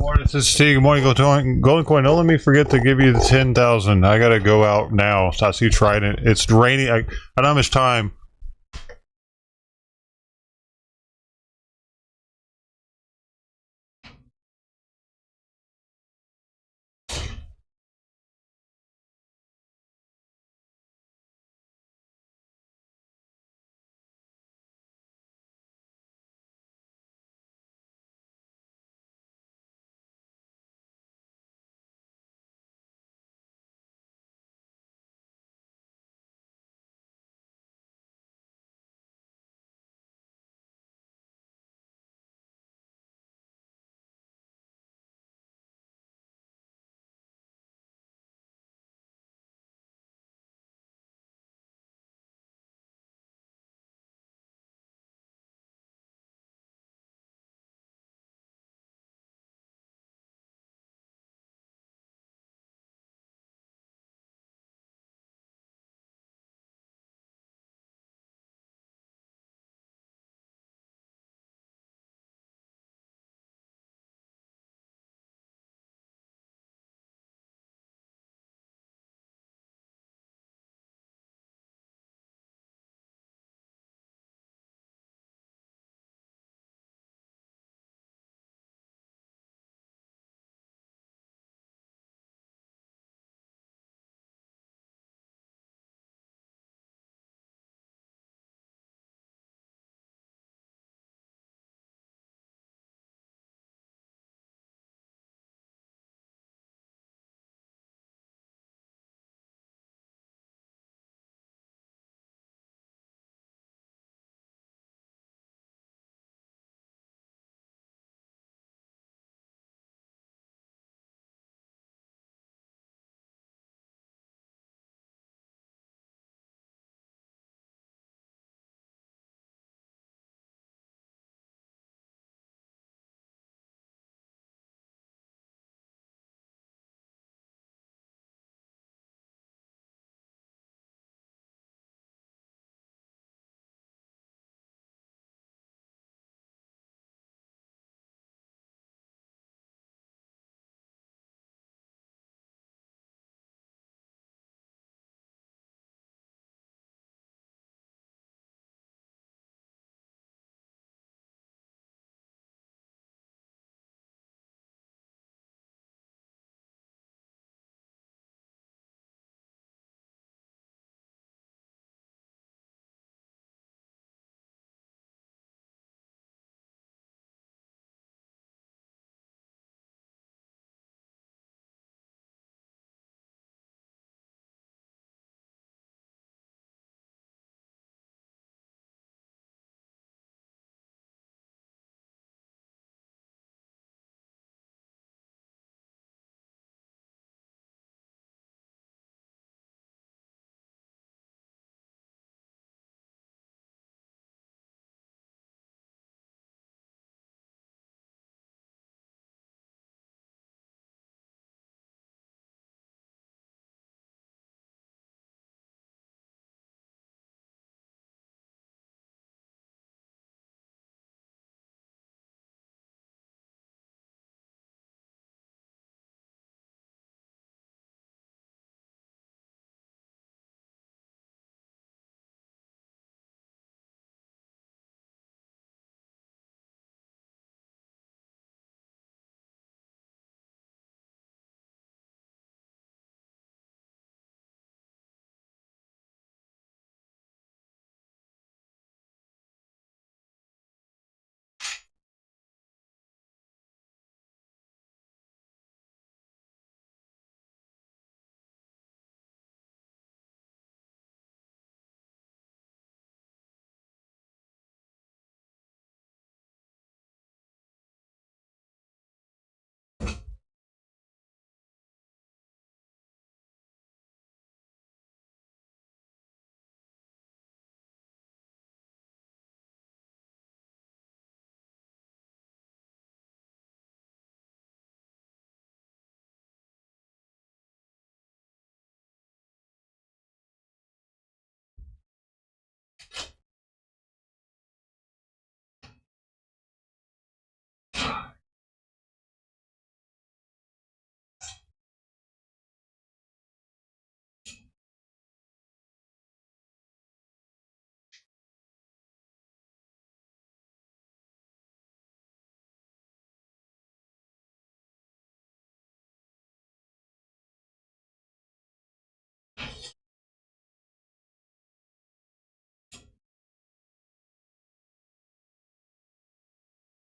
morning, this is Steve. Good morning, Golden Coin. Don't let me forget to give you the 10,000. I gotta go out now. So I see you trying it. It's raining. I don't have much time.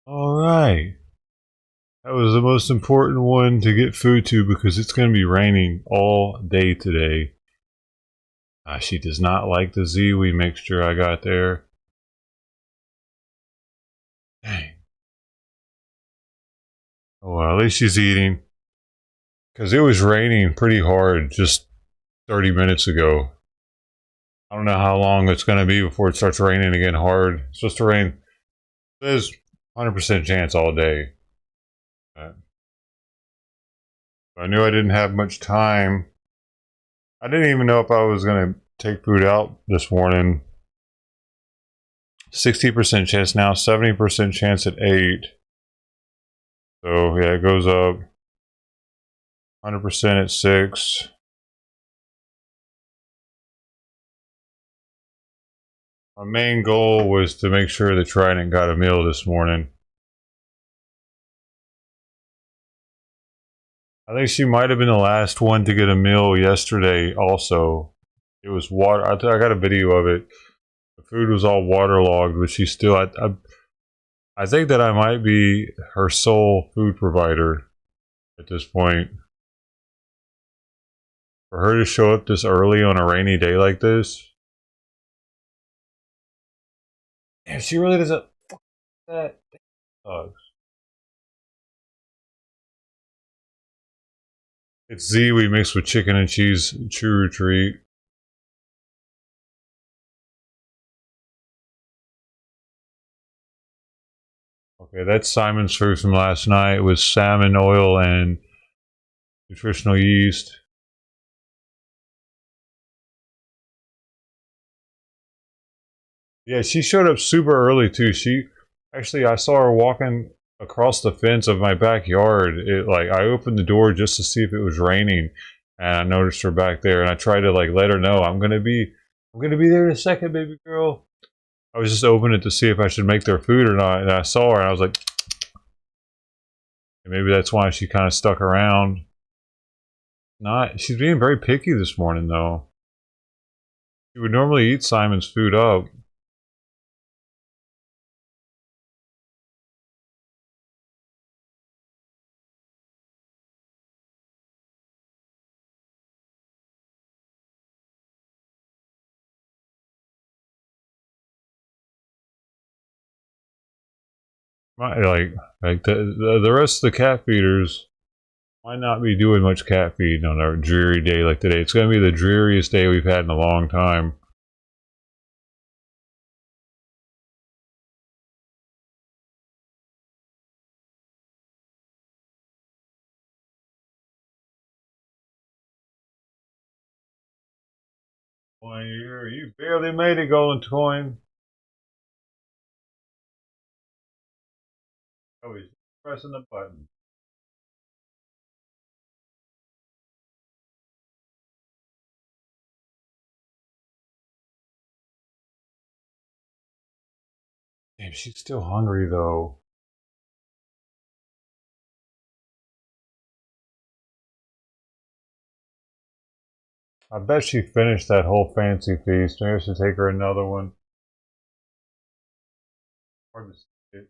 All right. That was the most important one to get food to because it's going to be raining all day today. She does not like the Ziwi mixture I got there. Dang. Oh, well, at least she's eating. Because it was raining pretty hard just 30 minutes ago. I don't know how long it's going to be before it starts raining again hard. It's supposed to rain. There's 100% chance all day. I knew I didn't have much time. I didn't even know if I was going to take food out this morning. 60% chance now, 70% chance at 8. So yeah, it goes up. 100% at 6. My main goal was to make sure that Trident got a meal this morning. I think she might have been the last one to get a meal yesterday also. It was water. I got a video of it. The food was all waterlogged, but she still... I think that I might be her sole food provider at this point. For her to show up this early on a rainy day like this... Damn, she really doesn't... Fuck that. Sucks. It's Ziwi mixed with chicken and cheese true treat. Okay, that's Simon's food from last night with salmon oil and nutritional yeast. Yeah, she showed up super early too. I saw her walking across the fence of my backyard. I opened the door just to see if it was raining, and I noticed her back there. And I tried to let her know I'm gonna be there in a second, baby girl. I was just opening it to see if I should make their food or not, and I saw her, and I was like, maybe that's why she kind of stuck around. Not, she's being very picky this morning though. She would normally eat Simon's food up. The rest of the cat feeders might not be doing much cat feeding on a dreary day like today. It's going to be the dreariest day we've had in a long time. Boy, you barely made it, Golden Coin. I was pressing the button. Damn, she's still hungry though. I bet she finished that whole fancy feast. Maybe I should take her another one. Hard to see it.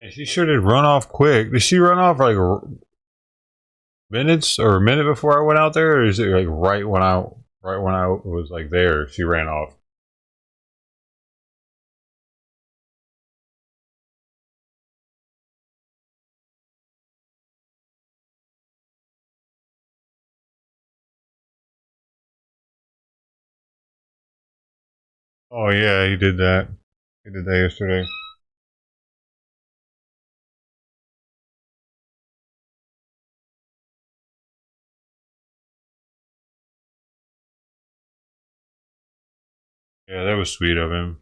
And she sure did run off quick. Did she run off like minutes or a minute before I went out there, or is it like right when I was like there, she ran off? Oh yeah, he did that. He did that yesterday. Yeah, that was sweet of him.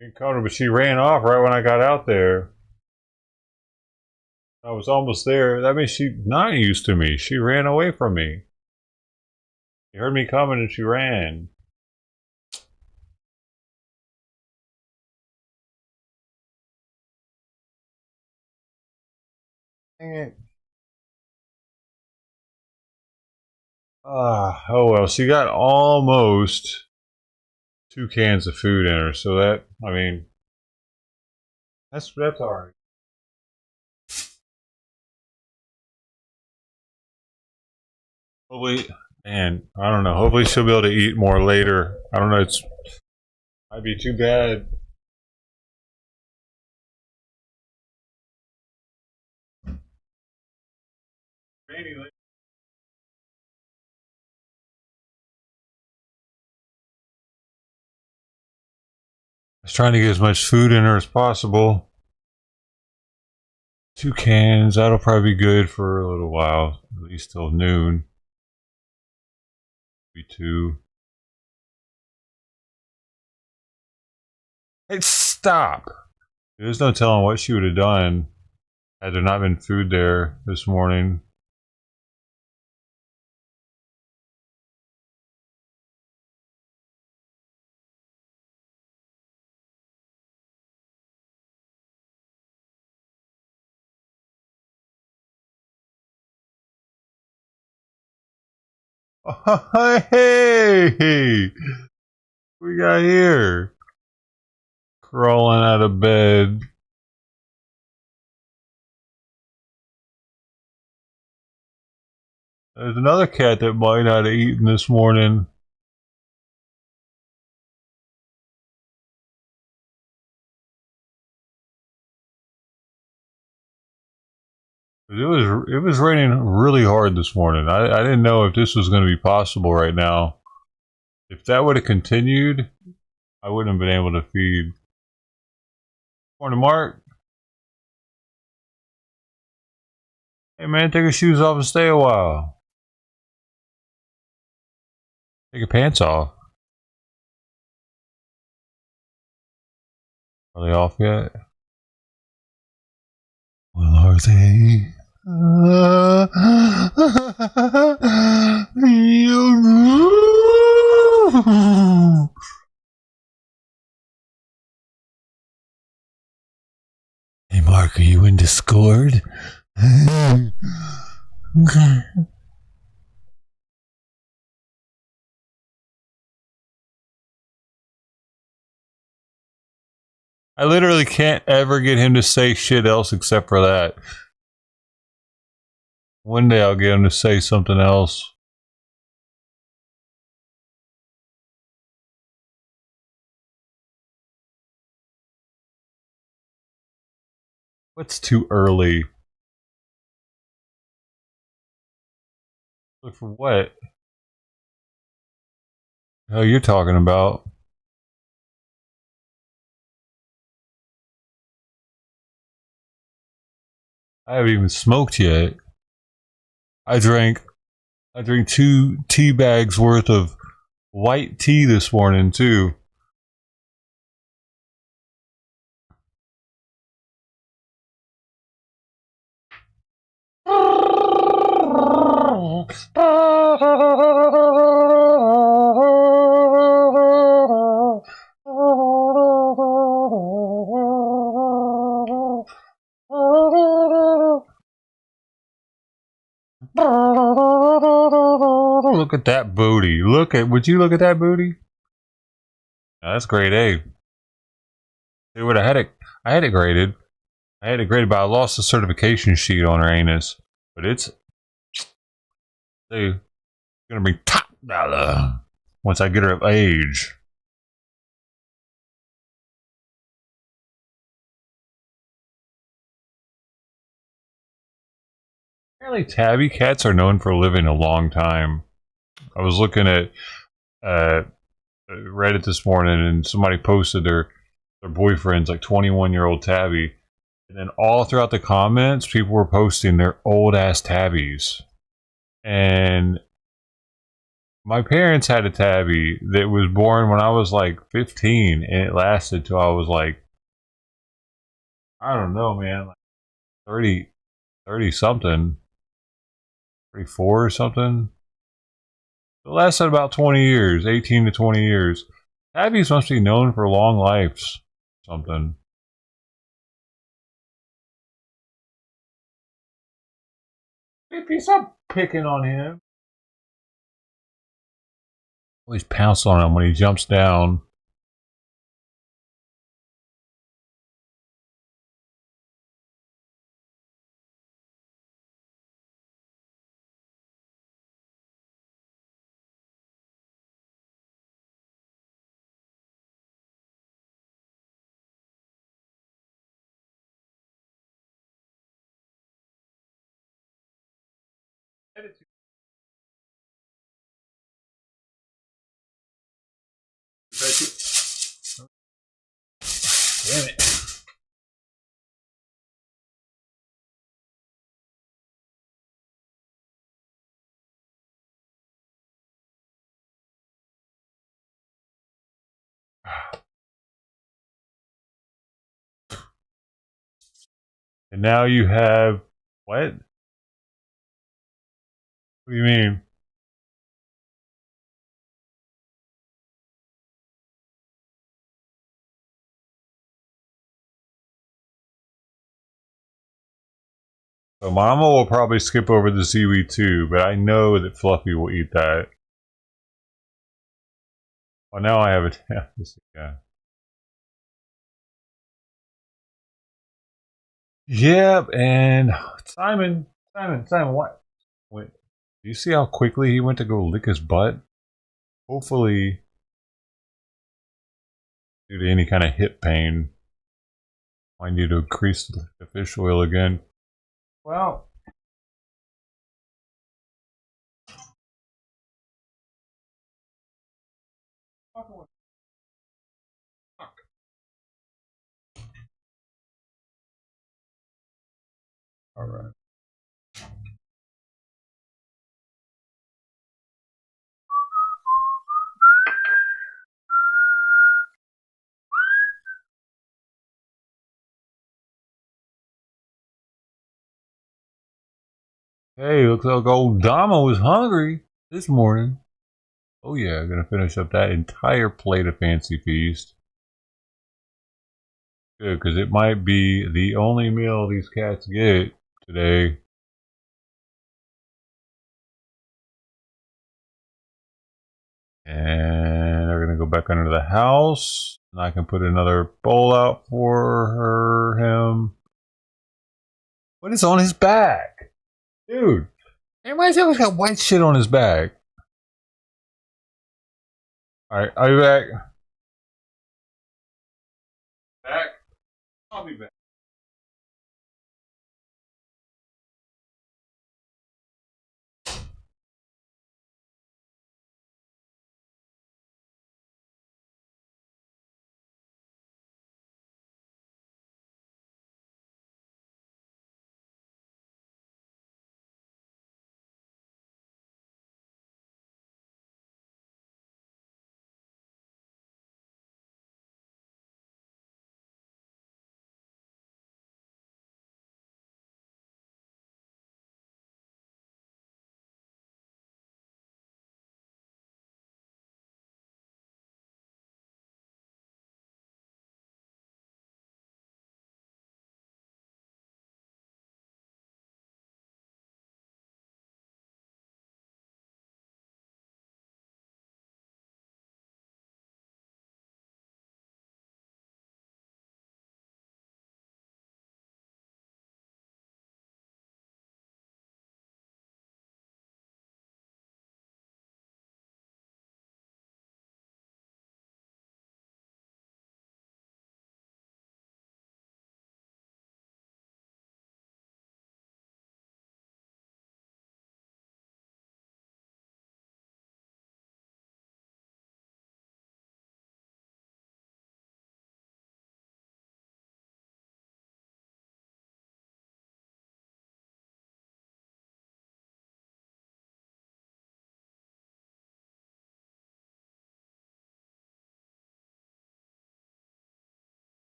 He caught her, but she ran off right when I got out there. I was almost there. That means she's not used to me. She ran away from me. She heard me coming and she ran. Dang it. Oh well, she got almost 2 cans of food in her, so that, I mean, that's alright. Hopefully, man, I don't know. Hopefully she'll be able to eat more later. I don't know. It's might be too bad. I was trying to get as much food in her as possible. 2 cans, that'll probably be good for a little while, at least till noon. Maybe two. Hey, stop! There's no telling what she would have done had there not been food there this morning. Oh, hey! We got here. Crawling out of bed. There's another cat that might not have eaten this morning. It was raining really hard this morning. I didn't know if this was going to be possible right now. If that would have continued, I wouldn't have been able to feed. Morning, Mark. Hey man, take your shoes off and stay a while. Take your pants off. Are they off yet? Well, are they? Hey Mark, are you in Discord? Okay. I literally can't ever get him to say shit else except for that. One day I'll get him to say something else. What's too early? Look for what? Oh, you're talking about? I haven't even smoked yet. I drank 2 tea bags worth of white tea this morning too. Look at that booty. Would you look at that booty? Oh, that's grade A. See what I had it graded. I had it graded, but I lost the certification sheet on her anus. But it's gonna be top dollar once I get her of age. Apparently, tabby cats are known for living a long time. I was looking at uh, Reddit this morning, and somebody posted their boyfriend's like 21-year-old tabby, and then all throughout the comments, people were posting their old ass tabbies. And my parents had a tabby that was born when I was like 15, and it lasted till I was like, I don't know, man, like 30, 30 something, 34 or something. It lasted about 20 years, 18 to 20 years. Tabbies must be known for long lives. Something. Pippy, stop picking on him. Always pounce on him when he jumps down. Damn it. And now you have what? What do you mean? So Mama will probably skip over the seaweed too, but I know that Fluffy will eat that. Well, now I have it. Yeah. Yep, and Simon, what? Wait, do you see how quickly he went to go lick his butt? Hopefully, due to any kind of hip pain, I need to increase the fish oil again. Well, all right. Hey, looks like old Dama was hungry this morning. Oh yeah, I'm gonna finish up that entire plate of fancy feast. Good, because it might be the only meal these cats get today. And they're gonna go back under the house. And I can put another bowl out for him. What is on his back? Dude, everybody's always got white shit on his back. Alright, I'll be back. Back? I'll be back.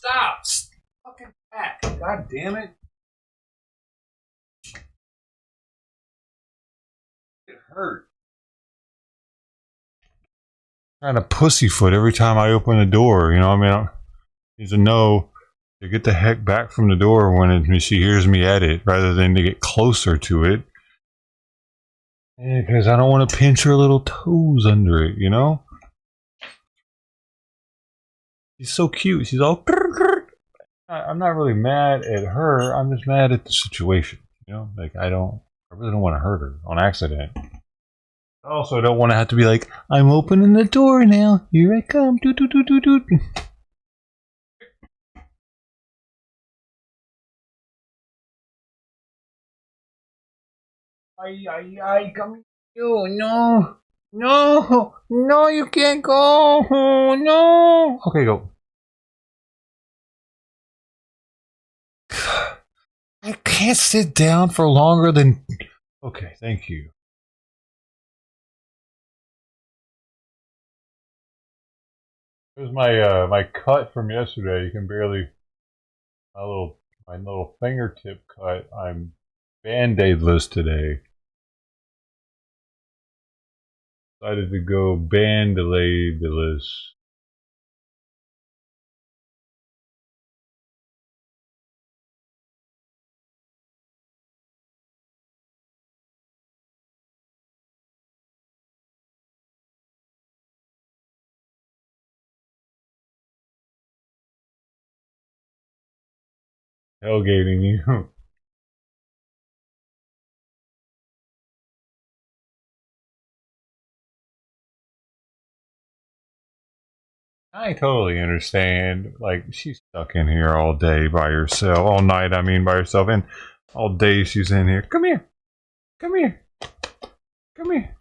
Stop! Fucking back. God damn it. It hurt. Trying to pussyfoot every time I open the door, you know what I mean? I need to know to get the heck back from the door when she hears me at it, rather than to get closer to it. Because I don't want to pinch her little toes under it, you know? She's so cute. She's all... I'm not really mad at her. I'm just mad at the situation, you know? Like, I really don't want to hurt her on accident. I also don't want to have to be like, I'm opening the door now. Here I come. Doot, doot, doot, doot, doot. I, come you. No. No. No, you can't go. Oh, no. Okay, go. I can't sit down for longer than... Okay, thank you. Here's my my cut from yesterday. You can barely... My little fingertip cut. I'm Band-Aidless today. Decided to go Band-Aidless. Tailgating you. I totally understand. Like, she's stuck in here all day by herself. All night, I mean, by herself. And all day she's in here. Come here. Come here. Come here.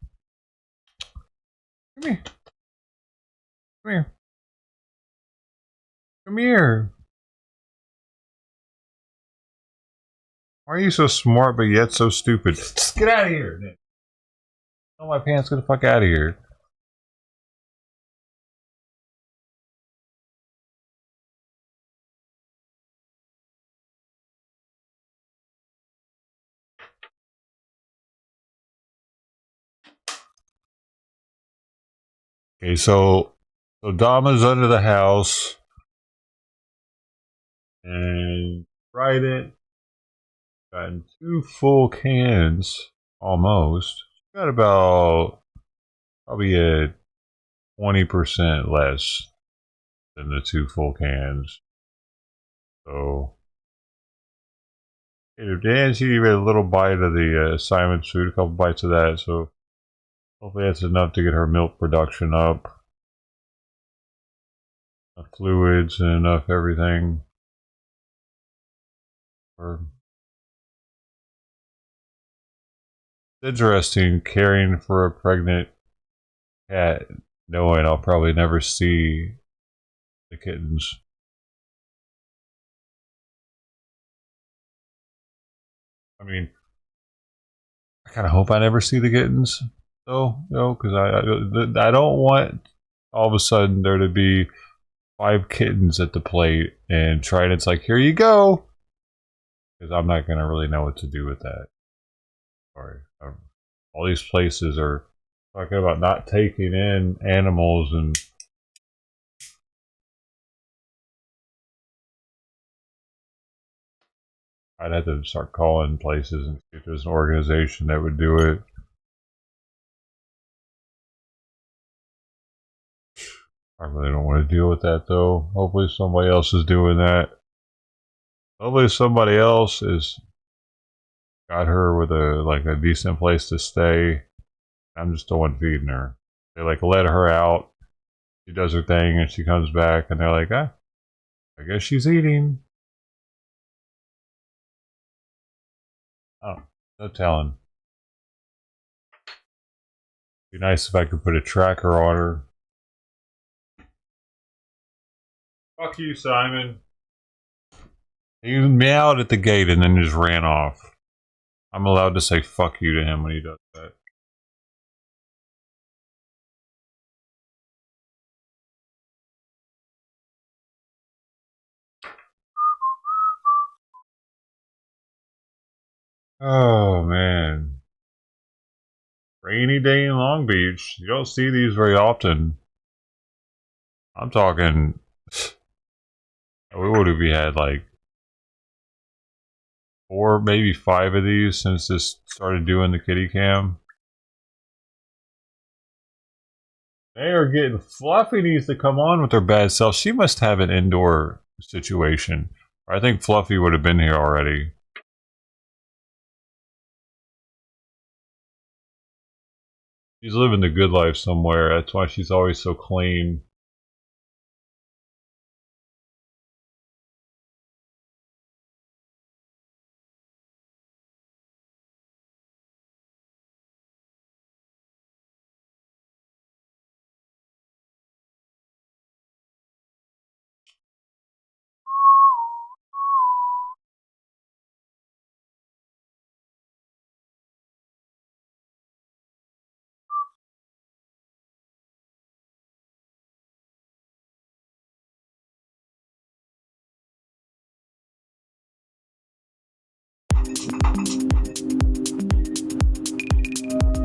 Come here. Come here. Come here. Why are you so smart but yet so stupid? Just get out of here. Tell my pants, get the fuck out of here. Okay, so Dama's under the house. And fried it. Gotten 2 full cans, almost. Got about probably a 20% less than the 2 full cans. So, Dan, she gave a little bite of the Simon's food, a couple bites of that. So, hopefully that's enough to get her milk production up. Enough fluids and enough everything. It's interesting caring for a pregnant cat, knowing I'll probably never see the kittens. I mean, I kind of hope I never see the kittens, though, because I don't want all of a sudden there to be 5 kittens at the plate and Trident's like, here you go, because I'm not going to really know what to do with that. Sorry. All these places are talking about not taking in animals, and I'd have to start calling places and see if there's an organization that would do it. I really don't want to deal with that, though. Hopefully somebody else is doing that. Hopefully somebody else is got her with a decent place to stay. I'm just the one feeding her. They let her out. She does her thing and she comes back and they're like, ah, I guess she's eating. Oh, no telling. Be nice if I could put a tracker on her. Fuck you, Simon. He meowed at the gate and then just ran off. I'm allowed to say fuck you to him when he does that. Oh man. Rainy day in Long Beach. You don't see these very often. I'm talking, what would have we had, like 4, maybe 5 of these since this started doing the kitty cam. They are getting Fluffy needs to come on with her bad self. She must have an indoor situation. I think Fluffy would have been here already. She's living the good life somewhere. That's why she's always so clean.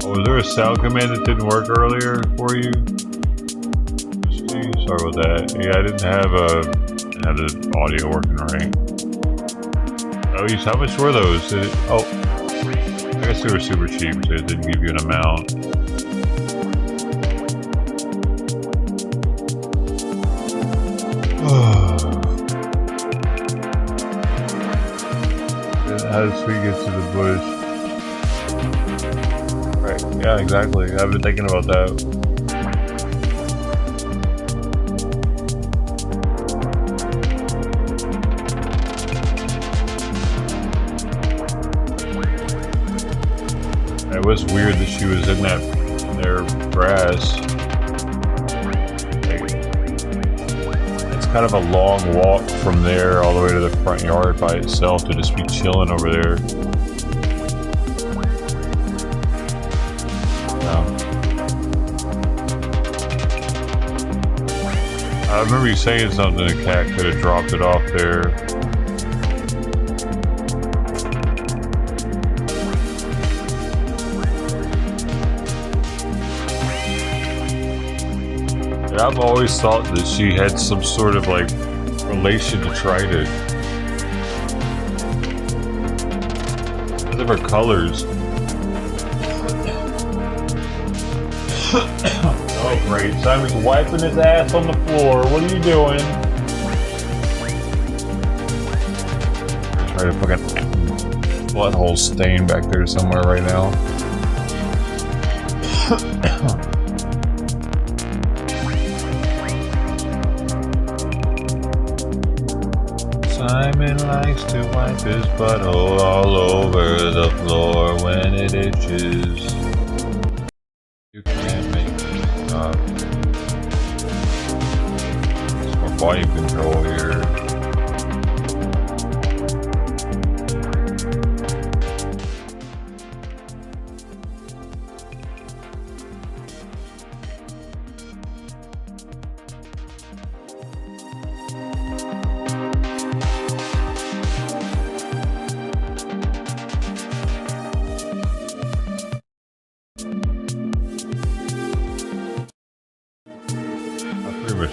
Oh, was there a sound command that didn't work earlier for you? Sorry about that. Yeah, I didn't have the audio working right. Oh, how much were those? Oh, I guess they were super cheap, so it didn't give you an amount. How does we get to the bush? Right, yeah, exactly. I've been thinking about that. It was weird that she was in their grass. It's kind of a long walk from there all the way to the front yard by itself to just be chilling over there. I remember you saying something, the cat could have dropped it off there. And I've always thought that she had some sort of like relation to Trident. Because of her colors. Oh great, Simon's wiping his ass on the floor. What are you doing? Try to fucking butthole stain back there somewhere right now. Simon likes to wipe his butthole all over the floor when it itches. You can't make me stop. It's more volume control here.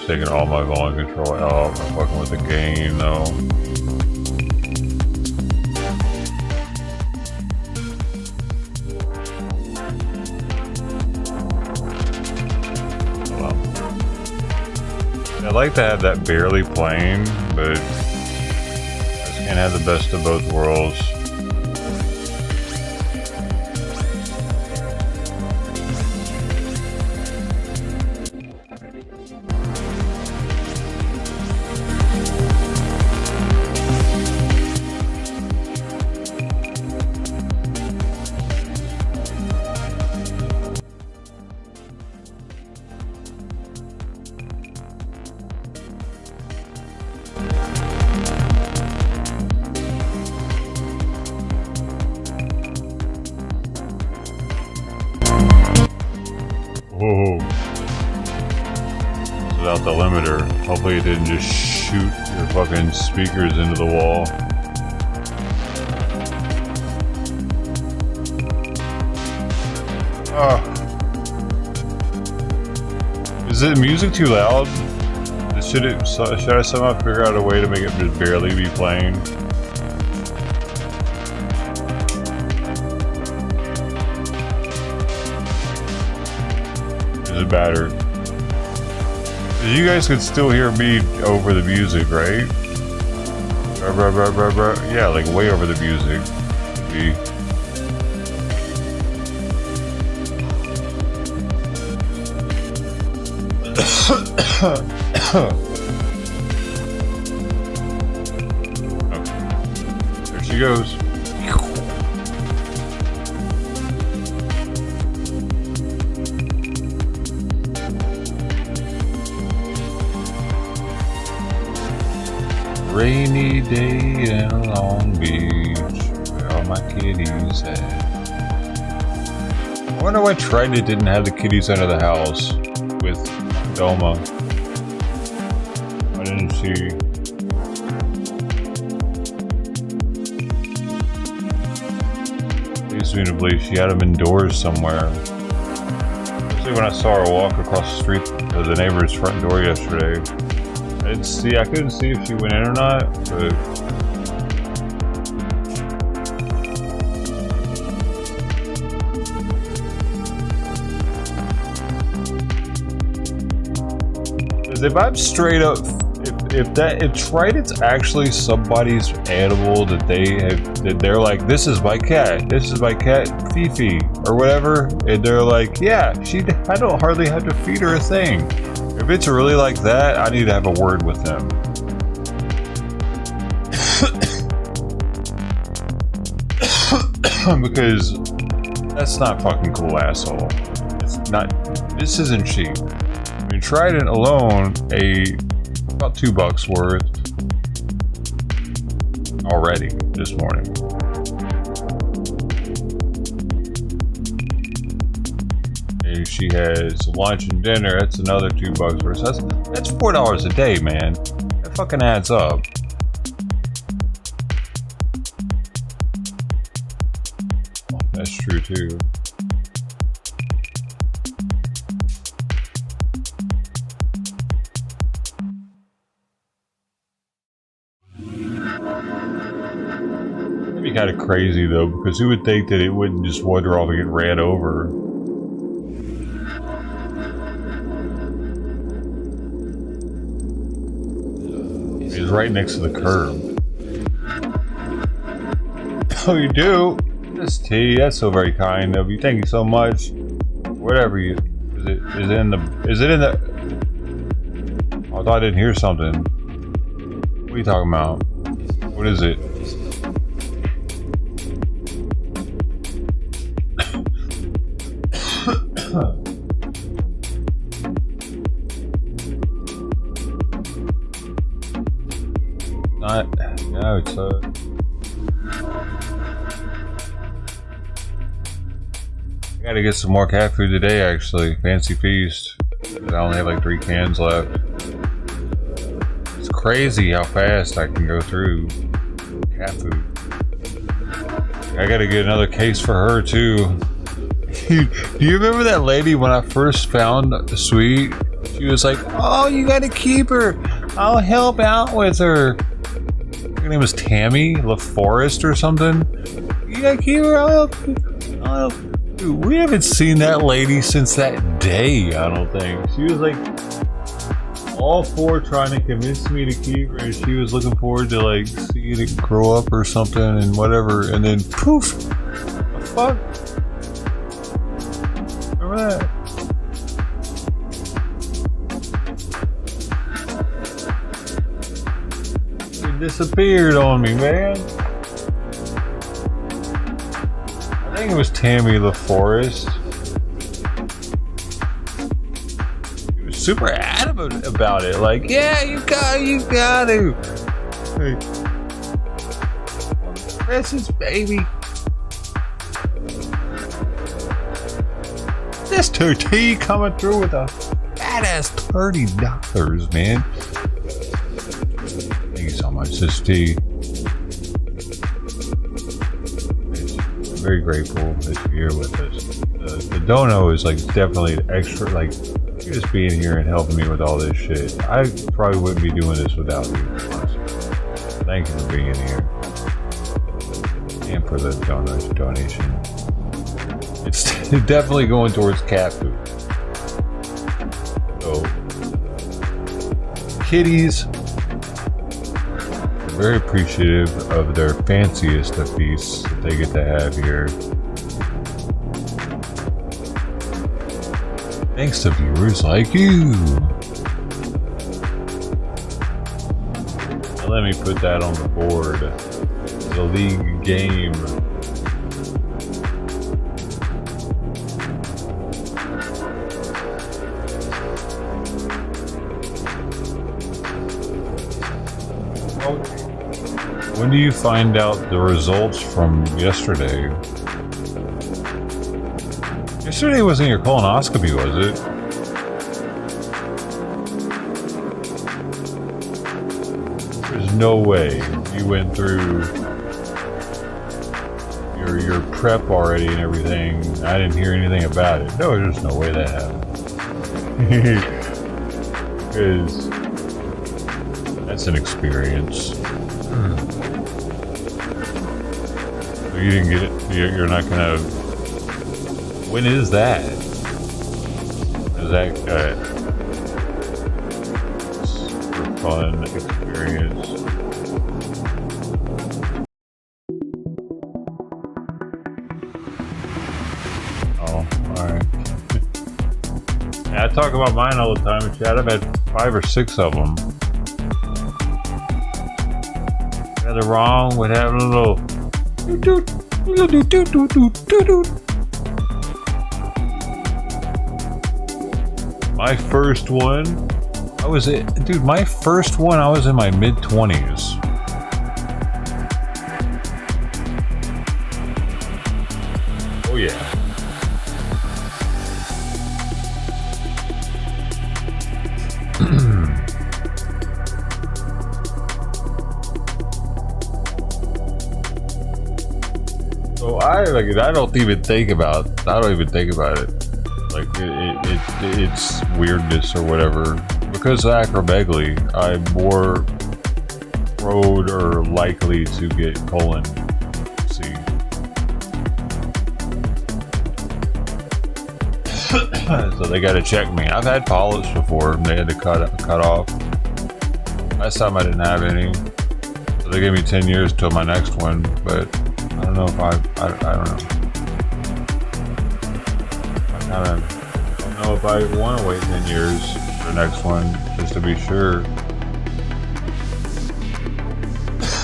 Taking all my volume control out. I'm fucking with the game though. I'd like to have that barely playing, but I just can't have the best of both worlds. Whoa. Without the limiter. Hopefully it didn't just shoot your fucking speakers into the wall. Is the music too loud? Should I somehow figure out a way to make it just barely be playing? Is it better? You guys could still hear me over the music, right? Yeah, like way over the music. Okay. There she goes. Rainy day in Long Beach, where all my kitties at? I wonder why Trident didn't have the kitties under the house with Velma. Why didn't she? Leads me to believe she had them indoors somewhere. Especially when I saw her walk across the street to the neighbor's front door yesterday. I couldn't see if she went in or not, but if I'm straight up, if Trident's actually somebody's animal that they're like, this is my cat Fifi or whatever, and they're like, yeah, I don't hardly have to feed her a thing. If it's really like that, I need to have a word with them. Because that's not fucking cool, asshole. It's not. This isn't cheap. I mean, Trident alone about $2 worth already this morning. If she has lunch and dinner, that's another $2 worth. That's $4 a day, man. That fucking adds up. That's true too. That'd be kind of crazy though, because who would think that it wouldn't just wander off and get ran over? It's right next to the curb. Oh, you do? This tea, that's so very kind of you. Thank you so much. Whatever you is it in the oh, I thought I didn't hear something. What are you talking about? What is it? No, it's I gotta get some more cat food today, actually. Fancy feast. I only have like 3 cans left. It's crazy how fast I can go through cat food. I gotta get another case for her too. Do you remember that lady when I first found Sweet? She was like, "Oh, you gotta keep her. I'll help out with her." Her name was Tammy LaForest or something. You gotta keep her. I'll help. Dude, we haven't seen that lady since that day, I don't think. She was like all for trying to convince me to keep her, and she was looking forward to like seeing it grow up or something and whatever, and then poof! The fuck? Remember that? It disappeared on me, man. I think it was Tammy LaForest. He was super adamant about it. Like, yeah, you got to. Hey. Precious baby. This tea coming through with a badass $30, man. Thank you so much, Sis T. Very grateful that you're here with us. the dono is like definitely extra. Like, you just being here and helping me with all this shit. I probably wouldn't be doing this without you. Honestly. Thank you for being here and for the donation. It's definitely going towards cat food. So, kitties are very appreciative of their fanciest of feasts that they get to have here. Thanks to viewers like you. Now let me put that on the board. The league game. When do you find out the results from yesterday? Yesterday wasn't your colonoscopy, was it? There's no way you went through your prep already and everything. I didn't hear anything about it. No, there's no way that happened. Because that's an experience. You didn't get it. You're not gonna. When is that? Is that super fun experience? Oh, alright. Yeah, I talk about mine all the time in chat. I've had 5 or 6 of them. Nothing wrong with having a little. My first one, my first one, I was in my mid-20s. Oh yeah. So I don't even think about it. Like it's weirdness or whatever. Because of acromegaly, I'm more prone or likely to get colon. See. So they got to check me. I've had polyps before, and they had to cut off. Last time I didn't have any, so they gave me 10 years till my next one. But I don't know if I don't know. I don't know if I want to wait 10 years for the next one just to be sure.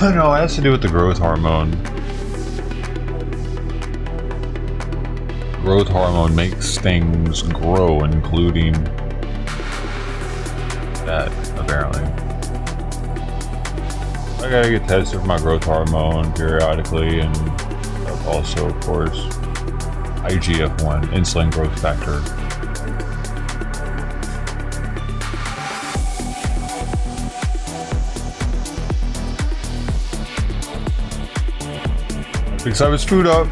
No, it has to do with the growth hormone. Growth hormone makes things grow, including that, apparently. I gotta get tested for my growth hormone periodically, and also, of course, IGF-1, insulin growth factor. Picks up his food up.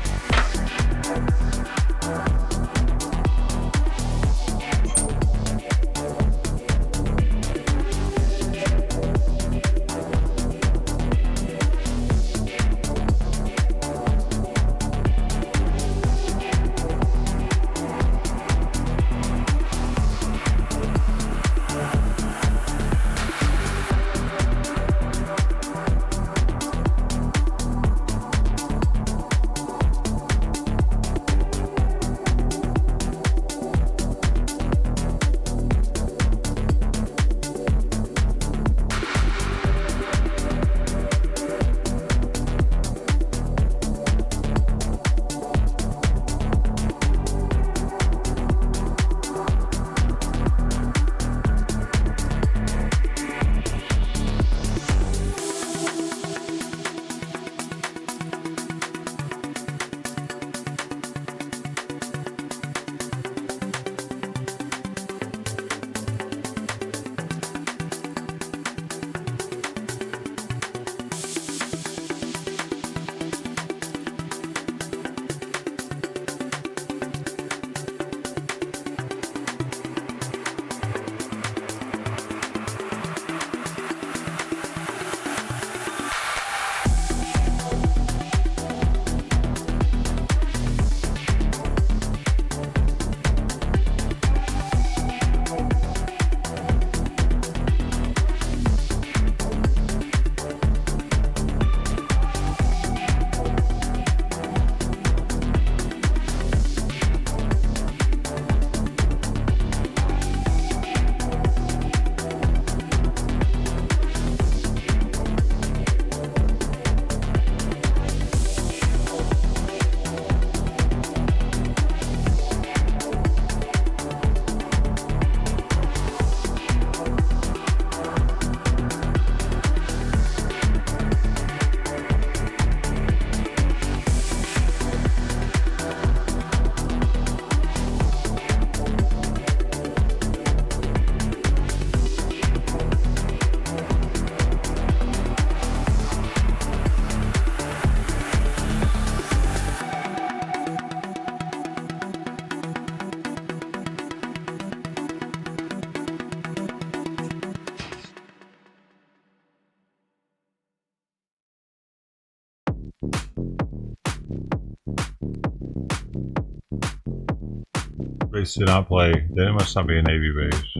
Base did not play. Then it must not be a Navy base.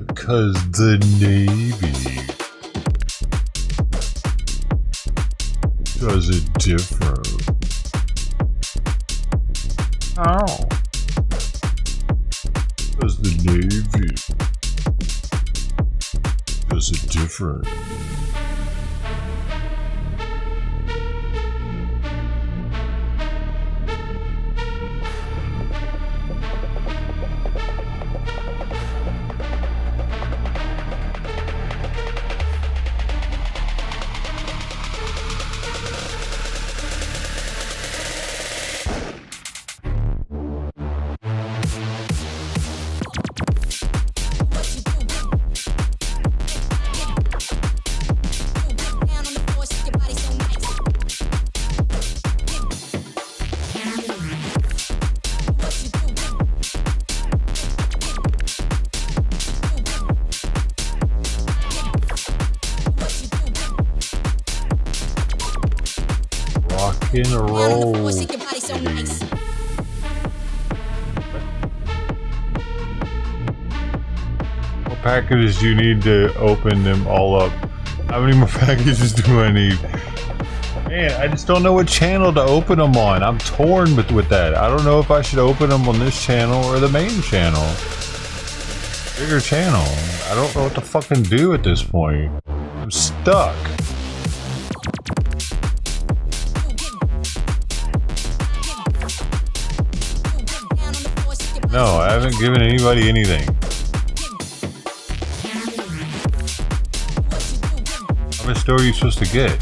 Because the Navy does it different. How? Because the Navy does it different. In a roll. What packages do you need to open them all up? How many more packages do I need? Man, I just don't know what channel to open them on. I'm torn with that. I don't know if I should open them on this channel or the main channel. Bigger channel. I don't know what to fucking do at this point. I'm stuck. No, I haven't given anybody anything. How much dough are you supposed to get?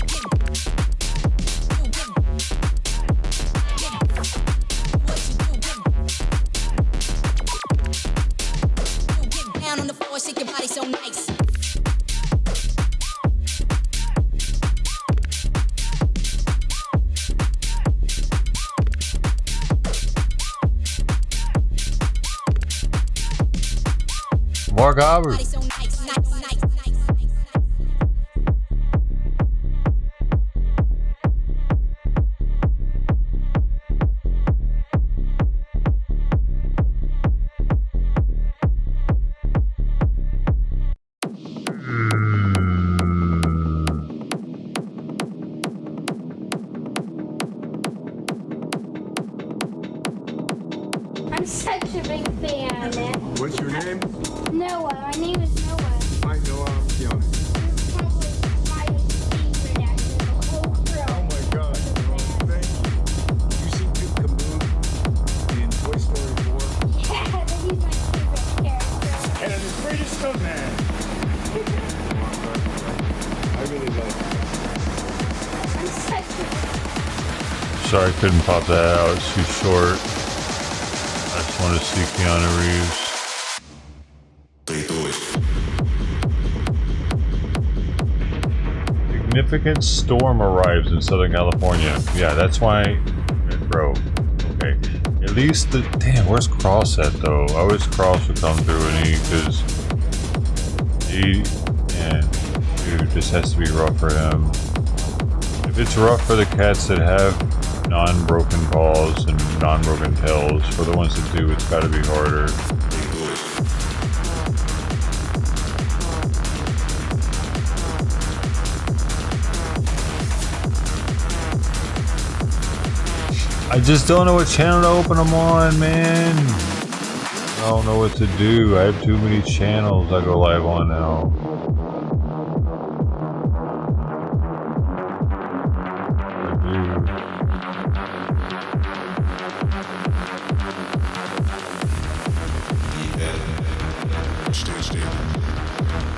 Mark Albert. I'm such a big fan. What's your name? Noah. My name is Noah. Hi, Noah. Yeah. Probably my favorite actor in the whole world. Oh my God. Thank you. You see Duke Caboon in Toy Story 4? Yeah, he's my favorite character. And the greatest stuntman. I really love him. I'm such a Sorry, I couldn't pop that out. It's too short. I just want to see Keanu Reeves. Significant storm arrives in Southern California. Yeah, that's why it broke. Okay. At least the... Damn, where's Cross at, though? I wish Cross would come through and and dude, this has to be rough for him. If it's rough for the cats that have non-broken paws and non-broken tails, for the ones that do, it's gotta be harder. I just don't know what channel to open them on, man. I don't know what to do. I have too many channels I go live on now.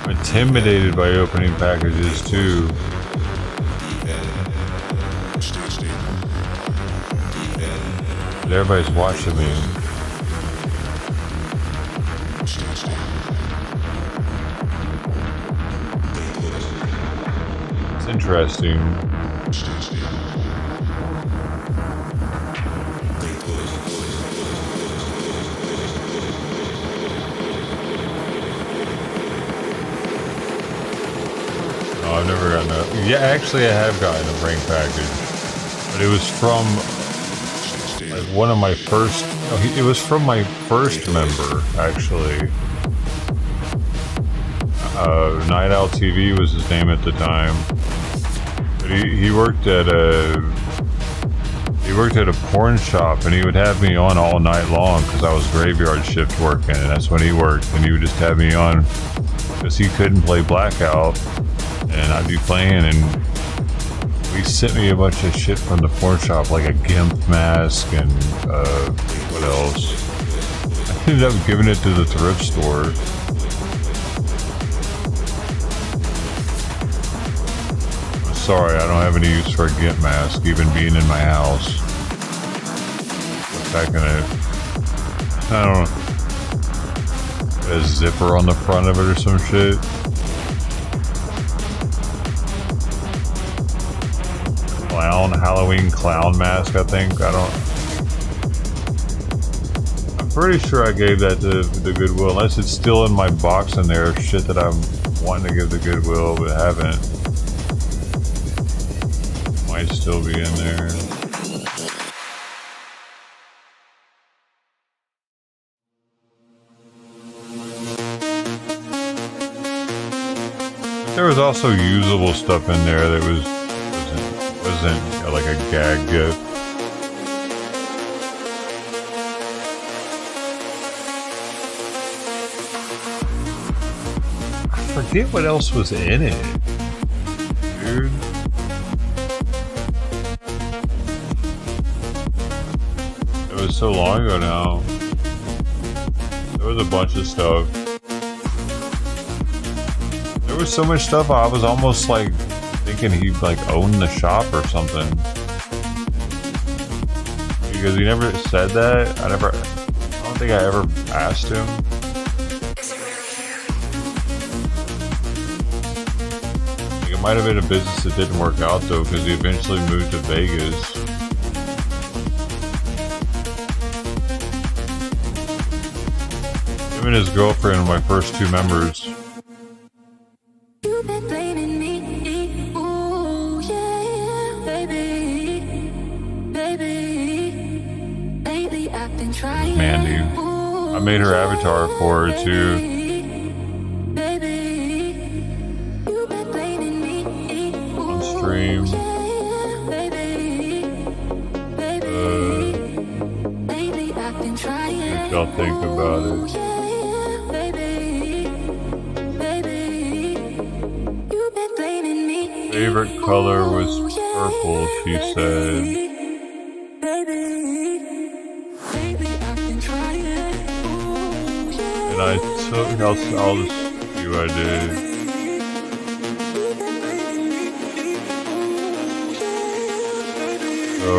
I'm intimidated by opening packages too. But everybody's watching me. It's interesting. I've never gotten a... Yeah, actually I have gotten a brain package. But it was from one of my first. No, it was from my first member actually. Night Owl TV was his name at the time. But he worked at a porn shop, and he would have me on all night long because I was graveyard shift working, and that's when he worked. And he would just have me on because he couldn't play Blackout, and I'd be playing, and he sent me a bunch of shit from the porn shop, like a GIMP mask and what else? I ended up giving it to the thrift store. Sorry, I don't have any use for a GIMP mask, even being in my house. Back in I don't know, a zipper on the front of it or some shit. Halloween clown mask, I think. I'm pretty sure I gave that to the Goodwill, unless it's still in my box in there, shit that I'm wanting to give the Goodwill but haven't. Might still be in there. There was also usable stuff in there that wasn't like a gag gift. I forget what else was in it, dude. It was so long ago now. There was a bunch of stuff. There was so much stuff I was almost like thinking he like owned the shop or something. Because he never said that. I don't think I ever asked him. Like, it might have been a business that didn't work out though, because he eventually moved to Vegas. Him and his girlfriend were my first two members. Mandy. I made her avatar for her too. On stream. What y'all think about it? Favorite color was purple, she said. And I took, I'll just see what I did. So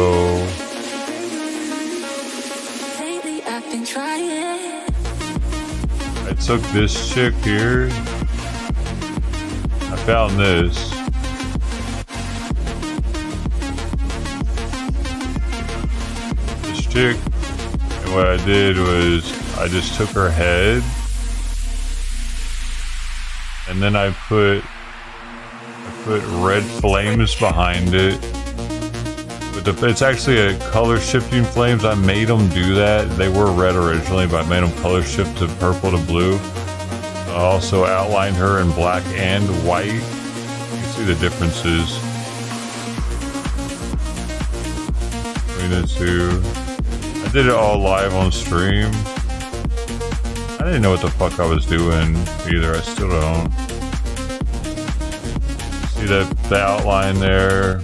I took this chick here. I found this. This chick. And what I did was I just took her head, and then I put red flames behind it. It's actually a color shifting flames. I made them do that. They were red originally, but I made them color shift to purple to blue. I also outlined her in black and white. You can see the differences between the two. I did it all live on stream. I didn't know what the fuck I was doing either. I still don't. See the outline there?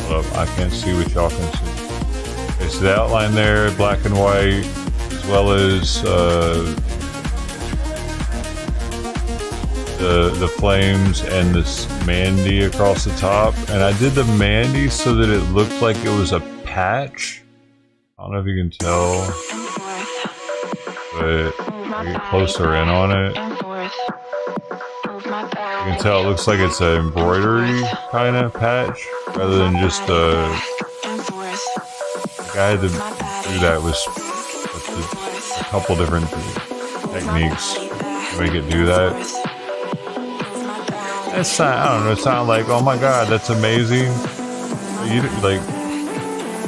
Hold up, I can't see what y'all can see. Okay, so the outline there, black and white, as well as the flames and this Mandy across the top. And I did the Mandy so that it looked like it was a patch. I don't know if you can tell, but I get closer in on it. You can tell it looks like it's an embroidery kind of patch rather than just a guy that do that with a couple different techniques to make it do that. It's not, I don't know, it sounded like, oh my god, that's amazing. You like,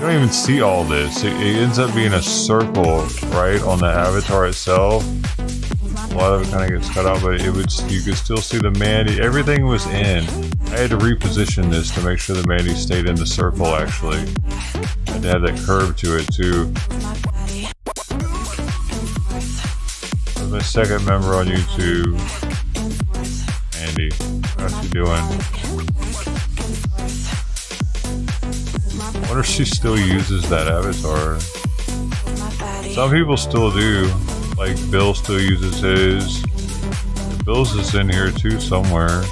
don't even see all this. It ends up being a circle, right, on the avatar itself. A lot of it kind of gets cut out, but you could still see the Mandy. Everything was in. I had to reposition this to make sure the Mandy stayed in the circle, actually. I had to have that curve to it, too. That's my second member on YouTube. Mandy, how's she doing? I wonder if she still uses that avatar. Some people still do. Like Bill still uses his. Bill's is in here too somewhere.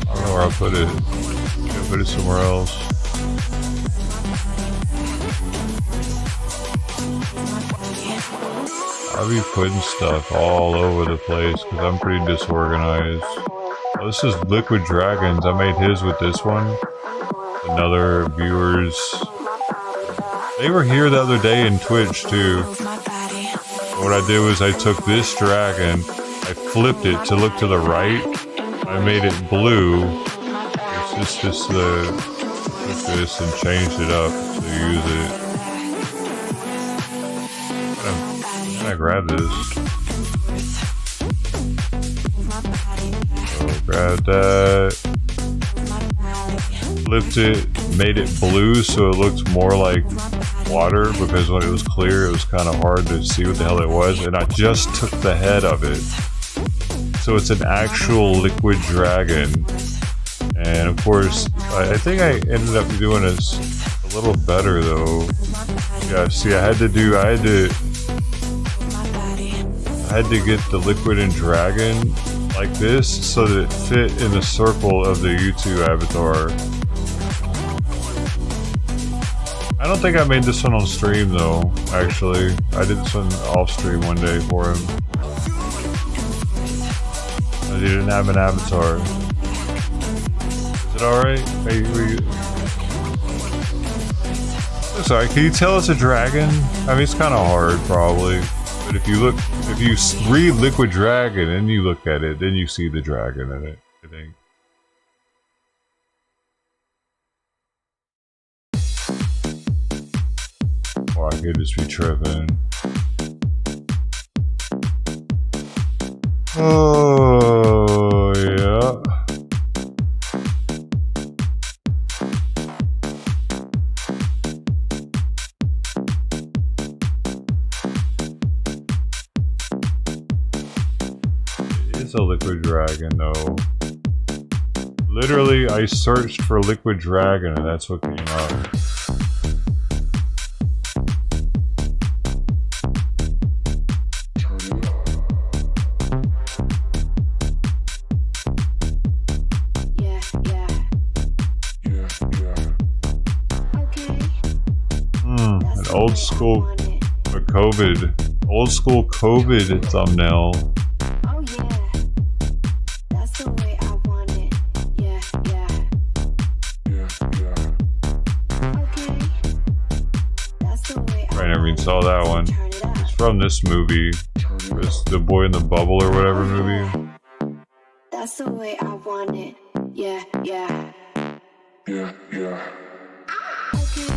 I don't know where I put it. I put it somewhere else. I'll be putting stuff all over the place because I'm pretty disorganized. Oh, this is Liquid Dragons. I made his with this one. Another viewers. They were here the other day in Twitch too. What I did was I took this dragon, I flipped it to look to the right. I made it blue. It's just took this and changed it up to use it. I grab this. So grab that. Flipped it, made it blue so it looked more like water because when it was clear it was kind of hard to see what the hell it was, and I just took the head of it. So it's an actual liquid dragon. And of course, I think I ended up doing this a little better though. Yeah, see I had to get the liquid and dragon like this so that it fit in the circle of the YouTube avatar. I don't think I made this one on stream though, actually. I did this one off stream one day for him. I didn't have an avatar. Is it alright? Sorry, can you tell it's a dragon? I mean, it's kind of hard probably. But if you read Liquid Dragon and you look at it, then you see the dragon in it, I think. Oh, I could just be tripping. Oh, yeah. It's a liquid dragon, though. Literally, I searched for liquid dragon, and that's what came up. An old school COVID thumbnail. I never even saw that one. It's from this movie. It's The Boy in the Bubble or whatever movie. That's the way I want it. Yeah, yeah. Yeah, yeah. Okay.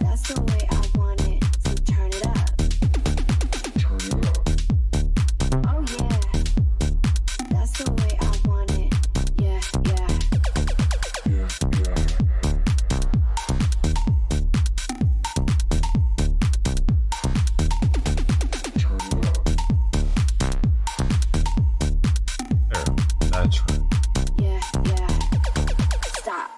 That's the way I want it. So turn it up. Turn it up. Oh yeah. That's the way I want it. Yeah, yeah. Yeah, yeah. Turn it up. There, that's right. Yeah, yeah. Stop.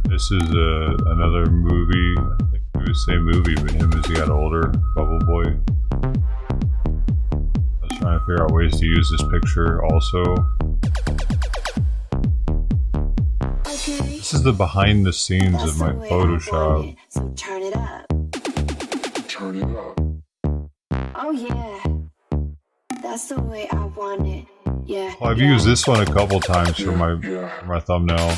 This is another movie. I think it was the same movie, but him as he got older, Bubble Boy. I was trying to figure out ways to use this picture also. Okay. This is the behind the scenes That's of my the way I Photoshop. want it. So turn it up. Turn it up. Oh yeah. That's the way I want it. Yeah. Well, I've yeah. used this one a couple times for my Yeah. thumbnail.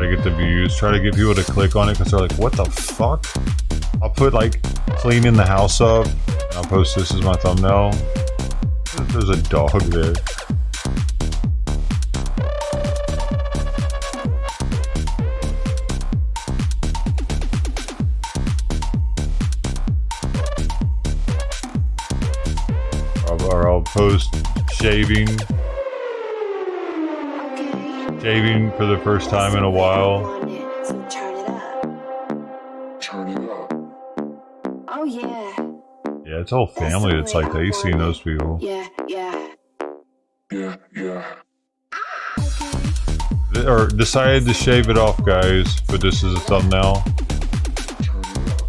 Try to get the views. Try to get people to click on it because they're like, what the fuck? I'll put like cleaning the house up and I'll post this as my thumbnail. There's a dog there. Or I'll post shaving. Okay. Shaving for the first time in a while. Want it, so turn it up. Turn it up. Oh yeah. Yeah, it's whole family that's like that. You've seen those people. Yeah, yeah. Yeah, yeah. Okay. Or decided to shave it off, guys, but this is a thumbnail. Turn it up.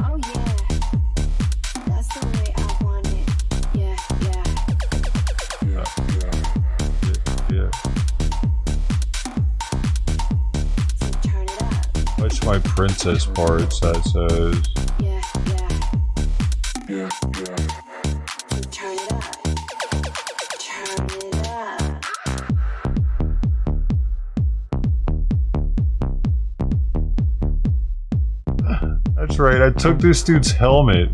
Oh yeah. That's the way I want it. Yeah, yeah. Yeah, yeah. Yeah. So turn it up. Watch my princess parts, that says. Yeah, yeah. Yeah, yeah. So turn it up. Turn it up. That's right, I took this dude's helmet.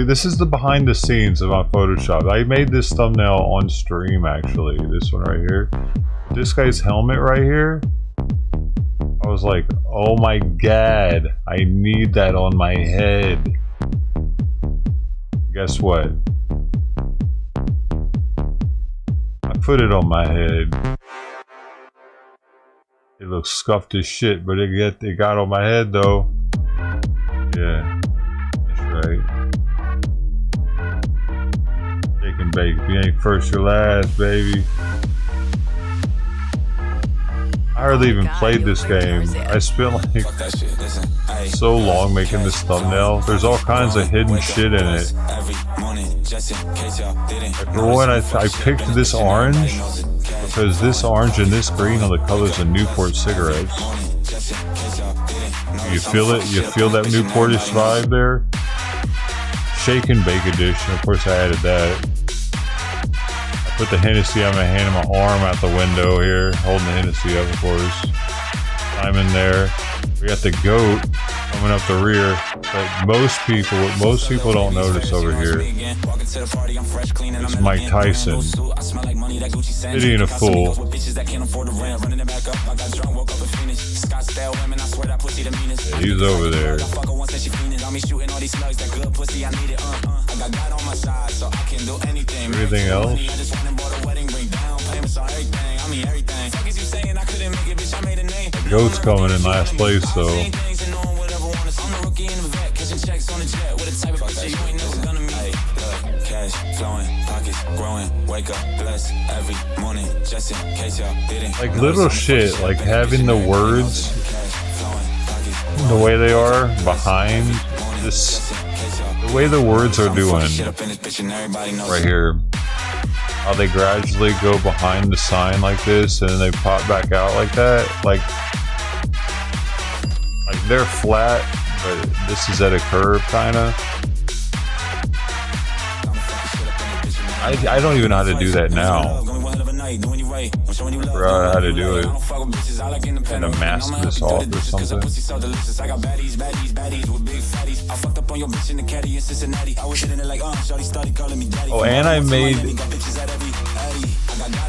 This is the behind the scenes of my Photoshop. I made this thumbnail on stream, actually. This one right here. This guy's helmet right here. I was like, oh my god, I need that on my head. Guess what? I put it on my head. It looks scuffed as shit, but it got on my head though. Yeah, that's right. Shake and bake. If you ain't first, you're last, baby. I hardly even played this game. I spent like so long making this thumbnail. There's all kinds of hidden shit in it. Like for one, I picked this orange because this orange and this green are the colors of Newport cigarettes. You feel it? You feel that Newportish vibe there? Shake and bake edition. Of course, I added that. I put the Hennessy on my hand and my arm out the window here, holding the Hennessy up, of course. I'm in there. We got the goat coming up the rear. But what most people don't notice over here is Mike Tyson hitting a fool. Yeah, he's over there. Anything else? The goat's coming in last place though. Like little shit, like having the words the way they are behind this, the way the words are doing right here, how they gradually go behind the sign like this and then they pop back out like that, like they're flat but this is at a curve kind of. I don't even know how to do that now. I forgot how to do it. Kind of mask this off or something. Oh, and I made.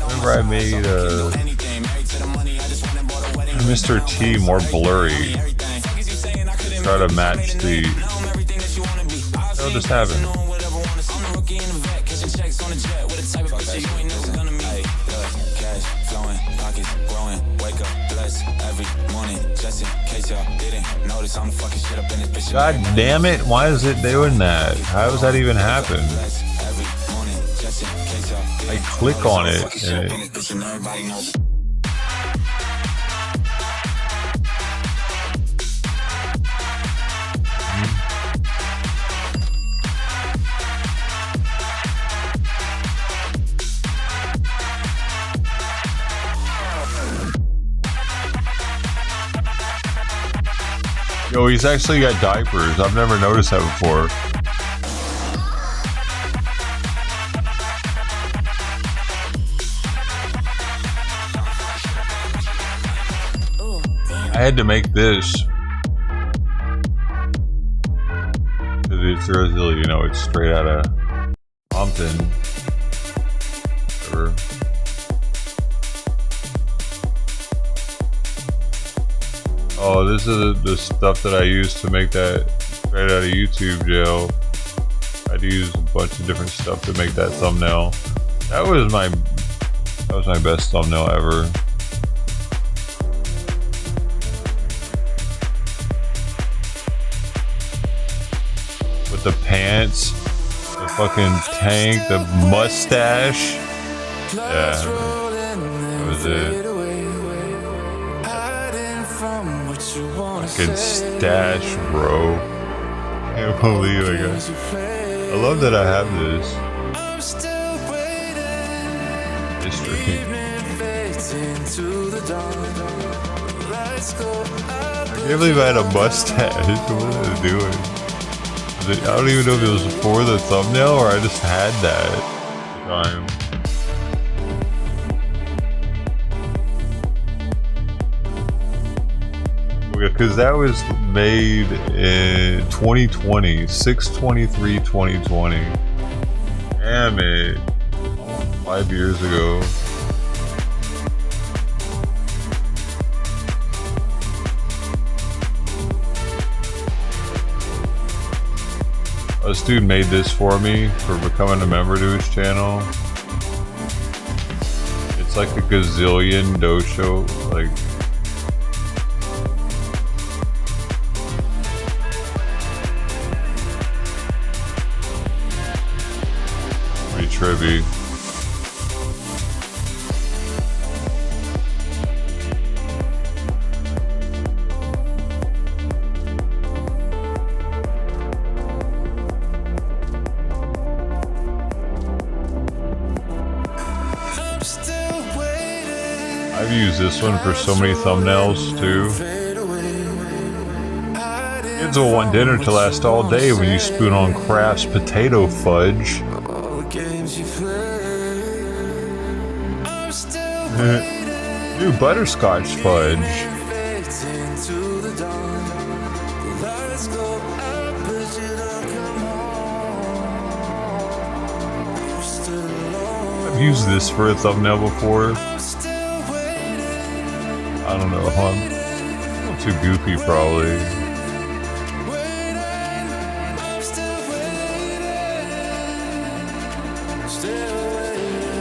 Remember, I made Mr. T more blurry. Try to match the. What just happened? God damn it, why is it doing that? How does that even happen? I click on it and it... Yo, he's actually got diapers. I've never noticed that before. Ooh, I had to make this. It's really, you know, it's straight out of Compton. Whatever. Oh, this is the stuff that I used to make that straight out of YouTube jail. I had to use a bunch of different stuff to make that thumbnail. That was my best thumbnail ever. With the pants, the fucking tank, the mustache. Yeah, that was it. Fucking stash, bro. Can't believe I got. I love that I have this. History. I can't believe I had a mustache. What was I doing? I don't even know if it was for the thumbnail or I just had that at the time. Because that was made in 2020, 6/23/2020. Damn it. 5 years ago. This dude made this for me for becoming a member to his channel. It's like a gazillion dosho, like. Pretty trippy. I've used this one for so many thumbnails too. Kids will want dinner to last all day when you spoon on Kraft's potato fudge. New butterscotch fudge. I've used this for a thumbnail before. I don't know, I'm too goofy probably.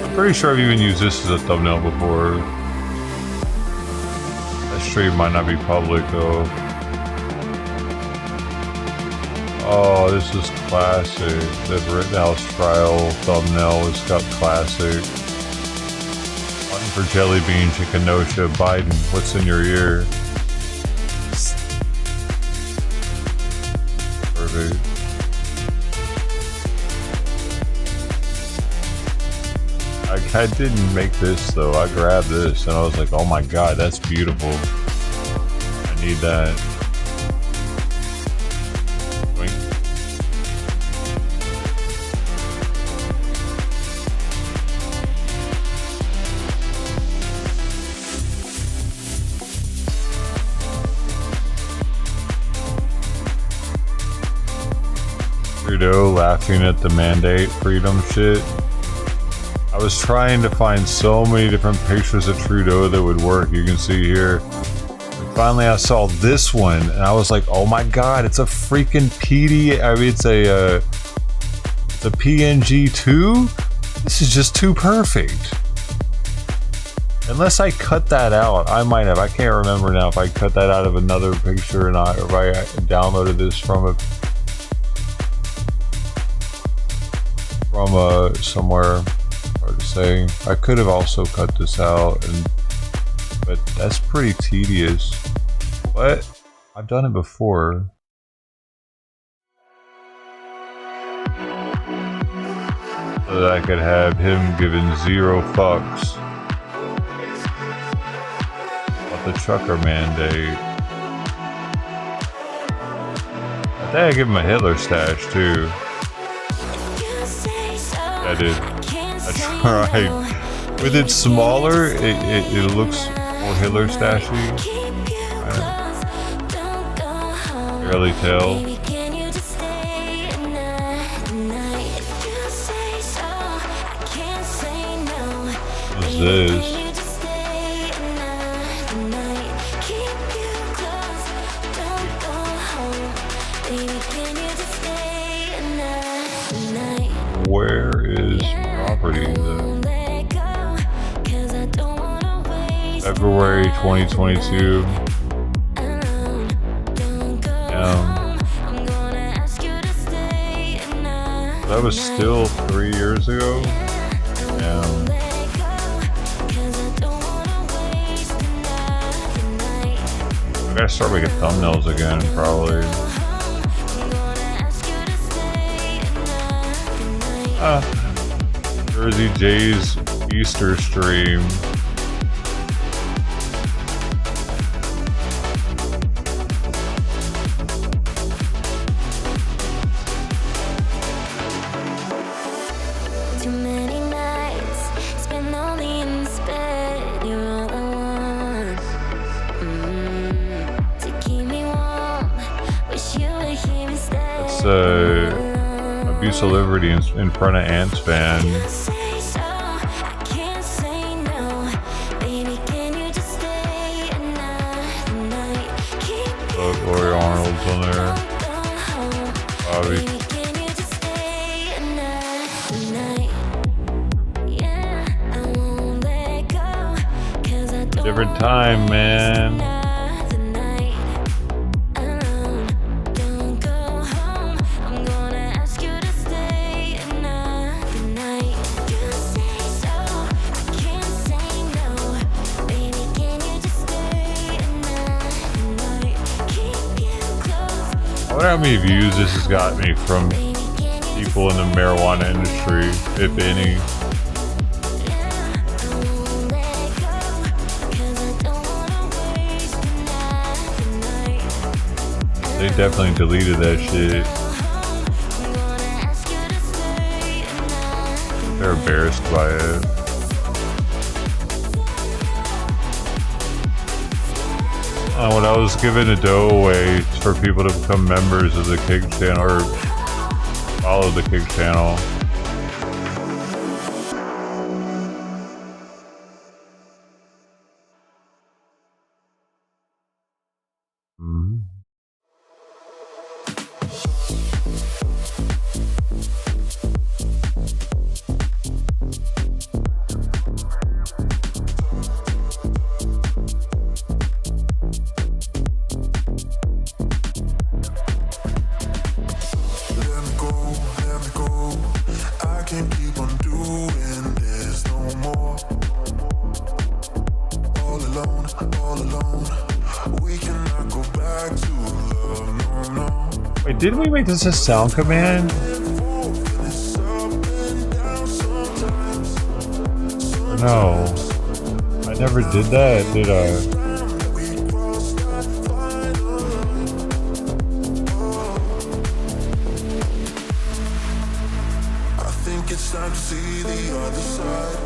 I'm pretty sure I've even used this as a thumbnail before. That stream might not be public though. Oh, this is classic. The Rittenhouse trial thumbnail has got classic. For jelly beans and Kenosha, Biden, what's in your ear? Perfect. I didn't make this though. I grabbed this and I was like, oh my god, that's beautiful. I need that. Trudeau laughing at the mandate freedom shit. I was trying to find so many different pictures of Trudeau that would work. You can see here. And finally I saw this one and I was like, oh my god, it's a freaking PD. I mean, it's a PNG too? This is just too perfect. Unless I cut that out. I might have. I can't remember now if I cut that out of another picture or not, or if I downloaded this from somewhere. Hard to say. I could have also cut this out, but that's pretty tedious. But I've done it before. So that I could have him giving 0 fucks about the trucker mandate. I think I give him a Hitler stash too. I did. I tried. With it smaller, it looks more Hitler stashy. Curly tail. Baby, can you just stay another night? If you say so, I can't say no. What's Baby, this? can you just stay another night? Keep you close, don't go home. Baby, can you just stay another night? Where is property? Won't let go, 'cause I don't wanna waste February 2022. alone. Don't go home. I'm gonna ask you to stay another That was still 3 years ago. Yeah. let go, 'cause I don't wanna waste another night. I gotta start making thumbnails again, probably. I'm gonna ask you to stay another night. Jersey Jay's Easter stream. Too many nights spent lonely in this bed. You're all I want. To keep me warm. Wish you were here instead. It's abuse of liberty in front of Ants fan. Say so, I can't say no. Baby, can you just stay another night? Keep Oh, Lori Arnold's on there. going home. Bobby. Baby, can you just stay another night? Yeah, I won't let go, 'cause I don't Different time, man. another night alone. Don't go home. I'm gonna ask you to stay another night. You say so, I can't say no. Baby, can you just stay another night? Keep you close. I wonder how many views this has got me from Baby, can you people in the marijuana industry, if any. They definitely deleted that shit. They're embarrassed by it. When I was giving a dough away for people to become members of the Kick channel or follow the Kick channel. Mhm. Let me go. I can't keep on doing this no more. All alone. We cannot go back to love, no. Wait, didn't we make this a sound command? It's up and down sometimes. No. I never did that, did I? We crossed that final line. I think it's time to see the other side.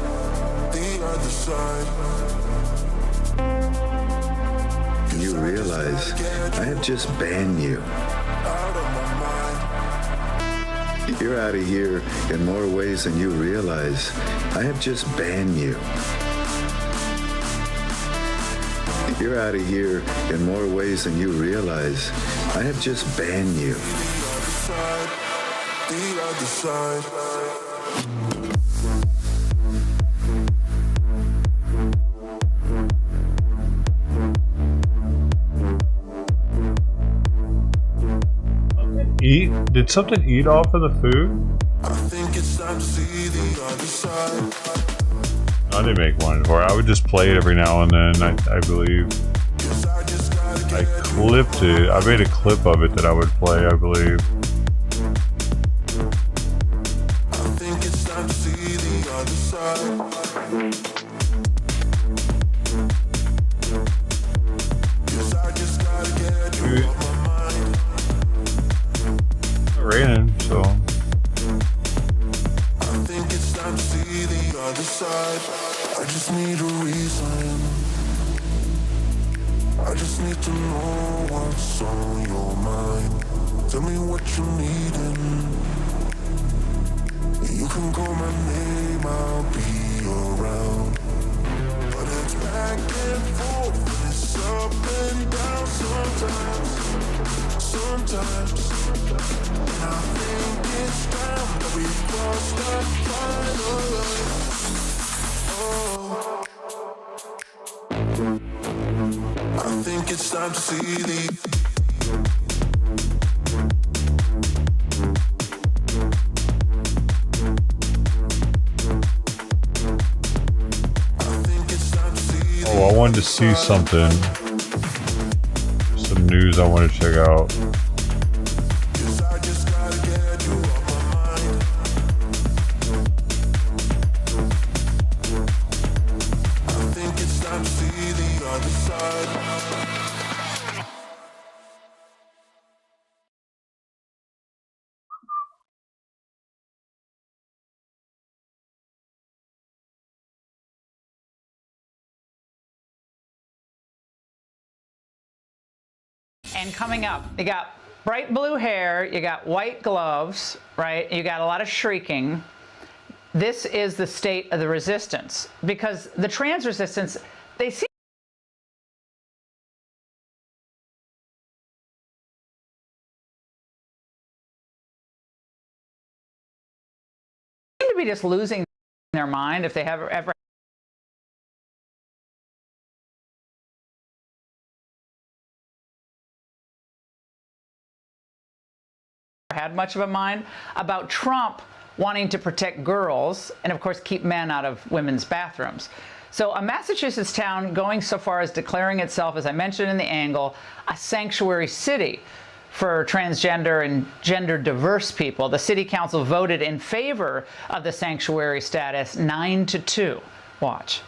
You realize I have just banned you. Out of my mind. You're out of here in more ways than you realize. I have just banned you. You're out of here in more ways than you realize. I have just banned you. The other side. Eat? Did something eat off of the food? I think it's time to see the other side. I didn't make one for it. I would just play it every now and then, I believe. 'Cause I just gotta I get clipped it. I made a clip of it that I would play, I believe. I think it's time to see the other side. 'Cause I just gotta get you off my mind. It's raining, so. I think it's time to see the other side. I just need a reason. I just need to know what's on your mind. Tell me what you need and you can call my name, I'll be around. But it's back and forth, and it's up and down sometimes. And I think it's time that we cross that final line. Oh, I think it's time to see the Oh, I wanted to see something. Some news I want to check out. Cause I just gotta get you off my mind. I think it's time to see the other side. And coming up, you got bright blue hair, you got white gloves, right? You got a lot of shrieking. This is the state of the resistance, because the trans resistance, they seem to be just losing their mind if they have ever had much of a mind about Trump wanting to protect girls and, of course, keep men out of women's bathrooms. So a Massachusetts town going so far as declaring itself, as I mentioned in the angle, a sanctuary city for transgender and gender diverse people. The city council voted in favor of the sanctuary status 9-2. Watch.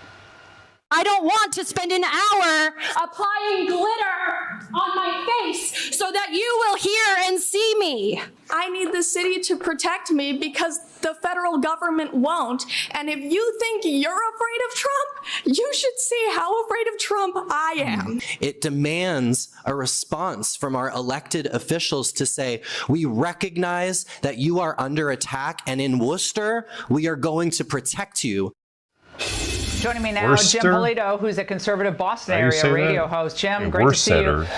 I don't want to spend an hour applying glitter on my face so that you will hear and see me. I need the city to protect me because the federal government won't. And if you think you're afraid of Trump, you should see how afraid of Trump I am. It demands a response from our elected officials to say, we recognize that you are under attack, and in Worcester, we are going to protect you. Joining me now, Worcester? Jim Polito, who's a conservative Boston How do you area say radio that? host. Jim, Yeah, great to see you. Worcester.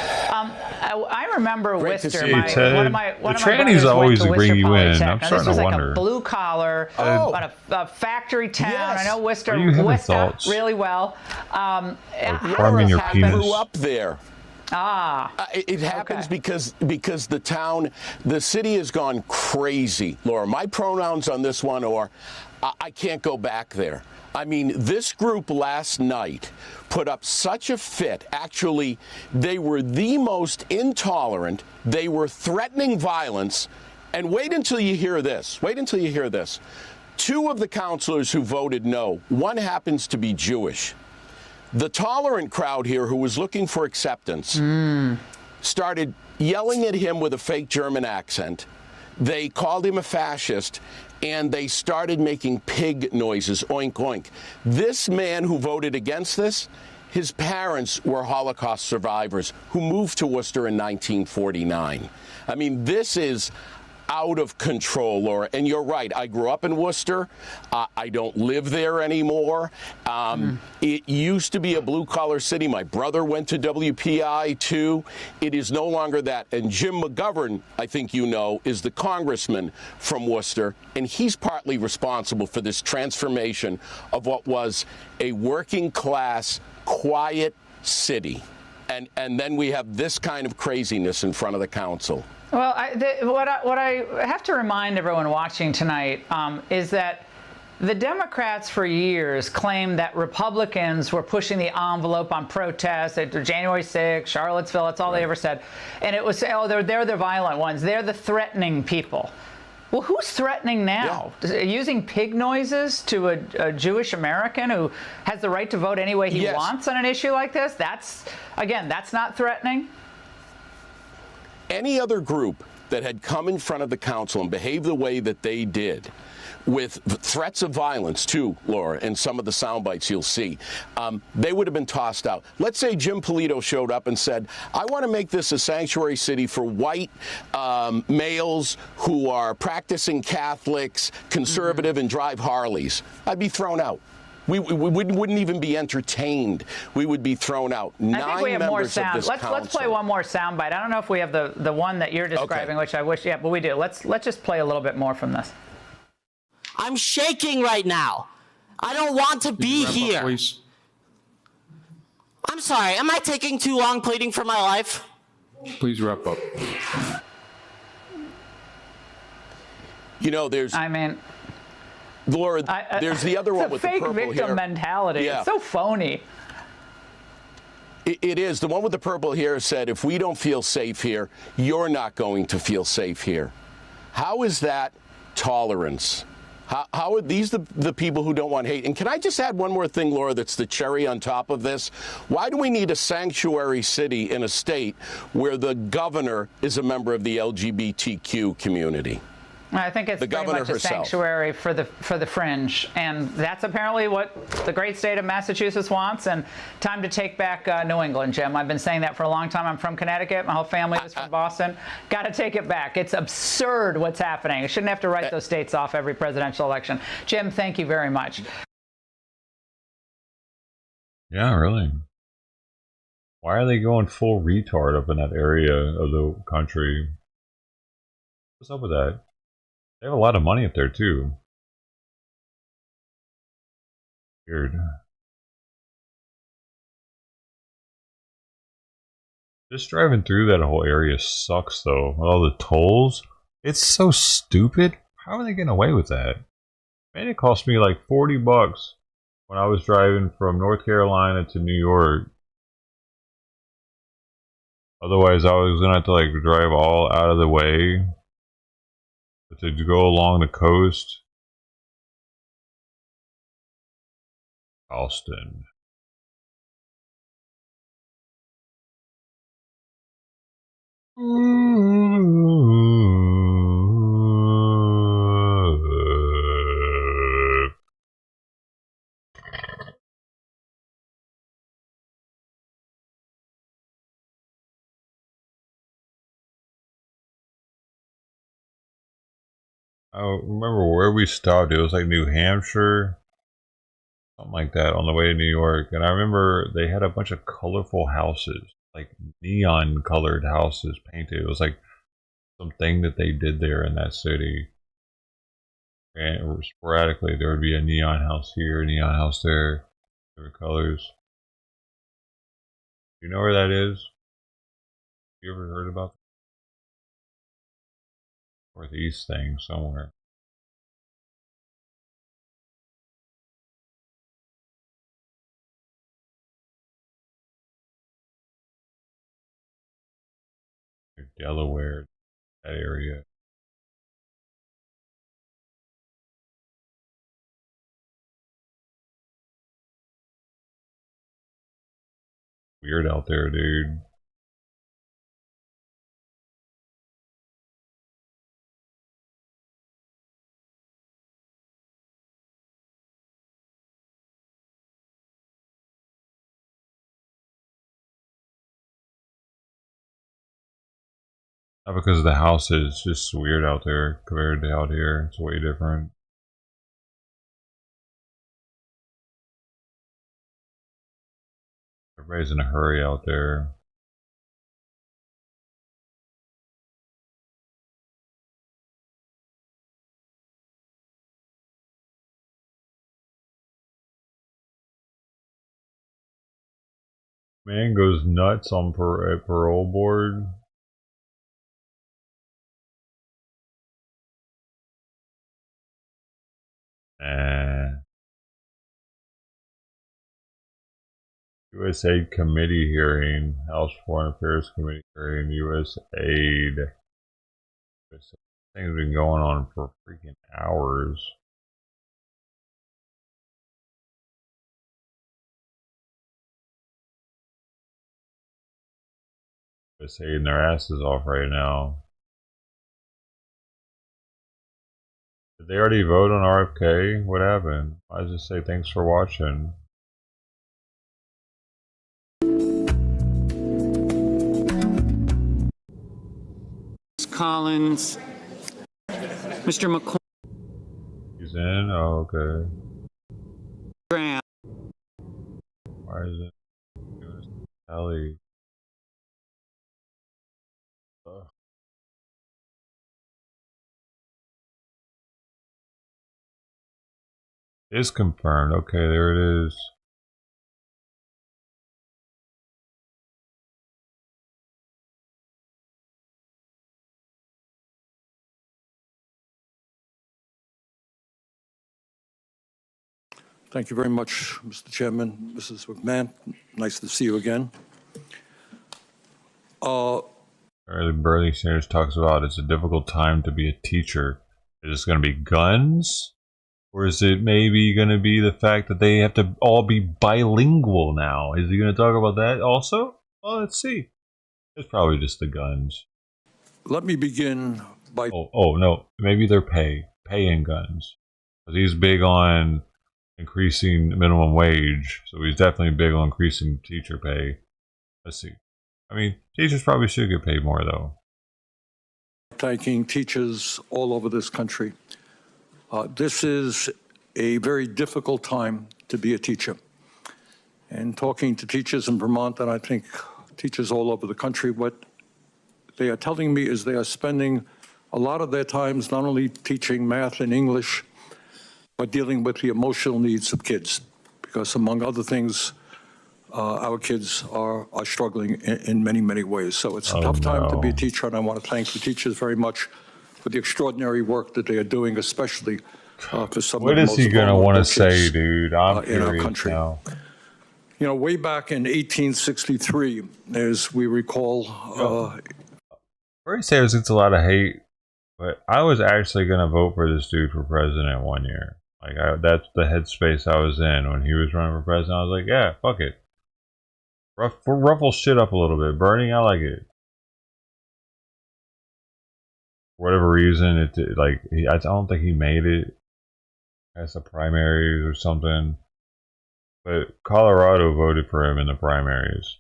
I remember Great to Worcester. see you, Ted. One of my The trannies brothers always went to bring Worcester you in. Polytech. I'm Now, starting this was to like wonder. a blue collar, but a factory town. Yes. I know Worcester, What do you have Worcester thoughts? really well. Farming your I penis. grew up there. It happens Okay. because the town, the city has gone crazy, Laura. My pronouns on this one are, I can't go back there. I mean, this group last night put up such a fit. Actually, they were the most intolerant. They were threatening violence. And wait until you hear this. Wait until you hear this. Two of the counselors who voted no, one happens to be Jewish. The tolerant crowd here who was looking for acceptance started yelling at him with a fake German accent. They called him a fascist, and they started making pig noises, oink, oink. This man who voted against this, his parents were Holocaust survivors who moved to Worcester in 1949. I mean, this is out of control, Laura. And you're right. I grew up in Worcester. I don't live there anymore. It used to be a blue-collar city. My brother went to WPI, too. It is no longer that. And Jim McGovern, I think you know, is the congressman from Worcester, and he's partly responsible for this transformation of what was a working-class, quiet city. And then we have this kind of craziness in front of the council. Well, what I have to remind everyone watching tonight is that the Democrats for years claimed that Republicans were pushing the envelope on protests at January 6th, Charlottesville. That's all they ever said. And it was, oh, they're the violent ones. They're the threatening people. Well, who's threatening now? Yeah. Using pig noises to a Jewish American who has the right to vote any way he Yes. wants on an issue like this? That's not threatening. any other group that had come in front of the council and behaved the way that they did, with threats of violence too, Laura, and some of the sound bites you'll see, they would have been tossed out. Let's say Jim Polito showed up and said, I want to make this a sanctuary city for white males who are practicing Catholics, conservative, and drive Harleys. I'd be thrown out. We wouldn't even be entertained. We would be thrown out. I think we have more sound. Let's play one more sound bite. I don't know if we have the one that you're describing, which I wish, yeah, but we do. Let's just play a little bit more from this. I'm shaking right now. I don't want to be here. I'm sorry. Am I taking too long pleading for my life? Please wrap up. You know, there's... I mean... Laura, there's the other one with the purple hair. It's a fake victim mentality. Yeah. It's so phony. It is. The one with the purple hair said, if we don't feel safe here, you're not going to feel safe here. How is that tolerance? How are these the people who don't want hate? And can I just add one more thing, Laura, that's the cherry on top of this? Why do we need a sanctuary city in a state where the governor is a member of the LGBTQ community? I think it's pretty much a sanctuary for the fringe, and that's apparently what the great state of Massachusetts wants. And time to take back New England, Jim. I've been saying that for a long time. I'm from Connecticut. My whole family is from Boston. Got to take it back. It's absurd what's happening. You shouldn't have to write those states off every presidential election. Jim, thank you very much. Yeah, really. Why are they going full retard up in that area of the country? What's up with that? They have a lot of money up there, too. Weird. Just driving through that whole area sucks, though. With all the tolls. It's so stupid. How are they getting away with that? Man, it cost me like $40 when I was driving from North Carolina to New York. Otherwise, I was going to have to like drive all out of the way. But to go along the coast, Austin. I don't remember where we stopped. It was like New Hampshire, something like that, on the way to New York. And I remember they had a bunch of colorful houses, like neon colored houses painted. It was like something that they did there in that city. And sporadically there would be a neon house here, a neon house there, different colors. Do you know where that is? You ever heard about that? Northeast thing somewhere. Delaware, that area. Weird out there, dude. Not because the house is just weird out there compared to out here. It's way different. Everybody's in a hurry out there. Man goes nuts on parole board. USAID committee hearing, House Foreign Affairs Committee hearing, USAID. This thing's been going on for freaking hours. Just hating their asses off right now. Did they already vote on RFK? What happened? I just say thanks for watching. Collins, Mr. McCoy. He's in? Oh, okay. Graham. Why is it? Ellie. Is confirmed. Okay, there it is. Thank you very much, Mr. Chairman. Mrs. McMahon, nice to see you again. Bernie Sanders talks about it's a difficult time to be a teacher. Is it going to be guns? Or is it maybe going to be the fact that they have to all be bilingual now? Is he going to talk about that also? Well, let's see. It's probably just the guns. Let me begin by... Oh no. Maybe they're paying guns. Because he's big on increasing minimum wage. So he's definitely big on increasing teacher pay. Let's see. I mean, teachers probably should get paid more, though. Thanking teachers all over this country. This is a very difficult time to be a teacher. And talking to teachers in Vermont, and I think teachers all over the country, what they are telling me is they are spending a lot of their times not only teaching math and English, but dealing with the emotional needs of kids. Because among other things, our kids are struggling in many, many ways. So it's a tough time to be a teacher, and I want to thank the teachers very much for the extraordinary work that they are doing, especially for some what of the is most he going to want to say, kids, dude? I'm in our curious country. now. You know, way back in 1863, as we recall... Bernie Sanders gets a lot of hate, but I was actually going to vote for this dude for president one year. Like, that's the headspace I was in when he was running for president. I was like, yeah, fuck it. Ruffle shit up a little bit. Bernie, I like it. For whatever reason, I don't think he made it as a primaries or something. But Colorado voted for him in the primaries.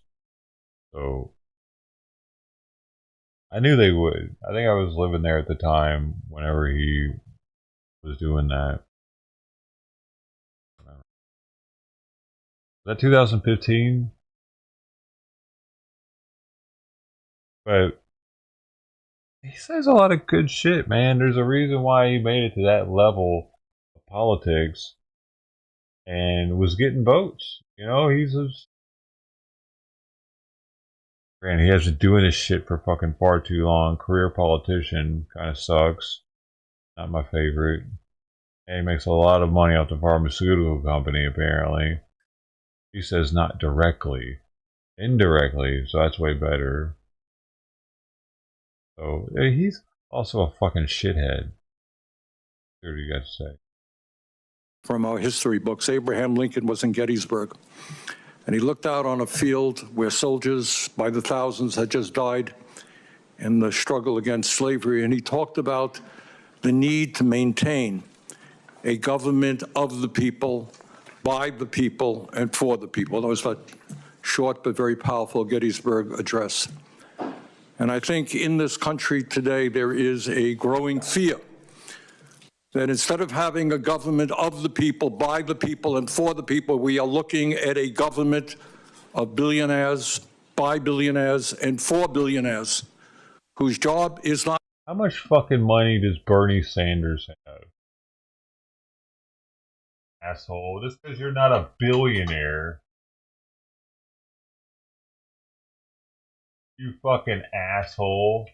So I knew they would. I think I was living there at the time whenever he was doing that. Was that 2015? But he says a lot of good shit, man. There's a reason why he made it to that level of politics and was getting votes. You know, he's just... And he has been doing this shit for fucking far too long. Career politician. Kind of sucks. Not my favorite. And he makes a lot of money off the pharmaceutical company, apparently. He says not directly. Indirectly, so that's way better. So, he's also a fucking shithead. What do you got to say? From our history books, Abraham Lincoln was in Gettysburg, and he looked out on a field where soldiers by the thousands had just died in the struggle against slavery, and he talked about the need to maintain a government of the people, by the people, and for the people. That was that short but very powerful Gettysburg Address. And I think in this country today, there is a growing fear that instead of having a government of the people, by the people, and for the people, we are looking at a government of billionaires, by billionaires, and for billionaires, whose job is not... How much fucking money does Bernie Sanders have? Asshole. Just because you're not a billionaire. You fucking asshole.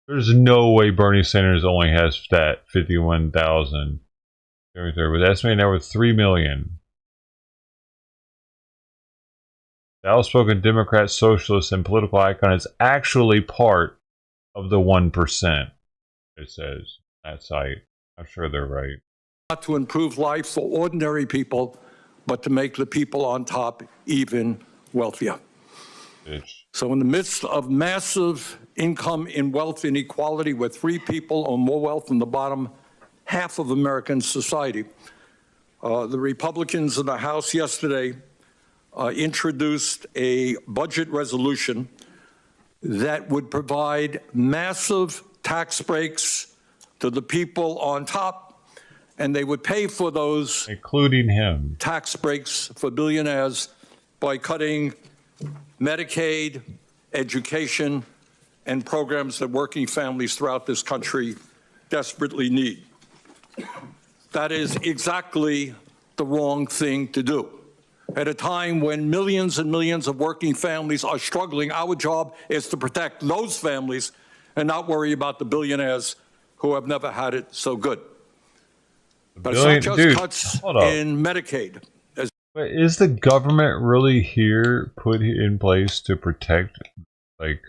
There's no way Bernie Sanders only has that 51,000. But estimated now with 3 million. The outspoken Democrat, socialist, and political icon is actually part of the 1%. It says on that site. I'm sure they're right. Not to improve life for ordinary people, but to make the people on top even wealthier. So in the midst of massive income and wealth inequality, with 3 people or more wealth in the bottom half of American society, the Republicans in the House yesterday introduced a budget resolution that would provide massive tax breaks to the people on top, and they would pay for those, including him, tax breaks for billionaires by cutting Medicaid, education, and programs that working families throughout this country desperately need. That is exactly the wrong thing to do. At a time when millions and millions of working families are struggling, our job is to protect those families and not worry about the billionaires who have never had it so good. But it's not just cuts in Medicaid. But is the government really here put in place to protect, like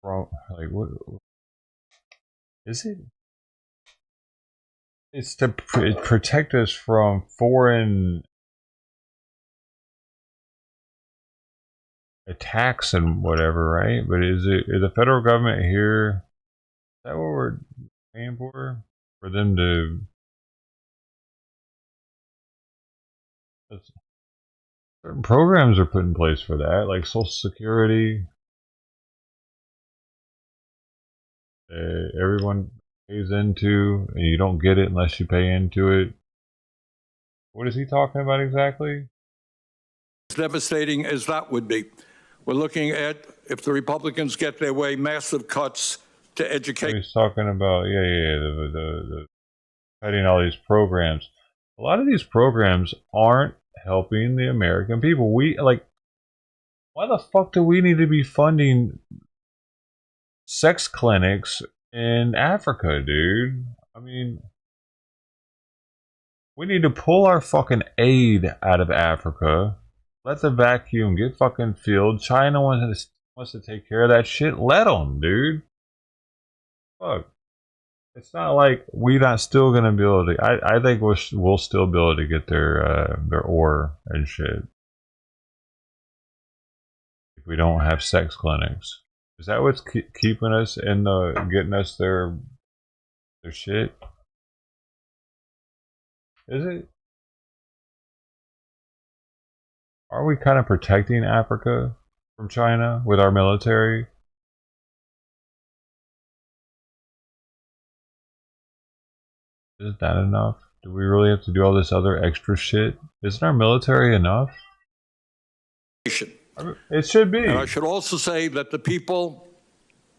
what is it? It's to protect us from foreign attacks and whatever, right? But is the federal government here? Is that what we're paying for? For them to? Certain programs are put in place for that, like Social Security. Everyone pays into, and you don't get it unless you pay into it. What is he talking about exactly? As devastating as that would be, we're looking at, if the Republicans get their way, massive cuts to education. He's talking about, the cutting all these programs. A lot of these programs aren't helping the American people. Why the fuck do we need to be funding sex clinics in Africa, dude? I mean, we need to pull our fucking aid out of Africa. Let the vacuum get fucking filled. China wants to take care of that shit. Let them, dude. Fuck. It's not like we're not still gonna be able to. I think we'll still be able to get their ore and shit if we don't have sex clinics. Is that what's keeping us in getting us their shit? Is it? Are we kind of protecting Africa from China with our military? Isn't that enough? Do we really have to do all this other extra shit? Isn't our military enough? It should be. And I should also say that the people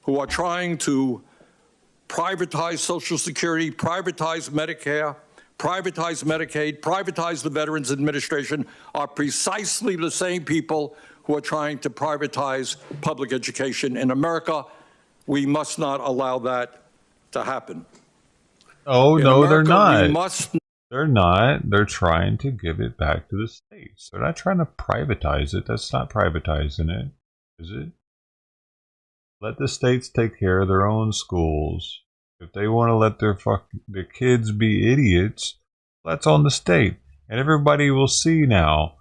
who are trying to privatize Social Security, privatize Medicare, privatize Medicaid, privatize the Veterans Administration are precisely the same people who are trying to privatize public education in America. We must not allow that to happen. Oh, In no, America, they're not. we must. They're not. They're trying to give it back to the states. They're not trying to privatize it. That's not privatizing it, is it? Let the states take care of their own schools. If they want to let their kids be idiots, that's on the state. And everybody will see now,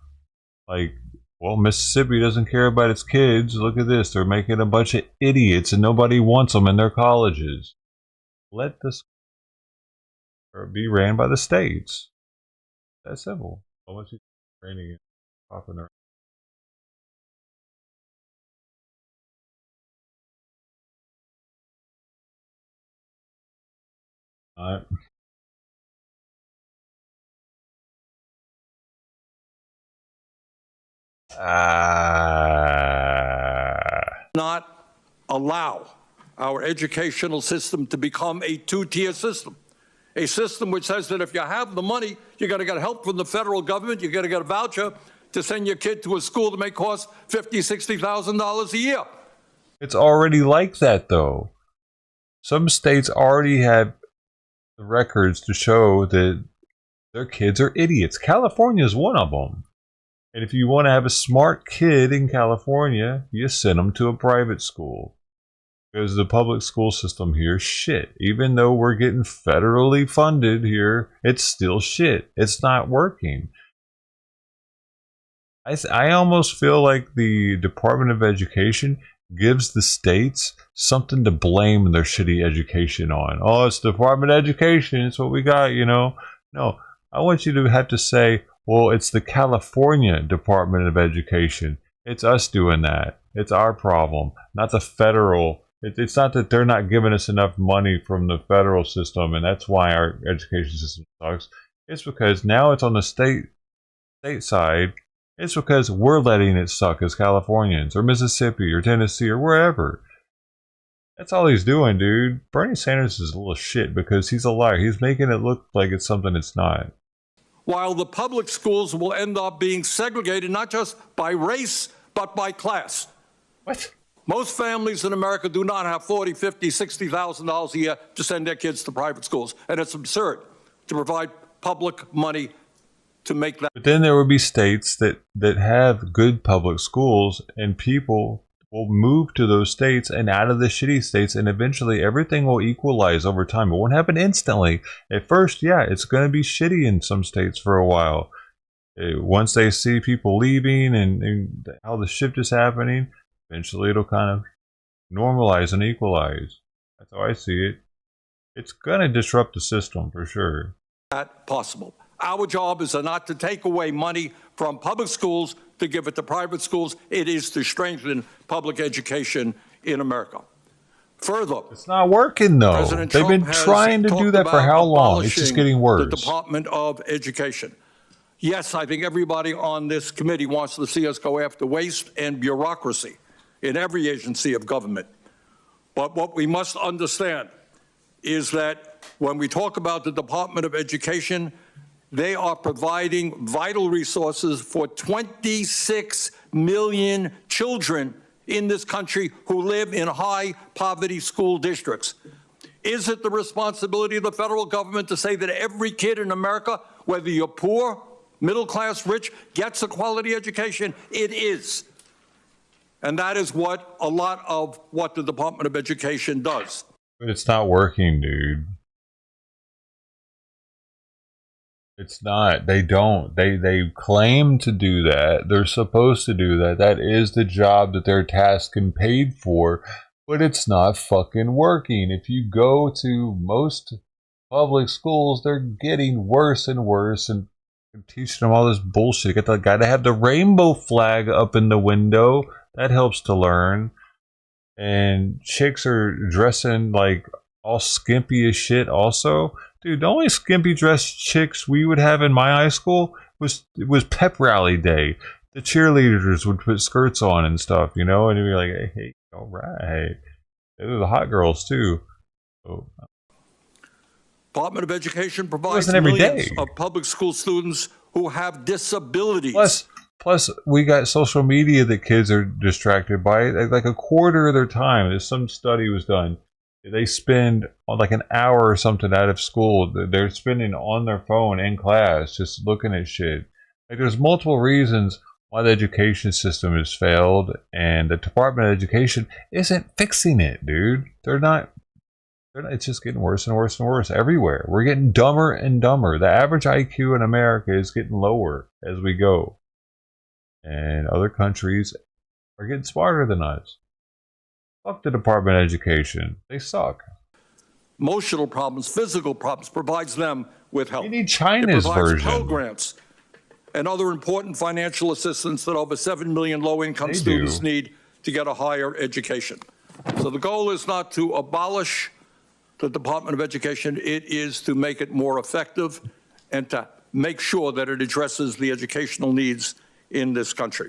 like, well, Mississippi doesn't care about its kids. Look at this. They're making a bunch of idiots and nobody wants them in their colleges. Let this be ran by the states. That's simple. How much is raining it? Popping around. Not allow our educational system to become a two-tier system. A system which says that if you have the money, you got to get help from the federal government, you got to get a voucher to send your kid to a school that may cost $50,000, $60,000 a year. It's already like that, though. Some states already have the records to show that their kids are idiots. California is one of them. And if you want to have a smart kid in California, you send them to a private school. Because the public school system here is shit. Even though we're getting federally funded here, it's still shit. It's not working. I almost feel like the Department of Education gives the states something to blame their shitty education on. Oh, it's the Department of Education. It's what we got, you know. No, I want you to have to say, well, it's the California Department of Education. It's us doing that. It's our problem, not the federal. It's not that they're not giving us enough money from the federal system, and that's why our education system sucks. It's because now it's on the state side. It's because we're letting it suck as Californians, or Mississippi, or Tennessee, or wherever. That's all he's doing, dude. Bernie Sanders is a little shit because he's a liar. He's making it look like it's something it's not. While the public schools will end up being segregated not just by race, but by class. What? Most families in America do not have $40,000, $50,000, $60,000 a year to send their kids to private schools. And it's absurd to provide public money to make that. But then there will be states that have good public schools, and people will move to those states and out of the shitty states, and eventually everything will equalize over time. It won't happen instantly. At first, yeah, it's going to be shitty in some states for a while. Once they see people leaving and how the shift is happening, eventually it'll kind of normalize and equalize. That's how I see it. It's going to disrupt the system for sure. That possible. Our job is not to take away money from public schools to give it to private schools. It is to strengthen public education in America. Further, it's not working though. President They've Trump been trying to has do that for how long? It's just getting worse. The Department of Education. Yes, I think everybody on this committee wants to see us go after waste and bureaucracy in every agency of government. But what we must understand is that when we talk about the Department of Education, they are providing vital resources for 26 million children in this country who live in high poverty school districts. Is it the responsibility of the federal government to say that every kid in America, whether you're poor, middle class, rich, gets a quality education? It is. And that is what a lot of what the Department of Education does. But it's not working, dude. It's not. They don't. They claim to do that. They're supposed to do that. That is the job that they're tasked and paid for. But it's not fucking working. If you go to most public schools, they're getting worse and worse and teaching them all this bullshit. Got the guy to have the rainbow flag up in the window. That helps to learn. And chicks are dressing like all skimpy as shit also. Dude, the only skimpy dressed chicks we would have in my high school was pep rally day. The cheerleaders would put skirts on and stuff, you know, and you'd be like, hey, all right. They were the hot girls too. So, Department of Education provides millions of public school students who have disabilities. Plus, we got social media that kids are distracted by. Like a quarter of their time, some study was done. They spend like an hour or something out of school. They're spending on their phone in class, just looking at shit. Like there's multiple reasons why the education system has failed, and the Department of Education isn't fixing it, dude. They're not. It's just getting worse and worse and worse everywhere. We're getting dumber and dumber. The average IQ in America is getting lower as we go, and other countries are getting smarter than us. Fuck the Department of Education. They suck. Emotional problems, physical problems, provides them with help. We need China's version. Pell Grants and other important financial assistance that over 7 million low-income students need to get a higher education. So the goal is not to abolish the Department of Education. It is to make it more effective and to make sure that it addresses the educational needs in this country.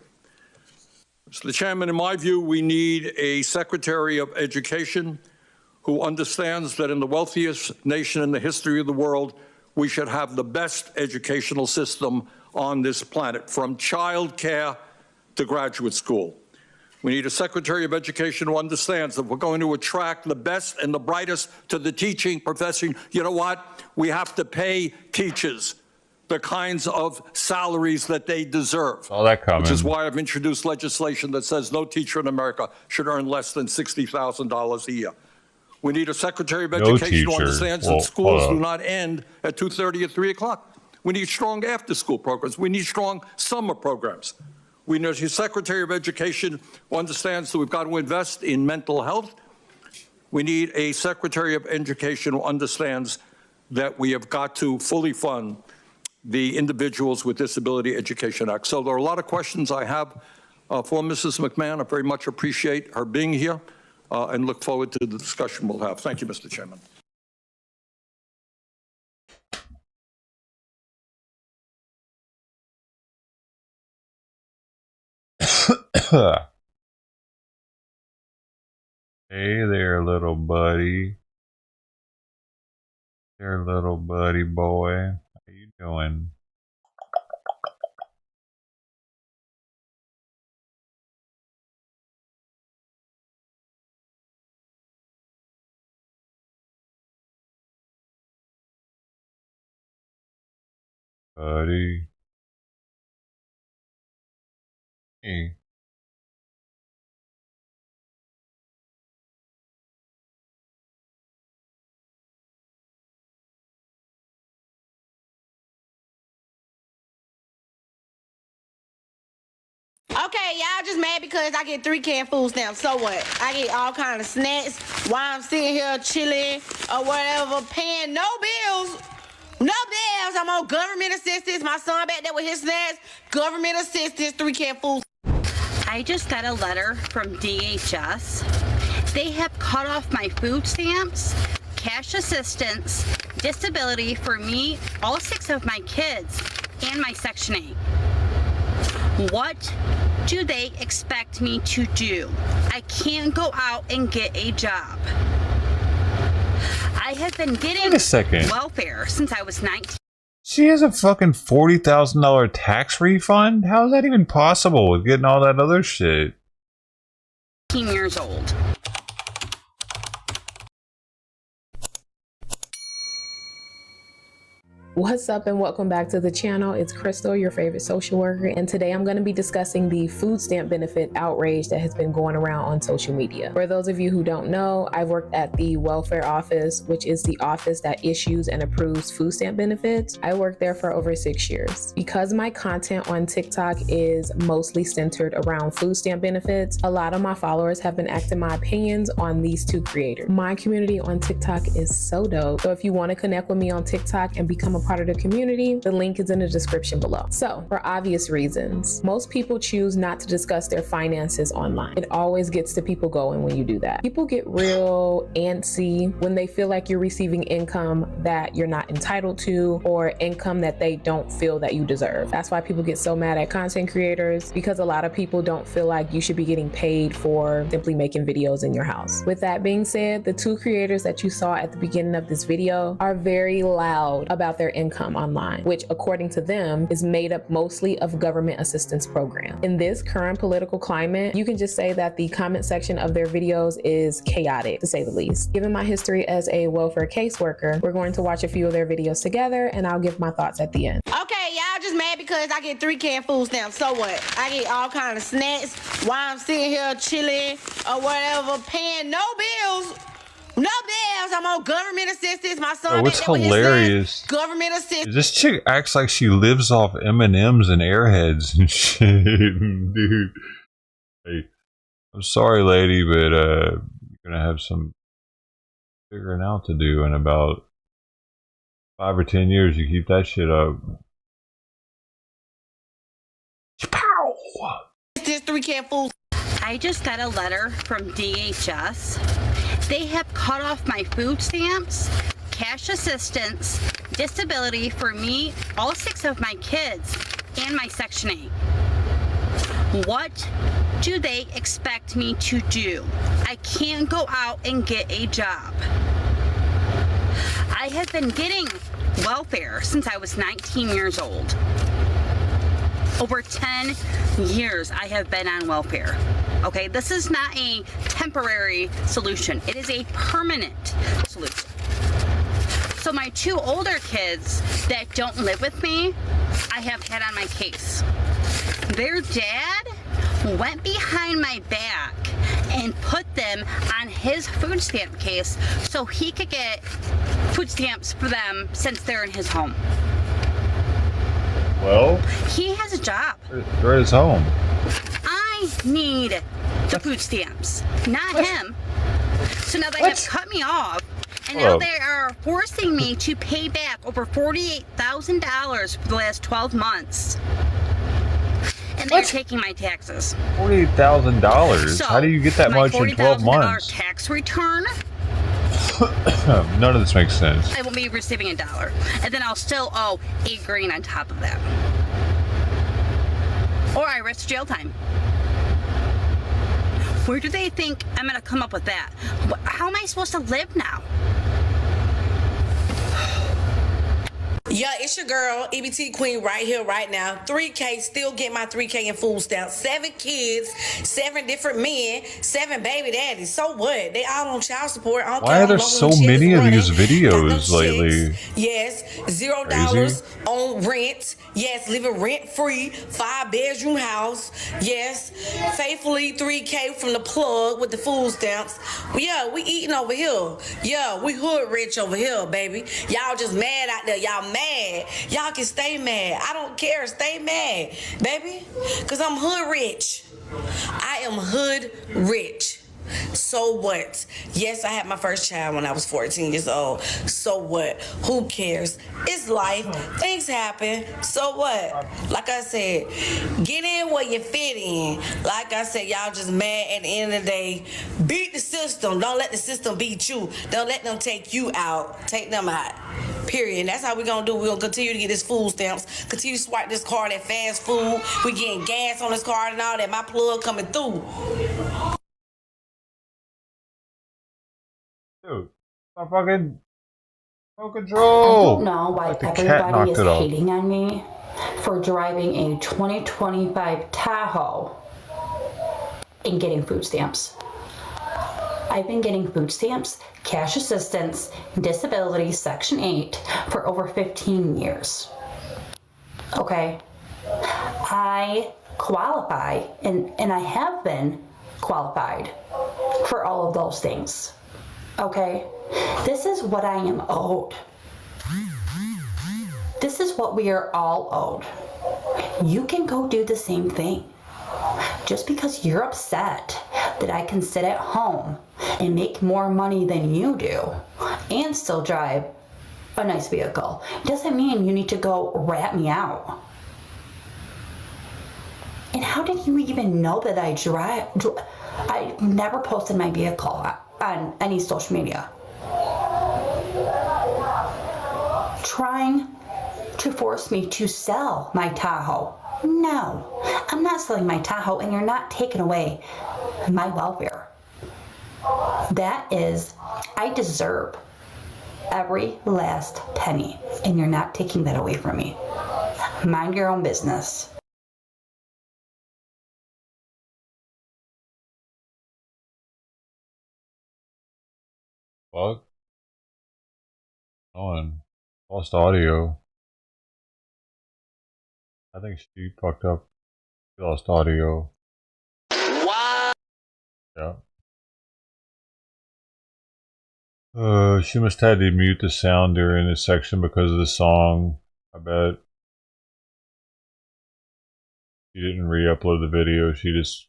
Mr. Chairman, in my view, we need a Secretary of Education who understands that in the wealthiest nation in the history of the world, we should have the best educational system on this planet, from child care to graduate school. We need a Secretary of Education who understands that we're going to attract the best and the brightest to the teaching profession. You know what? We have to pay teachers the kinds of salaries that they deserve. All that coming. Which is why I've introduced legislation that says no teacher in America should earn less than $60,000 a year. We need a Secretary of Education who understands that schools do not end at 2:30 or 3 o'clock. We need strong after-school programs. We need strong summer programs. We need a Secretary of Education who understands that we've got to invest in mental health. We need a Secretary of Education who understands that we have got to fully fund the Individuals with Disability Education Act. So there are a lot of questions I have for Mrs. McMahon. I very much appreciate her being here and look forward to the discussion we'll have. Thank you, Mr. Chairman. Hey there, little buddy. There, little buddy boy. How you doing? Buddy. Hey. Okay, y'all just mad because I get 3 canned food stamps. So what? I get all kind of snacks while I'm sitting here chilling or whatever, paying no bills. No bills. I'm on government assistance. My son back there with his snacks. Government assistance, 3 canned food. I just got a letter from DHS. They have cut off my food stamps, cash assistance, disability for me, all 6 of my kids, and my Section 8. What do they expect me to do? I can't go out and get a job. I have been getting welfare since I was 19. She has a fucking $40,000 tax refund? How is that even possible with getting all that other shit? 18 years old. What's up and welcome back to the channel. It's Crystal, your favorite social worker, and today I'm going to be discussing the food stamp benefit outrage that has been going around on social media. For those of you who don't know, I've worked at the welfare office, which is the office that issues and approves food stamp benefits. I worked there for over 6 years. Because my content on TikTok is mostly centered around food stamp benefits, a lot of my followers have been asking my opinions on these 2 creators. My community on TikTok is so dope, so if you want to connect with me on TikTok and become a part of the community, the link is in the description below. So, for obvious reasons, most people choose not to discuss their finances online. It always gets the people going when you do that. People get real antsy when they feel like you're receiving income that you're not entitled to or income that they don't feel that you deserve. That's why people get so mad at content creators, because a lot of people don't feel like you should be getting paid for simply making videos in your house. With that being said, the 2 creators that you saw at the beginning of this video are very loud about their income online, which according to them is made up mostly of government assistance program. In this current political climate, you can just say that the comment section of their videos is chaotic, to say the least. Given my history as a welfare caseworker, we're going to watch a few of their videos together and I'll give my thoughts at the end. Okay, y'all just mad because I get 3 canned food stamps. So what? I get all kind of snacks while I'm sitting here chilling or whatever, paying no bills. No bills. I'm on government assistance. My son. Oh, what's hilarious? Government assistance. This chick acts like she lives off M&Ms and Airheads and shit, dude. Hey, I'm sorry, lady, but you're gonna have some figuring out to do in about 5 or 10 years. You keep that shit up. Pow! This 3 canned food. I just got a letter from DHS. They have cut off my food stamps, cash assistance, disability for me, all 6 of my kids, and my Section 8. What do they expect me to do? I can't go out and get a job. I have been getting welfare since I was 19 years old. Over 10 years I have been on welfare. Okay, this is not a temporary solution. It is a permanent solution. So my 2 older kids that don't live with me, I have had on my case. Their dad went behind my back and put them on his food stamp case so he could get food stamps for them since they're in his home. Well, He has a job. they're at his home. I need the food stamps, not him. So now they have cut me off, and now they are forcing me to pay back over $48,000 for the last 12 months. And they're taking my taxes. $48,000? So, How do you get that much in 12 months? tax return, None of this makes sense. I will be receiving $1. And then I'll still owe $8,000 on top of that. Or I risk jail time. Where do they think I'm gonna come up with that? How am I supposed to live now? Yeah, it's your girl, EBT Queen, right here, right now. 3K, still get my 3K in food stamps. 7 kids, 7 different men, 7 baby daddies. So what? They all on child support. I don't Why care are there how long so them many checks of running. these videos Got them lately? checks. Yes, $0 Crazy. on rent. Yes, living rent free, 5-bedroom house. Yes, faithfully 3K from the plug with the food stamps. Yeah, we eating over here. Yeah, we hood rich over here, baby. Y'all just mad out there. Y'all mad. Y'all can stay mad. I don't care. Stay mad, baby. Because I'm hood rich. I am hood rich. So what? Yes, I had my first child when I was 14 years old. So what? Who cares? It's life. Things happen. So what? Like I said, get in where you fit in. Like I said, y'all just mad at the end of the day. Beat the system. Don't let the system beat you. Don't let them take you out. Take them out. Period. And that's how we're going to do. We're going to continue to get this food stamps. Continue to swipe this card at fast food. We getting gas on this card and all that. My plug coming through. Dude, stop fucking no control. I don't know why Like the cat everybody knocked is it off. hating on me for driving a 2025 Tahoe and getting food stamps. I've been getting food stamps, cash assistance, disability, Section 8 for over 15 years. Okay? I qualify, and I have been qualified for all of those things. Okay? This is what I am owed. This is what we are all owed. You can go do the same thing. Just because you're upset that I can sit at home and make more money than you do and still drive a nice vehicle doesn't mean you need to go rat me out. And how did you even know that I drive? I never posted my vehicle on any social media. Trying to force me to sell my Tahoe. No, I'm not selling my Tahoe, and you're not taking away my welfare. That is, I deserve every last penny, and you're not taking that away from me. Mind your own business. Fuck. On. Lost audio. I think she fucked up. She lost audio. What? Yeah. She must have had to mute the sound during this section because of the song. I bet. She didn't re-upload the video. She just...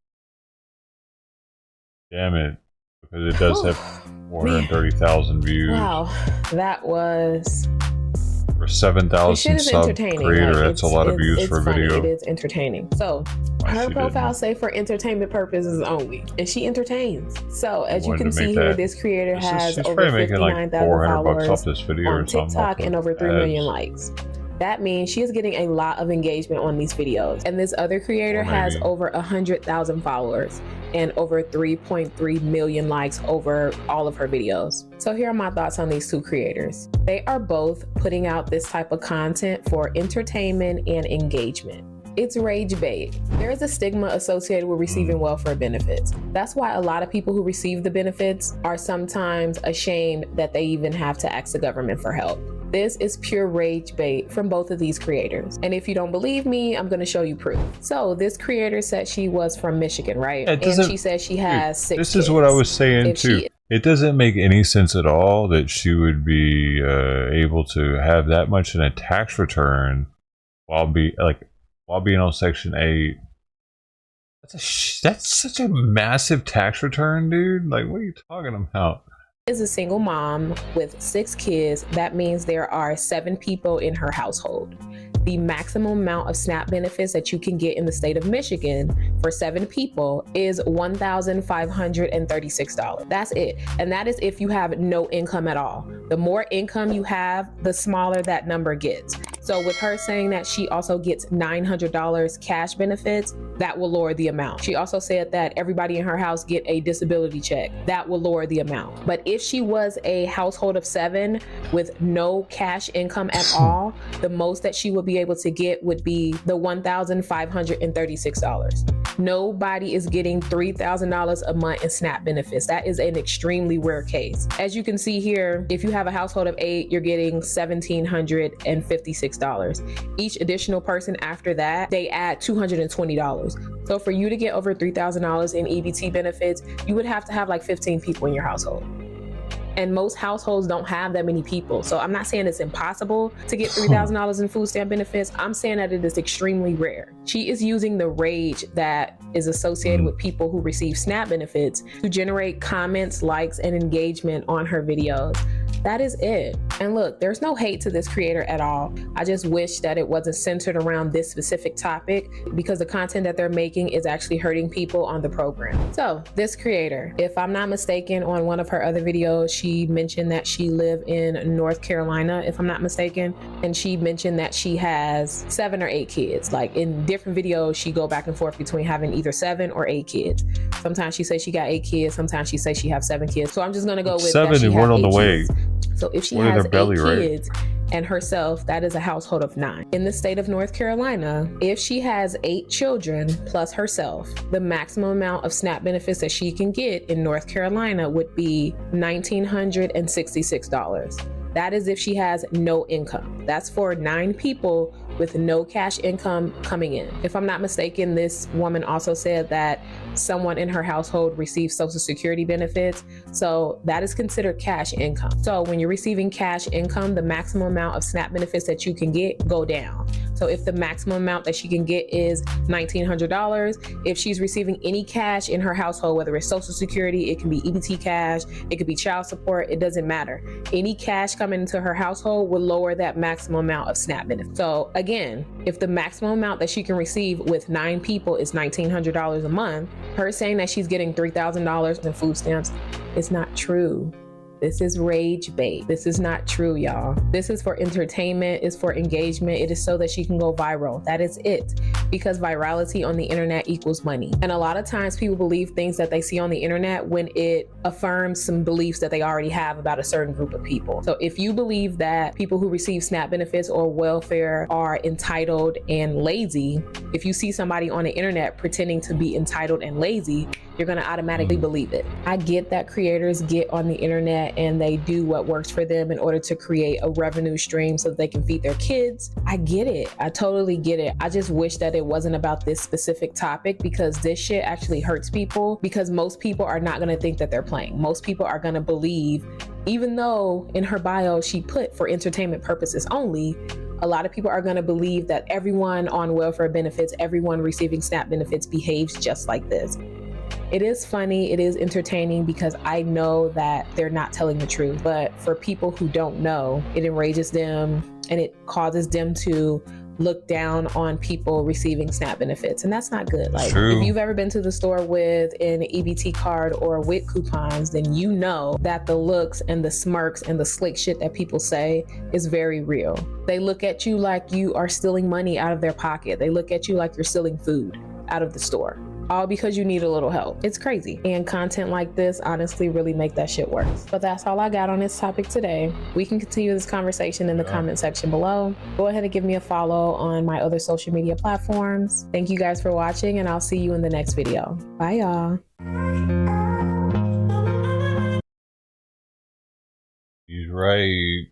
Damn it. Because it does have 430,000 views. Wow, that was... For 7,000 sub creator, that's a lot of views for a funny. video. It is entertaining. So, her profile say for entertainment purposes only, and she entertains. So, as you can see here, this creator has over 59,000 followers off this video on or something TikTok and over 3 million likes. That means she is getting a lot of engagement on these videos. And this other creator has over 100,000 followers and over 3.3 million likes over all of her videos. So here are my thoughts on these two creators. They are both putting out this type of content for entertainment and engagement. It's rage bait. There is a stigma associated with receiving welfare benefits. That's why a lot of people who receive the benefits are sometimes ashamed that they even have to ask the government for help. This is pure rage bait from both of these creators. And if you don't believe me, I'm gonna show you proof. So this creator said she was from Michigan, right? And she said she has 6 This kids. is what I was saying too. It doesn't make any sense at all that she would be able to have that much in a tax return while being on Section 8. That's such a massive tax return, dude. Like, what are you talking about? Is a single mom with 6 kids. That means there are 7 people in her household. The maximum amount of SNAP benefits that you can get in the state of Michigan for 7 people is $1,536. That's it. And that is if you have no income at all. The more income you have, the smaller that number gets. So with her saying that she also gets $900 cash benefits, that will lower the amount. She also said that everybody in her house get a disability check. That will lower the amount. But if she was a household of 7 with no cash income at all, the most that she would be able to get would be the $1,536. Nobody is getting $3,000 a month in SNAP benefits. That is an extremely rare case. As you can see here, if you have a household of 8, you're getting $1,756. Each additional person after that, they add $220. So for you to get over $3,000 in EBT benefits, you would have to have like 15 people in your household. And most households don't have that many people. So I'm not saying it's impossible to get $3,000 in food stamp benefits. I'm saying that it is extremely rare. She is using the rage that is associated with people who receive SNAP benefits to generate comments, likes, and engagement on her videos. That is it. And look, there's no hate to this creator at all. I just wish that it wasn't centered around this specific topic because the content that they're making is actually hurting people on the program. So this creator, if I'm not mistaken, on one of her other videos, she mentioned that she lived in North Carolina, if I'm not mistaken. And she mentioned that she has 7 or 8 kids. Like in different videos, she go back and forth between having either 7 or 8 kids. Sometimes she says she got 8 kids. Sometimes she says she have 7 kids. So I'm just gonna go with 7 that she and have 1 on 8 the way. kids. So if she One in has their belly, 8 right? kids and herself, that is a household of 9. In the state of North Carolina, if she has 8 children plus herself, the maximum amount of SNAP benefits that she can get in North Carolina would be $1,966. That is if she has no income. That's for 9 people with no cash income coming in. If I'm not mistaken, this woman also said that someone in her household receives Social Security benefits. So that is considered cash income. So when you're receiving cash income, the maximum amount of SNAP benefits that you can get go down. So if the maximum amount that she can get is $1,900, if she's receiving any cash in her household, whether it's Social Security, it can be EBT cash, it could be child support, it doesn't matter. Any cash coming into her household will lower that maximum amount of SNAP benefits. So again, if the maximum amount that she can receive with 9 people is $1,900 a month, her saying that she's getting $3,000 in food stamps is not true. This is rage bait. This is not true, y'all. This is for entertainment, it's for engagement. It is so that she can go viral. That is it. Because virality on the internet equals money. And a lot of times people believe things that they see on the internet when it affirms some beliefs that they already have about a certain group of people. So if you believe that people who receive SNAP benefits or welfare are entitled and lazy, if you see somebody on the internet pretending to be entitled and lazy, you're gonna automatically believe it. I get that creators get on the internet and they do what works for them in order to create a revenue stream so that they can feed their kids. I get it. I totally get it. I just wish that it wasn't about this specific topic because this shit actually hurts people because most people are not gonna think that they're playing. Most people are gonna believe, even though in her bio she put for entertainment purposes only, a lot of people are going to believe that everyone on welfare benefits, everyone receiving SNAP benefits behaves just like this. It is funny, it is entertaining because I know that they're not telling the truth, but for people who don't know, it enrages them and it causes them to look down on people receiving SNAP benefits, and that's not good. Like, True. if you've ever been to the store with an EBT card or with coupons, then you know that the looks and the smirks and the slick shit that people say is very real. They look at you like you are stealing money out of their pocket. They look at you like you're stealing food out of the store, all because you need a little help. It's crazy. And content like this honestly really make that shit worse. But that's all I got on this topic today. We can continue this conversation in the comment section below. Go ahead and give me a follow on my other social media platforms. Thank you guys for watching, and I'll see you in the next video. Bye, y'all. He's right.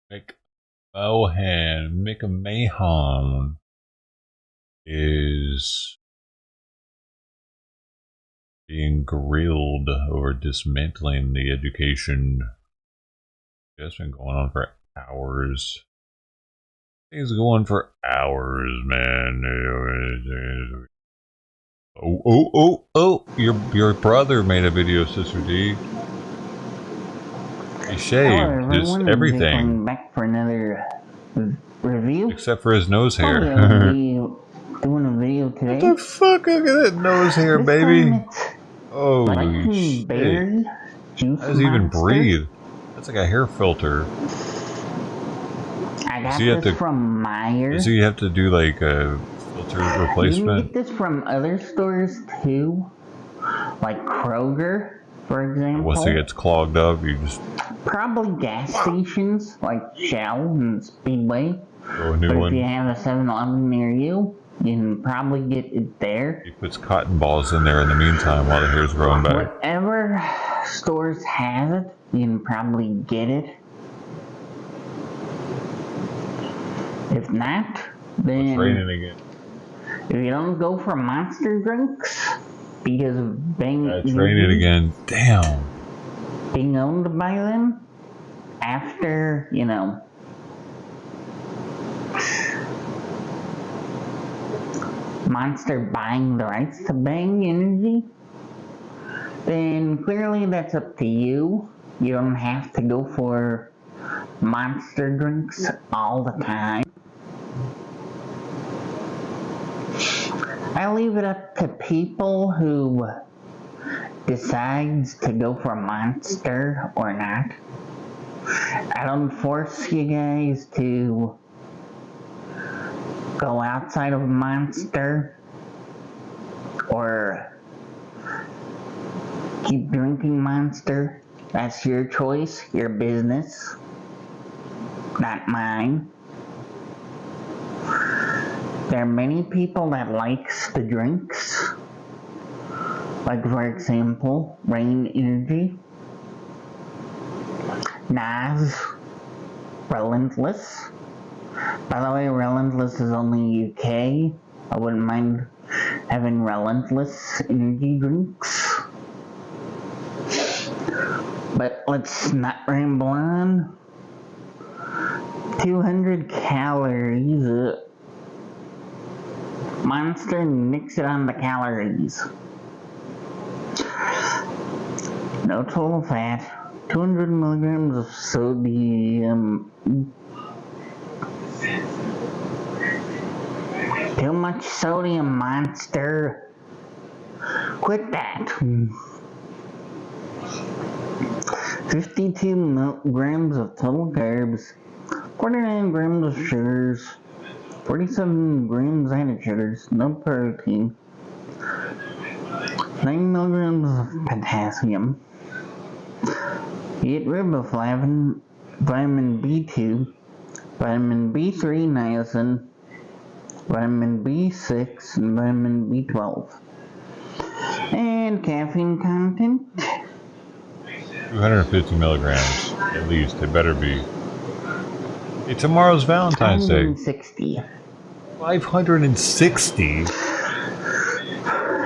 Like Mohan McMahon is being grilled over dismantling the education. It's been going on for hours. It's going for hours, man. Oh! Your brother made a video, Sister D. He shaved his everything. Back for another review. Except for his nose hair. Doing a video today. What the fuck? Look at that nose hair, baby. Holy shit. How does he even breathe? That's like a hair filter. I got this from Myers. Does he have to do like a filter replacement? You can get this from other stores too. Like Kroger, for example. Once it gets clogged up, you just... Probably gas stations like Shell and Speedway. Throw a new but one. if you have a 7-Eleven near you, you can probably get it there. He puts cotton balls in there in the meantime while the hair's growing back. Whatever stores have it, you can probably get it. If not, then... It's raining again. If you don't go for monster drinks, because of being... It's raining again. Damn. Being owned by them, after, you know... Monster buying the rights to Bang Energy, then clearly that's up to you. You don't have to go for monster drinks all the time. I leave it up to people who decides to go for monster or not. I don't force you guys to go outside of monster or keep drinking monster. That's your choice, your business, not mine. There are many people that likes the drinks, like for example, Rain Energy, Nas, Relentless. By the way, Relentless is only UK. I wouldn't mind having Relentless energy drinks. But let's not ramble on. 200 calories. Monster nicks it on the calories. No total fat. 200 milligrams of sodium. Too much sodium, Monster. Quit that. 52 grams of total carbs, 49 grams of sugars, 47 grams added sugars, no protein, 9 milligrams of potassium. Get riboflavin, vitamin B2, vitamin B3 niacin, vitamin B6, and vitamin B12. And caffeine content. 250 milligrams, at least. It better be. Hey, tomorrow's Valentine's Day. 560. 560?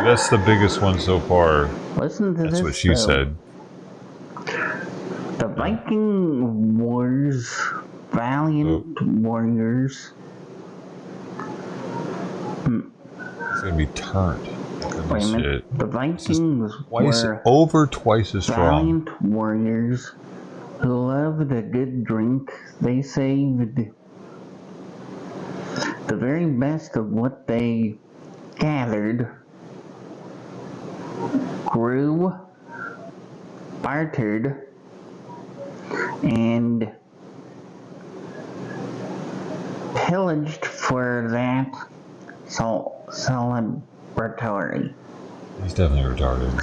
That's the biggest one so far. Listen to this. That's what she said. The Viking Wars, Valiant Warriors. It's gonna be turned. Wait a minute. The Vikings were over twice as strong. Valiant warriors who loved a good drink. They saved the very best of what they gathered, grew, bartered, and pillaged for that celebratory. He's definitely retarded.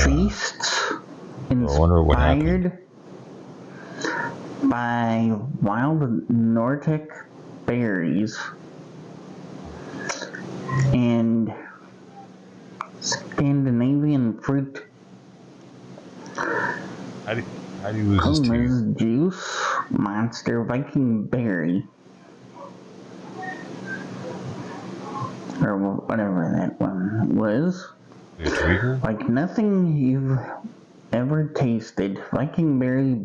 Feasts inspired by wild Nordic berries and Scandinavian fruit. How do you lose his teeth? Juice. Monster Viking Berry. Or whatever that one was. Like nothing you've ever tasted. Viking Berry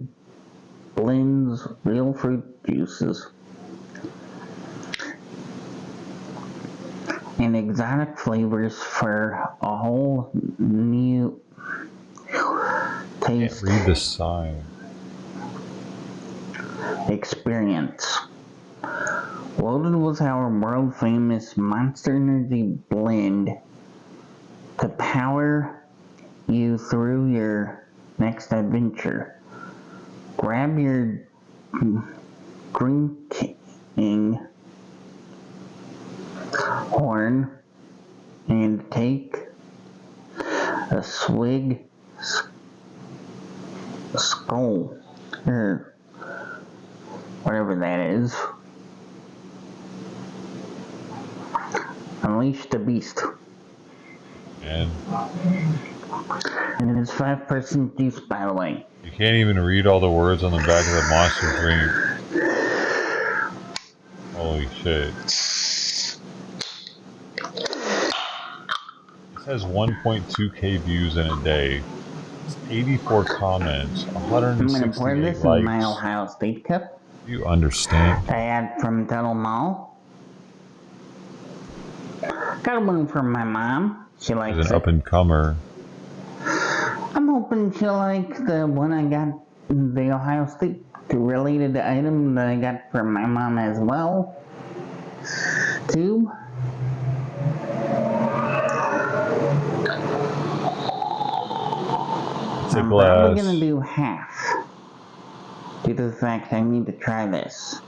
blends real fruit juices and exotic flavors for a whole new taste. Read the sign. Experience. Loaded with our world famous Monster Energy blend to power you through your next adventure. Grab your drinking horn and take a swig, skull, or whatever that is. Unleash the beast. And it is 5% juice, by the way. you can't even read all the words on the back of the monster drink. Holy shit. This has 1.2k views in a day. It's 84 comments, I'm gonna pour 168 this in my likes. Ohio State cup. You understand? I had from Tuttle Mall. Got one from my mom. She likes As an it. up-and-comer. I'm hoping she'll like the one I got, the Ohio State related item that I got from my mom as well. Too. It's a I'm glass. probably gonna do half. Due to the fact I need to try this.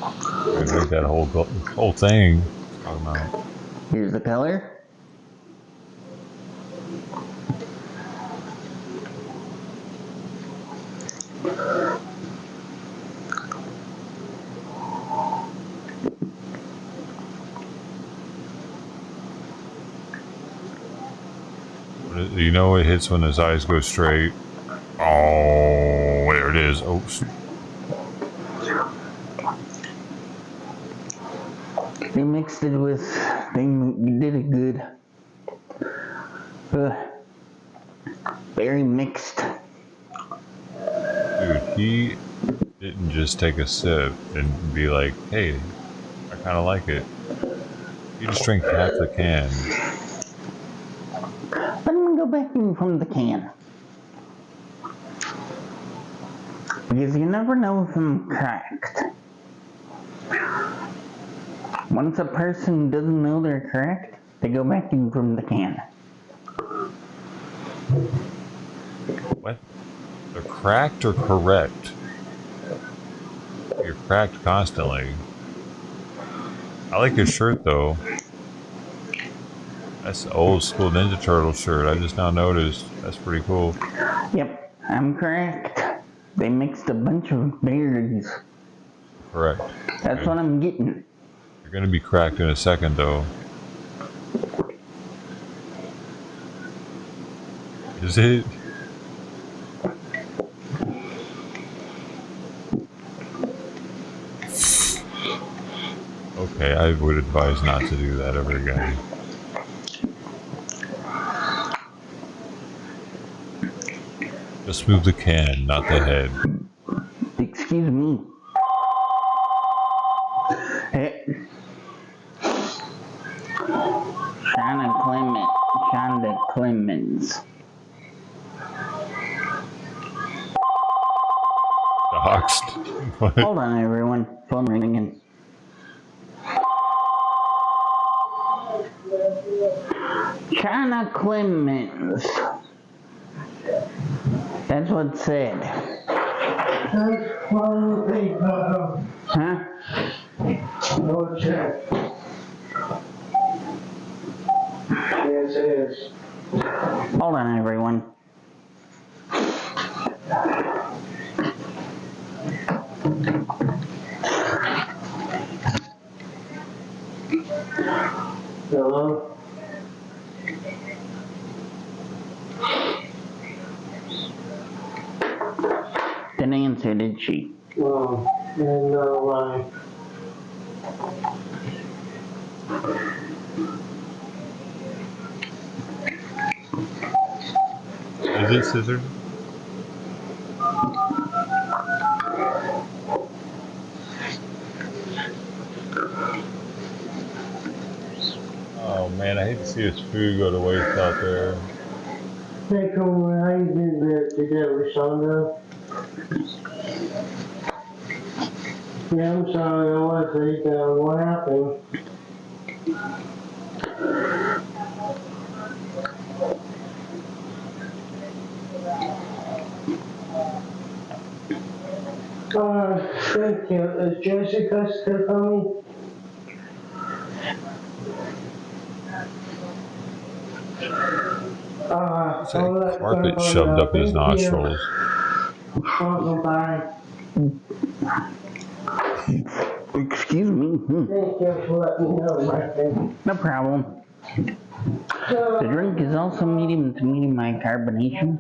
I drink that whole thing. Oh no. Here's the color. You know it hits when his eyes go straight. Oh, there it is. Oh, shoot. They mixed it with, they did it good. Very mixed. Dude, he didn't just take a sip and be like, hey, I kind of like it. He just drank half the can. Let me go back in from the can. Because you never know if I'm correct. Once a person doesn't know they're correct, they go back in from the can. What? They're cracked or correct? You're cracked constantly. I like your shirt though. That's the old school Ninja Turtle shirt. I just now noticed. That's pretty cool. Yep, I'm correct. They mixed a bunch of berries. Correct. That's what I'm getting. You're gonna be cracked in a second though. Is it? Okay, I would advise not to do that ever again. Just move the can, not the head. Excuse me. Hey. Shonda Clemens. Doxed. Hold on, everyone. Phone ringing. China Clemens. That's what it said. Huh? No check. Yes, it is. Hold on, everyone. Hello? Didn't answer, did she? Oh, and why? Is it scissors? Oh man, I hate to see his food go to waste out there. Hey, Cole, how you did that with Shonda? Yeah, I'm sorry, I want to say what happened. Thank you. Is Jessica still coming? It's a carpet shoved up his nostrils. Bye. Excuse me. Thank you for letting me know, my friend. No problem. The drink is also medium to medium carbonation.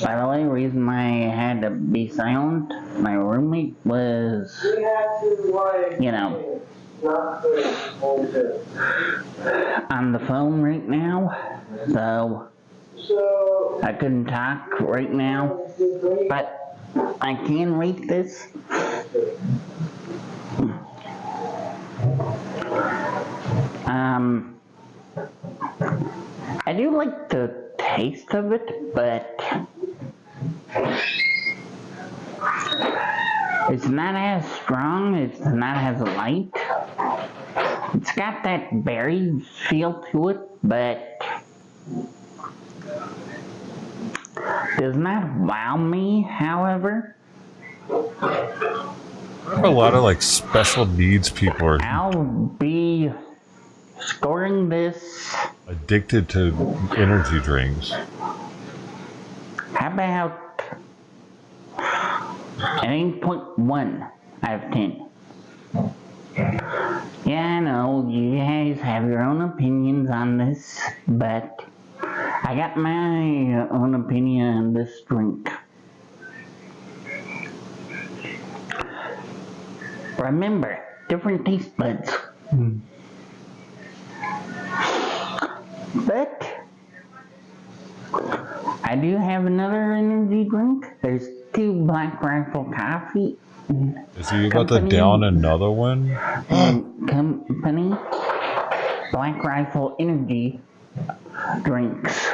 By the way, the reason I had to be silent, my roommate was, you know, on the phone right now, so I couldn't talk right now, but I can rate this. I do like the taste of it, but it's not as strong, it's not as light. It's got that berry feel to it, but does not wow me, however. I have a lot of like special needs people are I'll be scoring this. Addicted to energy drinks. How about an 8.1 out of 10? Yeah, I know you guys have your own opinions on this, but I got my own opinion on this drink. Remember, different taste buds. But I do have another energy drink. There's 2 Black Rifle Coffee. Is he about to down another one? Company Black Rifle Energy drinks.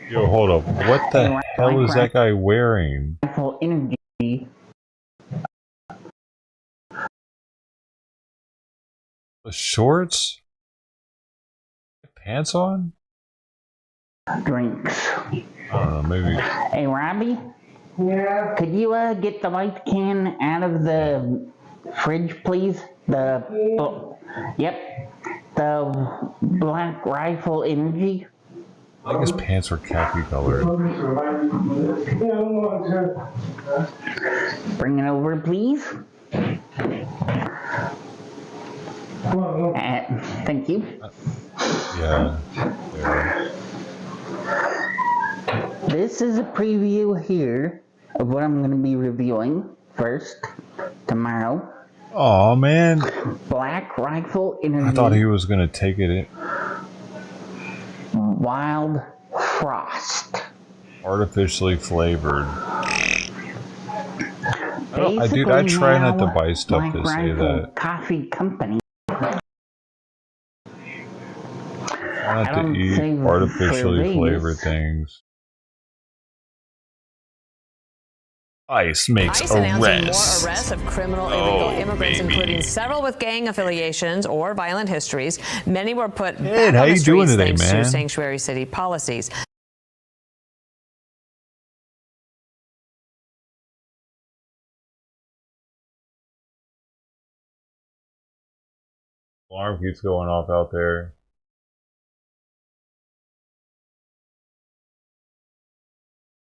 Yo, hold up. What the hell is that guy wearing? Rifle Energy. The shorts? Pants on? Drinks. I don't know, maybe. Hey, Robbie? Yeah? Could you get the white can out of the fridge, please? Yep. The Black Rifle Energy. I think his pants were khaki colored. Bring it over, please. Thank you. Yeah. This is a preview here of what I'm going to be reviewing first tomorrow. Oh man. Black Rifle Energy. I thought he was going to take it in. Wild Frost. Artificially flavored. Dude, I try not to buy stuff that say that. Coffee Company. I not to eat artificially flavored things. ICE makes ICE announcing arrests. more arrests of criminal illegal immigrants, including several with gang affiliations or violent histories. Many were put back how on the you doing streets today, thanks man? to sanctuary city policies. Alarm keeps going off out there.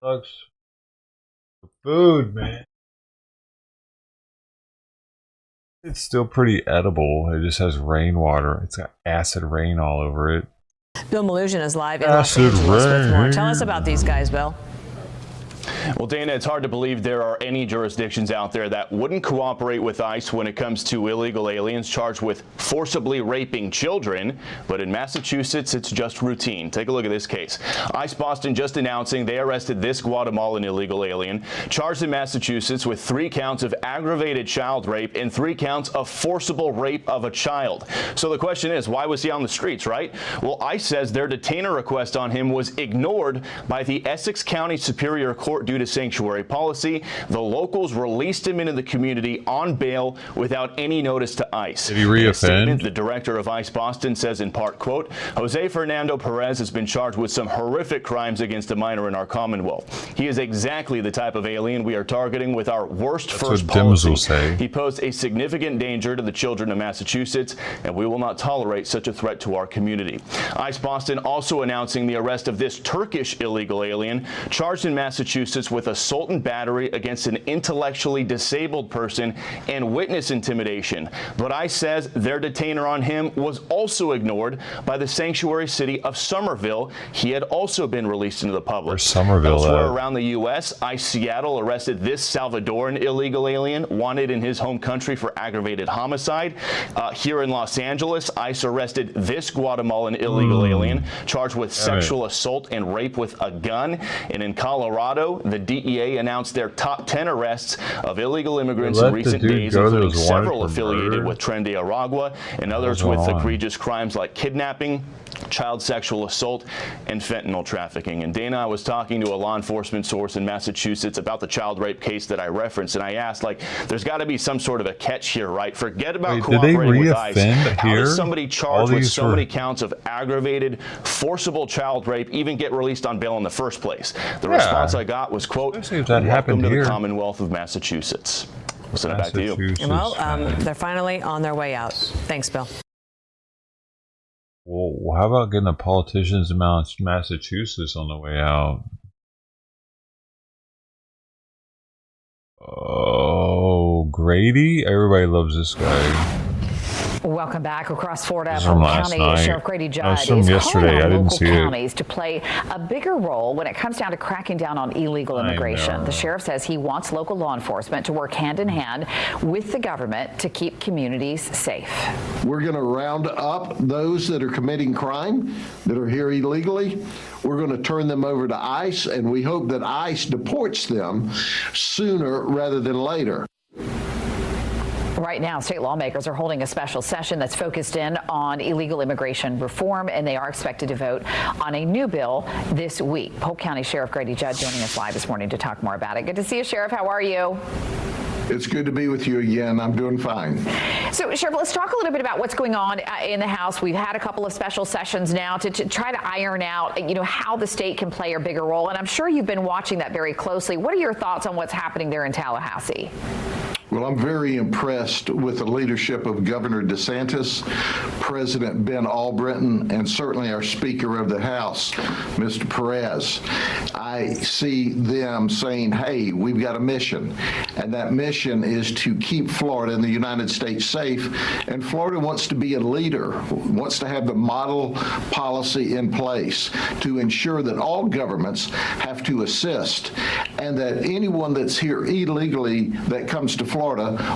Sucks. Food, man. It's still pretty edible. It just has rainwater. It's got acid rain all over it. Bill Malusian is live in Los Angeles with more. Tell us about these guys, Bill. Well, Dana, it's hard to believe there are any jurisdictions out there that wouldn't cooperate with ICE when it comes to illegal aliens charged with forcibly raping children. But in Massachusetts, it's just routine. Take a look at this case. ICE Boston just announcing they arrested this Guatemalan illegal alien charged in Massachusetts with 3 counts of aggravated child rape and 3 counts of forcible rape of a child. So the question is, why was he on the streets, right? Well, ICE says their detainer request on him was ignored by the Essex County Superior Court due to sanctuary policy. The locals released him into the community on bail without any notice to ICE. Did he reoffend? The director of ICE Boston says in part, quote, Jose Fernando Perez has been charged with some horrific crimes against a minor in our Commonwealth. He is exactly the type of alien we are targeting with our worst first policy. He posed a significant danger to the children of Massachusetts, and we will not tolerate such a threat to our community. ICE Boston also announcing the arrest of this Turkish illegal alien charged in Massachusetts with assault and battery against an intellectually disabled person and witness intimidation. But ICE says their detainer on him was also ignored by the sanctuary city of Somerville. He had also been released into the public. Elsewhere around the U.S., ICE Seattle arrested this Salvadoran illegal alien wanted in his home country for aggravated homicide. Here in Los Angeles, ICE arrested this Guatemalan illegal alien charged with sexual assault and rape with a gun. And in Colorado, the DEA announced their top 10 arrests of illegal immigrants in recent days, including several affiliated with Tren de Aragua and others with egregious crimes like kidnapping, child sexual assault, and fentanyl trafficking. And Dana, I was talking to a law enforcement source in Massachusetts about the child rape case that I referenced, and I asked, like, there's got to be some sort of a catch here, right? Forget about cooperating with ICE. How does somebody charged with so many counts of aggravated, forcible child rape even get released on bail in the first place? The response I got was, quote, welcome to the Commonwealth of Massachusetts. I'll send it back to you. Well, they're finally on their way out. Thanks, Bill. Well, how about getting the politicians in Massachusetts on the way out? Oh, Grady? Everybody loves this guy. Welcome back. Across Florida, Polk County Sheriff Grady Judd is calling on local counties to play a bigger role when it comes down to cracking down on illegal immigration. The sheriff says he wants local law enforcement to work hand in hand with the government to keep communities safe. We're going to round up those that are committing crime, that are here illegally. We're going to turn them over to ICE, and we hope that ICE deports them sooner rather than later. Right now, state lawmakers are holding a special session that's focused in on illegal immigration reform, and they are expected to vote on a new bill this week. Polk County Sheriff Grady Judd joining us live this morning to talk more about it. Good to see you, Sheriff. How are you? It's good to be with you again. I'm doing fine. So, Sheriff, let's talk a little bit about what's going on in the House. We've had a couple of special sessions now to try to iron out, how the state can play a bigger role. And I'm sure you've been watching that very closely. What are your thoughts on what's happening there in Tallahassee? Well, I'm very impressed with the leadership of Governor DeSantis, President Ben Albritton, and certainly our Speaker of the House, Mr. Perez. I see them saying, hey, we've got a mission, and that mission is to keep Florida and the United States safe, and Florida wants to be a leader, wants to have the model policy in place to ensure that all governments have to assist, and that anyone that's here illegally that comes to Florida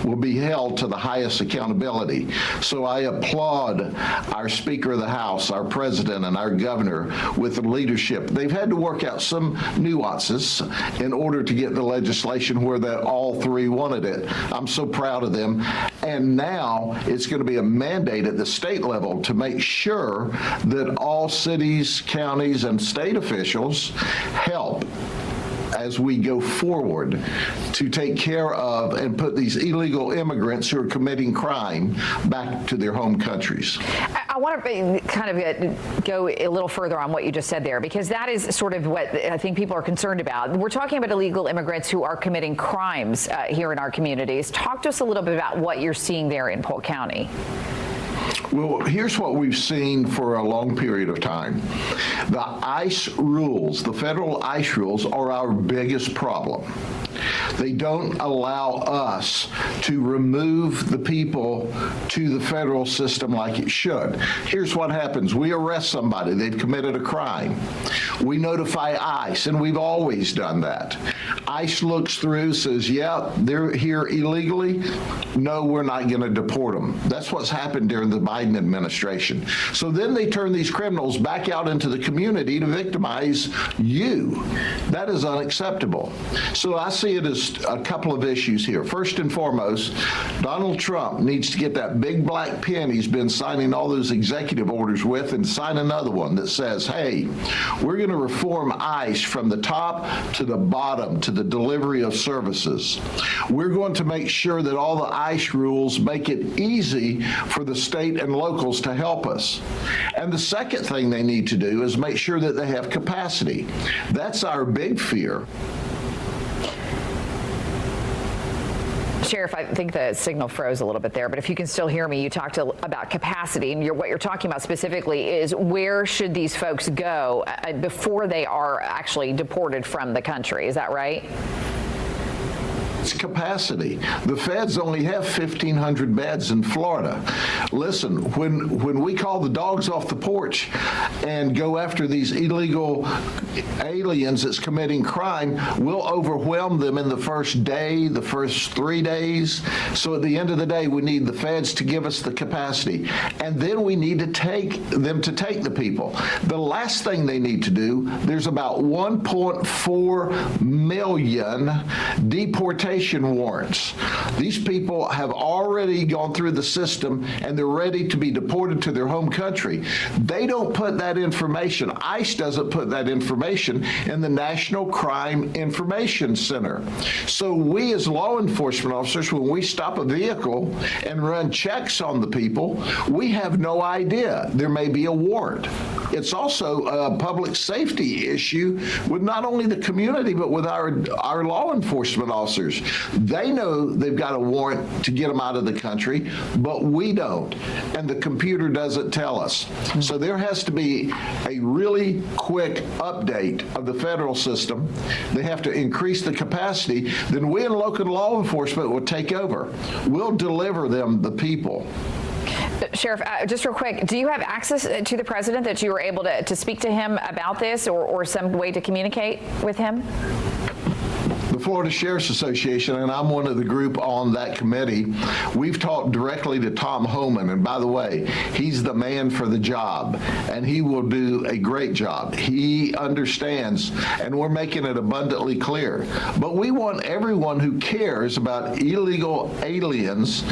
will be held to the highest accountability. So I applaud our Speaker of the House, our President, and our Governor with the leadership. They've had to work out some nuances in order to get the legislation where all three wanted it. I'm so proud of them. And now it's going to be a mandate at the state level to make sure that all cities, counties, and state officials help as we go forward to take care of and put these illegal immigrants who are committing crime back to their home countries. I want to kind of go a little further on what you just said there, because that is sort of what I think people are concerned about. We're talking about illegal immigrants who are committing crimes here in our communities. Talk to us a little bit about what you're seeing there in Polk County. Well, here's what we've seen for a long period of time. The ICE rules, the federal ICE rules, are our biggest problem. They don't allow us to remove the people to the federal system like it should. Here's what happens. We arrest somebody. They've committed a crime. We notify ICE, and we've always done that. ICE looks through, says, yeah, they're here illegally. No, we're not going to deport them. That's what's happened during the Biden administration. So then they turn these criminals back out into the community to victimize you. That is unacceptable. So I see it as a couple of issues here. First and foremost, Donald Trump needs to get that big black pen he's been signing all those executive orders with and sign another one that says, hey, we're going to reform ICE from the top to the bottom to the delivery of services. We're going to make sure that all the ICE rules make it easy for the state and locals to help us. And the second thing they need to do is make sure that they have capacity. That's our big fear. Sheriff, I think the signal froze a little bit there, but if you can still hear me, you talked about capacity, and what you're talking about specifically is where should these folks go before they are actually deported from the country. Is that right? It's capacity. The feds only have 1,500 beds in Florida. Listen, when we call the dogs off the porch and go after these illegal aliens that's committing crime, we'll overwhelm them in the first day, the first 3 days. So at the end of the day, we need the feds to give us the capacity. And then we need to take them to take the people. The last thing they need to do, there's about 1.4 million deportation warrants. These people have already gone through the system and they're ready to be deported to their home country. They don't put that information, ICE doesn't put that information in the National Crime Information Center. So we as law enforcement officers, when we stop a vehicle and run checks on the people, we have no idea. There may be a warrant. It's also a public safety issue with not only the community, but with our law enforcement officers. They know they've got a warrant to get them out of the country, but we don't. And the computer doesn't tell us. So there has to be a really quick update of the federal system. They have to increase the capacity. Then we in local law enforcement will take over. We'll deliver them the people. Sheriff, just real quick, do you have access to the president that you were able to speak to him about this or some way to communicate with him? The Florida Sheriff's Association, and I'm one of the group on that committee, we've talked directly to Tom Homan, and by the way, he's the man for the job, and he will do a great job. He understands, and we're making it abundantly clear. But we want everyone who cares about illegal aliens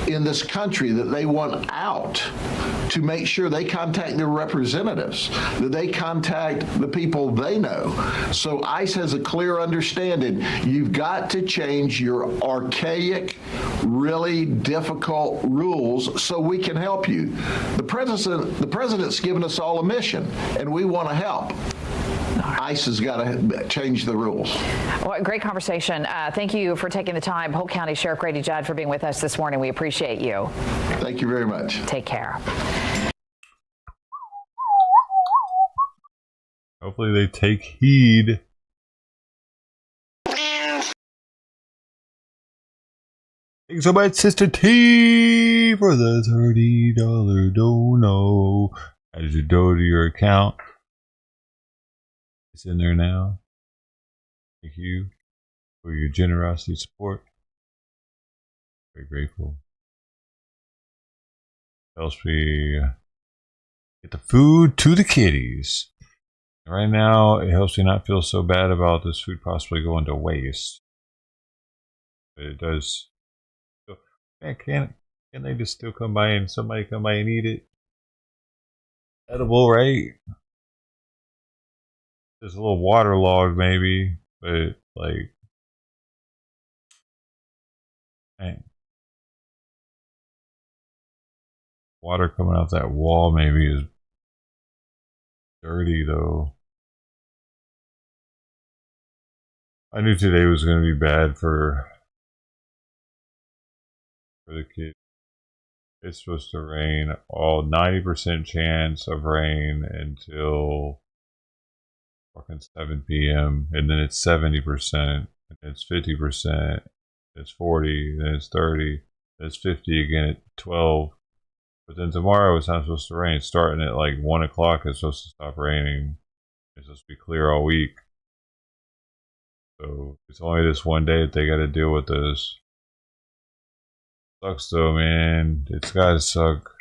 in this country that they want out to make sure they contact their representatives, that they contact the people they know. So ICE has a clear understanding. You've got to change your archaic, really difficult rules so we can help you. The president's given us all a mission, and we want to help. ICE has got to change the rules. Well, great conversation. Thank you for taking the time. Polk County Sheriff Grady Judd for being with us this morning. We appreciate you. Thank you very much. Take care. Hopefully they take heed. Thanks so much, Sister T, for the $30 dono. Add your dough to your account. It's in there now. Thank you for your generosity support. Very grateful. Helps me get the food to the kitties. Right now, it helps me not feel so bad about this food possibly going to waste. But it does. Man, can they just still come by and somebody come by and eat it? Edible, right? There's a little waterlogged maybe, but like, man, water coming off that wall maybe is dirty though. I knew today was going to be bad for the kids. It's supposed to rain all 90% chance of rain until fucking 7 p.m. and then it's 70%, and it's 50%, it's 40, then it's 30, then it's 50 again at 12. But then tomorrow it's not supposed to rain. Starting at like 1 o'clock, it's supposed to stop raining. It's supposed to be clear all week. So it's only this one day that they got to deal with this. Sucks though, man. It's gotta suck.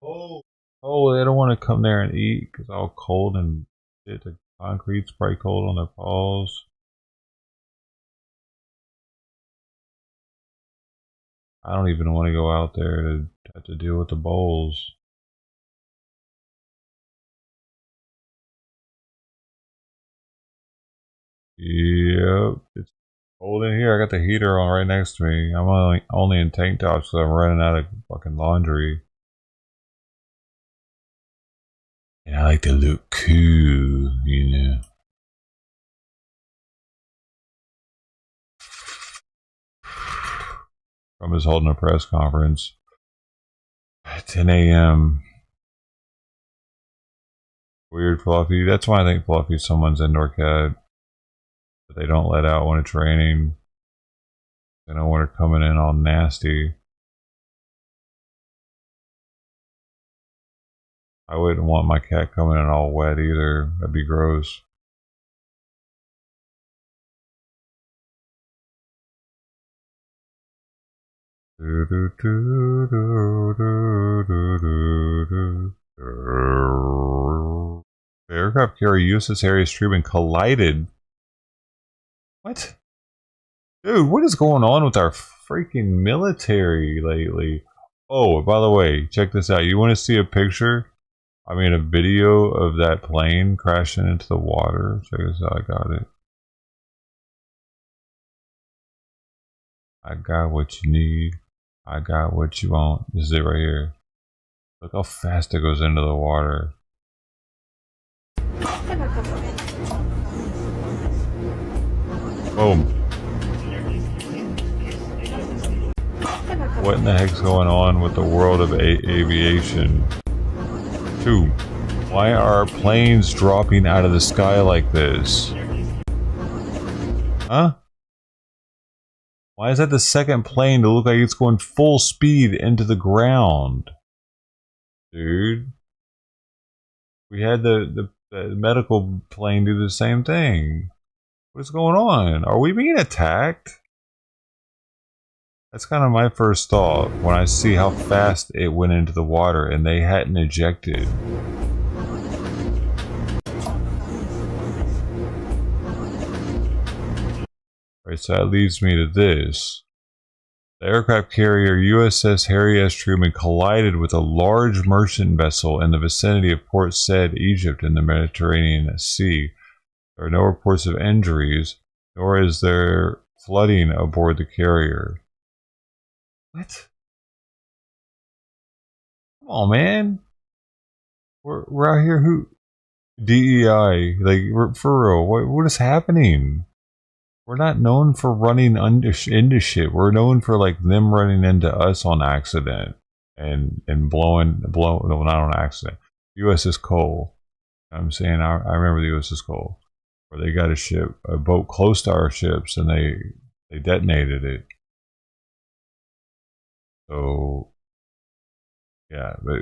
Oh, they don't want to come there and eat because it's all cold and shit. The concrete's probably cold on their paws. I don't even want to go out there to have to deal with the bowls. Yep, it's cold in here. I got the heater on right next to me. I'm only in tank tops because I'm running out of fucking laundry. And I like to look cool, you know. Trump is holding a press conference at 10 a.m. Weird, Fluffy. That's why I think Fluffy's someone's indoor cat. But they don't let out when it's raining. They know when they're coming in all nasty. I wouldn't want my cat coming in all wet either. That'd be gross. The aircraft carrier USS Harry S. Truman collided. What? Dude, what is going on with our freaking military lately? Oh, by the way, check this out. You want to see a picture? I mean, a video of that plane crashing into the water. Check this out. I got it. I got what you need. I got what you want. This is it right here. Look how fast it goes into the water. Boom. What in the heck's going on with the world of aviation? 2. Why are planes dropping out of the sky like this? Huh? Why is that the second plane to look like it's going full speed into the ground? Dude. We had the medical plane do the same thing. What's going on? Are we being attacked? That's kind of my first thought when I see how fast it went into the water and they hadn't ejected. Right, so that leads me to this. The aircraft carrier USS Harry S. Truman collided with a large merchant vessel in the vicinity of Port Said, Egypt in the Mediterranean Sea. There are no reports of injuries, nor is there flooding aboard the carrier. What? Come on, man. We're out here who DEI, like for real. What is happening? We're not known for running into shit. We're known for like them running into us on accident and blowing no, not on accident. USS Cole. I'm saying I remember the USS Cole, where they got a boat close to our ships and they detonated it. So yeah, but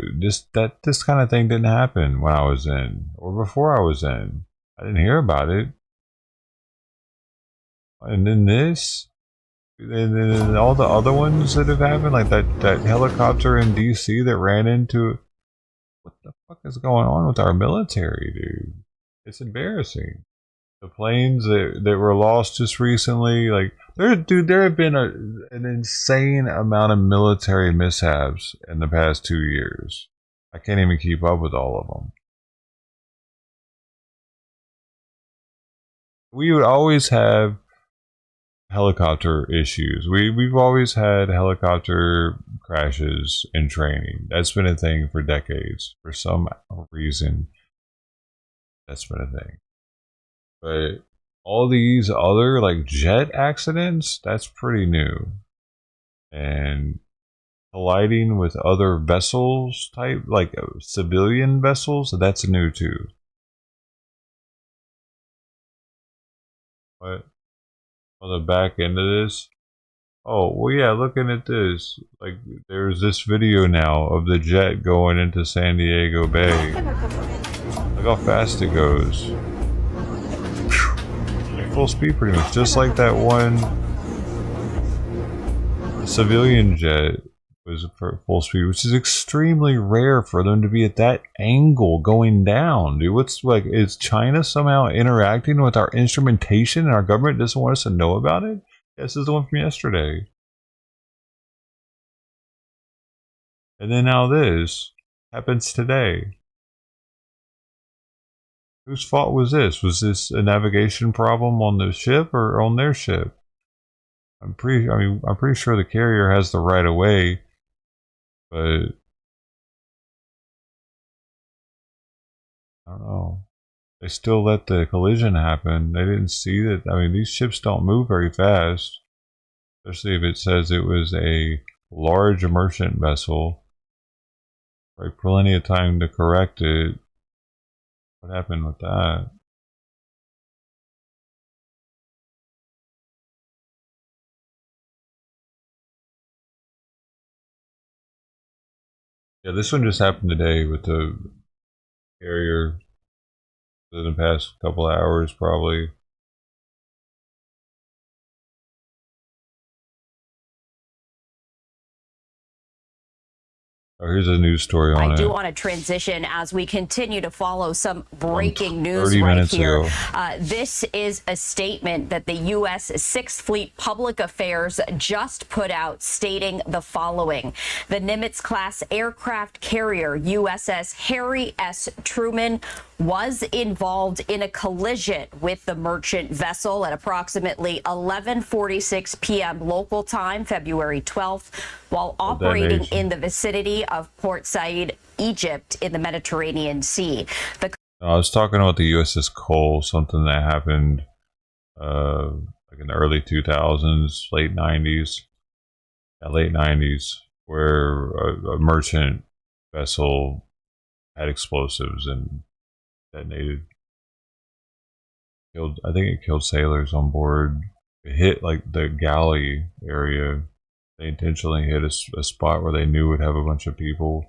this kind of thing didn't happen when I was in or before I was in. I didn't hear about it. And then this, and then all the other ones that have happened, like that helicopter in DC that ran into. What the fuck is going on with our military, dude? It's embarrassing. The planes that were lost just recently, like there have been an insane amount of military mishaps in the past 2 years. I can't even keep up with all of them. We would always have helicopter issues. We've always had helicopter crashes in training. That's been a thing for decades. For some reason, that's been a thing. But all these other like jet accidents, that's pretty new. and colliding with other vessels type, like civilian vessels. That's new too. What? On the back end of this? Oh, well, yeah, looking at this, like, there's this video now of the jet going into San Diego Bay. Look how fast it goes. Like full speed pretty much, just like that one civilian jet was full speed, which is extremely rare for them to be at that angle going down, dude. What's, like, is China somehow interacting with our instrumentation and our government doesn't want us to know about it? This is the one from yesterday. And then now this happens today. Whose fault was this? Was this a navigation problem on the ship or on their ship? I'm pretty sure the carrier has the right of way, but I don't know. They still let the collision happen. They didn't see that. I mean, these ships don't move very fast, especially if it says it was a large merchant vessel. Right, plenty of time to correct it. What happened with that? Yeah, this one just happened today with the carrier. In the past couple of hours, probably. Oh, here's a news story on it. I do want to transition as we continue to follow some breaking news right here. This is a statement that the U.S. 6th Fleet Public Affairs just put out stating the following. The Nimitz-class aircraft carrier USS Harry S. Truman was involved in a collision with the merchant vessel at approximately 11:46 p.m. local time, February 12th, while operating in the vicinity of Port Said, Egypt, in the Mediterranean Sea. I was talking about the USS Cole, something that happened like in the early 2000s, late 90s, where a merchant vessel had explosives and detonated. I think it killed sailors on board. It hit like the galley area. They intentionally hit a spot where they knew would have a bunch of people.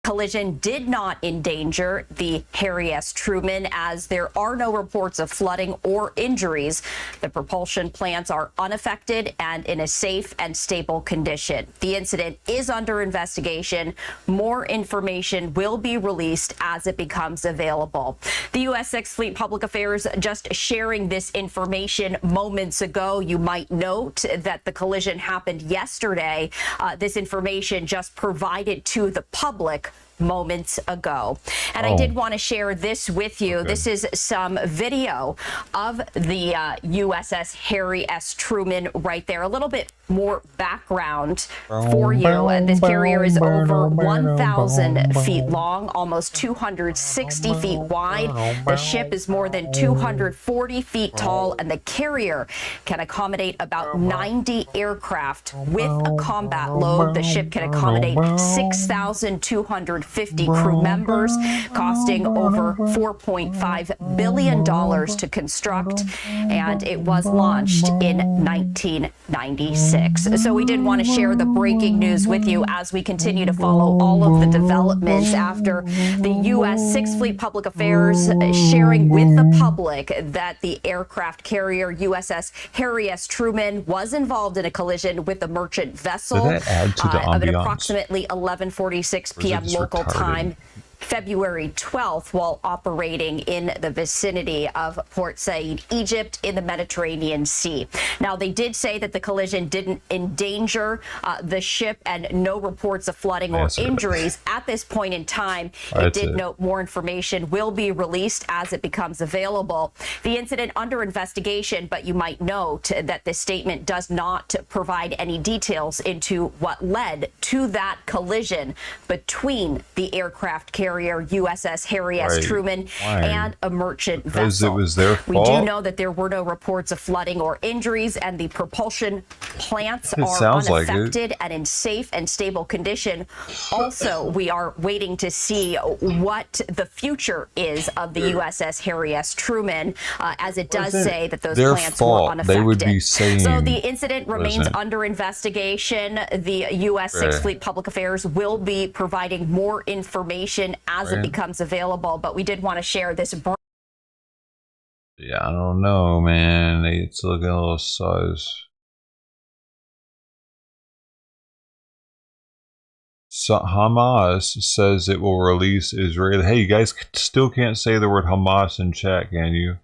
Collision did not endanger the Harry S. Truman, as there are no reports of flooding or injuries. The propulsion plants are unaffected and in a safe and stable condition. The incident is under investigation. More information will be released as it becomes available. The U.S. 6th Fleet Public Affairs just sharing this information moments ago. You might note that the collision happened yesterday. This information just provided to the public moments ago. And I did want to share this with you. This is some video of the USS Harry S. Truman right there. A little bit more background for you. This carrier is over 1,000 feet long, almost 260 feet wide. The ship is more than 240 feet tall, and the carrier can accommodate about 90 aircraft with a combat load. The ship can accommodate 6,250 crew members, costing over $4.5 billion to construct, and it was launched in 1996. So we did want to share the breaking news with you as we continue to follow all of the developments after the U.S. 6th Fleet Public Affairs sharing with the public that the aircraft carrier USS Harry S. Truman was involved in a collision with a merchant vessel at approximately 11:46 p.m. local time, February 12th, while operating in the vicinity of Port Said, Egypt, in the Mediterranean Sea. Now, they did say that the collision didn't endanger the ship and no reports of flooding or injuries. At this point in time, it did note more information will be released as it becomes available. The incident under investigation, but you might note that this statement does not provide any details into what led to that collision between the aircraft carrier carrier USS Harry S. Truman and a merchant vessel. Because it was their fault? We do know that there were no reports of flooding or injuries, and the propulsion plants are unaffected and in safe and stable condition. Also, we are waiting to see what the future is of the USS Harry S. Truman, as it does say that those plants were unaffected. They would be saying, so the incident remains under investigation. The U.S. Sixth Fleet Public Affairs will be providing more information as it becomes available, but we did want to share this. Yeah, I don't know, man. It's looking a little sus. So Hamas says it will release Israel. Hey, you guys still can't say the word Hamas in chat, can you?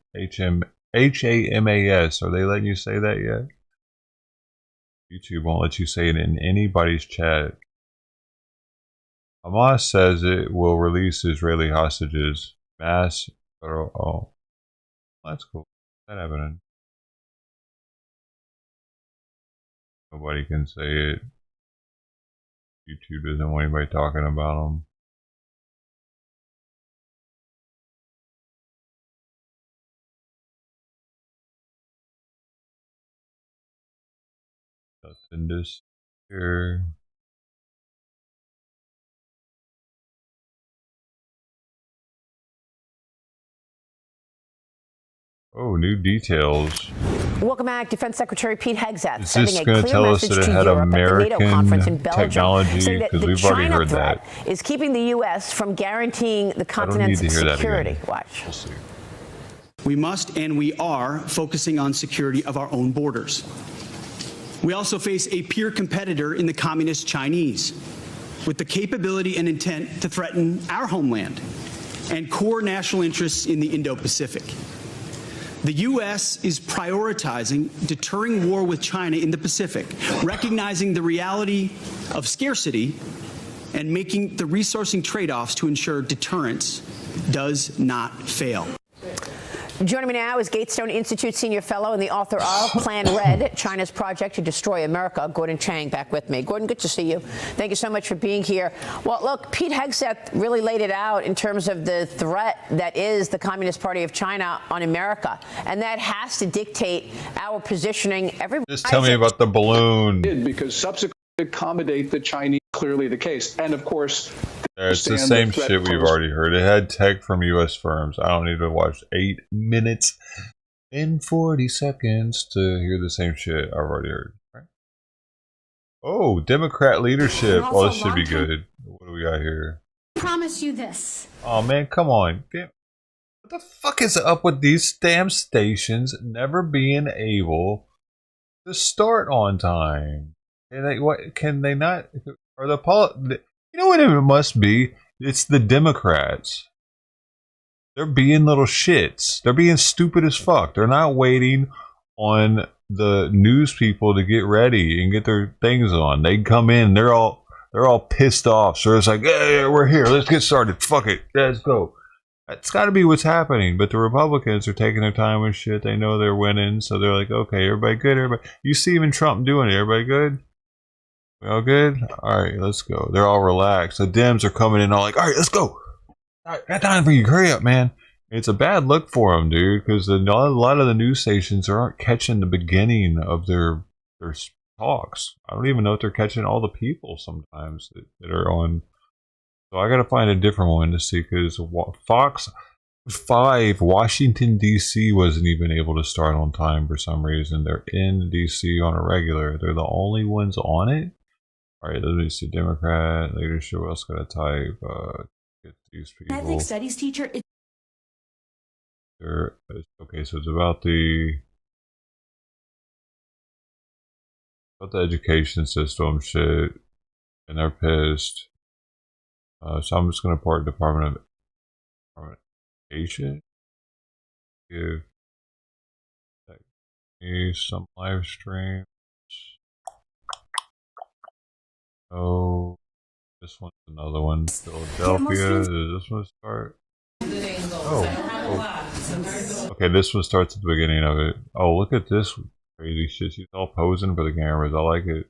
H-A-M-A-S. Are they letting you say that yet? YouTube won't let you say it in anybody's chat. Hamas says it will release Israeli hostages. Mass federal. Oh, that's cool. That happening. Nobody can say it. YouTube doesn't want anybody talking about them. Nothing this here. Oh, new details. Welcome back. Defense Secretary Pete Hegseth Is sending this a going to clear tell us message that it to had Europe at the NATO conference in American Belgium, technology? saying that Because the we've already China heard threat that. is keeping the U.S. from guaranteeing the continent's security. Watch. We'll see. We must and we are focusing on security of our own borders. We also face a peer competitor in the communist Chinese with the capability and intent to threaten our homeland and core national interests in the Indo-Pacific. The U.S. is prioritizing deterring war with China in the Pacific, recognizing the reality of scarcity and making the resourcing trade-offs to ensure deterrence does not fail. Joining me now is Gatestone Institute Senior Fellow and the author of Plan Red, China's Project to Destroy America, Gordon Chang, back with me. Gordon, good to see you. Thank you so much for being here. Well, look, Pete Hegseth really laid it out in terms of the threat that is the Communist Party of China on America, and that has to dictate our positioning. Just tell me about the balloon. Because subsequently accommodate the Chinese, clearly the case. And of course, it's the same shit we've already heard. It had tech from U.S. firms. I don't need to watch 8 minutes and 40 seconds to hear the same shit I've already heard. Right? Oh, Democrat leadership. Oh, this should be good. What do we got here? I promise you this. Oh, man, come on. What the fuck is up with these damn stations never being able to start on time? Can they not? Are the you know what it must be? It's the Democrats. They're being little shits. They're being stupid as fuck. They're not waiting on the news people to get ready and get their things on. They come in. They're all pissed off. So it's like, yeah, we're here. Let's get started. Fuck it. Let's go. That's got to be what's happening. But the Republicans are taking their time with shit. They know they're winning, so they're like, okay, everybody good. Everybody. You see even Trump doing it. Everybody good. We all good? Alright, let's go. They're all relaxed. The Dems are coming in all like, alright, let's go. Alright, got time for you. Hurry up, man. It's a bad look for them, dude, because a lot of the news stations aren't catching the beginning of their talks. I don't even know if they're catching all the people sometimes that are on. So I got to find a different one to see, because Fox 5, Washington, D.C. wasn't even able to start on time for some reason. They're in D.C. on a regular. They're the only ones on it. All right, let me see. Democrat leadership. What else got to type? Get these people. Ethnic studies teacher. Okay, so it's about the education system shit, and they're pissed. So I'm just gonna part Department of Education. Give me some live streams. Oh, this one's another one. Philadelphia. Does this one start? Oh. Okay, this one starts at the beginning of it. Oh, look at this crazy shit. She's all posing for the cameras. I like it.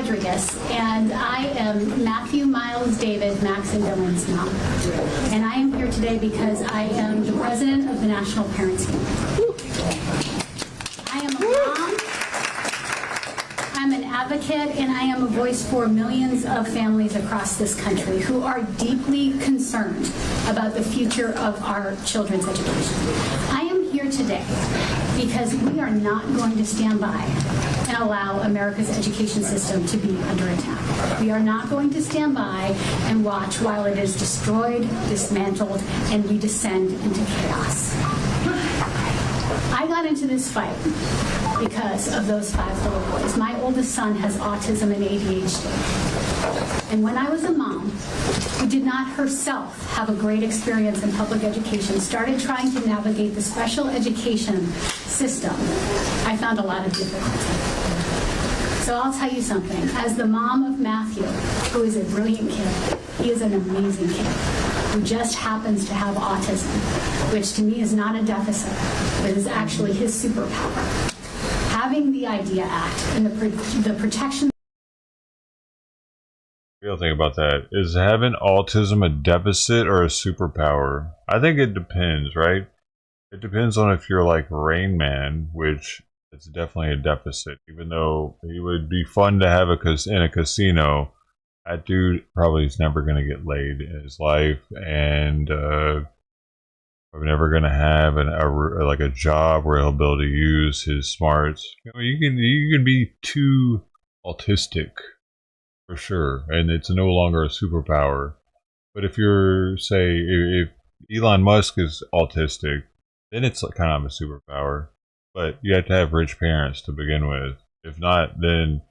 Rodriguez, and I am Matthew Miles David Max and Dylan's mom. And I am here today because I am the president of the National Parents Union. I am a mom, I'm an advocate, and I am a voice for millions of families across this country who are deeply concerned about the future of our children's education. I am here today because we are not going to stand by and allow America's education system to be under attack. We are not going to stand by and watch while it is destroyed, dismantled, and we descend into chaos. I got into this fight because of those 5 little boys. My oldest son has autism and ADHD. And when I was a mom who did not herself have a great experience in public education, started trying to navigate the special education system, I found a lot of difficulty. So I'll tell you something. As the mom of Matthew, who is a brilliant kid, he is an amazing kid, who just happens to have autism, which to me is not a deficit, but is actually his superpower. Having the IDEA Act and the protection. The real thing about that is having autism a deficit or a superpower. I think it depends, right? It depends on if you're like Rain Man, which it's definitely a deficit. Even though he would be fun to have in a casino, that dude probably is never going to get laid in his life, and probably never going to have a job where he'll be able to use his smarts. You can be too autistic for sure, and it's no longer a superpower. But if you're, say, if Elon Musk is autistic, then it's kind of a superpower. But you have to have rich parents to begin with. If not, then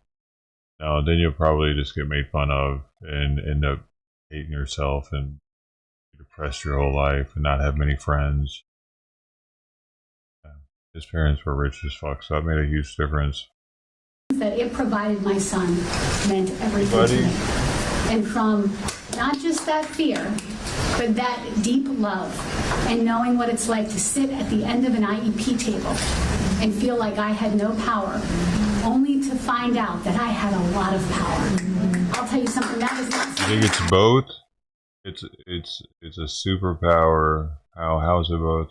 then you'll probably just get made fun of and end up hating yourself and be depressed your whole life and not have many friends. His parents were rich as fuck, so that made a huge difference. That it provided my son meant everything to me. And from not just that fear, but that deep love and knowing what it's like to sit at the end of an IEP table and feel like I had no power, only to find out that I had a lot of power. I'll tell you something, that is not. I think it's both. It's a superpower. How is it both?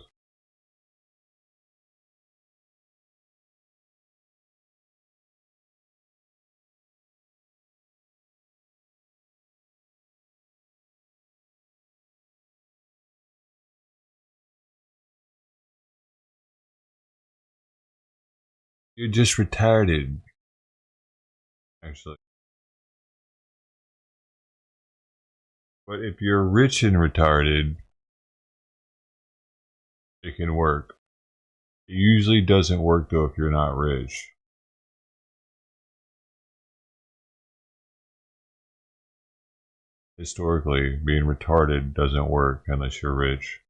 You're just retarded, actually. But if you're rich and retarded, it can work. It usually doesn't work though if you're not rich. Historically, being retarded doesn't work unless you're rich.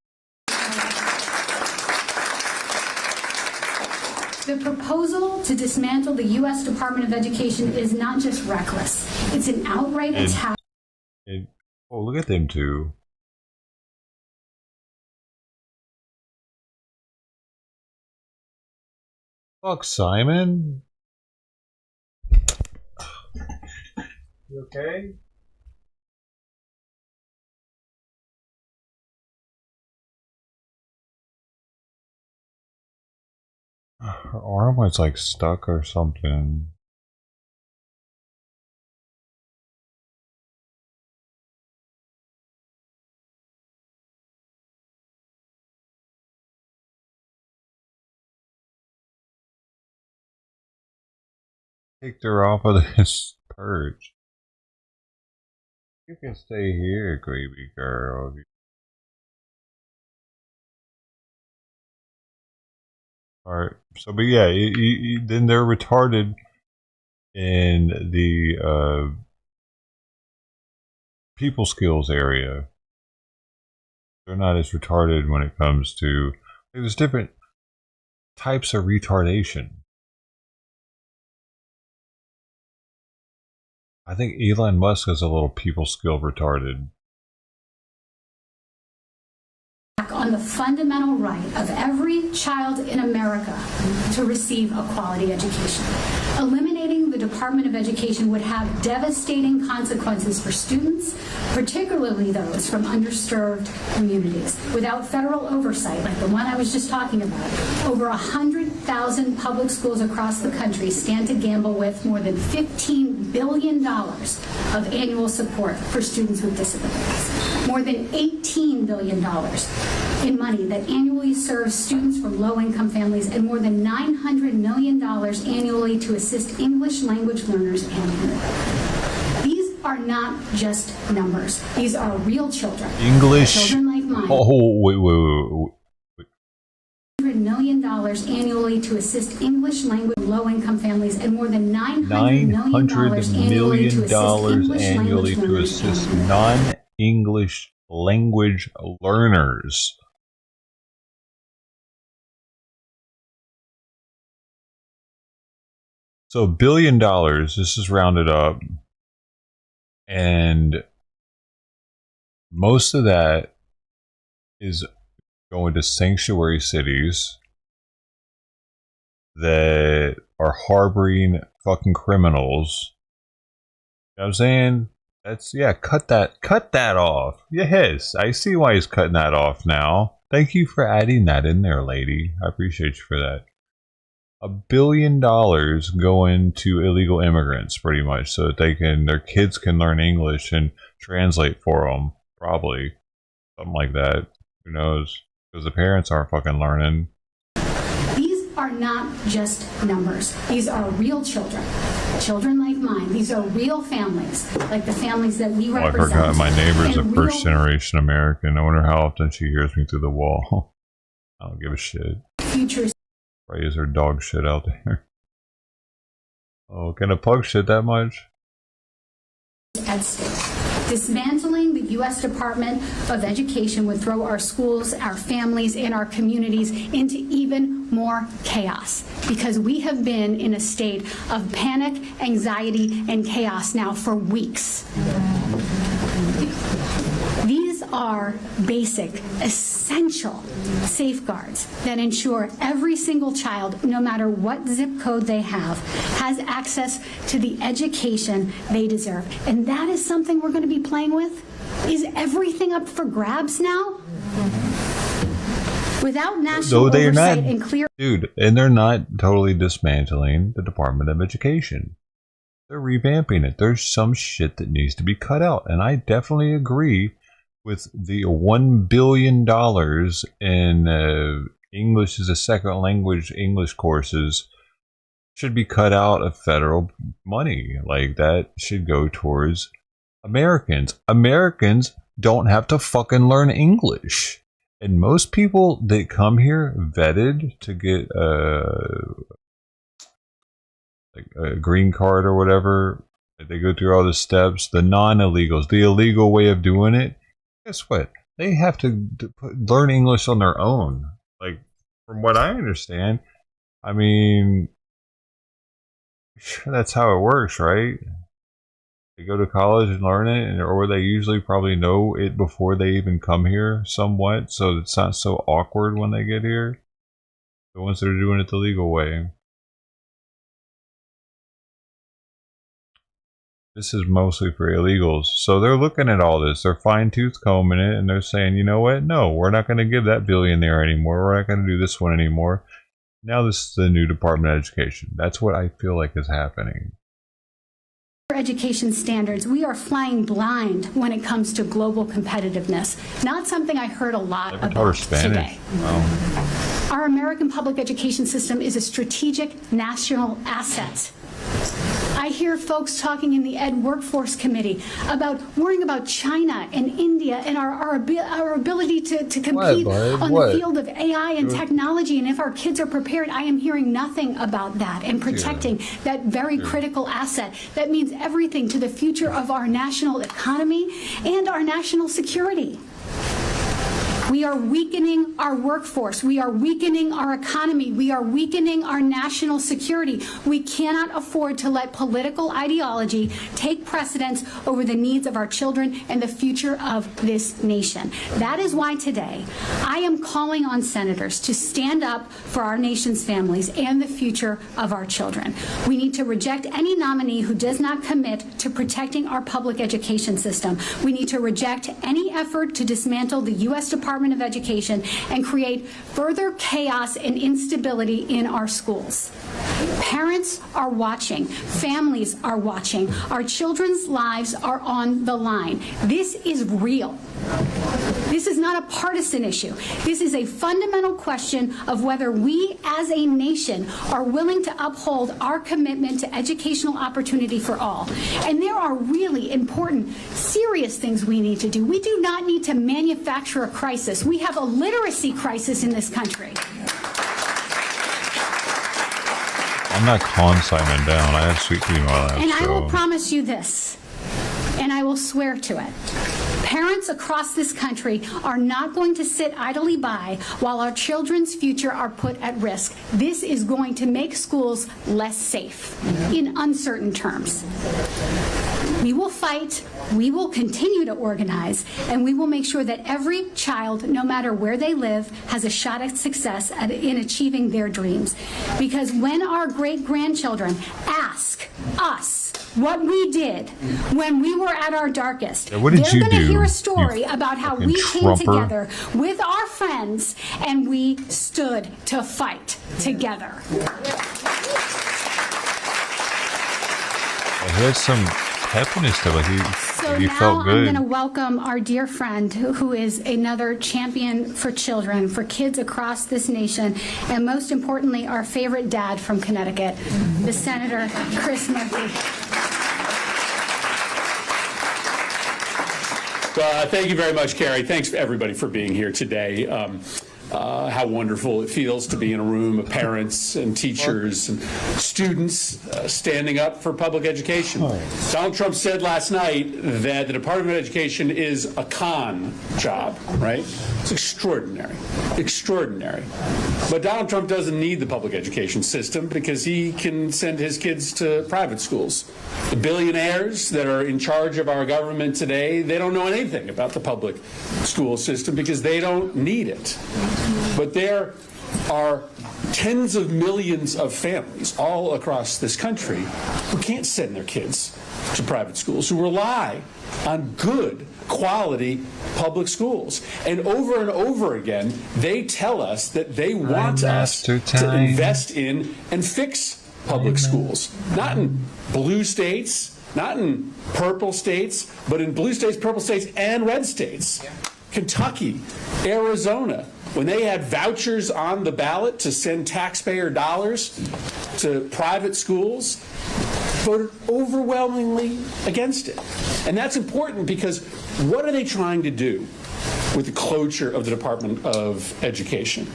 The proposal to dismantle the U.S. Department of Education is not just reckless. It's an outright attack. Oh, look at them two. Fuck, Simon. You okay? Her arm was like stuck or something. Kicked her off of this perch. You can stay here, baby girl. Alright, so but yeah, then they're retarded in the people skills area. They're not as retarded when it comes to, there's different types of retardation. I think Elon Musk is a little people skill retarded. On the fundamental right of every child in America to receive a quality education. Eliminating the Department of Education would have devastating consequences for students, particularly those from underserved communities. Without federal oversight, like the one I was just talking about, over 100,000 public schools across the country stand to gamble with more than $15 billion of annual support for students with disabilities. More than $18 billion in money that annually serves students from low-income families, and more than $900 million annually to assist English language learners and more. These are not just numbers. These are real children. English. Children like mine. Oh, wait. $100 million annually to assist English language low-income families, and more than $900 million annually to assist non-English language learners. So $1 billion, this is rounded up, and most of that is going to sanctuary cities that are harboring fucking criminals. You know what I'm saying? That's, yeah, cut that off. Yes, I see why he's cutting that off now. Thank you for adding that in there, lady. I appreciate you for that. $1 billion going to illegal immigrants, pretty much, so that their kids can learn English and translate for them. Probably. Something like that. Who knows? Because the parents aren't fucking learning. These are not just numbers. These are real children. Children like mine. These are real families, like the families that we represent. I forgot my neighbor's a first-generation American. I wonder how often she hears me through the wall. I don't give a shit. Futures. Right, is there dog shit out there? Oh, can a pug shit that much? At stake. Dismantling the U.S. Department of Education would throw our schools, our families, and our communities into even more chaos, because we have been in a state of panic, anxiety, and chaos now for weeks. These are basic, essential safeguards that ensure every single child, no matter what zip code they have, has access to the education they deserve. And that is something we're going to be playing with? Is everything up for grabs now? Without national oversight and clear... Dude, and they're not totally dismantling the Department of Education. They're revamping it. There's some shit that needs to be cut out. And I definitely agree with the $1 billion in English as a second language English courses should be cut out of federal money. Like, that should go towards Americans. Americans don't have to fucking learn English. And most people that come here vetted to get like a green card or whatever, they go through all the steps, the non-illegals, the illegal way of doing it, guess what? They have to learn English on their own. Like, from what I understand, I mean, that's how it works, right? They go to college and learn it, or they usually probably know it before they even come here somewhat, so it's not so awkward when they get here. The ones that are doing it the legal way. This is mostly for illegals. So they're looking at all this. They're fine-tooth combing it, and they're saying, you know what? No, we're not going to give that billionaire anymore. We're not going to do this one anymore. Now this is the new Department of Education. That's what I feel like is happening. Education standards, we are flying blind when it comes to global competitiveness. Not something I heard a lot about today. Wow. Our American public education system is a strategic national asset. I hear folks talking in the Ed Workforce Committee about worrying about China and India and our ability to compete on the field of AI and technology. And if our kids are prepared, I am hearing nothing about that and protecting that very critical asset. That means everything to the future of our national economy and our national security. We are weakening our workforce. We are weakening our economy. We are weakening our national security. We cannot afford to let political ideology take precedence over the needs of our children and the future of this nation. That is why today I am calling on senators to stand up for our nation's families and the future of our children. We need to reject any nominee who does not commit to protecting our public education system. We need to reject any effort to dismantle the U.S. Department of Education and create further chaos and instability in our schools. Parents are watching. Families are watching. Our children's lives are on the line. This is real. This is not a partisan issue. This is a fundamental question of whether we as a nation are willing to uphold our commitment to educational opportunity for all. And there are really important, serious things we need to do. We do not need to manufacture a crisis. We have a literacy crisis in this country. I'm not calling Simon down. I have sweet tea in my lap. And I will promise you this, and I will swear to it. Parents across this country are not going to sit idly by while our children's future are put at risk. This is going to make schools less safe in uncertain terms. We will fight, we will continue to organize, and we will make sure that every child, no matter where they live, has a shot at success in achieving their dreams. Because when our great-grandchildren ask us what we did when we were at our darkest, what did they're going to hear a you story about how we came Trumper. together with our friends and we stood to fight together. He had some happiness to it. So he now felt I'm good. going to welcome our dear friend who is another champion for children, for kids across this nation, and most importantly, our favorite dad from Connecticut, the Senator Chris Murphy. Thank you very much, Carrie. Thanks, everybody, for being here today. How wonderful it feels to be in a room of parents and teachers and students standing up for public education. Donald Trump said last night that the Department of Education is a con job, right? It's extraordinary, extraordinary. But Donald Trump doesn't need the public education system because he can send his kids to private schools. The billionaires that are in charge of our government today, they don't know anything about the public school system because they don't need it. But there are tens of millions of families all across this country who can't send their kids to private schools, who rely on good, quality public schools. And over again, they tell us that they want us to invest in and fix public schools. Not in blue states, not in purple states, but in blue states, purple states, and red states. Kentucky, Arizona, when they had vouchers on the ballot to send taxpayer dollars to private schools, voted overwhelmingly against it. And that's important because what are they trying to do with the closure of the Department of Education?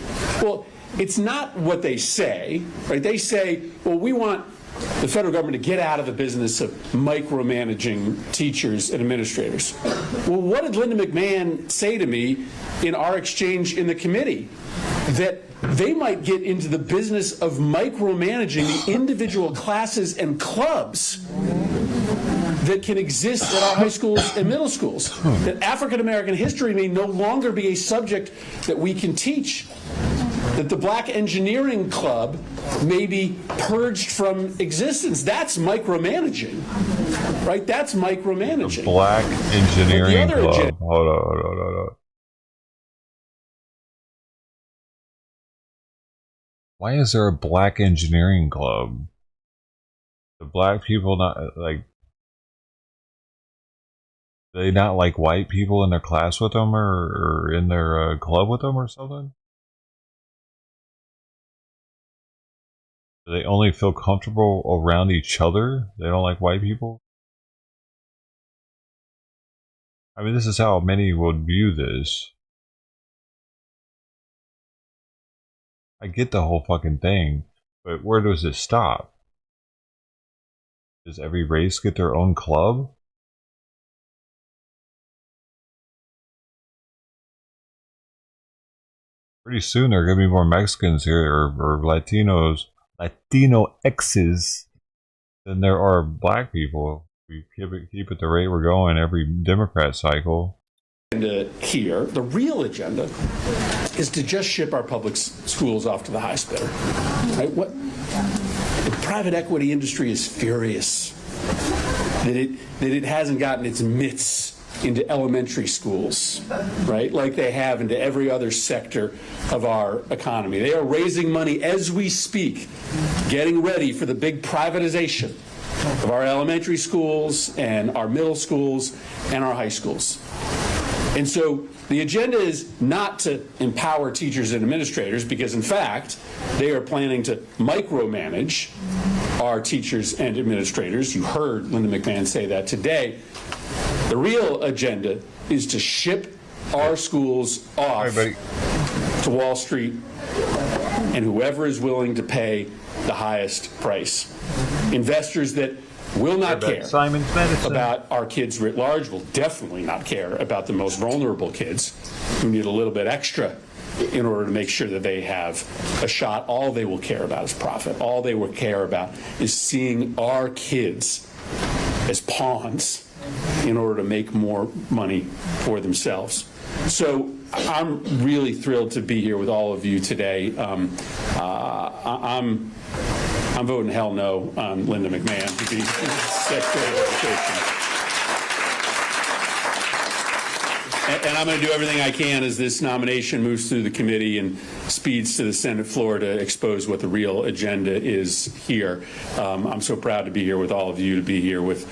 Well, it's not what they say, right? They say, well, we want the federal government to get out of the business of micromanaging teachers and administrators. Well, what did Linda McMahon say to me in our exchange in the committee? That they might get into the business of micromanaging the individual classes and clubs that can exist at our high schools and middle schools. That African American history may no longer be a subject that we can teach. That the Black Engineering Club may be purged from existence. That's micromanaging, right? That's micromanaging. The Black Engineering Club. Hold on. Why is there a Black Engineering Club? The black people not like. Do they not like white people in their class with them or in their club with them or something? Do they only feel comfortable around each other? They don't like white people? I mean, this is how many would view this. I get the whole fucking thing, but where does it stop? Does every race get their own club? Pretty soon there are going to be more Mexicans here or Latino X's than there are black people. We keep it the rate we're going every Democrat cycle. Here, the real agenda is to just ship our public schools off to the highest bidder. Right? The private equity industry is furious that it hasn't gotten its mitts into elementary schools, right? Like they have into every other sector of our economy. They are raising money as we speak, getting ready for the big privatization of our elementary schools and our middle schools and our high schools. And so the agenda is not to empower teachers and administrators, because in fact, they are planning to micromanage our teachers and administrators. You heard Linda McMahon say that today. The real agenda is to ship our schools off to Wall Street and whoever is willing to pay the highest price. Investors that will not care about our kids writ large, will definitely not care about the most vulnerable kids who need a little bit extra in order to make sure that they have a shot. All they will care about is profit. All they will care about is seeing our kids as pawns in order to make more money for themselves. So I'm really thrilled to be here with all of you today. I'm voting hell no on Linda McMahon to be Secretary of Education. And I'm going to do everything I can as this nomination moves through the committee and speeds to the Senate floor to expose what the real agenda is here. I'm so proud to be here with all of you, to be here with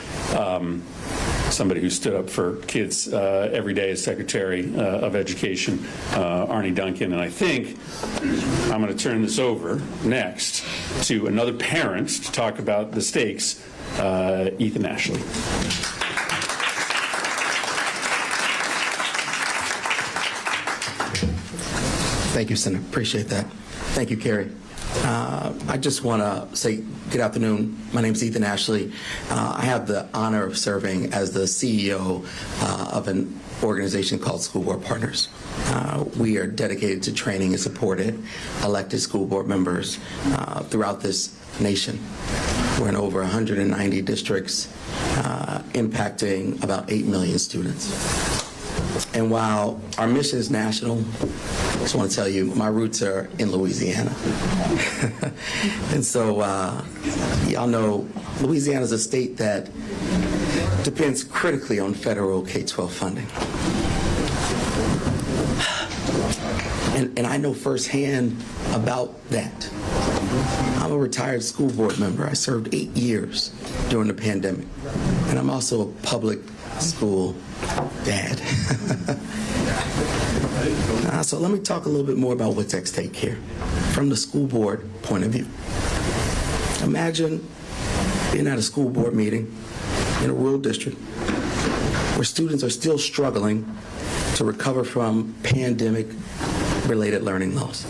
somebody who stood up for kids every day as Secretary of Education, Arnie Duncan. And I think I'm going to turn this over next to another parent to talk about the stakes, Ethan Ashley. Thank you, Senator. Appreciate that. Thank you, Carrie. I just want to say good afternoon. My name is Ethan Ashley. I have the honor of serving as the CEO of an organization called School Board Partners. We are dedicated to training and supporting elected school board members throughout this nation. We're in over 190 districts, impacting about 8 million students. And while our mission is national, I just want to tell you, my roots are in Louisiana. And so, y'all know, Louisiana is a state that depends critically on federal K-12 funding. And I know firsthand about that. I'm a retired school board member. I served 8 years during the pandemic. And I'm also a public school dad. So let me talk a little bit more about what's at stake here from the school board point of view. Imagine being at a school board meeting in a rural district where students are still struggling to recover from pandemic-related learning loss.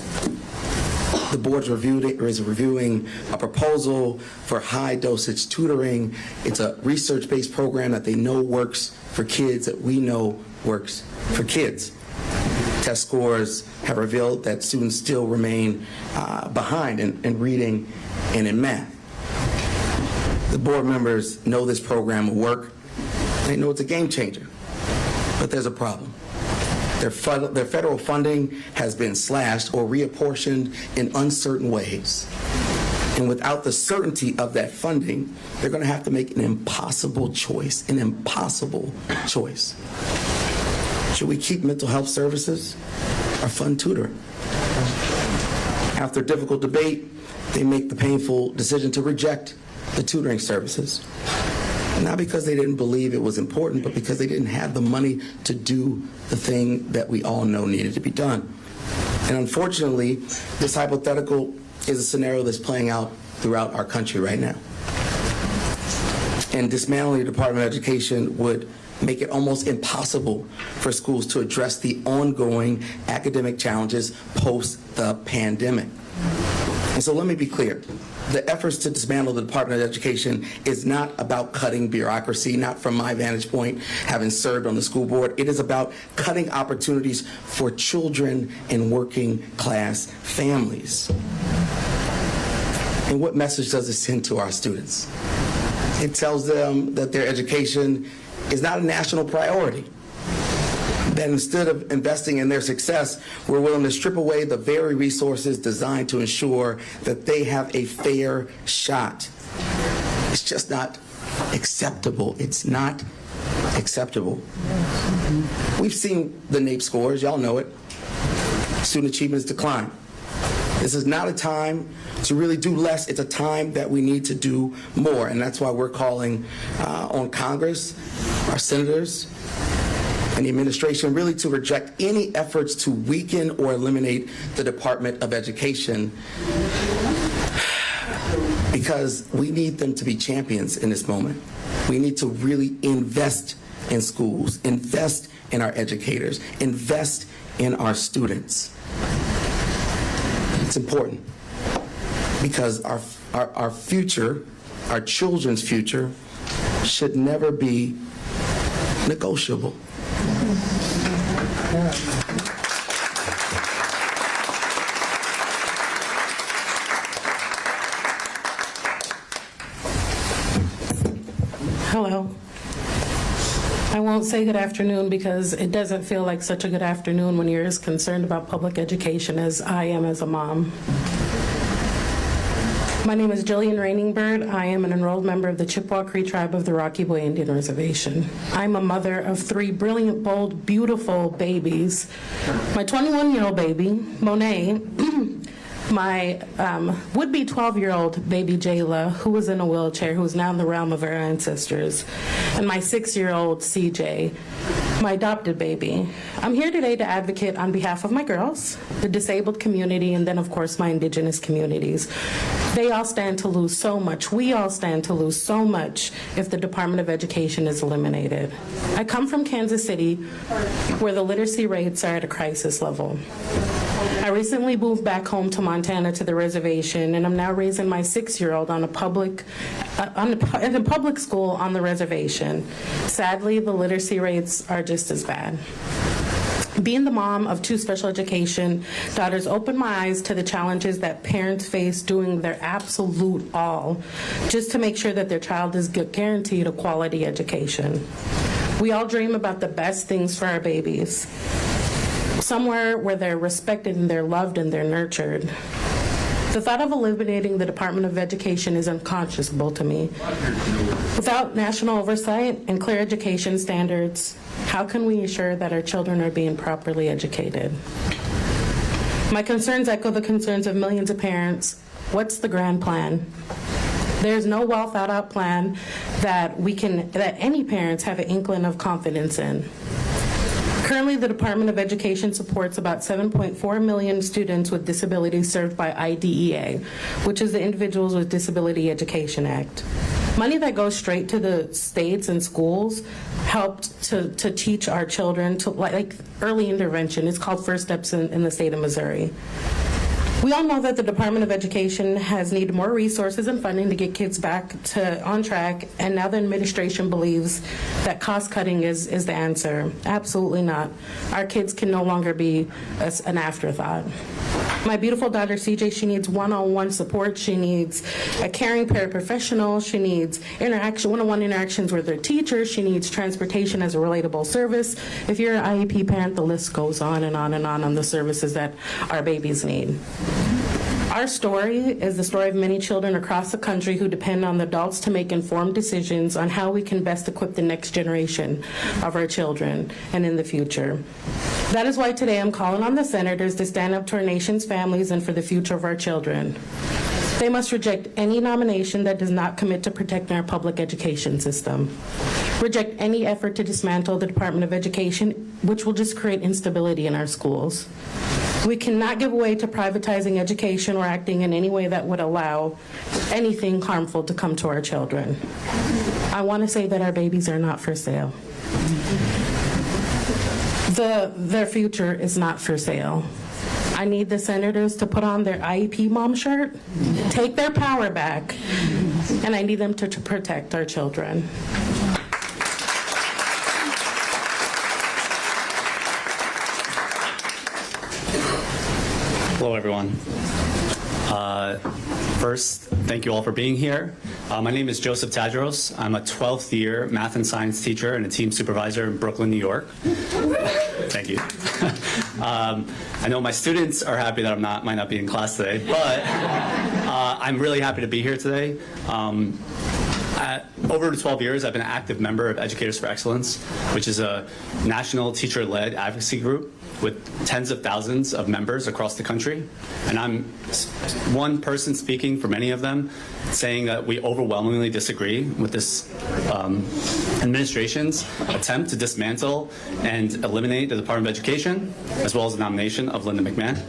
The board is reviewing a proposal for high-dosage tutoring. It's a research-based program that they know works for kids, that we know works for kids. Test scores have revealed that students still remain behind in reading and in math. The board members know this program will work. They know it's a game changer. But there's a problem. Their federal funding has been slashed or reapportioned in uncertain ways. And without the certainty of that funding, they're going to have to make an impossible choice, Should we keep mental health services or fund tutoring? After difficult debate, they make the painful decision to reject the tutoring services. Not because they didn't believe it was important, but because they didn't have the money to do the thing that we all know needed to be done. And unfortunately, this hypothetical is a scenario that's playing out throughout our country right now. And dismantling the Department of Education would make it almost impossible for schools to address the ongoing academic challenges post the pandemic. And so let me be clear. The efforts to dismantle the Department of Education is not about cutting bureaucracy, not from my vantage point, having served on the school board. It is about cutting opportunities for children in working class families. And what message does it send to our students? It tells them that their education is not a national priority. That instead of investing in their success, we're willing to strip away the very resources designed to ensure that they have a fair shot. It's just not acceptable. It's not acceptable. We've seen the NAEP scores. Y'all know it. Student achievement has declined. This is not a time to really do less. It's a time that we need to do more. And that's why we're calling on Congress, our senators, and the administration really to reject any efforts to weaken or eliminate the Department of Education, because we need them to be champions in this moment. We need to really invest in schools, invest in our educators, invest in our students. It's important because our future, our children's future, should never be negotiable. Hello. I won't say good afternoon because it doesn't feel like such a good afternoon when you're as concerned about public education as I am as a mom. My name is Jillian Rainingbird. I am an enrolled member of the Chippewa Cree tribe of the Rocky Boy Indian Reservation. I'm a mother of 3 brilliant, bold, beautiful babies. My 21-year-old baby, Monet, my would-be 12-year-old baby, Jayla, who was in a wheelchair, who is now in the realm of our ancestors, and my 6-year-old CJ, my adopted baby. I'm here today to advocate on behalf of my girls, the disabled community, and then, of course, my Indigenous communities. They all stand to lose so much. We all stand to lose so much if the Department of Education is eliminated. I come from Kansas City, where the literacy rates are at a crisis level. I recently moved back home to Montana to the reservation, and I'm now raising my 6-year-old in a public school on the reservation. Sadly, the literacy rates are just as bad. Being the mom of 2 special education daughters opened my eyes to the challenges that parents face doing their absolute all just to make sure that their child is guaranteed a quality education. We all dream about the best things for our babies. Somewhere where they're respected and they're loved and they're nurtured. The thought of eliminating the Department of Education is unconscionable to me. Without national oversight and clear education standards, how can we ensure that our children are being properly educated? My concerns echo the concerns of millions of parents. What's the grand plan? There's no well thought out plan that any parents have an inkling of confidence in. Currently, the Department of Education supports about 7.4 million students with disabilities served by IDEA, which is the Individuals with Disability Education Act. Money that goes straight to the states and schools helped to teach our children to like early intervention. It's called First Steps in the state of Missouri. We all know that the Department of Education has needed more resources and funding to get kids back on track, and now the administration believes that cost cutting is the answer. Absolutely not. Our kids can no longer be an afterthought. My beautiful daughter, CJ, she needs one-on-one support. She needs a caring paraprofessional. She needs one-on-one interactions with her teachers. She needs transportation as a relatable service. If you're an IEP parent, the list goes on and on and on the services that our babies need. Our story is the story of many children across the country who depend on the adults to make informed decisions on how we can best equip the next generation of our children and in the future. That is why today I'm calling on the senators to stand up to our nation's families and for the future of our children. They must reject any nomination that does not commit to protecting our public education system. Reject any effort to dismantle the Department of Education, which will just create instability in our schools. We cannot give way to privatizing education or acting in any way that would allow anything harmful to come to our children. I want to say that our babies are not for sale. Their future is not for sale. I need the senators to put on their IEP mom shirt, take their power back, and I need them to protect our children. Hello, everyone. First, thank you all for being here. My name is Joseph Tadros. I'm a 12th year math and science teacher and a team supervisor in Brooklyn, New York. Thank you. I know my students are happy that might not be in class today, but I'm really happy to be here today. Over 12 years, I've been an active member of Educators for Excellence, which is a national teacher-led advocacy group with tens of thousands of members across the country. And I'm one person speaking for many of them, saying that we overwhelmingly disagree with this administration's attempt to dismantle and eliminate the Department of Education, as well as the nomination of Linda McMahon.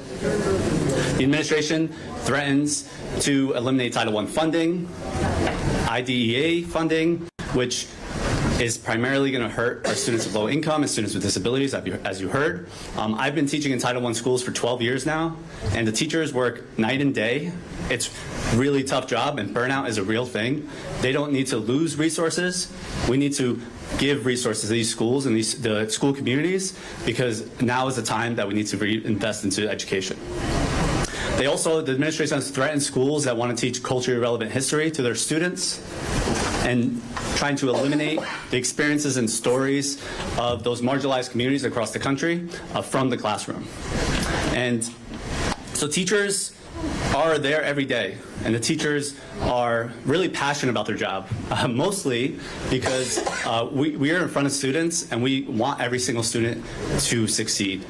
The administration threatens to eliminate Title I funding, IDEA funding, which is primarily going to hurt our students of low income and students with disabilities, as you heard. I've been teaching in Title I schools for 12 years now, and the teachers work night and day. It's a really tough job, and burnout is a real thing. They don't need to lose resources. We need to give resources to these schools and the school communities, because now is the time that we need to reinvest into education. The administration has threatened schools that want to teach culturally relevant history to their students and trying to eliminate the experiences and stories of those marginalized communities across the country from the classroom. And so teachers are there every day, and the teachers are really passionate about their job, mostly because we are in front of students and we want every single student to succeed.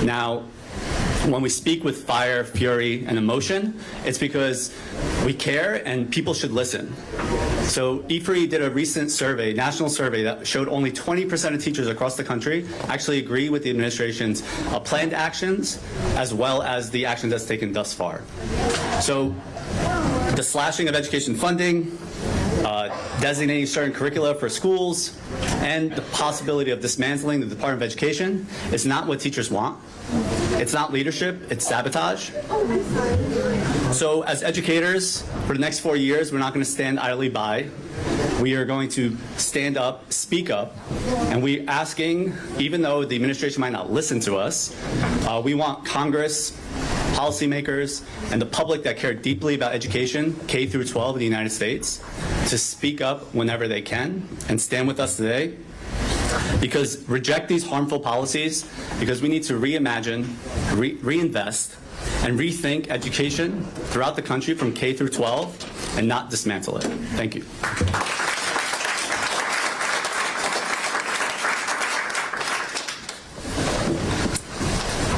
Now, when we speak with fire, fury, and emotion, it's because we care and people should listen. So EFRI did a recent survey, national survey, that showed only 20% of teachers across the country actually agree with the administration's planned actions, as well as the actions that's taken thus far. So the slashing of education funding, designating certain curricula for schools, and the possibility of dismantling the Department of Education is not what teachers want. It's not leadership, it's sabotage. So as educators, for the next 4 years, we're not going to stand idly by. We are going to stand up, speak up, and we're asking, even though the administration might not listen to us, we want Congress, policymakers, and the public that care deeply about education, K through 12 in the United States, to speak up whenever they can and stand with us today. Because reject these harmful policies, because we need to reimagine, reinvest, and rethink education throughout the country from K through 12 and not dismantle it. Thank you.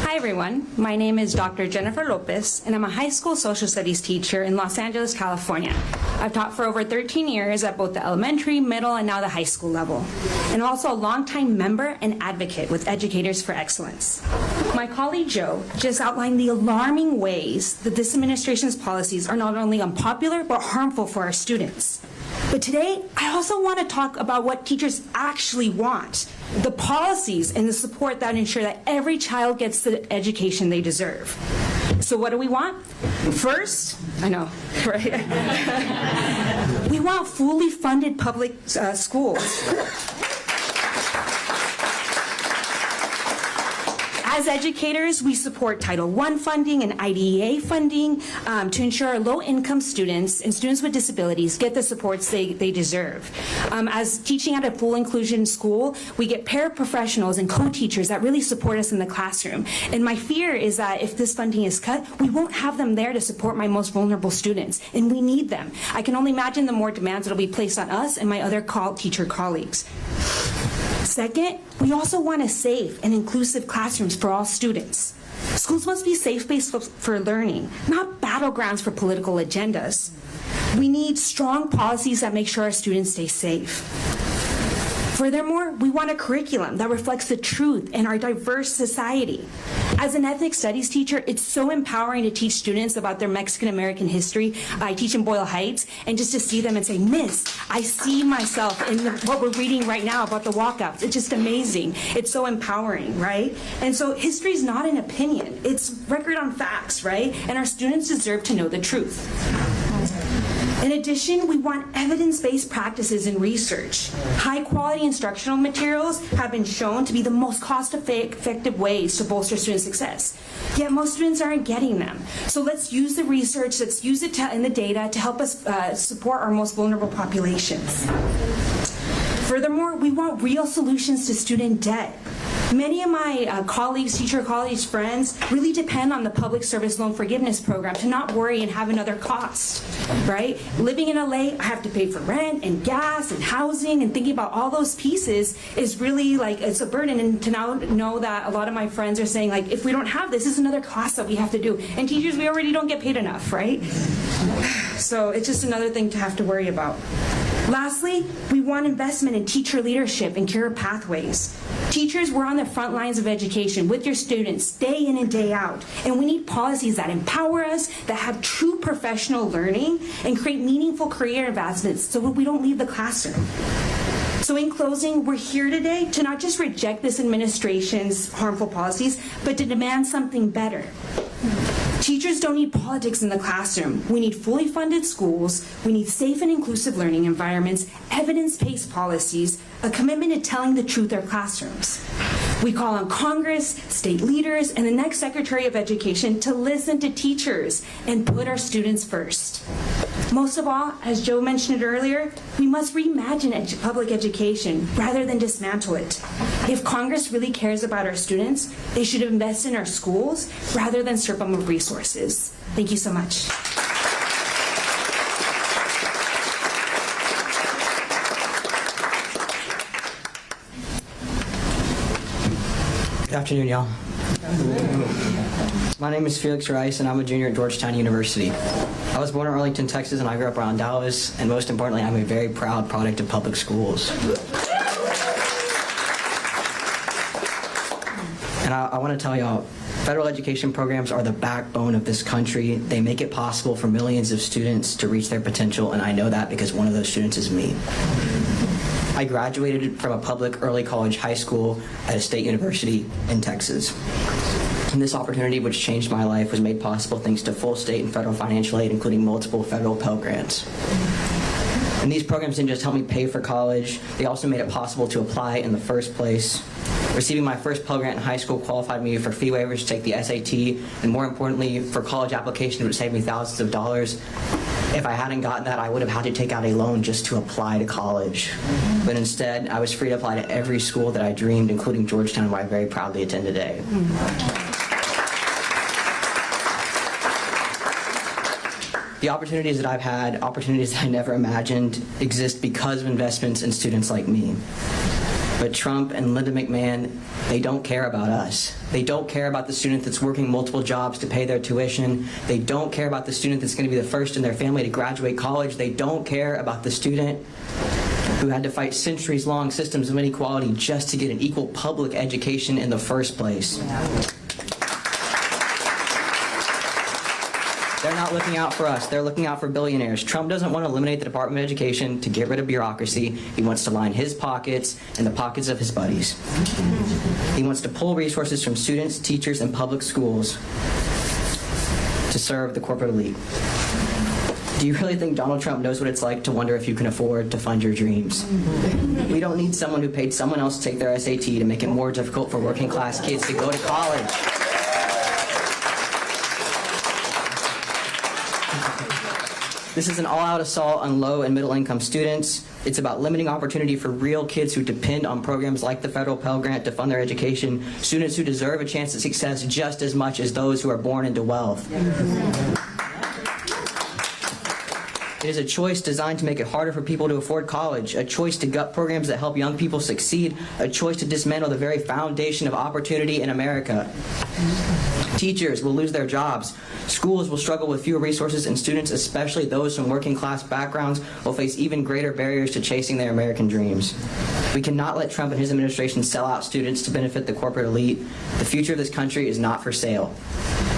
Hi everyone, my name is Dr. Jennifer Lopez, and I'm a high school social studies teacher in Los Angeles, California. I've taught for over 13 years at both the elementary, middle, and now the high school level. And I'm also a longtime member and advocate with Educators for Excellence. My colleague Joe just outlined the alarming ways that this administration's policies are not only unpopular, but harmful for our students. But today, I also want to talk about what teachers actually want, the policies and the support that ensure that every child gets the education they deserve. So what do we want? First, I know, right? We want fully funded public schools. As educators, we support Title I funding and IDEA funding to ensure low-income students and students with disabilities get the supports they deserve. As teaching at a full inclusion school, we get paraprofessionals and co-teachers that really support us in the classroom. And my fear is that if this funding is cut, we won't have them there to support my most vulnerable students, and we need them. I can only imagine the more demands that will be placed on us and my other teacher colleagues. Second, we also want a safe and inclusive classrooms for all students. Schools must be safe spaces for learning, not battlegrounds for political agendas. We need strong policies that make sure our students stay safe. Furthermore, we want a curriculum that reflects the truth in our diverse society. As an ethnic studies teacher, it's so empowering to teach students about their Mexican-American history. I teach in Boyle Heights, and just to see them and say, Miss, I see myself in what we're reading right now about the walkouts. It's just amazing. It's so empowering, right? And so history is not an opinion. It's record on facts, right? And our students deserve to know the truth. In addition, we want evidence-based practices in research. High-quality instructional materials have been shown to be the most cost-effective ways to bolster student success. Yet most students aren't getting them. So let's use the research, let's use it in the data to help us support our most vulnerable populations. Furthermore, we want real solutions to student debt. Many of my colleagues, teacher colleagues, friends, really depend on the public service loan forgiveness program to not worry and have another cost, right? Living in LA, I have to pay for rent and gas and housing, and thinking about all those pieces is really like, it's a burden. And to now know that a lot of my friends are saying, like, if we don't have this is another cost that we have to do. And teachers, we already don't get paid enough, right? So it's just another thing to have to worry about. Lastly, we want investment in teacher leadership and career pathways. Teachers, we're on the front lines of education with your students day in and day out, and we need policies that empower us, that have true professional learning, and create meaningful career advancements so that we don't leave the classroom. So in closing, we're here today to not just reject this administration's harmful policies, but to demand something better. Teachers don't need politics in the classroom. We need fully funded schools, we need safe and inclusive learning environments, evidence-based policies, a commitment to telling the truth in our classrooms. We call on Congress, state leaders, and the next Secretary of Education to listen to teachers and put our students first. Most of all, as Joe mentioned earlier, we must reimagine public education rather than dismantle it. If Congress really cares about our students, they should invest in our schools rather than strip them of resources. Thank you so much. Good afternoon, y'all. My name is Felix Rice, and I'm a junior at Georgetown University. I was born in Arlington, Texas, and I grew up around Dallas, and most importantly, I'm a very proud product of public schools. And I want to tell y'all, federal education programs are the backbone of this country. They make it possible for millions of students to reach their potential, and I know that because one of those students is me. I graduated from a public early college high school at a state university in Texas. And this opportunity, which changed my life, was made possible thanks to full state and federal financial aid, including multiple federal Pell Grants. And these programs didn't just help me pay for college, they also made it possible to apply in the first place. Receiving my first Pell Grant in high school qualified me for fee waivers to take the SAT, and more importantly, for college application, it would save me thousands of dollars. If I hadn't gotten that, I would have had to take out a loan just to apply to college. But instead, I was free to apply to every school that I dreamed, including Georgetown, where I very proudly attend today. The opportunities that I've had, opportunities that I never imagined, exist because of investments in students like me. But Trump and Linda McMahon, they don't care about us. They don't care about the student that's working multiple jobs to pay their tuition. They don't care about the student that's going to be the first in their family to graduate college. They don't care about the student who had to fight centuries-long systems of inequality just to get an equal public education in the first place. They're not looking out for us. They're looking out for billionaires. Trump doesn't want to eliminate the Department of Education to get rid of bureaucracy. He wants to line his pockets and the pockets of his buddies. He wants to pull resources from students, teachers, and public schools to serve the corporate elite. Do you really think Donald Trump knows what it's like to wonder if you can afford to fund your dreams? We don't need someone who paid someone else to take their SAT to make it more difficult for working class kids to go to college. This is an all-out assault on low and middle-income students. It's about limiting opportunity for real kids who depend on programs like the federal Pell Grant to fund their education, students who deserve a chance at success just as much as those who are born into wealth. It is a choice designed to make it harder for people to afford college, a choice to gut programs that help young people succeed, a choice to dismantle the very foundation of opportunity in America. Teachers will lose their jobs. Schools will struggle with fewer resources, and students, especially those from working class backgrounds, will face even greater barriers to chasing their American dreams. We cannot let Trump and his administration sell out students to benefit the corporate elite. The future of this country is not for sale.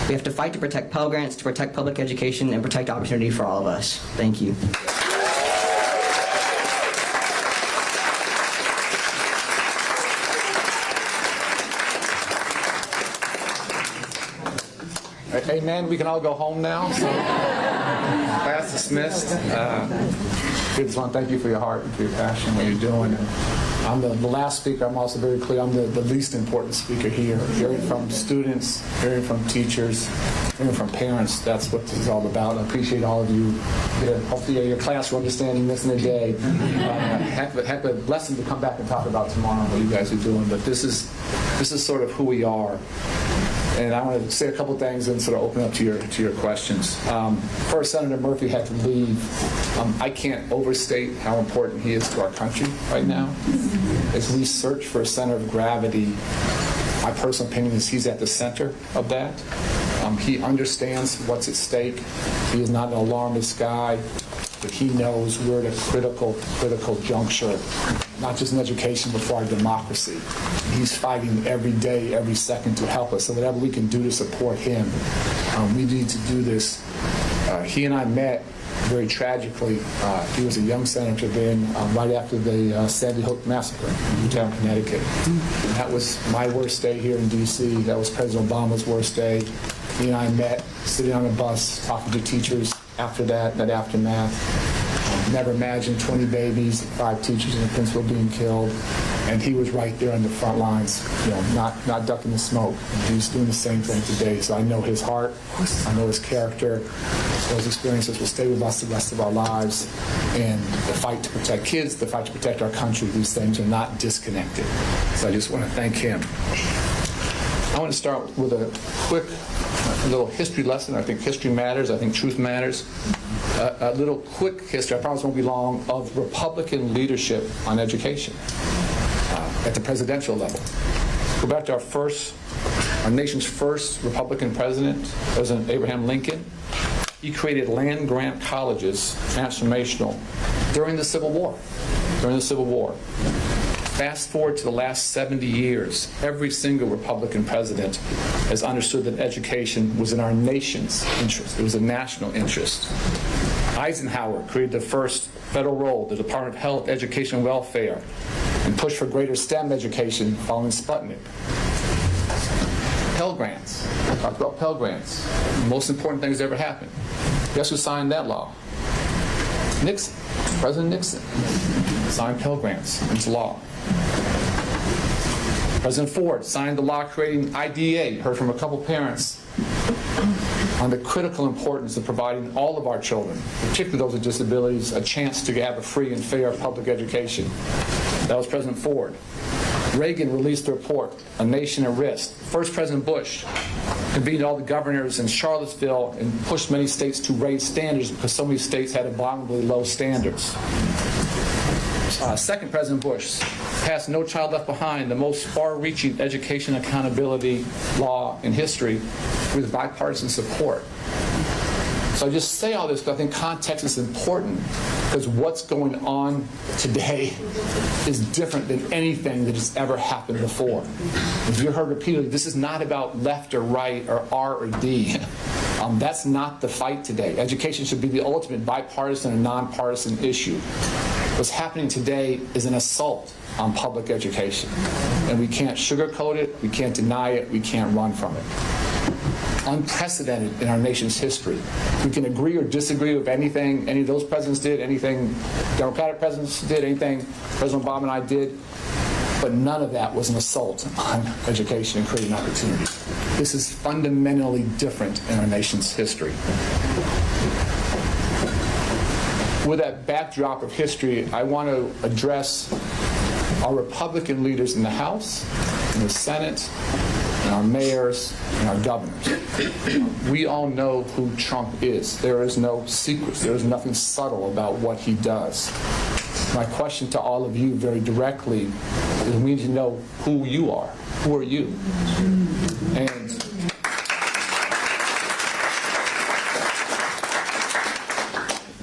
We have to fight to protect Pell Grants, to protect public education, and protect opportunity for all of us. Thank you. Amen. We can all go home now. So, class dismissed. I just want to thank you for your heart and for your passion, what you're doing. And I'm the last speaker. I'm also very clear. I'm the least important speaker here. Hearing from students, hearing from teachers, hearing from parents. That's what this is all about. I appreciate all of you. Hopefully, your class will understand this in a day. Heck of a lesson to come back and talk about tomorrow. What you guys are doing, but this is sort of who we are. And I want to say a couple things and sort of open up to your questions. First, Senator Murphy had to leave. I can't overstate how important he is to our country right now. As we search for a center of gravity, my personal opinion is he's at the center of that. He understands what's at stake. He is not an alarmist guy, but he knows we're at a critical juncture, not just in education, but for our democracy. He's fighting every day, every second to help us. So whatever we can do to support him, we need to do this. He and I met very tragically. He was a young senator then, right after the Sandy Hook massacre in Newtown, Connecticut. And that was my worst day here in D.C. That was President Obama's worst day. He and I met, sitting on a bus, talking to teachers after that aftermath. Never imagined 20 babies, 5 teachers and a principal being killed. And he was right there on the front lines, not ducking the smoke. He's doing the same thing today. So I know his heart, I know his character. Those experiences will stay with us the rest of our lives. And the fight to protect kids, the fight to protect our country, these things are not disconnected. So I just want to thank him. I want to start with a quick little history lesson. I think history matters. I think truth matters. A little quick history, I promise it won't be long, of Republican leadership on education at the presidential level. Go back to our nation's first Republican president, President Abraham Lincoln. He created land-grant colleges, transformational, during the Civil War. Fast forward to the last 70 years, every single Republican president has understood that education was in our nation's interest. It was a national interest. Eisenhower created the first federal role, the Department of Health, Education, and Welfare, and pushed for greater STEM education following Sputnik. Pell Grants. I talked about Pell Grants. The most important thing that's ever happened. Guess who signed that law? Nixon. President Nixon signed Pell Grants into law. President Ford signed the law creating IDEA. Heard from a couple parents on the critical importance of providing all of our children, particularly those with disabilities, a chance to have a free and fair public education. That was President Ford. Reagan released the report, A Nation at Risk. First President Bush convened all the governors in Charlottesville and pushed many states to raise standards because so many states had abominably low standards. Second President Bush passed No Child Left Behind, the most far-reaching education accountability law in history, with bipartisan support. So I just say all this because I think context is important, because what's going on today is different than anything that has ever happened before. As you heard repeatedly, this is not about left or right or R or D. That's not the fight today. Education should be the ultimate bipartisan and nonpartisan issue. What's happening today is an assault on public education. And we can't sugarcoat it, we can't deny it, we can't run from it. Unprecedented in our nation's history. We can agree or disagree with anything any of those presidents did, anything Democratic presidents did, anything President Obama and I did, but none of that was an assault on education and creating opportunity. This is fundamentally different in our nation's history. With that backdrop of history, I want to address our Republican leaders in the House, in the Senate, and our mayors, and our governors. We all know who Trump is. There is no secrets. There is nothing subtle about what he does. My question to all of you very directly is we need to know who you are. Who are you? And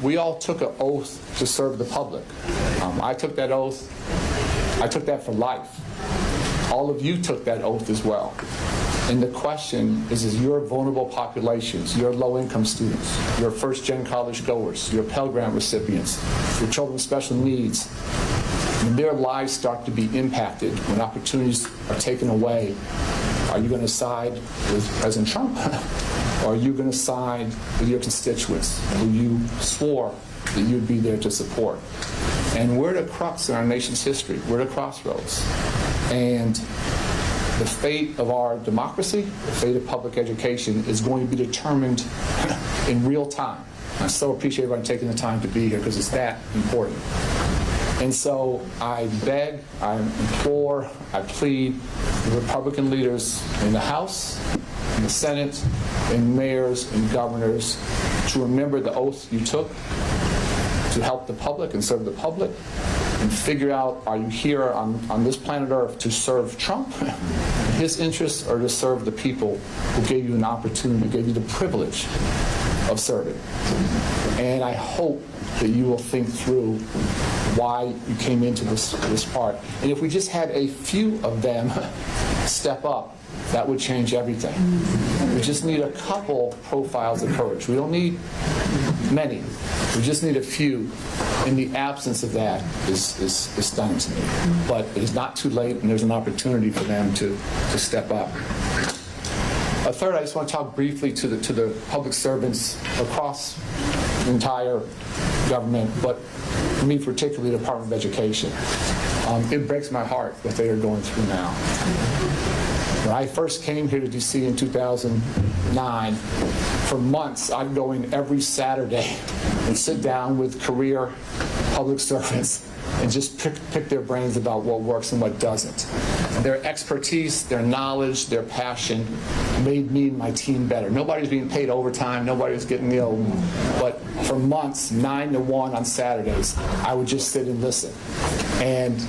we all took an oath to serve the public. I took that oath I took that for life. All of you took that oath as well. And the question is your vulnerable populations, your low-income students, your first-gen college goers, your Pell Grant recipients, your children with special needs, when their lives start to be impacted, when opportunities are taken away, are you going to side with President Trump? Or are you going to side with your constituents who you swore that you'd be there to support? And we're at a crux in our nation's history. We're at a crossroads. And the fate of our democracy, the fate of public education is going to be determined in real time. I so appreciate everyone taking the time to be here because it's that important. And so I beg, I implore, I plead the Republican leaders in the House, in the Senate, and mayors and governors to remember the oath you took to help the public and serve the public, and figure out, are you here on this planet Earth to serve Trump, his interests, or to serve the people who gave you an opportunity, gave you the privilege of serving? And I hope that you will think through why you came into this part. And if we just had a few of them step up, that would change everything. We just need a couple profiles of courage. We don't need many. We just need a few. And the absence of that is stunning to me. But it is not too late, and there's an opportunity for them to step up. Third, I just want to talk briefly to the public servants across the entire government, but for me particularly the Department of Education. It breaks my heart what they are going through now. When I first came here to D.C. in 2009, for months I'd go in every Saturday and sit down with career public servants and just pick their brains about what works and what doesn't. Their expertise, their knowledge, their passion made me and my team better. Nobody's being paid overtime, nobody's getting but for months, 9 to 1 on Saturdays, I would just sit and listen. And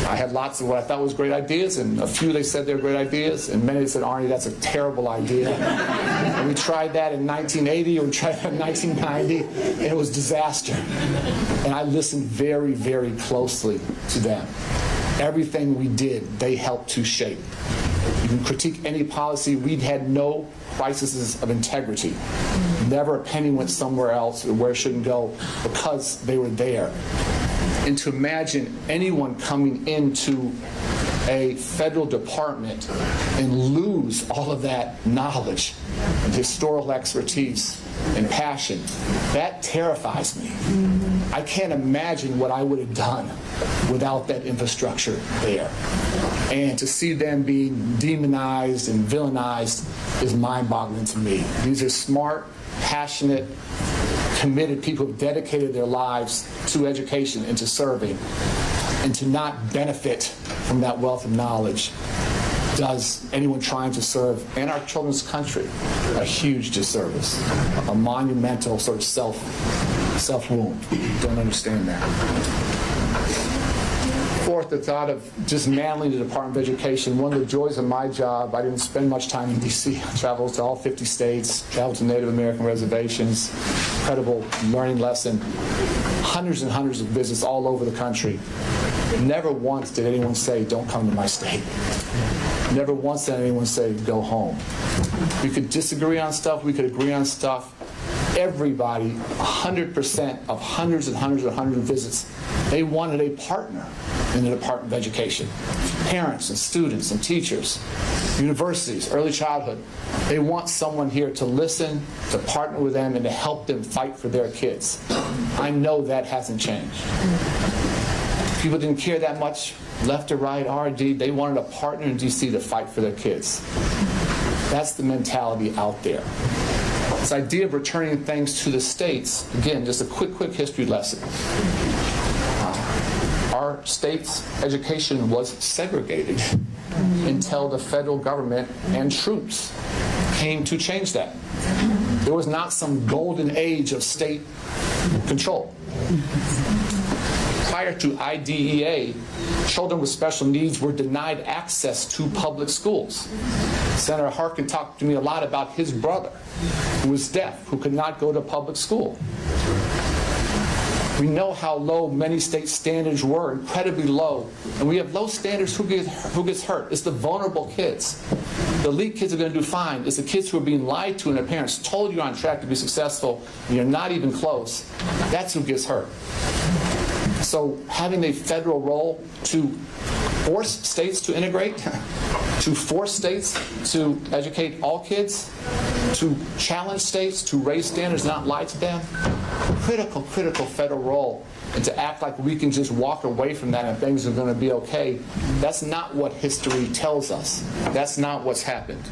I had lots of what I thought was great ideas, and a few they said they were great ideas, and many said, Arnie, that's a terrible idea. And we tried that in 1980, or we tried that in 1990, and it was disaster. And I listened very, very closely to them. Everything we did, they helped to shape. You can critique any policy. We'd had no crises of integrity. Never a penny went somewhere else or where it shouldn't go because they were there. And to imagine anyone coming into a federal department and lose all of that knowledge and historical expertise and passion, that terrifies me. I can't imagine what I would have done without that infrastructure there. And to see them being demonized and villainized is mind-boggling to me. These are smart, passionate, committed people who have dedicated their lives to education and to serving, and to not benefit from that wealth of knowledge does anyone trying to serve in our children's country a huge disservice, a monumental sort of self-wound. Don't understand that. Fourth, the thought of dismantling the Department of Education. One of the joys of my job, I didn't spend much time in D.C. I traveled to all 50 states, traveled to Native American reservations, incredible learning lesson, hundreds and hundreds of visits all over the country. Never once did anyone say, don't come to my state. Never once did anyone say, go home. We could disagree on stuff, we could agree on stuff. Everybody, 100% of hundreds and hundreds and hundreds of visits, they wanted a partner in the Department of Education. Parents and students and teachers, universities, early childhood, they want someone here to listen, to partner with them, and to help them fight for their kids. I know that hasn't changed. People didn't care that much, left or right, RD, they wanted a partner in D.C. to fight for their kids. That's the mentality out there. This idea of returning things to the states, again, just a quick history lesson. Our state's education was segregated until the federal government and troops came to change that. There was not some golden age of state control. Prior to IDEA, children with special needs were denied access to public schools. Senator Harkin talked to me a lot about his brother, who was deaf, who could not go to public school. We know how low many state standards were, incredibly low. And we have low standards. Who gets hurt? It's the vulnerable kids. The elite kids are going to do fine. It's the kids who are being lied to and their parents told you're on track to be successful and you're not even close. That's who gets hurt. So having a federal role to force states to integrate, to force states to educate all kids, to challenge states to raise standards, not lie to them, critical federal role. And to act like we can just walk away from that and things are going to be okay, that's not what history tells us. That's not what's happened.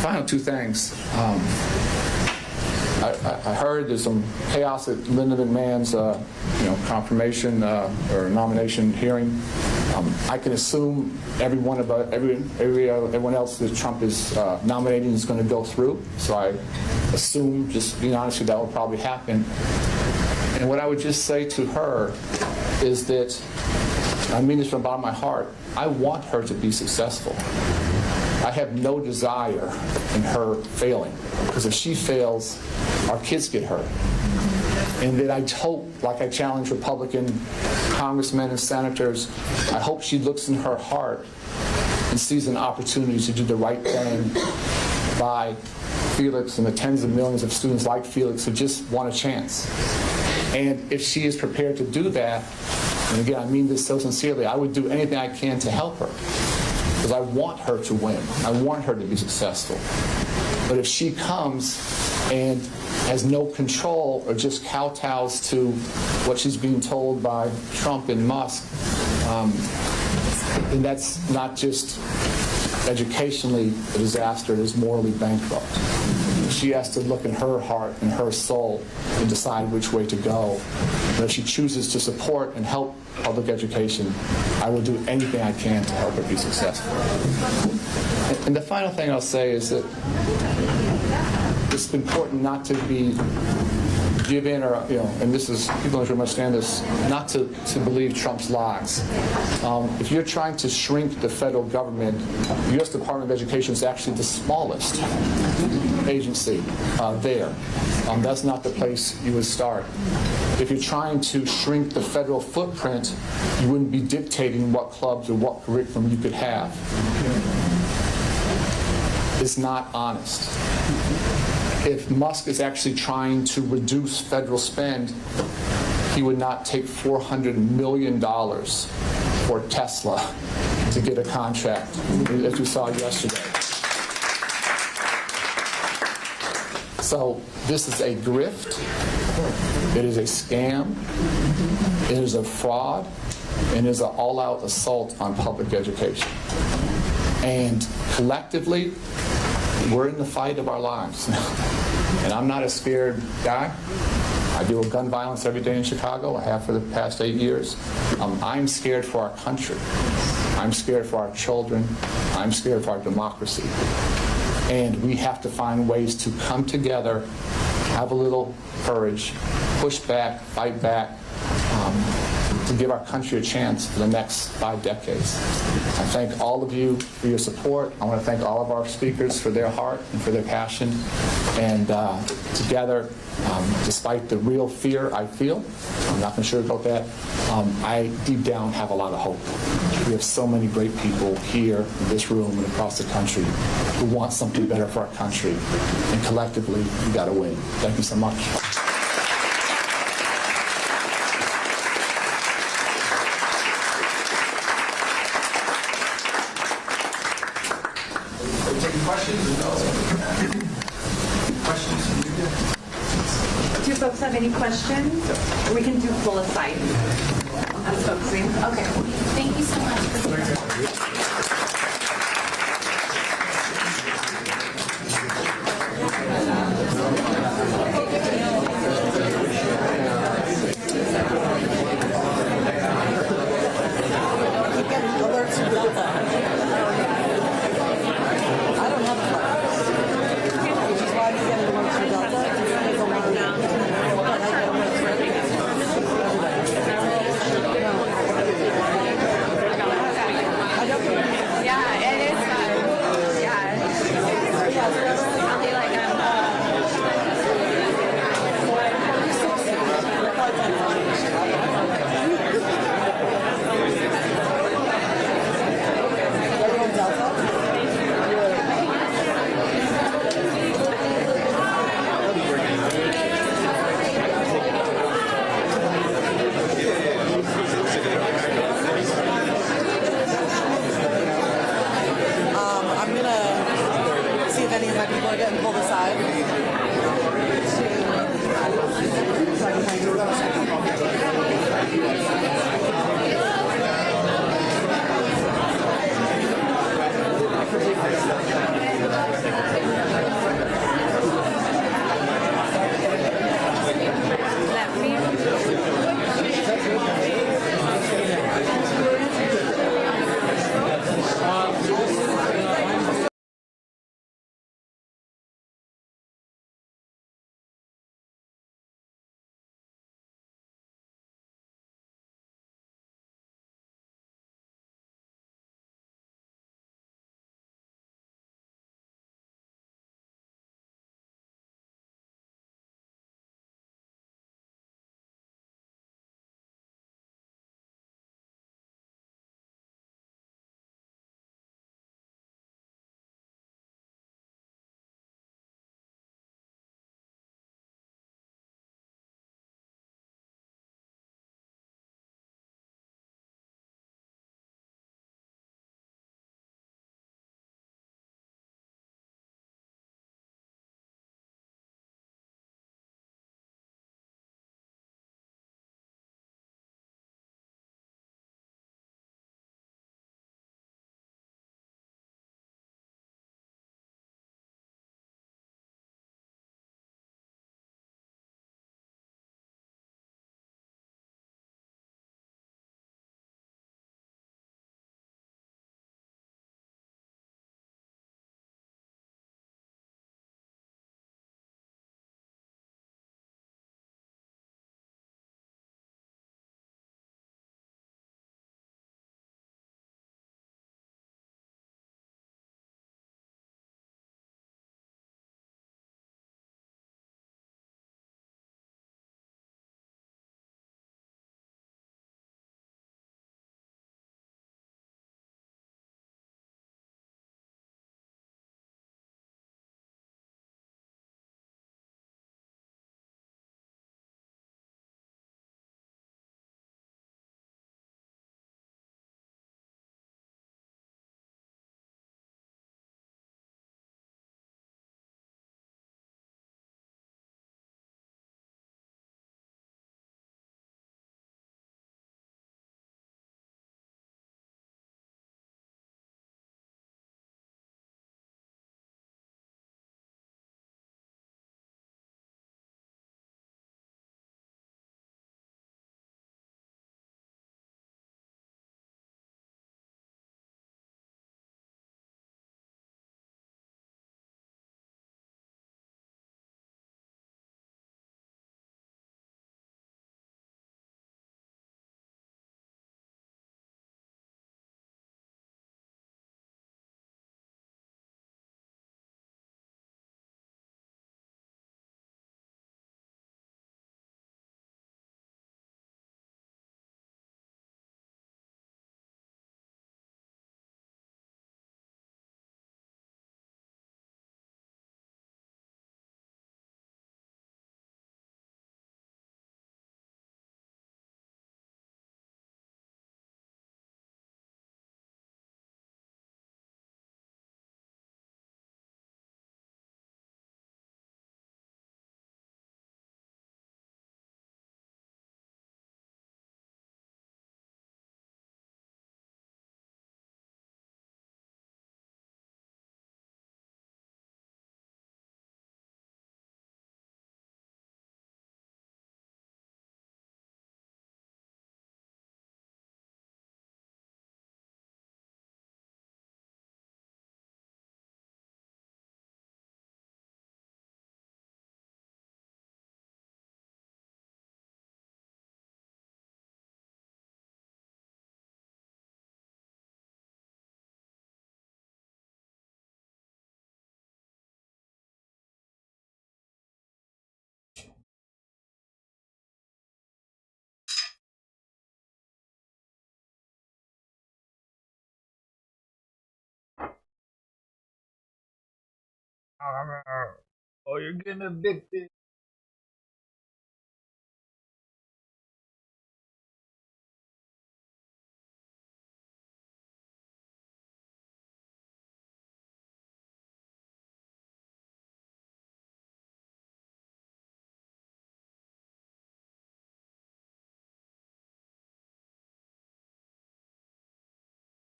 Final two things. I heard there's some chaos at Linda McMahon's confirmation or nomination hearing. I can assume everyone else that Trump is nominating is going to go through. So I assume, just being honest with you, that will probably happen. And what I would just say to her is that, I mean this from the bottom of my heart, I want her to be successful. I have no desire in her failing, because if she fails, our kids get hurt. And that I hope, like I challenge Republican congressmen and senators, I hope she looks in her heart and sees an opportunity to do the right thing by Felix and the tens of millions of students like Felix who just want a chance. And if she is prepared to do that, and again, I mean this so sincerely, I would do anything I can to help her. Because I want her to win. I want her to be successful. But if she comes and has no control or just kowtows to what she's being told by Trump and Musk, then that's not just educationally a disaster, it is morally bankrupt. She has to look in her heart and her soul and decide which way to go. But if she chooses to support and help public education, I will do anything I can to help her be successful. And the final thing I'll say is that it's important not to be given, or and this is, people don't understand this, not to believe Trump's lies. If you're trying to shrink the federal government, the U.S. Department of Education is actually the smallest agency there. That's not the place you would start. If you're trying to shrink the federal footprint, you wouldn't be dictating what clubs or what curriculum you could have. It's not honest. If Musk is actually trying to reduce federal spend, he would not take $400 million for Tesla to get a contract, as we saw yesterday. So this is a grift. It is a scam. It is a fraud. And it is an all-out assault on public education. And collectively, we're in the fight of our lives. And I'm not a scared guy. I deal with gun violence every day in Chicago. I have for the past 8 years. I'm scared for our country. I'm scared for our children. I'm scared for our democracy. And we have to find ways to come together, have a little courage, push back, fight back, to give our country a chance for the next 5 decades. I thank all of you for your support. I want to thank all of our speakers for their heart and for their passion. And together, despite the real fear I feel, I'm not going to sugarcoat that, I deep down have a lot of hope. We have so many great people here in this room and across the country who want something better for our country. And collectively, we got to win. Thank you so much. Do you folks have any questions? Or we can do full aside. I'm focusing. Okay. Thank you so much. My people are getting pulled aside. Oh, you're getting addicted.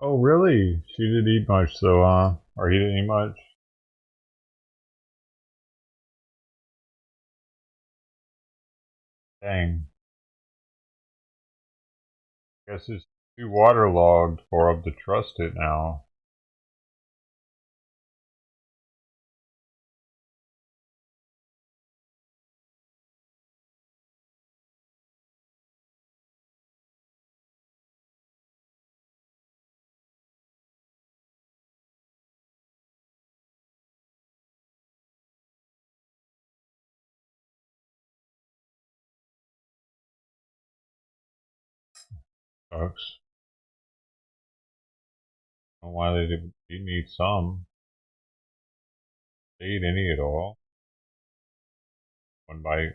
Oh, really? She didn't eat much, though, or he didn't eat much? Dang. Guess it's too waterlogged for him to trust it now. Sucks. I don't know why they didn't eat some. They eat any at all. One bite.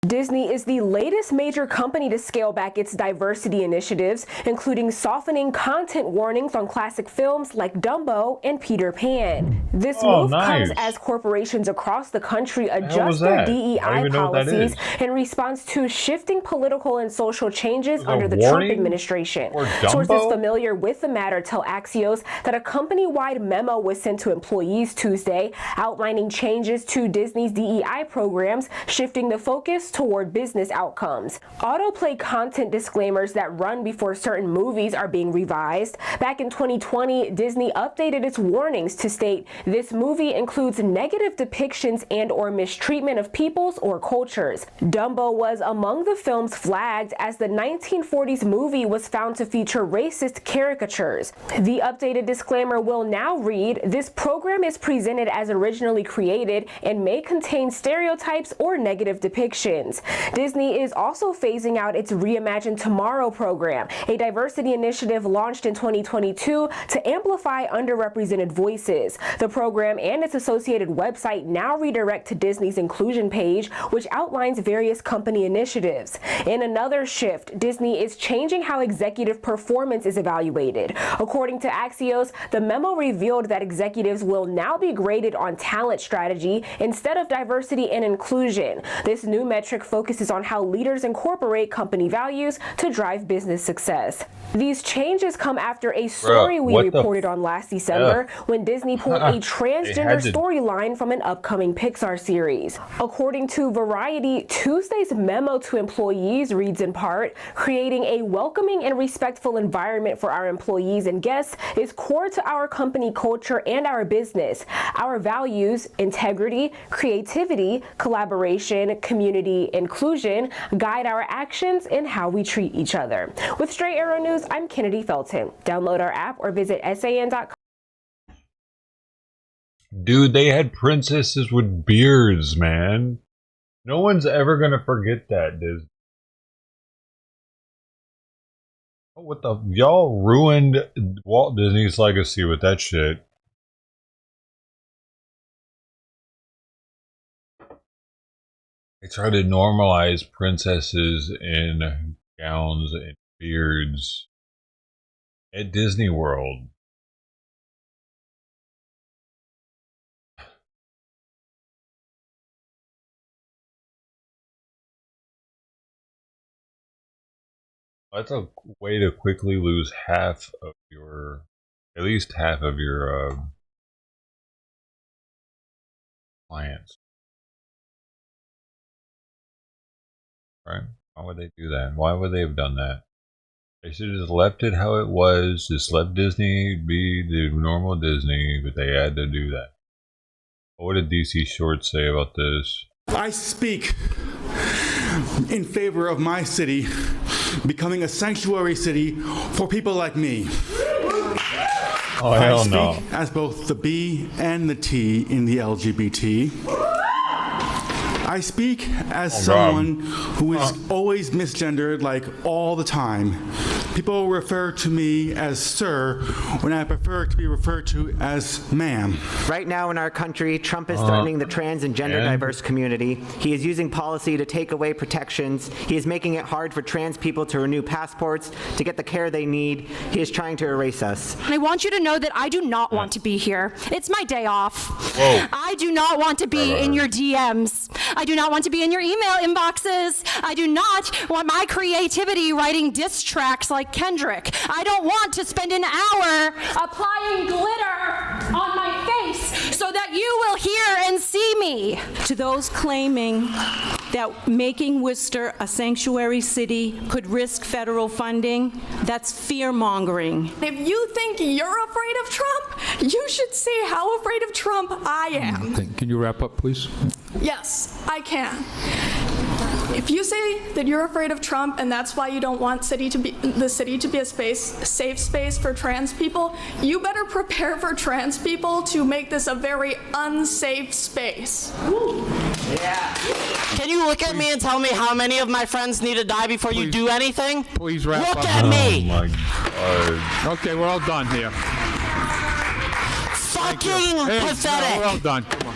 Disney is the latest major company to scale back its diversity initiatives, including softening content warnings on classic films like Dumbo and Peter Pan. This move comes as corporations across the country adjust their DEI policies in response to shifting political and social changes under the Trump administration. Sources familiar with the matter tell Axios that a company-wide memo was sent to employees Tuesday outlining changes to Disney's DEI programs, shifting the focus toward business outcomes. Autoplay content disclaimers that run before certain movies are being revised. Back in 2020, Disney updated its warnings to state this movie includes negative depictions and/or mistreatment of peoples or cultures. Dumbo was among the films flagged as the 1940s movie was found to feature racist caricatures. The updated disclaimer will now read, "This program is presented as originally created and may contain stereotypes or negative depictions." Disney is also phasing out its Reimagine Tomorrow program, a diversity initiative launched in 2022 to amplify underrepresented voices. The program and its associated website now redirect to Disney's inclusion page, which outlines various company initiatives. In another shift, Disney is changing how executive performance is evaluated. According to Axios, the memo revealed that executives will now be graded on talent strategy instead of diversity and inclusion. This new metric focuses on how leaders incorporate company values to drive business success. These changes come after a story we reported on last December when Disney pulled a transgender storyline from an upcoming Pixar series. According to Variety, Tuesday's memo to employees reads in part, "Creating a welcoming and respectful environment for our employees and guests is core to our company culture and our business. Our values, integrity, creativity, collaboration, community, inclusion guide our actions and how we treat each other." With Straight Arrow News, I'm Kennedy Felton. Download our app or visit san.com. Dude, they had princesses with beards, man. No one's ever gonna forget that, Disney. Oh, what the? Y'all ruined Walt Disney's legacy with that shit. They try to normalize princesses in gowns and beards at Disney World. That's a way to quickly lose half of your, at least half of your clients. Right? Why would they do that? Why would they have done that? They should have just left it how it was, just let Disney be the normal Disney, but they had to do that. What did DC Short say about this? I speak in favor of my city becoming a sanctuary city for people like me. Oh, hell no. I speak as both the B and the T in the LGBT. I speak as someone who is always misgendered, like all the time. People refer to me as sir when I prefer to be referred to as ma'am. Right now in our country, Trump is threatening the trans and gender diverse community. He is using policy to take away protections. He is making it hard for trans people to renew passports, to get the care they need. He is trying to erase us. I want you to know that I do not want to be here. It's my day off. Whoa. I do not want to be in your DMs. I do not want to be in your email inboxes. I do not want my creativity writing diss tracks like Kendrick. I don't want to spend an hour applying glitter on my face so that you will hear and see me. To those claiming that making Worcester a sanctuary city could risk federal funding, that's fear-mongering. If you think you're afraid of Trump, you should see how afraid of Trump I am. Can you wrap up, please? Yes, I can. If you say that you're afraid of Trump and that's why you don't want the city to be a safe space for trans people, you better prepare for trans people to make this a very unsafe space. Yeah. Can you look at me and tell me how many of my friends need to die before you do anything? Please wrap up. Look at me. Oh my God. Okay, we're all done here. Fucking pathetic. We're all done. Come on.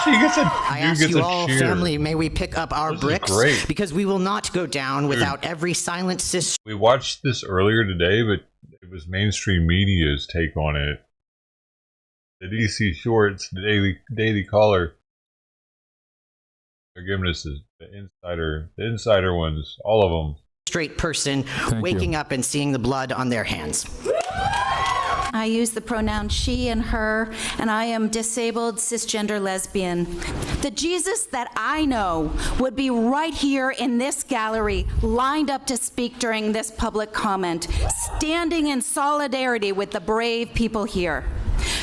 She gets a, I ask you all, family, may we pick up our bricks? Great. Because we will not go down without every silent sister. We watched this earlier today, but it was mainstream media's take on it. The DC Shorts, the Daily Caller. They're giving us the insider ones, all of them. Straight person waking up and seeing the blood on their hands. I use the pronoun she and her, and I am disabled, cisgender lesbian. The Jesus that I know would be right here in this gallery, lined up to speak during this public comment, standing in solidarity with the brave people here.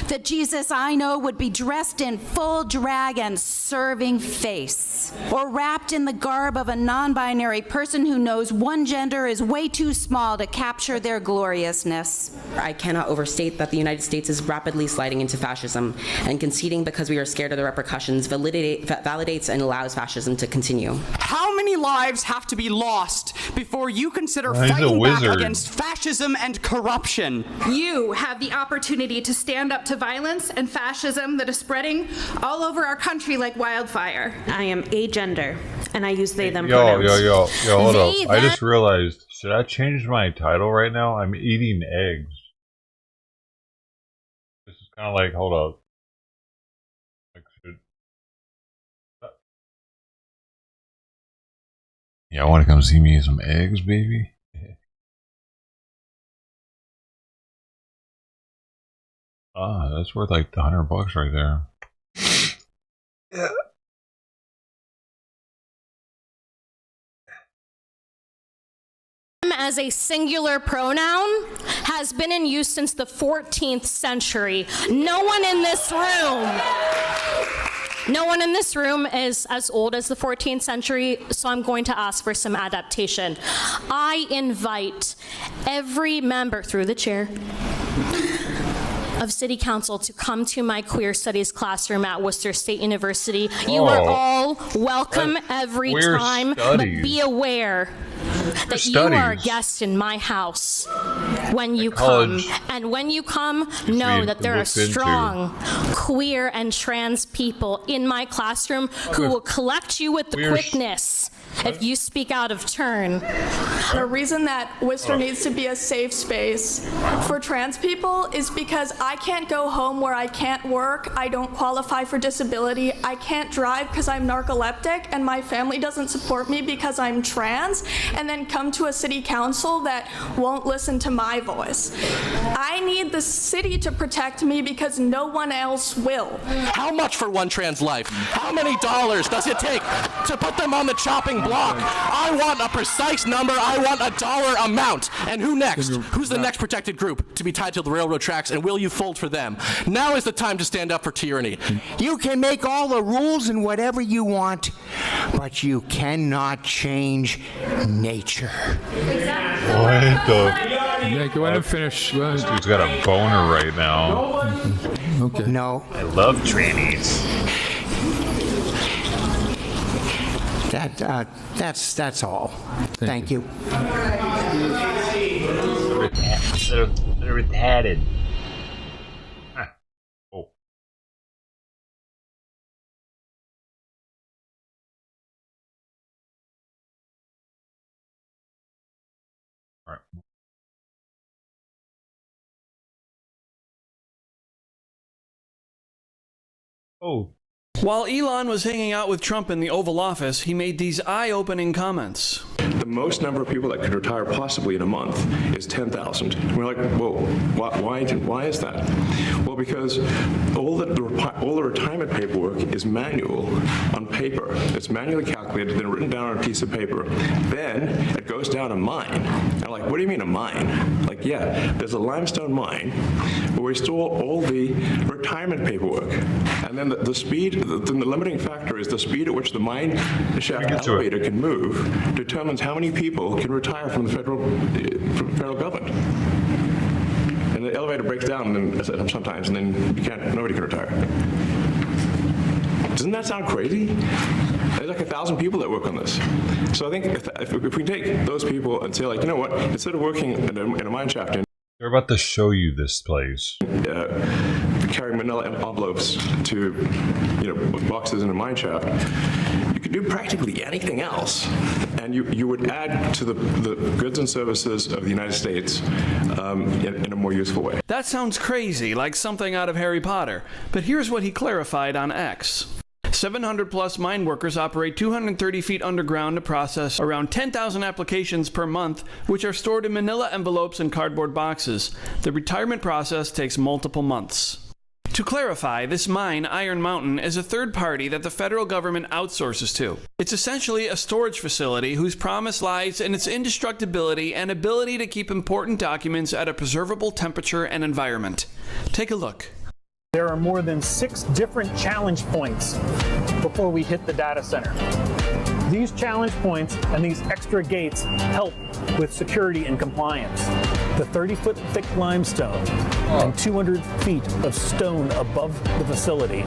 The Jesus I know would be dressed in full drag and serving face, or wrapped in the garb of a non-binary person who knows one gender is way too small to capture their gloriousness. I cannot overstate that the United States is rapidly sliding into fascism, and conceding because we are scared of the repercussions validates and allows fascism to continue. How many lives have to be lost before you consider fighting back against fascism and corruption? You have the opportunity to stand up to violence and fascism that is spreading all over our country like wildfire. I am agender, and I use they, them Yo, pronouns. hold up. I just realized, should I change my title right now? I'm eating eggs. This is kind of like, hold up. Yeah, want to come see me eat some eggs, baby? Ah, that's worth like $100 right there. Yeah. As a singular pronoun has been in use since the 14th century. No one in this room is as old as the 14th century, so I'm going to ask for some adaptation. I invite every member, through the chair, of City Council to come to my queer studies classroom at Worcester State University. You are all welcome every time, but be aware that you are a guest in my house when you come. And when you come, know that there are strong queer and trans people in my classroom who will collect you with the quickness if you speak out of turn. The reason that Worcester needs to be a safe space for trans people is because I can't go home where I can't work, I don't qualify for disability, I can't drive because I'm narcoleptic, and my family doesn't support me because I'm trans, and then come to a city council that won't listen to my voice. I need the city to protect me because no one else will. How much for one trans life? How many dollars does it take to put them on the chopping block? I want a precise number. I want a dollar amount. And who next? Who's the next protected group to be tied to the railroad tracks, and will you fold for them? Now is the time to stand up for tyranny. You can make all the rules and whatever you want, but you cannot change nature. What the? Yeah, go ahead and finish. This dude's got a boner right now. Okay. No. I love trannies. That's all. Thank you. They're retarded. Oh. All right. Oh. While Elon was hanging out with Trump in the Oval Office, he made these eye-opening comments. The most number of people that could retire possibly in a month is 10,000. We're like, whoa, why is that? Well, because all the retirement paperwork is manual on paper. It's manually calculated, then written down on a piece of paper. Then it goes down a mine. And I'm like, what do you mean a mine? Like, yeah, there's a limestone mine where we store all the retirement paperwork. And then the speed, the limiting factor is the speed at which the mine shaft elevator can move determines how many people can retire from the federal government. And the elevator breaks down sometimes, and then nobody can retire. Doesn't that sound crazy? There's like 1,000 people that work on this. So I think if we take those people and say, like, you know what, instead of working in a mine shaft, they're about to show you this place. Carry manila envelopes to, boxes in a mine shaft. You could do practically anything else, and you would add to the goods and services of the United States in a more useful way. That sounds crazy, like something out of Harry Potter. But here's what he clarified on X. 700-plus mine workers operate 230 feet underground to process around 10,000 applications per month, which are stored in manila envelopes and cardboard boxes. The retirement process takes multiple months. To clarify, this mine, Iron Mountain, is a third party that the federal government outsources to. It's essentially a storage facility whose promise lies in its indestructibility and ability to keep important documents at a preservable temperature and environment. Take a look. There are more than 6 different challenge points before we hit the data center. These challenge points and these extra gates help with security and compliance. The 30-foot thick limestone and 200 feet of stone above the facility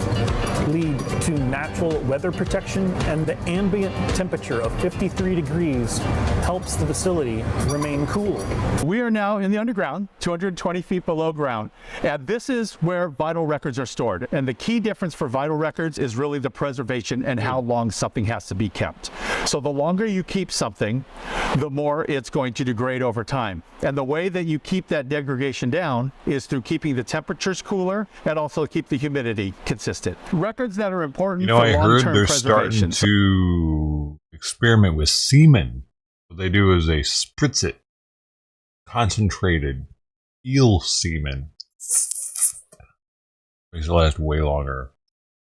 lead to natural weather protection, and the ambient temperature of 53 degrees helps the facility remain cool. We are now in the underground, 220 feet below ground, and this is where vital records are stored. And the key difference for vital records is really the preservation and how long something has to be kept. So the longer you keep something, the more it's going to degrade over time. And the way that you keep that degradation down is through keeping the temperatures cooler and also keep the humidity consistent. Records that are important for long-term preservation. I heard they're starting to experiment with semen. What they do is they spritz it, concentrated eel semen. Makes it last way longer.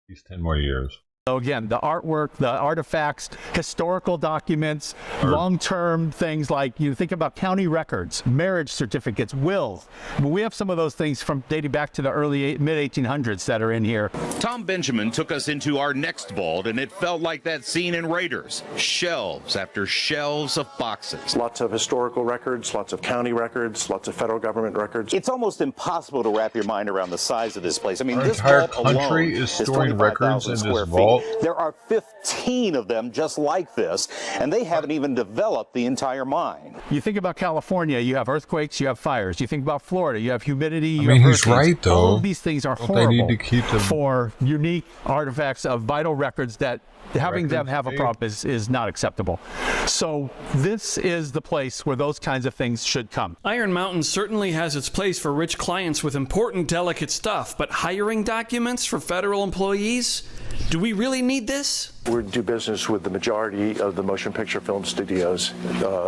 At least 10 more years. So again, the artwork, the artifacts, historical documents, long-term things like, you think about county records, marriage certificates, wills. We have some of those things from dating back to the mid-1800s that are in here. Tom Benjamin took us into our next vault, and it felt like that scene in Raiders. Shelves after shelves of boxes. Lots of historical records, lots of county records, lots of federal government records. It's almost impossible to wrap your mind around the size of this place. I mean, Our this entire vault alone country is storing records in this square vault. feet. There are 15 of them just like this, and they haven't even developed the entire mine. You think about California, you have earthquakes, you have fires. You think about Florida, you have humidity, you I mean, have he's hurricanes. right, though. All of these things are Don't horrible they need to keep them for unique artifacts of vital records that having them have a problem is not acceptable. So this is the place where those kinds of things should come. Iron Mountain certainly has its place for rich clients with important, delicate stuff, but hiring documents for federal employees? Do we really need this? We do business with the majority of the motion picture film studios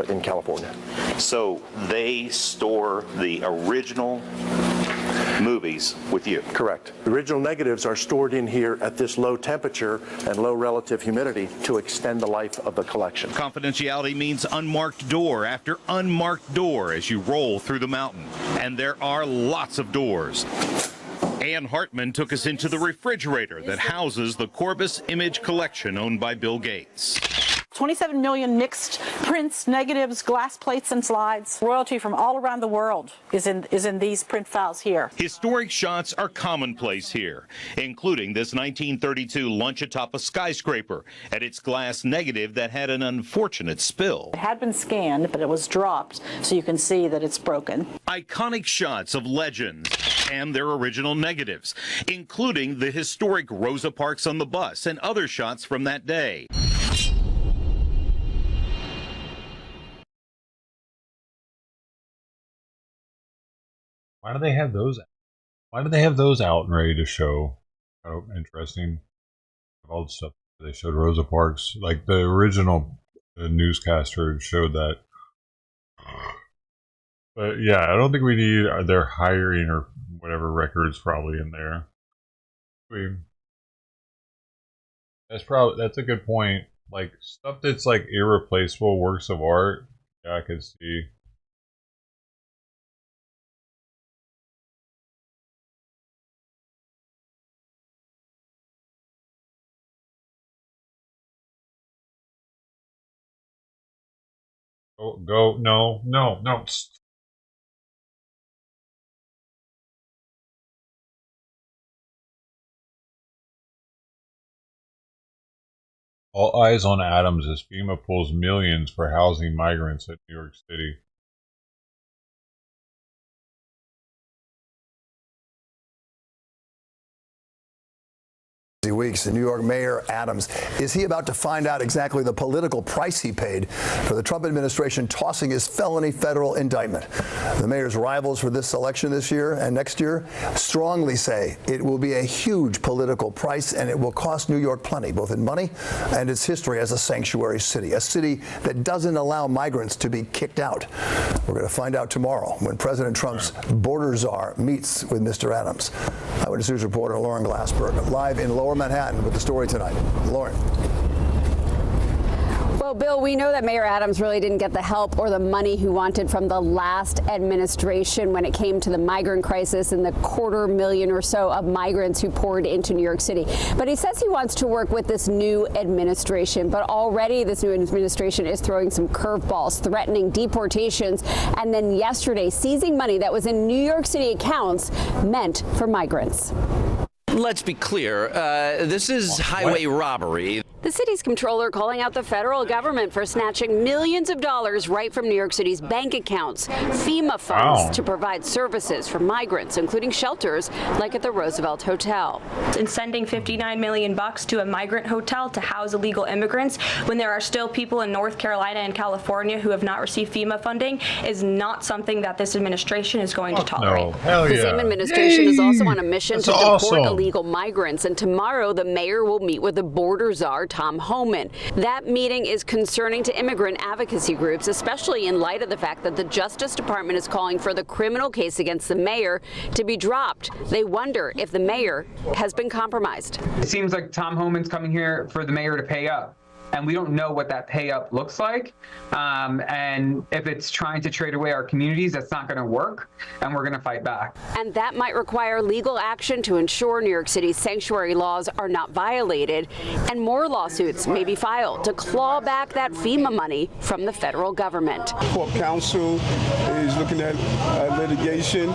in California. So they store the original movies with you? Correct. The original negatives are stored in here at this low temperature and low relative humidity to extend the life of the collection. Confidentiality means unmarked door after unmarked door as you roll through the mountain. And there are lots of doors. Ann Hartman took us into the refrigerator that houses the Corbis Image collection owned by Bill Gates. 27 million mixed prints, negatives, glass plates, and slides. Royalty from all around the world is in these print files here. Historic shots are commonplace here, including this 1932 lunch atop a skyscraper and its glass negative that had an unfortunate spill. It had been scanned, but it was dropped, so you can see that it's broken. Iconic shots of legends and their original negatives, including the historic Rosa Parks on the bus and other shots from that day. Why do they have those? Why do they have those out and ready to show? Oh, interesting. All the stuff they showed Rosa Parks, like the original newscaster showed that. But yeah, I don't think we need their hiring or whatever records probably in there. I mean, that's a good point. Like stuff that's like irreplaceable works of art. Yeah, I could see. Go, no. All eyes on Adams as FEMA pulls millions for housing migrants in New York City. Weeks. New York Mayor Adams, is he about to find out exactly the political price he paid for the Trump administration tossing his felony federal indictment? The mayor's rivals for this election this year and next year strongly say it will be a huge political price and it will cost New York plenty, both in money and its history as a sanctuary city, a city that doesn't allow migrants to be kicked out. We're going to find out tomorrow when President Trump's border czar meets with Mr. Adams. Eyewitness News reporter Lauren Glassberg, live in Lower Manhattan with the story tonight. Lauren. Well, Bill, we know that Mayor Adams really didn't get the help or the money he wanted from the last administration when it came to the migrant crisis and the 250,000 or so of migrants who poured into New York City. But he says he wants to work with this new administration. But already this new administration is throwing some curveballs, threatening deportations, and then yesterday seizing money that was in New York City accounts meant for migrants. Let's be clear, this is highway robbery. The city's comptroller calling out the federal government for snatching millions of dollars right from New York City's bank accounts, FEMA funds to provide services for migrants, including shelters like at the Roosevelt Hotel. And sending $59 million to a migrant hotel to house illegal immigrants when there are still people in North Carolina and California who have not received FEMA funding is not something that this administration is going to tolerate. The same administration is also on a mission to deport illegal migrants, and tomorrow the mayor will meet with the border czar, Tom Homan. That meeting is concerning to immigrant advocacy groups, especially in light of the fact that the Justice Department is calling for the criminal case against the mayor to be dropped. They wonder if the mayor has been compromised. It seems like Tom Homan's coming here for the mayor to pay up. And we don't know what that pay up looks like. And if it's trying to trade away our communities, that's not going to work. And we're going to fight back. And that might require legal action to ensure New York City's sanctuary laws are not violated. And more lawsuits may be filed to claw back that FEMA money from the federal government. Corp Counsel is looking at litigation.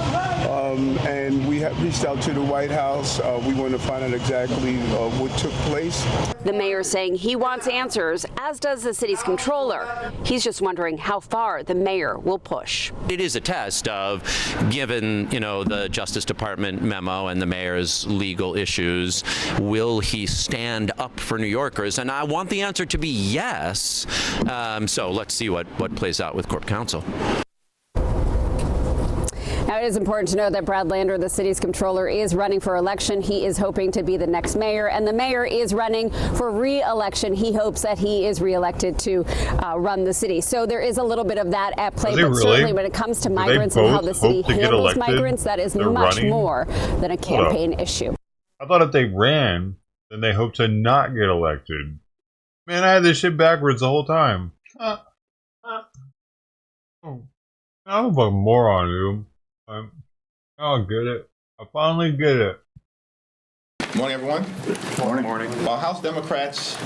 And we have reached out to the White House. We want to find out exactly what took place. The mayor saying he wants answers, as does the city's comptroller. He's just wondering how far the mayor will push. It is a test of, given, the Justice Department memo and the mayor's legal issues, will he stand up for New Yorkers? And I want the answer to be yes. So let's see what plays out with Corp Counsel. Now, it is important to note that Brad Lander, the city's comptroller, is running for election. He is hoping to be the next mayor, and the mayor is running for re-election. He hopes that he is re-elected to run the city. So there is a little bit of that at play. But certainly when it comes to migrants and how the city handles migrants, that is much more than a campaign issue. I thought if they ran, then they hope to not get elected. Man, I had this shit backwards the whole time. I'm a fucking moron, dude. I'll get it. I finally get it. Morning, everyone. Morning. While House Democrats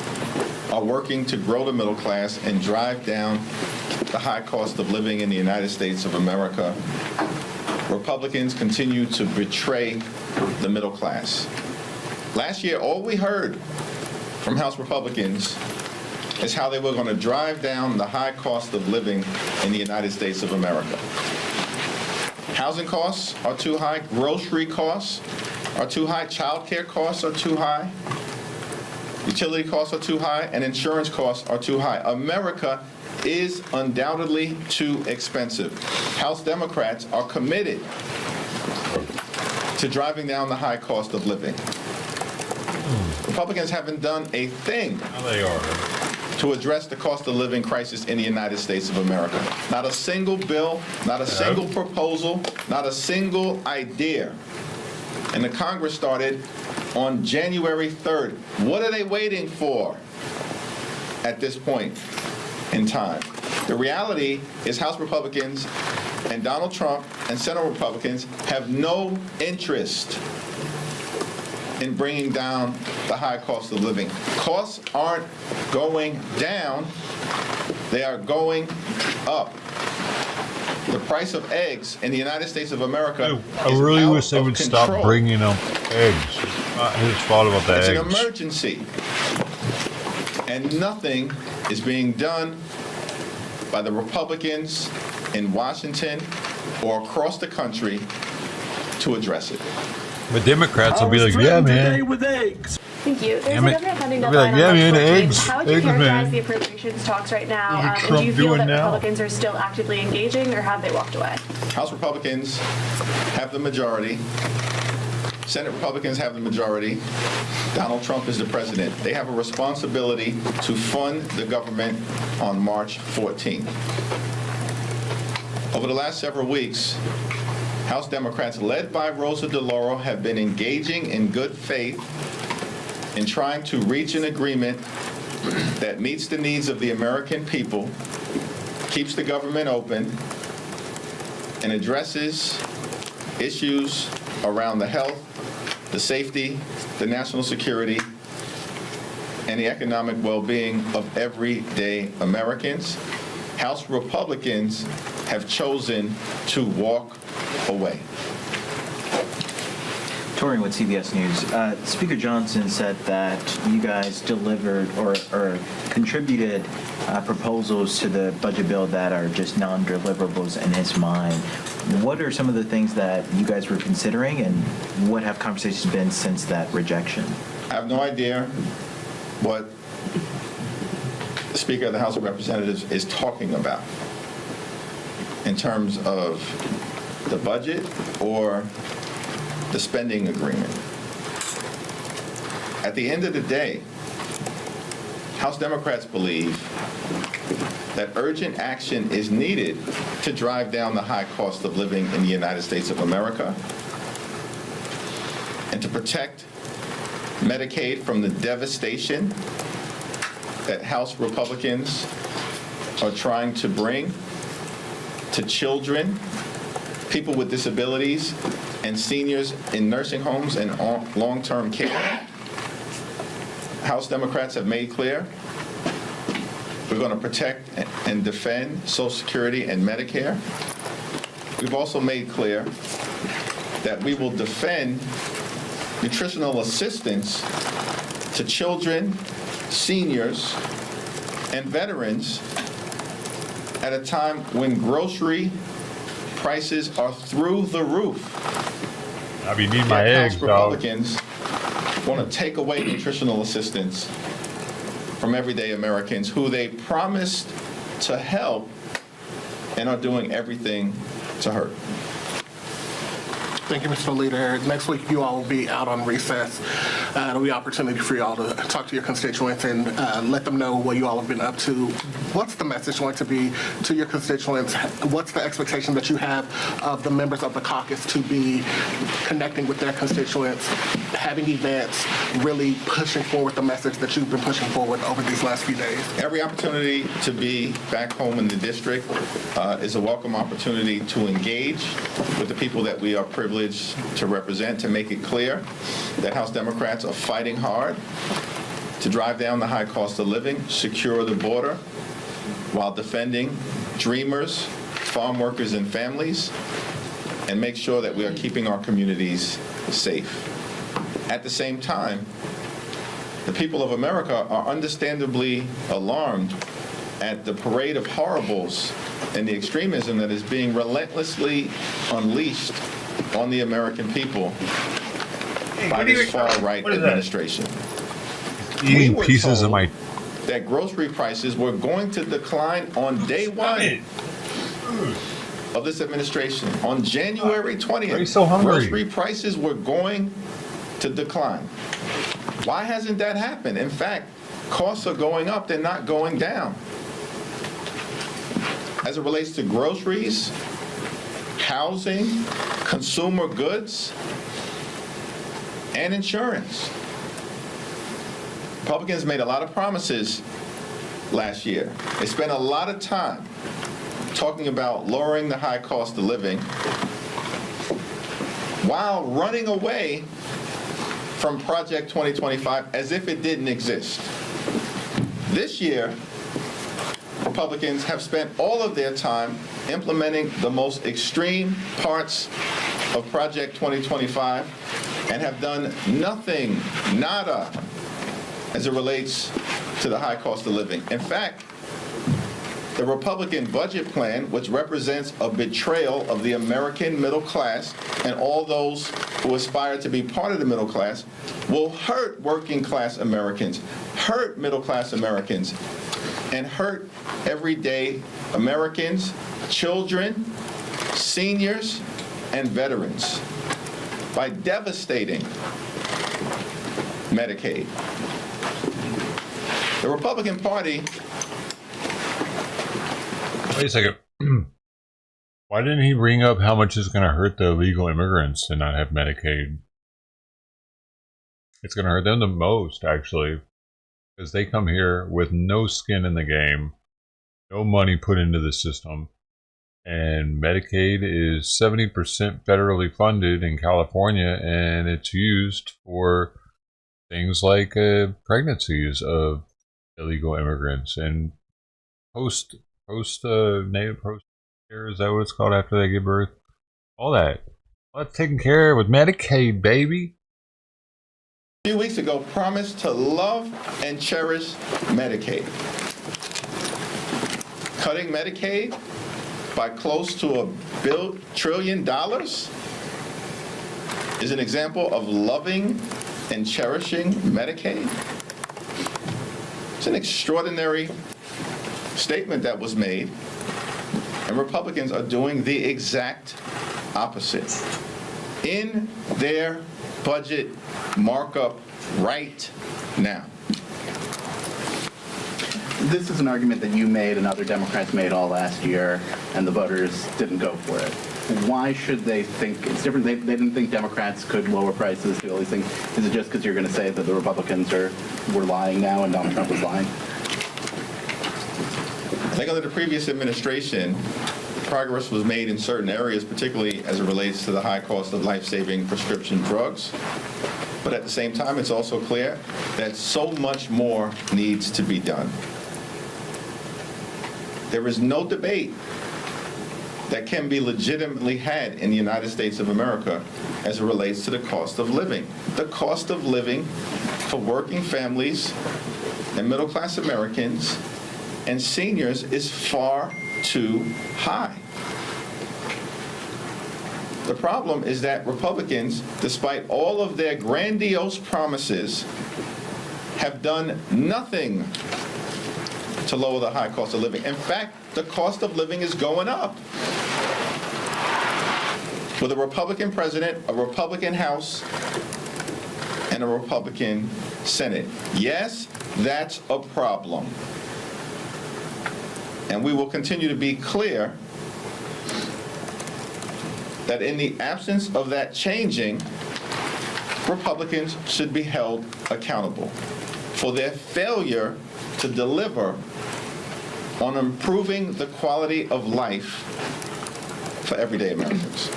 are working to grow the middle class and drive down the high cost of living in the United States of America, Republicans continue to betray the middle class. Last year, all we heard from House Republicans is how they were going to drive down the high cost of living in the United States of America. Housing costs are too high, grocery costs are too high, child care costs are too high, utility costs are too high, and insurance costs are too high. America is undoubtedly too expensive. House Democrats are committed to driving down the high cost of living. Republicans haven't done a thing to address the cost of living crisis in the United States of America. Not a single bill, not a single proposal, not a single idea. And the Congress started on January 3rd. What are they waiting for at this point in time? The reality is House Republicans and Donald Trump and Senate Republicans have no interest in bringing down the high cost of living. Costs aren't going down, they are going up. The price of eggs in the United States of America I really wish they would stop bringing up eggs. Not his fault about the eggs. It's an emergency. And nothing is being done by the Republicans in Washington or across the country to address it. But Democrats will be like, yeah, man. With eggs. Thank you. There's Yeah, a man. government funding I'll deadline be like, on yeah, March man, 14th. eggs. How would you Eggs, characterize man. the appropriations talks right now? What is And do you Trump feel doing that now? Republicans are still actively engaging, or have they walked away? House Republicans have the majority. Senate Republicans have the majority. Donald Trump is the president. They have a responsibility to fund the government on March 14th. Over the last several weeks, House Democrats, led by Rosa DeLauro, have been engaging in good faith in trying to reach an agreement that meets the needs of the American people, keeps the government open, and addresses issues around the health, the safety, the national security, and the economic well-being of everyday Americans. House Republicans have chosen to walk away. Torian with CBS News. Speaker Johnson said that you guys delivered or contributed proposals to the budget bill that are just non-deliverables in his mind. What are some of the things that you guys were considering, and what have conversations been since that rejection? I have no idea what the Speaker of the House of Representatives is talking about in terms of the budget or the spending agreement. At the end of the day, House Democrats believe that urgent action is needed to drive down the high cost of living in the United States of America and to protect Medicaid from the devastation that House Republicans are trying to bring to children, people with disabilities, and seniors in nursing homes and long-term care. House Democrats have made clear we're going to protect and defend Social Security and Medicare. We've also made clear that we will defend nutritional assistance to children, seniors, and veterans at a time when grocery prices are through the roof. I be needing my eggs, House dog. Republicans want to take away nutritional assistance from everyday Americans who they promised to help and are doing everything to hurt. Thank you, Mr. Leader. Next week, you all will be out on recess. It'll be an opportunity for you all to talk to your constituents and let them know what you all have been up to. What's the message going to be to your constituents? What's the expectation that you have of the members of the caucus to be connecting with their constituents, having events, really pushing forward the message that you've been pushing forward over these last few days? Every opportunity to be back home in the district is a welcome opportunity to engage with the people that we are privileged privilege to represent, to make it clear that House Democrats are fighting hard to drive down the high cost of living, secure the border, while defending dreamers, farm workers, and families, and make sure that we are keeping our communities safe. At the same time, the people of America are understandably alarmed at the parade of horribles and the extremism that is being relentlessly unleashed on the American people by this far-right administration. Eating pieces of my... that grocery prices were going to decline on day one of this administration. On January 20th, Why are you so hungry? grocery prices were going to decline. Why hasn't that happened? In fact, costs are going up, they're not going down. As it relates to groceries, housing, consumer goods, and insurance. Republicans made a lot of promises last year. They spent a lot of time talking about lowering the high cost of living while running away from Project 2025 as if it didn't exist. This year, Republicans have spent all of their time implementing the most extreme parts of Project 2025 and have done nothing, nada, as it relates to the high cost of living. In fact, the Republican budget plan, which represents a betrayal of the American middle class and all those who aspire to be part of the middle class, will hurt working class Americans, hurt middle class Americans, and hurt everyday Americans, children, seniors, and veterans by devastating Medicaid. The Republican Party... Wait a second. Why didn't he bring up how much it's going to hurt the illegal immigrants to not have Medicaid? It's going to hurt them the most, actually, because they come here with no skin in the game, no money put into the system, and Medicaid is 70% federally funded in California, and it's used for things like pregnancies of illegal immigrants and native post care, is that what it's called after they give birth? All that's taken care of with Medicaid, baby. A few weeks ago promised to love and cherish Medicaid. Cutting Medicaid by close to $1 trillion is an example of loving and cherishing Medicaid. It's an extraordinary statement that was made, and Republicans are doing the exact opposite. In their budget markup right now. This is an argument that you made and other Democrats made all last year, and the voters didn't go for it. Why should they think it's different? They didn't think Democrats could lower prices, do all these things. Is it just because you're going to say that the Republicans were lying now and Donald Trump was lying? I think under the previous administration, progress was made in certain areas, particularly as it relates to the high cost of life-saving prescription drugs. But at the same time, it's also clear that so much more needs to be done. There is no debate that can be legitimately had in the United States of America as it relates to the cost of living. The cost of living for working families and middle-class Americans and seniors is far too high. The problem is that Republicans, despite all of their grandiose promises, have done nothing to lower the high cost of living. In fact, the cost of living is going up. With a Republican president, a Republican House, and a Republican Senate. Yes, that's a problem. And we will continue to be clear that in the absence of that changing, Republicans should be held accountable for their failure to deliver on improving the quality of life for everyday Americans.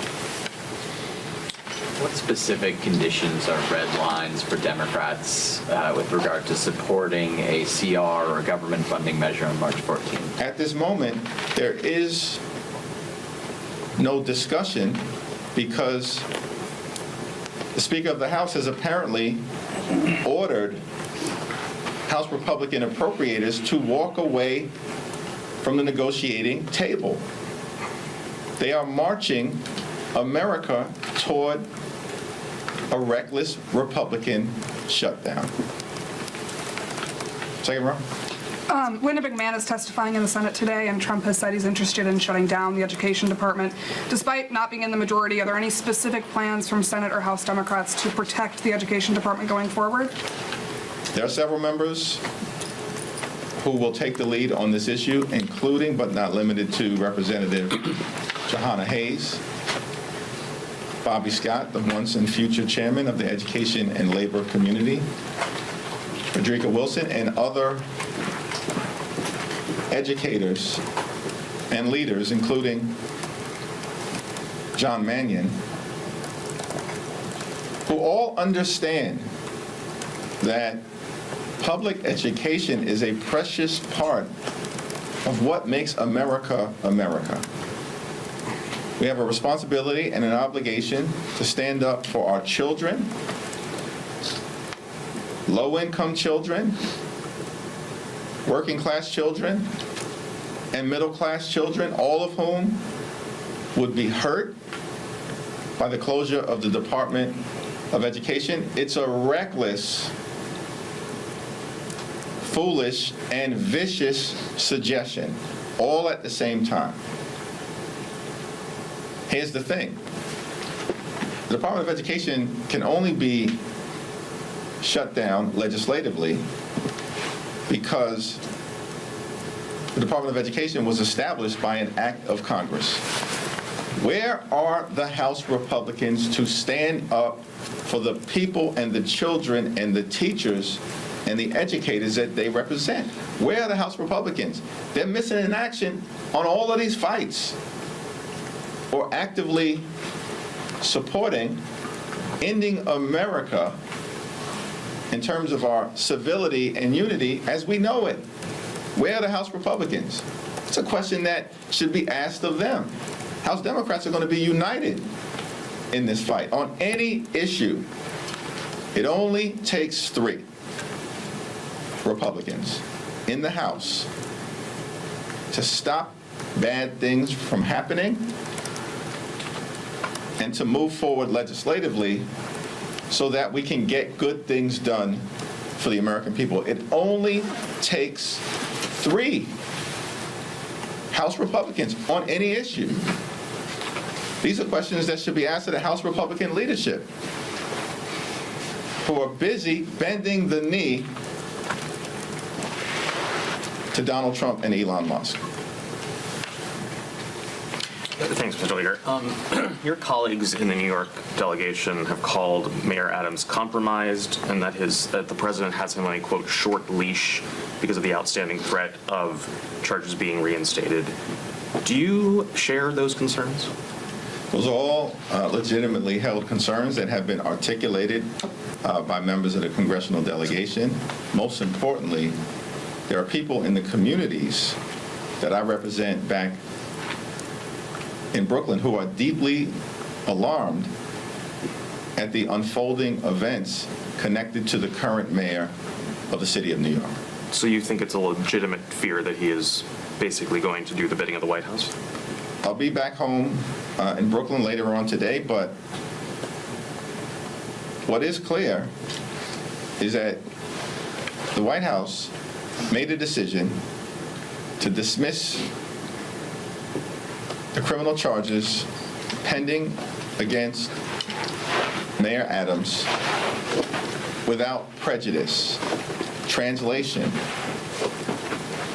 What specific conditions are red lines for Democrats with regard to supporting a CR or a government funding measure on March 14th? At this moment, there is no discussion because the Speaker of the House has apparently ordered House Republican appropriators to walk away from the negotiating table. They are marching America toward a reckless Republican shutdown. Second row. Linda McMahon is testifying in the Senate today, and Trump has said he's interested in shutting down the Education Department. Despite not being in the majority, are there any specific plans from Senate or House Democrats to protect the Education Department going forward? There are several members who will take the lead on this issue, including but not limited to Representative Jahana Hayes, Bobby Scott, the once and future chairman of the Education and Labor Community, Frederica Wilson, and other educators and leaders, including John Mannion, who all understand that public education is a precious part of what makes America, America. We have a responsibility and an obligation to stand up for our children, low-income children, working-class children, and middle-class children, all of whom would be hurt by the closure of the Department of Education. It's a reckless, foolish, and vicious suggestion, all at the same time. Here's the thing. The Department of Education can only be shut down legislatively because the Department of Education was established by an act of Congress. Where are the House Republicans to stand up for the people and the children and the teachers and the educators that they represent? Where are the House Republicans? They're missing in action on all of these fights, or actively supporting ending America in terms of our civility and unity as we know it. Where are the House Republicans? It's a question that should be asked of them. House Democrats are going to be united in this fight on any issue. It only takes 3 Republicans in the House to stop bad things from happening and to move forward legislatively so that we can get good things done for the American people. It only takes 3 House Republicans on any issue. These are questions that should be asked of the House Republican leadership, who are busy bending the knee to Donald Trump and Elon Musk. Thanks, Mr. Leader. Your colleagues in the New York delegation have called Mayor Adams compromised and that the president has him on a, quote, short leash because of the outstanding threat of charges being reinstated. Do you share those concerns? Those are all legitimately held concerns that have been articulated by members of the congressional delegation. Most importantly, there are people in the communities that I represent back in Brooklyn who are deeply alarmed at the unfolding events connected to the current mayor of the city of New York. So you think it's a legitimate fear that he is basically going to do the bidding of the White House? I'll be back home in Brooklyn later on today, but what is clear is that the White House made a decision to dismiss the criminal charges pending against Mayor Adams without prejudice. Translation: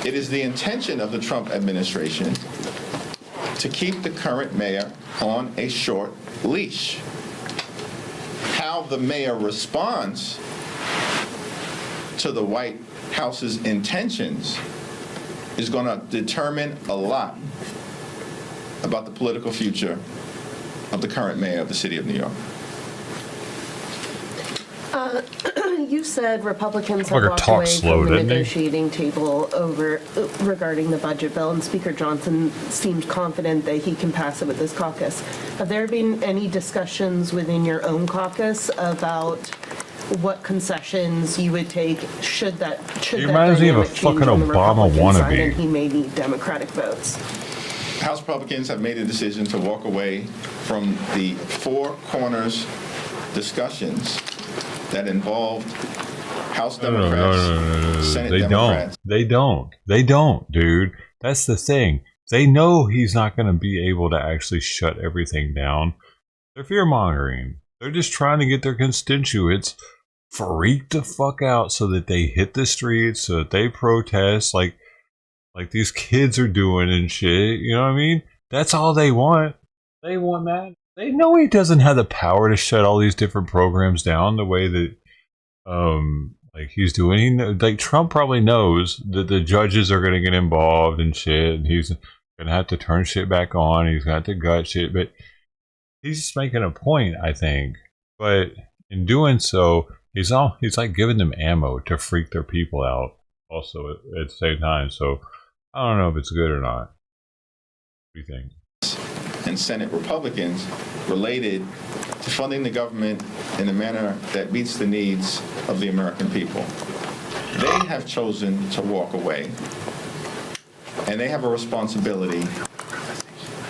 it is the intention of the Trump administration to keep the current mayor on a short leash. How the mayor responds to the White House's intentions is going to determine a lot about the political future of the current mayor of the city of New York. You said Republicans have Fucker walked talks away slow, from the doesn't he? negotiating table regarding the budget bill, and Speaker Johnson seemed confident that he can pass it with his caucus. Have there been any discussions within your own caucus about what concessions you would take should that reminds me of a dynamic change fucking on the Obama Republican side, wannabe. and he may need Democratic votes? House Republicans have made a decision to walk away from the four corners discussions that involved House Democrats, Senate Democrats. They don't, dude. That's the thing. They know he's not going to be able to actually shut everything down. They're fear-mongering. They're just trying to get their constituents freaked the fuck out so that they hit the streets, so that they protest like these kids are doing and shit. You know what I mean? That's all they want. They want that. They know he doesn't have the power to shut all these different programs down the way that like he's doing. Like Trump probably knows that the judges are going to get involved and shit, and he's going to have to turn shit back on. He's got to gut shit, but he's just making a point, I think. But in doing so, he's like giving them ammo to freak their people out also at the same time. So I don't know if it's good or not. What do you think? And Senate Republicans related to funding the government in a manner that meets the needs of the American people. They have chosen to walk away, and they have a responsibility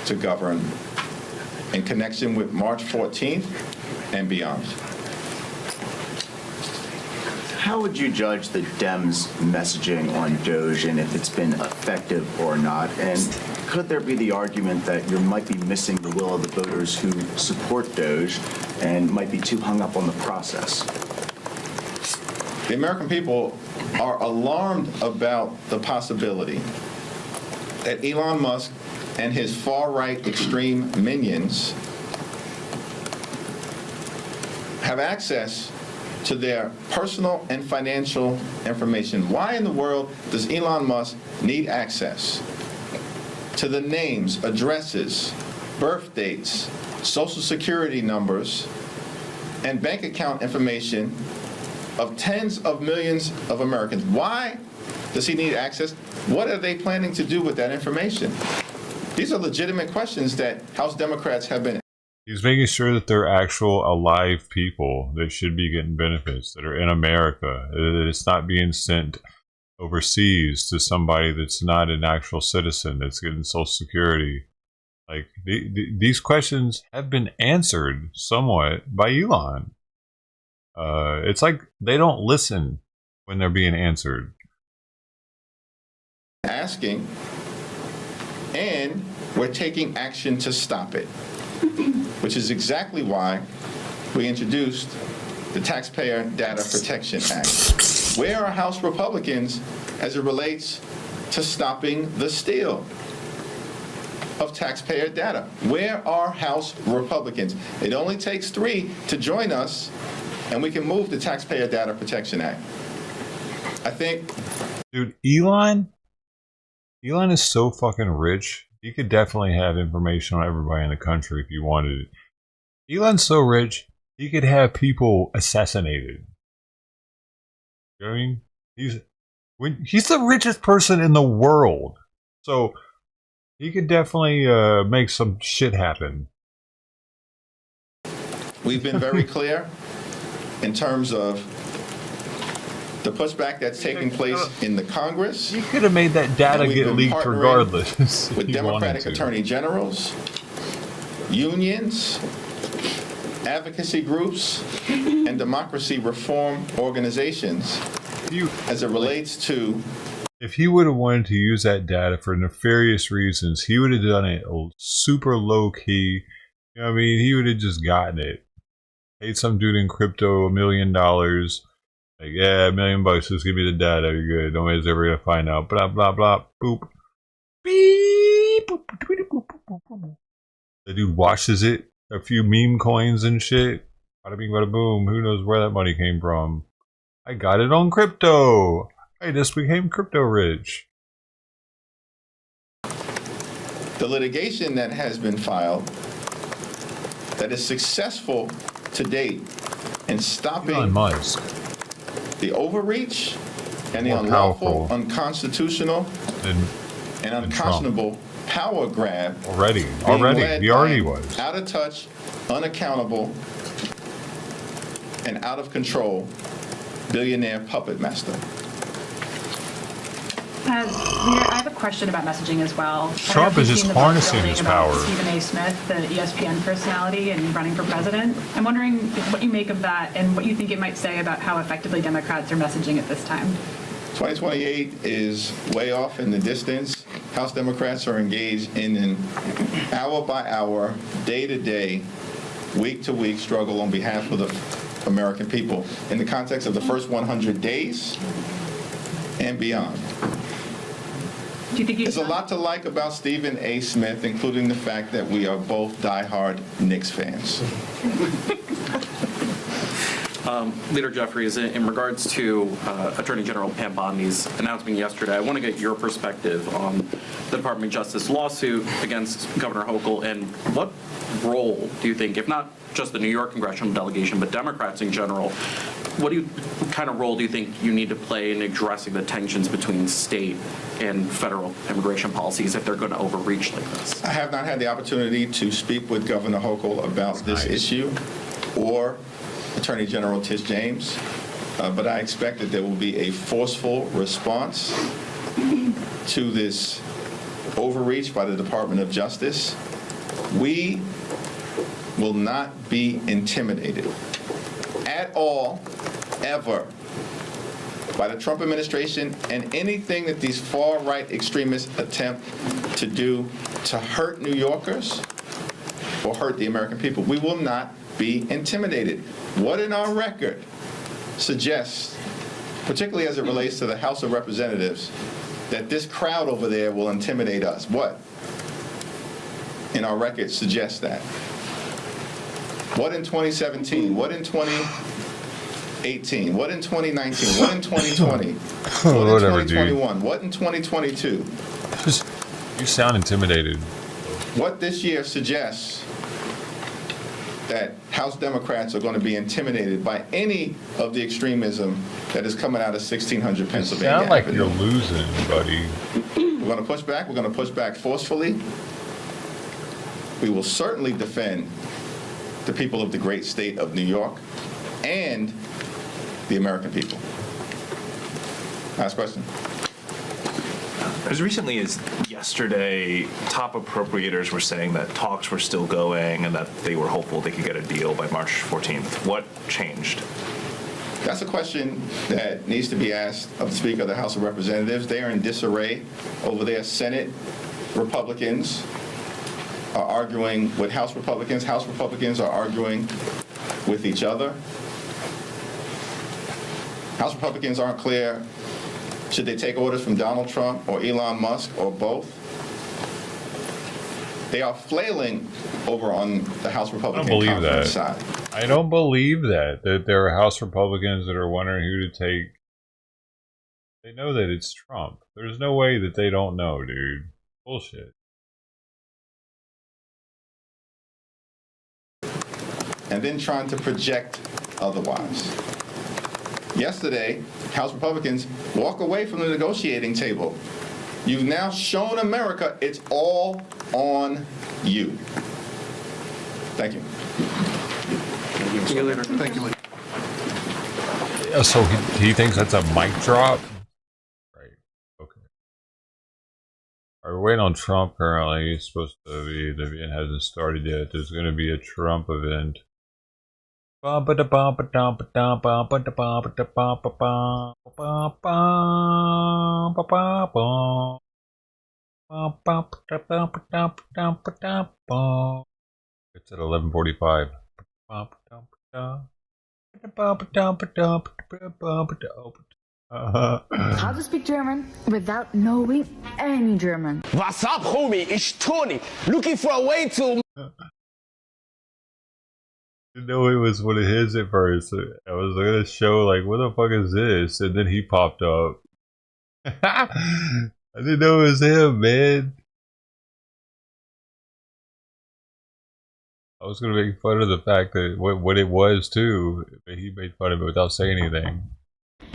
to govern in connection with March 14th and beyond. How would you judge the Dems' messaging on DOGE and if it's been effective or not? And could there be the argument that you might be missing the will of the voters who support DOGE and might be too hung up on the process? The American people are alarmed about the possibility that Elon Musk and his far-right extreme minions have access to their personal and financial information. Why in the world does Elon Musk need access to the names, addresses, birth dates, social security numbers, and bank account information of tens of millions of Americans? Why does he need access? What are they planning to do with that information? These are legitimate questions that House Democrats have been. He's making sure that they're actual alive people that should be getting benefits, that are in America. That it's not being sent overseas to somebody that's not an actual citizen that's getting Social Security. Like, these questions have been answered somewhat by Elon. It's like they don't listen when they're being answered. Asking, and we're taking action to stop it, which is exactly why we introduced the Taxpayer Data Protection Act. Where are House Republicans as it relates to stopping the steal of taxpayer data? Where are House Republicans? It only takes 3 to join us, and we can move the Taxpayer Data Protection Act. I think... Dude, Elon is so fucking rich. He could definitely have information on everybody in the country if he wanted it. Elon's so rich, he could have people assassinated. You know what I mean? He's the richest person in the world. So he could definitely make some shit happen. We've been very clear in terms of the pushback that's taking place in the Congress. He could have made that data get leaked regardless. With Democratic attorney generals, unions, advocacy groups, and democracy reform organizations as it relates to... If he would have wanted to use that data for nefarious reasons, he would have done it super low key. You know what I mean? He would have just gotten it. Paid some dude in crypto $1 million. Like, yeah, $1 million, just give me the data, you're good. Nobody's ever gonna find out. Blah, blah, blah, boop. Beep. Boop, boop, boop, boop, boop. The dude washes it, a few meme coins and shit. Bada bing, bada boom. Who knows where that money came from? I got it on crypto. I just became crypto rich. The litigation that has been filed that is successful to date in stopping Elon Musk. the overreach and the More unlawful, powerful unconstitutional, and unconscionable power grab. Already. being led He by already an was. out of touch, unaccountable, and out of control billionaire puppet master. Leader, I have a question about messaging as well. Trump is just harnessing his power. Stephen A. Smith, the ESPN personality, and running for president. I'm wondering what you make of that and what you think it might say about how effectively Democrats are messaging at this time. 2028 is way off in the distance. House Democrats are engaged in an hour-by-hour, day-to-day, week-to-week struggle on behalf of the American people in the context of the first 100 days and beyond. Do you think There's a lot to like about Stephen A. Smith, including the fact that we are both diehard Knicks fans. Leader Jeffries, in regards to Attorney General Pam Bondi's announcement yesterday, I want to get your perspective on the Department of Justice lawsuit against Governor Hochul, and what role do you think, if not just the New York congressional delegation, but Democrats in general, what kind of role do you think you need to play in addressing the tensions between state and federal immigration policies if they're going to overreach like this? I have not had the opportunity to speak with Governor Hochul about this issue or Attorney General Tish James, but I expect that there will be a forceful response to this overreach by the Department of Justice. We will not be intimidated at all, ever, by the Trump administration and anything that these far-right extremists attempt to do to hurt New Yorkers or hurt the American people. We will not be intimidated. What in our record suggests, particularly as it relates to the House of Representatives, that this crowd over there will intimidate us? What in our record suggests that? What in 2017? What in 2018? What in 2019? What in 2020? What in 2021? What in 2022? You sound intimidated. What this year suggests that House Democrats are going to be intimidated by any of the extremism that is coming out of 1600 Pennsylvania Sound like Avenue. you're losing, buddy. We're going to push back. We're going to push back forcefully. We will certainly defend the people of the great state of New York and the American people. Last question. As recently as yesterday, top appropriators were saying that talks were still going and that they were hopeful they could get a deal by March 14th. What changed? That's a question that needs to be asked of the Speaker of the House of Representatives. They are in disarray over there. Senate Republicans are arguing with House Republicans. House Republicans are arguing with each other. House Republicans aren't clear. Should they take orders from Donald Trump or Elon Musk or both? They are flailing over on the House Republican conference side. I don't believe that there are House Republicans that are wondering who to take. They know that it's Trump. There's no way that they don't know, dude. Bullshit. And then trying to project otherwise. Yesterday, House Republicans walk away from the negotiating table. You've now shown America it's all on you. Thank you. Thank you. So he thinks that's a mic drop? Right. Okay. We're waiting on Trump currently. He's supposed to be, the event hasn't started yet. There's going to be a Trump event. It's at 11:45. How to speak German without knowing any German. What's up, homie? It's Tony. Looking for a way to... I didn't know it was one of his at first. I was gonna show like, what the fuck is this? And then he popped up. I didn't know it was him, man. I was going to make fun of the fact that what it was too, but he made fun of it without saying anything.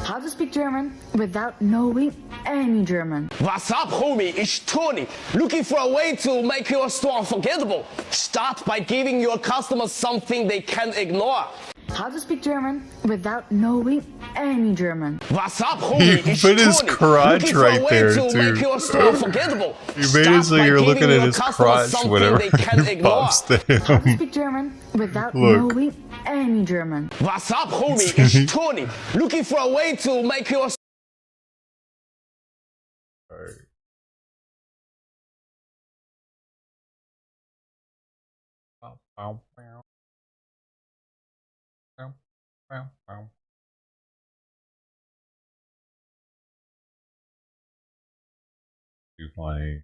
How to speak German without knowing any German. What's up, homie? It's Tony. Looking for a way to make your store unforgettable? Start by giving your customers something they can't ignore. How to speak German without knowing any German. What's up, homie? He It's put his Tony. crotch Looking for a right way there, to too. make your store unforgettable? You made it so you're looking at his crotch whenever they can't he ignore. pops to How to him. speak German without Look. knowing any German. What's up, homie? It's Tony. Looking for a way to make your Too funny.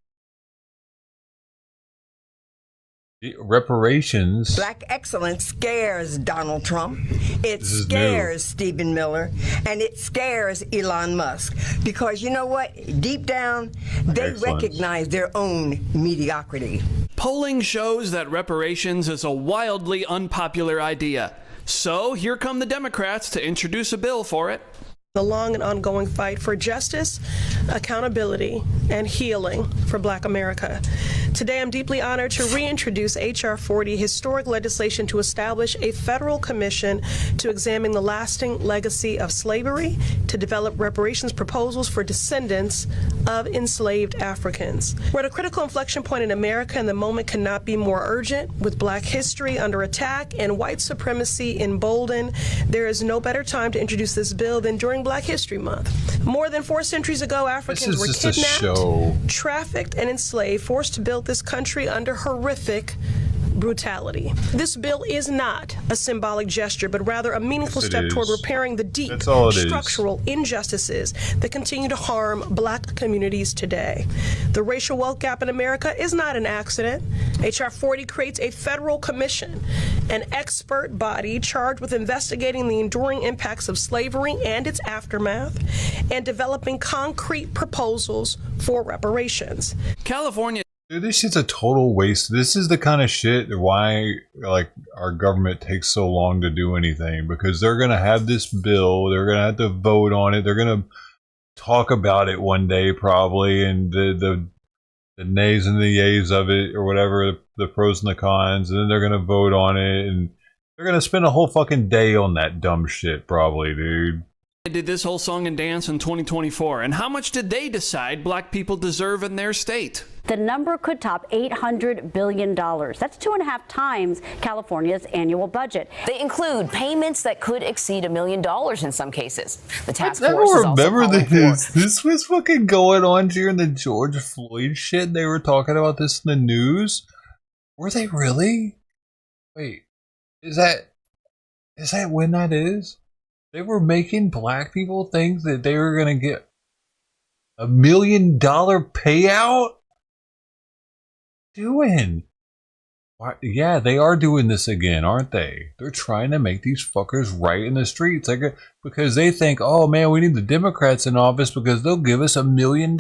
Reparations. Black excellence scares Donald Trump. It This is scares Stephen Miller, and it scares Elon Musk. Because you know what? Deep down, they Excellence. recognize their own mediocrity. Polling shows that reparations is a wildly unpopular idea. So here come the Democrats to introduce a bill for it. The long and ongoing fight for justice, accountability, and healing for Black America. Today, I'm deeply honored to reintroduce H.R. 40, historic legislation to establish a federal commission to examine the lasting legacy of slavery, to develop reparations proposals for descendants of enslaved Africans. We're at a critical inflection point in America, and the moment cannot be more urgent. With Black history under attack and white supremacy emboldened, there is no better time to introduce this bill than during Black History Month. More than 4 centuries ago, Africans were kidnapped, trafficked, and enslaved, forced to build this country under horrific brutality. This bill is not a symbolic gesture, but rather a meaningful Yes, it step is. toward repairing the deep That's all it is. structural injustices that continue to harm Black communities today. The racial wealth gap in America is not an accident. H.R. 40 creates a federal commission, an expert body charged with investigating the enduring impacts of slavery and its aftermath, and developing concrete proposals for reparations. California. Dude, this shit's a total waste. This is the kind of shit why like our government takes so long to do anything, because they're gonna have this bill, they're gonna have to vote on it, they're gonna talk about it one day probably, and the nays and the yays of it or whatever, the pros and the cons, and then they're gonna vote on it, and they're gonna spend a whole fucking day on that dumb shit probably, dude. They did this whole song and dance in 2024, and how much did they decide Black people deserve in their state? The number could top $800 billion. That's 2.5 times California's annual budget. They include payments that could exceed $1 million in some cases. The task I force is never also remember calling this. This was fucking going on during the George Floyd shit. They were talking about this in the news. Were they really? Wait, is that when that is? They were making Black people think that they were gonna get $1 million payout? Doing? Why, yeah, they are doing this again, aren't they? They're trying to make these fuckers right in the streets, like, because they think, oh man, we need the Democrats in office because they'll give us $1 million.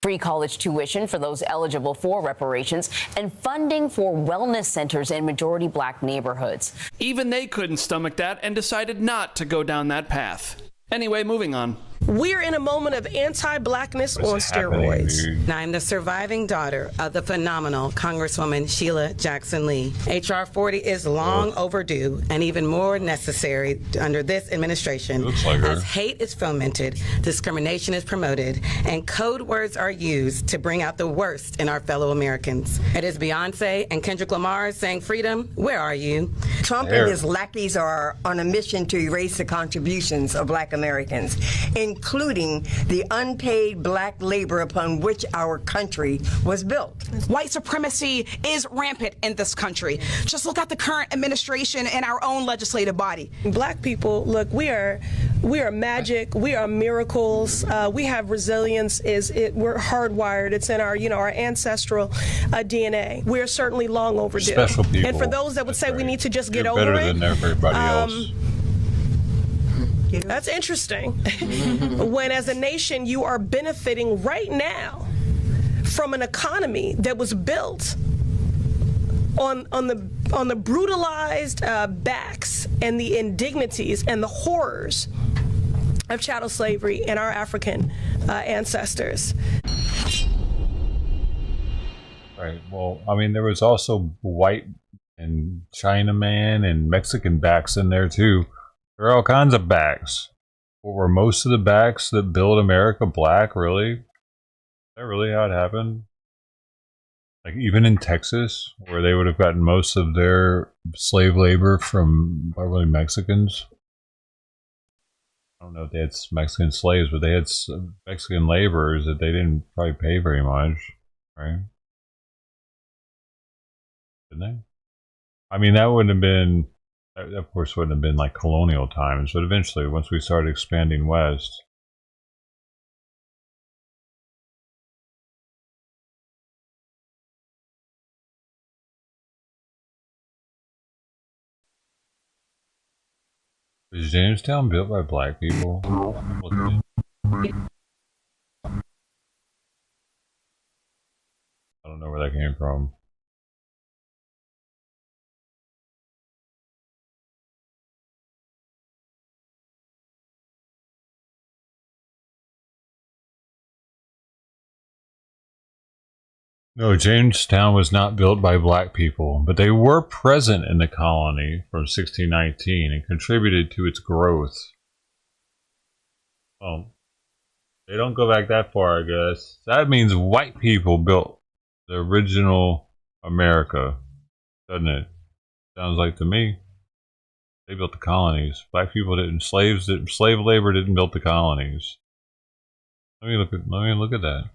free college tuition for those eligible for reparations, and funding for wellness centers in majority Black neighborhoods. Even they couldn't stomach that and decided not to go down that path. Anyway, moving on. We're in a moment of anti-Blackness on steroids. I'm the surviving daughter of the phenomenal Congresswoman Sheila Jackson Lee. H.R. 40 is long overdue and even more necessary under this administration. Looks like her. As hate is fomented, discrimination is promoted, and code words are used to bring out the worst in our fellow Americans. It is Beyonce and Kendrick Lamar saying, "Freedom, where are you?" Trump and his lackeys are on a mission to erase the contributions of Black Americans, including the unpaid Black labor upon which our country was built. White supremacy is rampant in this country. Just look at the current administration and our own legislative body. Black people, look, we are magic. We are miracles. We have resilience. We're hardwired. It's in our ancestral DNA. We're certainly long overdue. Special people. And for those that would say we need to just get You're over better it, than everybody else. That's interesting. When as a nation you are benefiting right now from an economy that was built on the brutalized backs and the indignities and the horrors of chattel slavery and our African ancestors. Right. Well, I mean, there was also white and Chinaman and Mexican backs in there too. There are all kinds of backs. But were most of the backs that built America black, really? Is that really how it happened? Like even in Texas, where they would have gotten most of their slave labor from probably Mexicans. I don't know if they had Mexican slaves, but they had Mexican laborers that they didn't probably pay very much, right? Didn't they? I mean, that wouldn't have been, of course, wouldn't have been like colonial times, but eventually, once we started expanding west. Was Jamestown built by black people? I don't know where that came from. No, Jamestown was not built by black people, but they were present in the colony from 1619 and contributed to its growth. Oh, they don't go back that far, I guess. That means white people built the original America, doesn't it? Sounds like to me. They built the colonies. Black people didn't. Slave labor didn't build the colonies. Let me look at that.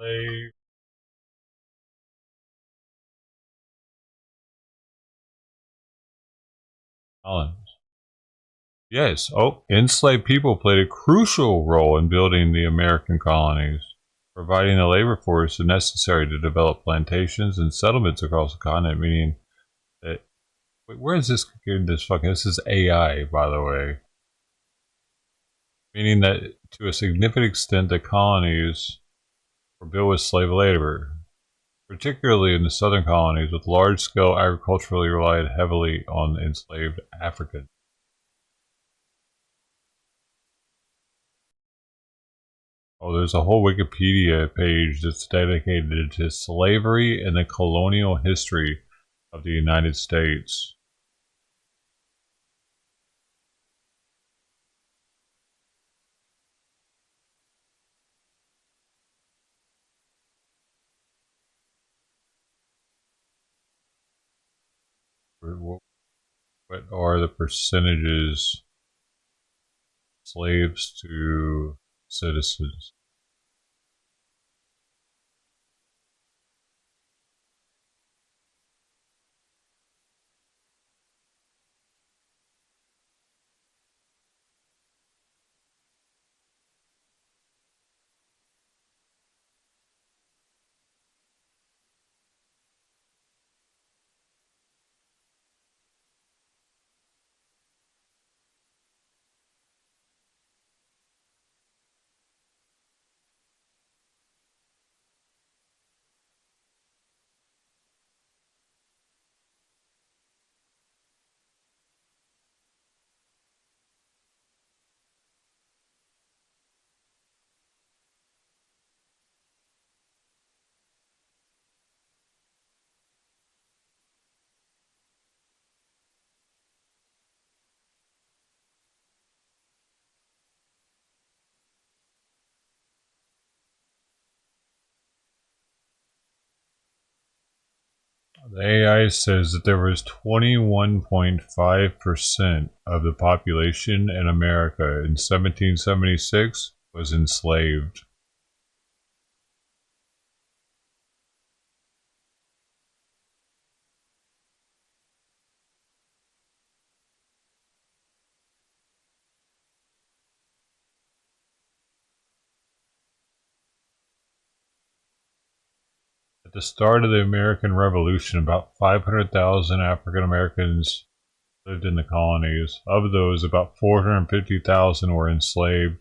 Slave. Colonies. Yes. Oh, enslaved people played a crucial role in building the American colonies, providing the labor force necessary to develop plantations and settlements across the continent. Meaning that, wait, where is this getting this fucking? This is AI, by the way. Meaning that to a significant extent, the colonies were built with slave labor, particularly in the southern colonies, with large-scale agriculturally relied heavily on enslaved Africans. Oh, there's a whole Wikipedia page that's dedicated to slavery and the colonial history of the United States. What are the percentages slaves to citizens? The AI says that there was 21.5% of the population in America in 1776 was enslaved. At the start of the American Revolution, about 500,000 African Americans lived in the colonies. Of those, about 450,000 were enslaved,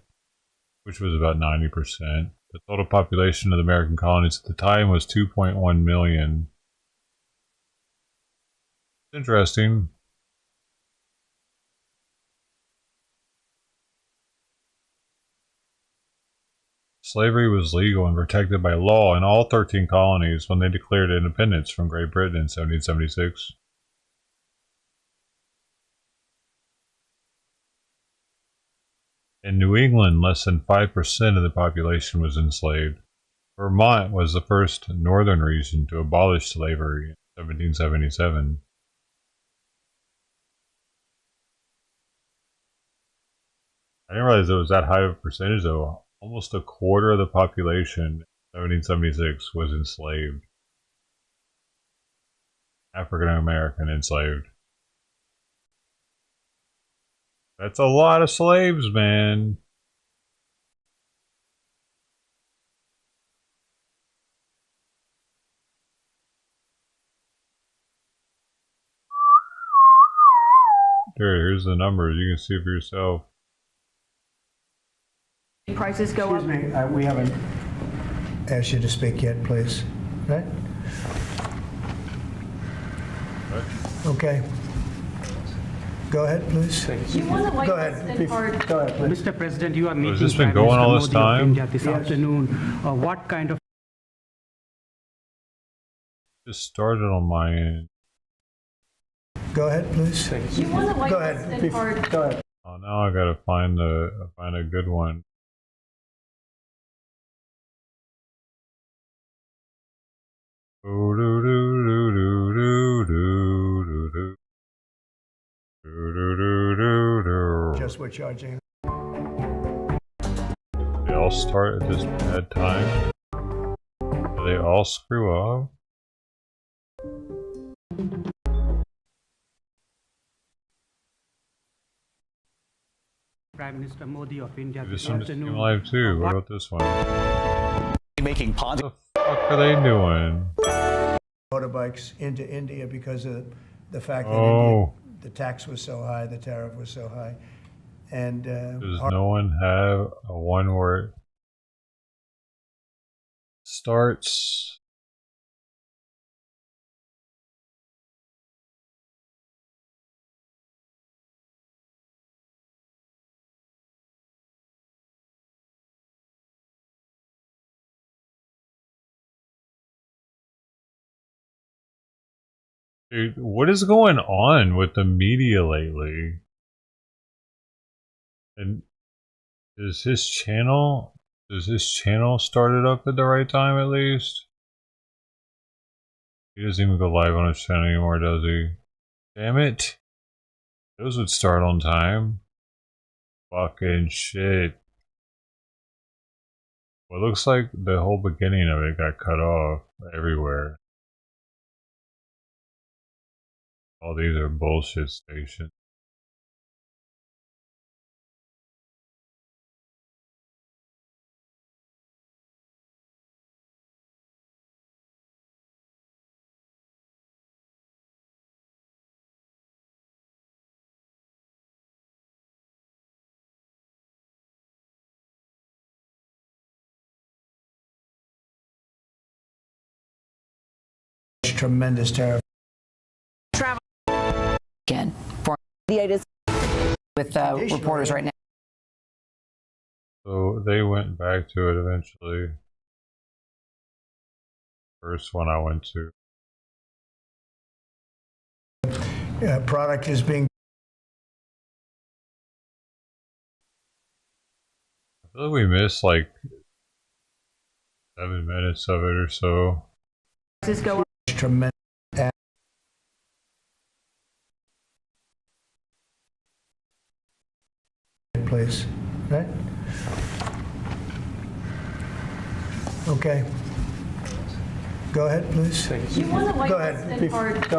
which was about 90%. The total population of the American colonies at the time was 2.1 million. Interesting. Slavery was legal and protected by law in all 13 colonies when they declared independence from Great Britain in 1776. In New England, less than 5% of the population was enslaved. Vermont was the first northern region to abolish slavery in 1777. I didn't realize it was that high of a percentage, though. Almost a quarter of the population in 1776 was enslaved. African American enslaved. That's a lot of slaves, man. Here's the numbers. You can see for yourself. Prices go up. Excuse me, we haven't asked you to speak yet, please. Right? Okay. Go ahead, please. Go ahead. Go ahead, please. Mr. President, you are meeting Has this been going all this time? this afternoon. What kind of Just started on my end. Go ahead, please. Go ahead. Go ahead. Oh, now I gotta find a good one. Just we're charging. They all start at this bad time. Do they all screw up? Prime Minister Modi of India This one just came live too. What about this one? Making positive. What the fuck are they doing? Motorbikes into India because of the fact that Oh. the tax was so high, the tariff was so high. And Does no one have a one word starts? Dude, what is going on with the media lately? And does his channel started up at the right time at least? He doesn't even go live on his channel anymore, does he? Damn it. Those would start on time. Fucking shit. Well, it looks like the whole beginning of it got cut off everywhere. All these are bullshit stations. tremendous tariff. Travel again for mediators with reporters right now. So they went back to it eventually. First one I went to. Product is being. I feel like we missed like 7 minutes of it or so. Tremendous. Please, right? Okay. Go ahead, please. Go ahead. Go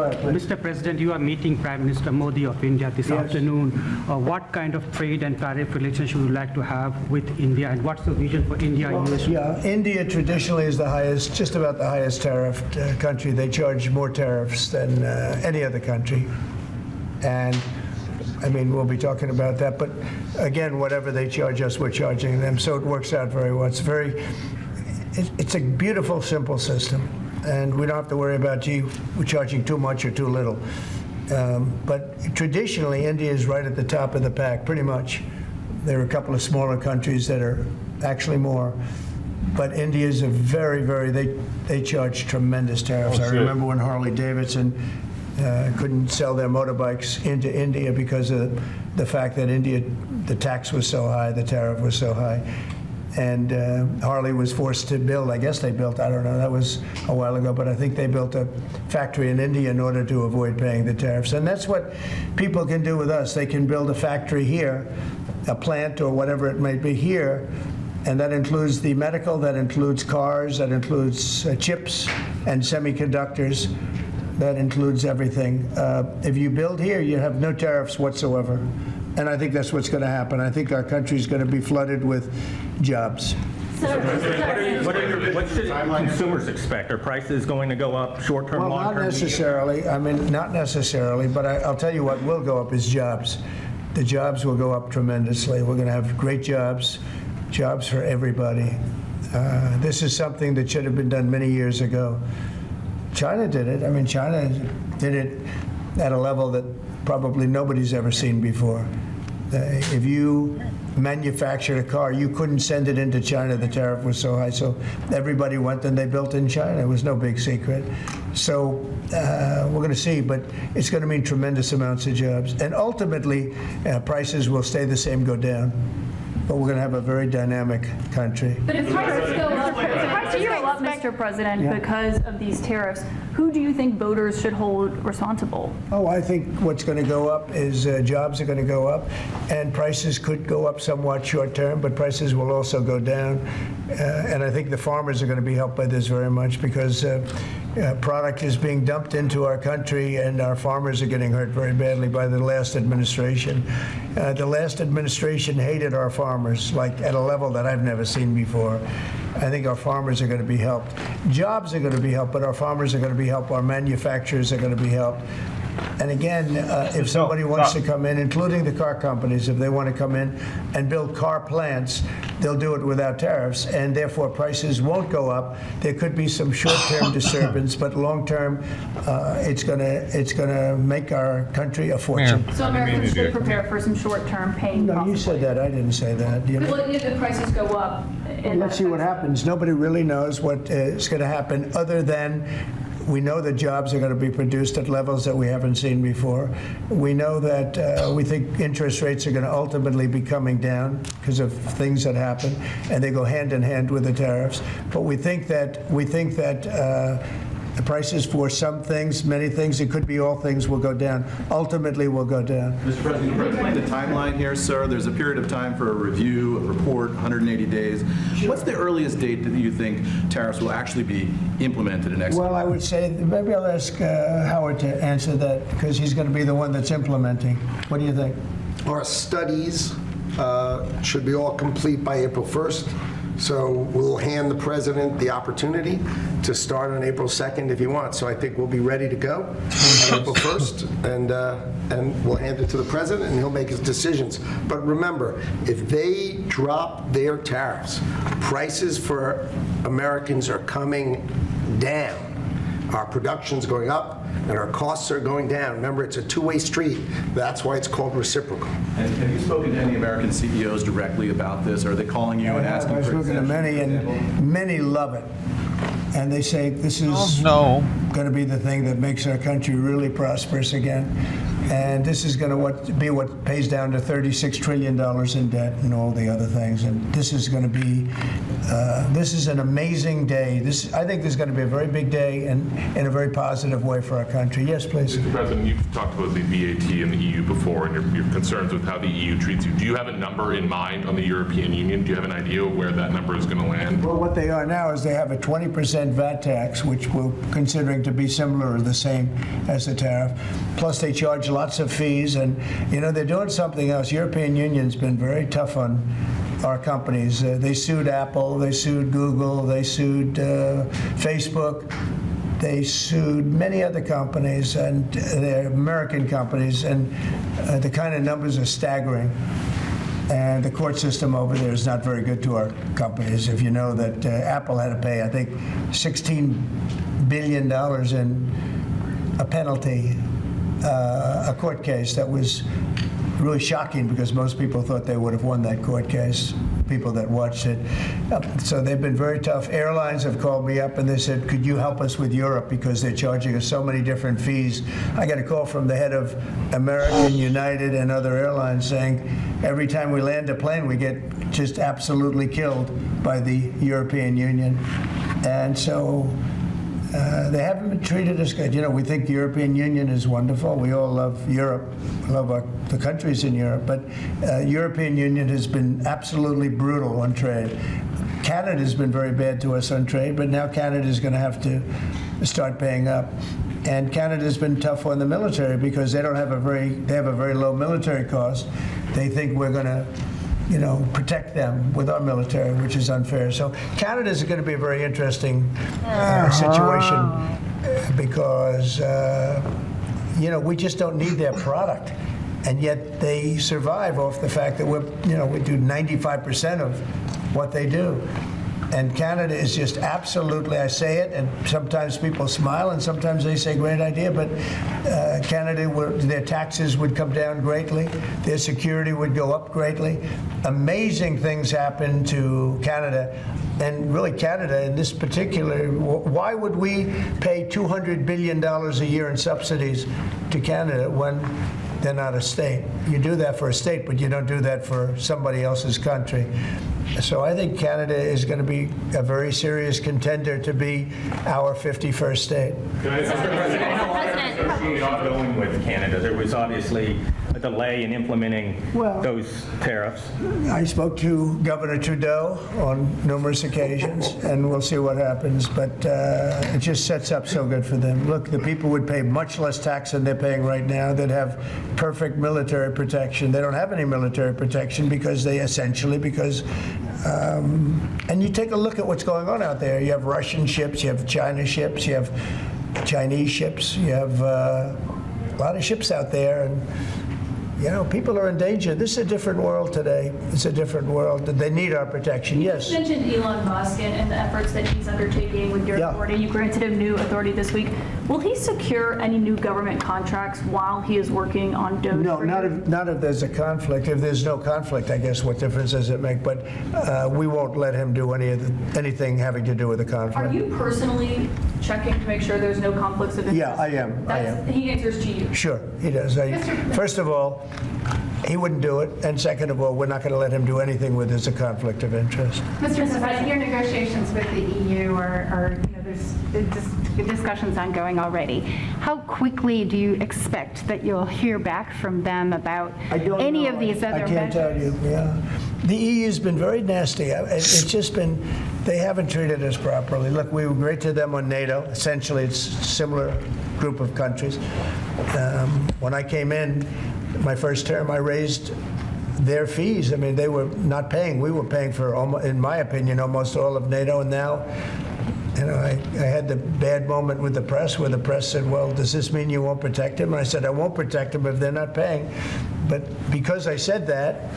ahead, please. Mr. President, you are meeting Prime Minister Modi of India this afternoon. What kind of trade and tariff relations would you like to have with India, and what's the vision for India? Yeah, India traditionally is the highest, just about the highest tariffed country. They charge more tariffs than any other country. And I mean, we'll be talking about that. But again, whatever they charge us, we're charging them. So it works out very well. It's very it's a beautiful, simple system, and we don't have to worry about, gee, we're charging too much or too little. But traditionally, India is right at the top of the pack, pretty much. There are a couple of smaller countries that are actually more. But India is a very, they charge tremendous tariffs. I remember when Harley Davidson couldn't sell their motorbikes into India because of the fact that India, the tax was so high, the tariff was so high. And Harley was forced to build, I guess they built, I don't know, that was a while ago, but I think they built a factory in India in order to avoid paying the tariffs. And that's what people can do with us. They can build a factory here, a plant or whatever it may be here, and that includes the medical, that includes cars, that includes chips and semiconductors, that includes everything. If you build here, you have no tariffs whatsoever. And I think that's what's going to happen. I think our country is going to be flooded with jobs. What should consumers expect? Are prices going to go up short-term, well, long-term? Not necessarily. I mean, not necessarily. But I'll tell you what will go up is jobs. The jobs will go up tremendously. We're going to have great jobs for everybody. This is something that should have been done many years ago. China did it. I mean, China did it at a level that probably nobody's ever seen before. If you manufactured a car, you couldn't send it into China. The tariff was so high. So everybody went and they built in China. It was no big secret. So we're going to see, but it's going to mean tremendous amounts of jobs. And ultimately, prices will stay the same, go down. But we're going to have a very dynamic country. But if prices go up, Mr. President, because of these tariffs, who do you think voters should hold responsible? Oh, I think what's going to go up is jobs are going to go up, and prices could go up somewhat short term, but prices will also go down. And I think the farmers are going to be helped by this very much because product is being dumped into our country, and our farmers are getting hurt very badly by the last administration. The last administration hated our farmers, like at a level that I've never seen before. I think our farmers are going to be helped. Jobs are going to be helped, but our farmers are going to be helped. Our manufacturers are going to be helped. And again, if somebody wants to come in, including the car companies, if they want to come in and build car plants, they'll do it without tariffs, and therefore prices won't go up. There could be some short-term disturbance, but long-term, it's going to make our country a fortune. So Americans should prepare for some short-term pain. No, you said that. I didn't say that. Well, if the prices go up. Let's see what happens. Nobody really knows what is going to happen other than we know that jobs are going to be produced at levels that we haven't seen before. We know that we think interest rates are going to ultimately be coming down because of things that happen, and they go hand in hand with the tariffs. But we think that the prices for some things, many things, it could be all things, will go down. Ultimately, will go down. Mr. President, can you explain the timeline here, sir? There's a period of time for a review, a report, 180 days. What's the earliest date that you think tariffs will actually be implemented and executed? Well, I would say, maybe I'll ask Howard to answer that because he's going to be the one that's implementing. What do you think? Our studies should be all complete by April 1st. So we'll hand the president the opportunity to start on April 2nd if he wants. So I think we'll be ready to go on April 1st, and we'll hand it to the president, and he'll make his decisions. But remember, if they drop their tariffs, prices for Americans are coming down. Our production's going up, and our costs are going down. Remember, it's a two-way street. That's why it's called reciprocal. And have you spoken to any American CEOs directly about this? Or are they calling you and asking for I've spoken to many, and many love it. And they say this is going to be the thing that makes our country really prosperous again. And this is going to be what pays down to $36 trillion in debt and all the other things. And this is going to be, this is an amazing day. I think this is going to be a very big day and in a very positive way for our country. Yes, please. Mr. President, you've talked about the VAT and the EU before and your concerns with how the EU treats you. Do you have a number in mind on the European Union? Do you have an idea where that number is going to land? Well, what they are now is they have a 20% VAT tax, which we're considering to be similar or the same as the tariff. Plus, they charge lots of fees, and they're doing something else. European Union's been very tough on our companies. They sued Apple, they sued Google, they sued Facebook, they sued many other companies, and they're American companies, and the kind of numbers are staggering. And the court system over there is not very good to our companies. If you know that Apple had to pay, I think, $16 billion in a penalty, a court case that was really shocking because most people thought they would have won that court case, people that watched it. So they've been very tough. Airlines have called me up and they said, could you help us with Europe because they're charging us so many different fees. I got a call from the head of American, United, and other airlines saying every time we land a plane, we get just absolutely killed by the European Union. And so they haven't been treated as good. You know, we think the European Union is wonderful. We all love Europe, love the countries in Europe. But European Union has been absolutely brutal on trade. Canada has been very bad to us on trade, but now Canada is going to have to start paying up. And Canada's been tough on the military because they have a very low military cost. They think we're going to, you know, protect them with our military, which is unfair. So Canada is going to be a very interesting situation because, you know, we just don't need their product. And yet they survive off the fact that we do 95% of what they do. And Canada is just absolutely, I say it, and sometimes people smile and sometimes they say great idea, but Canada, their taxes would come down greatly, their security would go up greatly. Amazing things happen to Canada, and really Canada in this particular, why would we pay $200 billion a year in subsidies to Canada when they're not a state? You do that for a state, but you don't do that for somebody else's country. So I think Canada is going to be a very serious contender to be our 51st state. Going with Canada, there was obviously a delay in implementing those tariffs. I spoke to Governor Trudeau on numerous occasions, and we'll see what happens. But it just sets up so good for them. Look, the people would pay much less tax than they're paying right now. They'd have perfect military protection. They don't have any military protection because and you take a look at what's going on out there. You have Russian ships, you have China ships, you have Chinese ships, you have a lot of ships out there, and you know, people are in danger. This is a different world today. It's a different world. They need our protection, yes. You mentioned Elon Musk and the efforts that he's undertaking with your authority. You granted him new authority this week. Will he secure any new government contracts while he is working on Doge? No, not if there's a conflict. If there's no conflict, I guess what difference does it make? But we won't let him do anything having to do with the conflict. Are you personally checking to make sure there's no conflicts of interest? Yeah, I am. He answers to you. Sure, he does. First of all, he wouldn't do it, and second of all, we're not going to let him do anything where there's a conflict of interest. Mr. President, your negotiations with the EU there's discussions ongoing already. How quickly do you expect that you'll hear back from them about any of these other measures? I can't tell you. Yeah, the EU's been very nasty. It's just been, they haven't treated us properly. Look, we were great to them on NATO. Essentially, it's a similar group of countries. When I came in, my first term, I raised their fees. I mean, they were not paying. We were paying for, in my opinion, almost all of NATO. And now, you know, I had the bad moment with the press where the press said, well, does this mean you won't protect them? And I said, I won't protect them if they're not paying. But because I said that,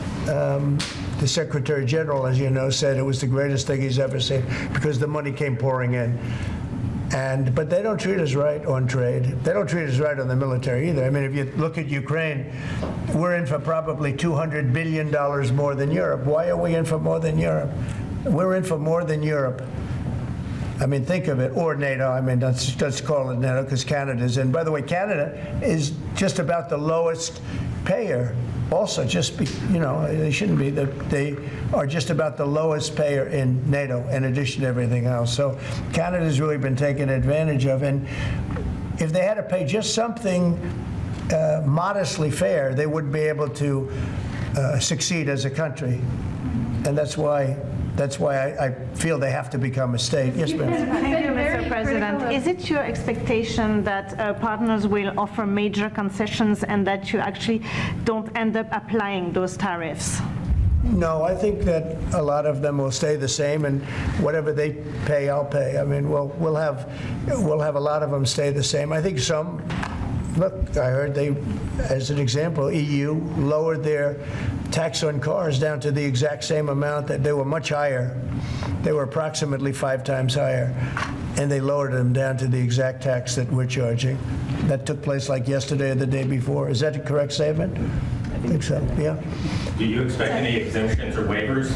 the Secretary General, as you know, said it was the greatest thing he's ever seen because the money came pouring in. But they don't treat us right on trade. They don't treat us right on the military either. I mean, if you look at Ukraine, we're in for probably $200 billion more than Europe. Why are we in for more than Europe? We're in for more than Europe. I mean, think of it, or NATO. I mean, let's call it NATO because Canada's in. By the way, Canada is just about the lowest payer. Also, they shouldn't be. They are just about the lowest payer in NATO, in addition to everything else. So Canada's really been taken advantage of. And if they had to pay just something modestly fair, they wouldn't be able to succeed as a country. And that's why I feel they have to become a state. Yes, ma'am. Thank you, Mr. President. Is it your expectation that partners will offer major concessions and that you actually don't end up applying those tariffs? No, I think that a lot of them will stay the same, and whatever they pay, I'll pay. I mean, we'll have a lot of them stay the same. I think some. Look, I heard as an example, EU lowered their tax on cars down to the exact same amount. That they were much higher. They were approximately 5 times higher, and they lowered them down to the exact tax that we're charging. That took place like yesterday or the day before. Is that a correct statement? I think so, yeah. Do you expect any exemptions or waivers?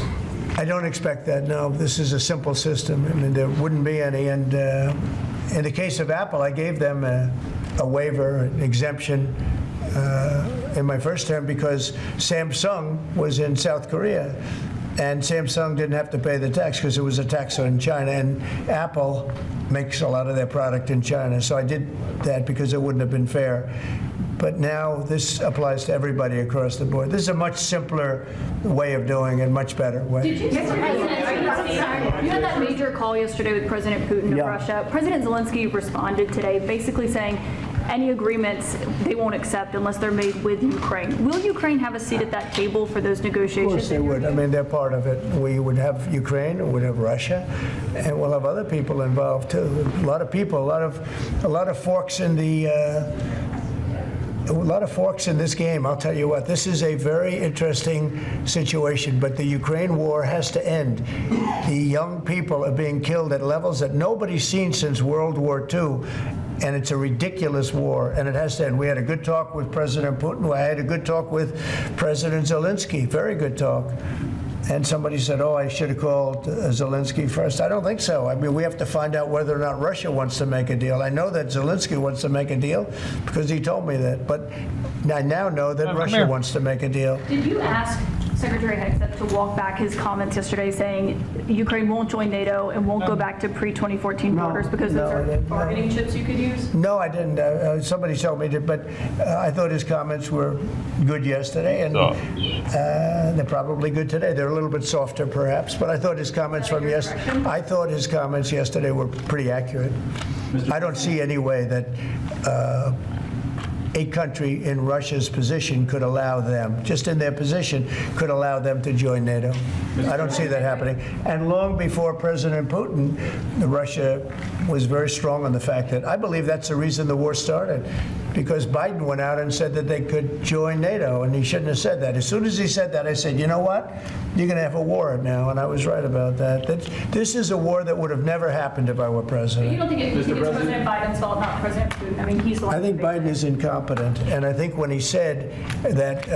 I don't expect that, no. This is a simple system. I mean, there wouldn't be any. And in the case of Apple, I gave them a waiver, an exemption in my first term because Samsung was in South Korea. And Samsung didn't have to pay the tax because it was a tax on China. And Apple makes a lot of their product in China. So I did that because it wouldn't have been fair. But now this applies to everybody across the board. This is a much simpler way of doing it, much better way. You had that major call yesterday with President Putin of Russia. President Zelensky responded today basically saying any agreements they won't accept unless they're made with Ukraine. Will Ukraine have a seat at that table for those negotiations? Of course they would. I mean, they're part of it. We would have Ukraine, we'd have Russia, and we'll have other people involved too. A lot of people, a lot of forks in the a lot of forks in this game. I'll tell you what, this is a very interesting situation, but the Ukraine war has to end. The young people are being killed at levels that nobody's seen since World War II, and it's a ridiculous war, and it has to end. We had a good talk with President Putin. I had a good talk with President Zelensky, very good talk. And somebody said, oh, I should have called Zelensky first. I don't think so. I mean, we have to find out whether or not Russia wants to make a deal. I know that Zelensky wants to make a deal because he told me that. But I now know that Russia wants to make a deal. Did you ask Secretary Hegseth to walk back his comments yesterday saying Ukraine won't join NATO and won't go back to pre-2014 borders because those are bargaining chips you could use? No, I didn't. Somebody told me to, but I thought his comments were good yesterday, and they're probably good today. They're a little bit softer, perhaps, but I thought his comments from yesterday. I thought his comments yesterday were pretty accurate. I don't see any way that a country in Russia's position could allow them, just in their position, could allow them to join NATO. I don't see that happening. And long before President Putin, Russia was very strong on the fact that I believe that's the reason the war started, because Biden went out and said that they could join NATO, and he shouldn't have said that. As soon as he said that, I said, you know what? You're going to have a war now, and I was right about that. This is a war that would have never happened if I were president. But you don't think it's President Biden's fault, not President Putin? I mean, he's the one. I think Biden is incompetent, and I think when he said that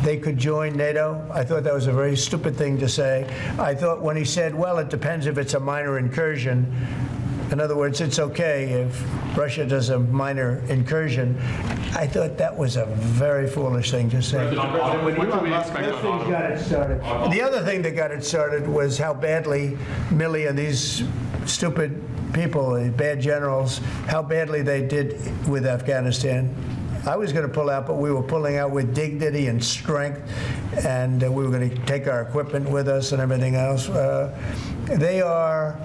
they could join NATO, I thought that was a very stupid thing to say. I thought when he said, well, it depends if it's a minor incursion. In other words, it's okay if Russia does a minor incursion. I thought that was a very foolish thing to say. The other thing that got it started was how badly Milley and these stupid people, these bad generals, how badly they did with Afghanistan. I was going to pull out, but we were pulling out with dignity and strength, and we were going to take our equipment with us and everything else. They are...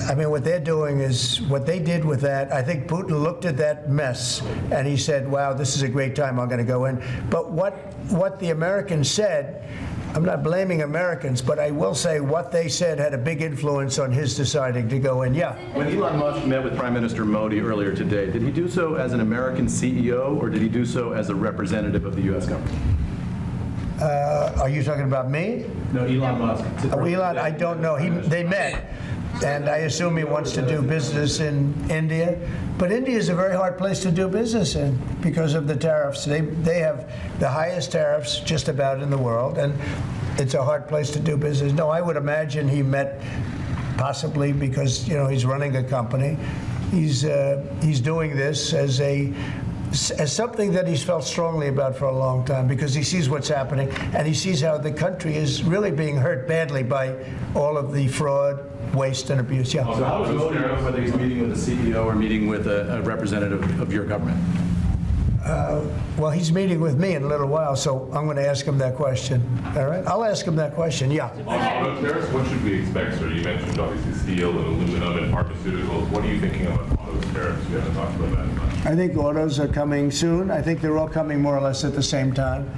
I mean, what they're doing is what they did with that. I think Putin looked at that mess and he said, wow, this is a great time, I'm going to go in. But what the Americans said, I'm not blaming Americans, but I will say what they said had a big influence on his deciding to go in. Yeah. When Elon Musk met with Prime Minister Modi earlier today, did he do so as an American CEO or did he do so as a representative of the U.S. government? Are you talking about me? No, Elon Musk. Elon, I don't know. They met. And I assume he wants to do business in India. But India is a very hard place to do business in because of the tariffs. They have the highest tariffs just about in the world, and it's a hard place to do business. No, I would imagine he met possibly because, he's running a company. He's doing this as something that he's felt strongly about for a long time because he sees what's happening and he sees how the country is really being hurt badly by all of the fraud, waste, and abuse. Yeah. So how does Modi know whether he's meeting with a CEO or meeting with a representative of your government? Well, he's meeting with me in a little while, so I'm going to ask him that question. All right? I'll ask him that question, yeah. On tariffs, what should we expect, sir? You mentioned obviously steel and aluminum and pharmaceuticals. What are you thinking about auto tariffs? We haven't talked about that much. I think autos are coming soon. I think they're all coming more or less at the same time.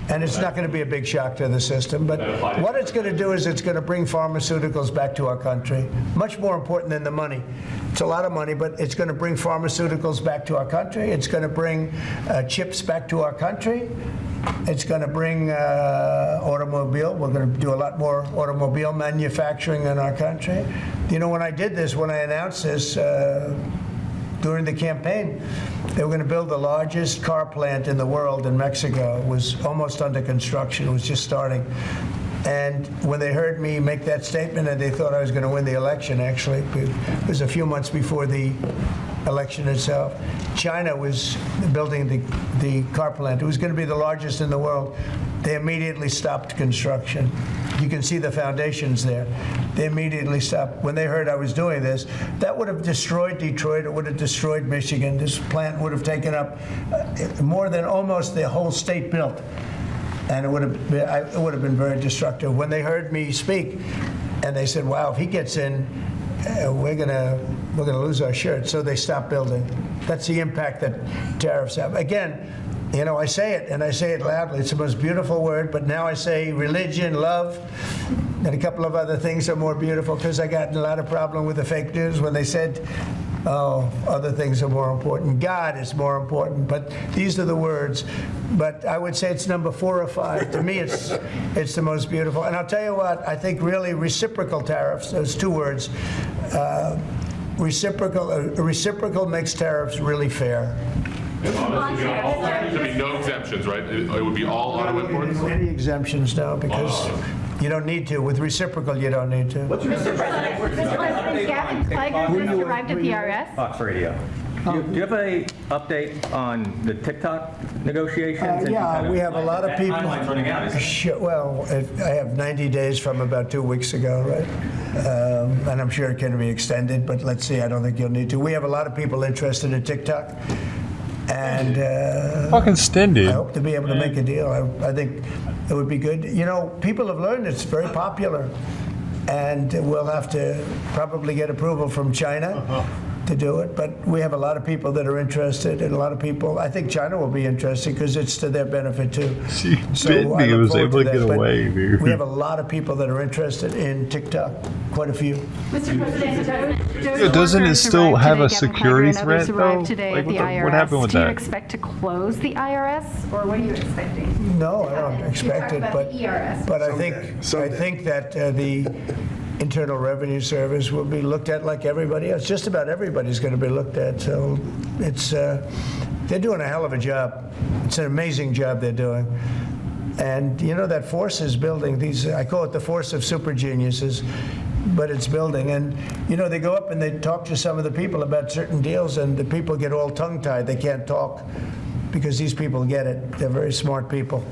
And it's not going to be a big shock to the system, but what it's going to do is it's going to bring pharmaceuticals back to our country. Much more important than the money. It's a lot of money, but it's going to bring pharmaceuticals back to our country. It's going to bring chips back to our country. It's going to bring automobile. We're going to do a lot more automobile manufacturing in our country. You know, when I did this, when I announced this during the campaign, they were going to build the largest car plant in the world in Mexico. It was almost under construction. It was just starting. And when they heard me make that statement, and they thought I was going to win the election, actually, it was a few months before the election itself. China was building the car plant. It was going to be the largest in the world. They immediately stopped construction. You can see the foundations there. They immediately stopped. When they heard I was doing this, that would have destroyed Detroit. It would have destroyed Michigan. This plant would have taken up more than almost the whole state built. And it would have been very destructive. When they heard me speak, and they said, "Wow, if he gets in, we're gonna lose our shirt." So they stopped building. That's the impact that tariffs have. Again, you know, I say it, and I say it loudly. It's the most beautiful word, but now I say religion, love, and a couple of other things are more beautiful, because I got in a lot of problem with the fake news when they said, oh, other things are more important. God is more important, but these are the words. But I would say it's number 4 or 5. To me, it's the most beautiful. And I'll tell you what, I think really reciprocal tariffs, those 2 words, reciprocal makes tariffs really fair. There'd be no exemptions, right? It would be all auto imports? Any exemptions now, because you don't need to. With reciprocal, you don't need to. What's your Mr. President, Gavin Klager just arrived at the IRS. Fox Radio. Do you have an update on the TikTok negotiations? Yeah, we have a lot of people. Timeline's running out. Well, I have 90 days from about 2 weeks ago, right? And I'm sure it can be extended, but let's see. I don't think you'll need to. We have a lot of people interested in TikTok. And fucking extended. I hope to be able to make a deal. I think it would be good. You know, people have learned it's very popular, and we'll have to probably get approval from China to do it. But we have a lot of people that are interested, and a lot of people. I think China will be interested because it's to their benefit too. So I was able to get away, dude. We have a lot of people that are interested in TikTok. Quite a few. Mr. President, Yeah, doesn't it still have a security threat though? Today Like, at the IRS. what happened with Do you that? expect to close the IRS, or what are you expecting? No, I don't expect it, but I think that the Internal Revenue Service will be looked at like everybody else. Just about everybody's going to be looked at. So it's they're doing a hell of a job. It's an amazing job they're doing. And you know, that force is building. I call it the force of super geniuses, but it's building. And you know, they go up and they talk to some of the people about certain deals, and the people get all tongue-tied. They can't talk because these people get it. They're very smart people.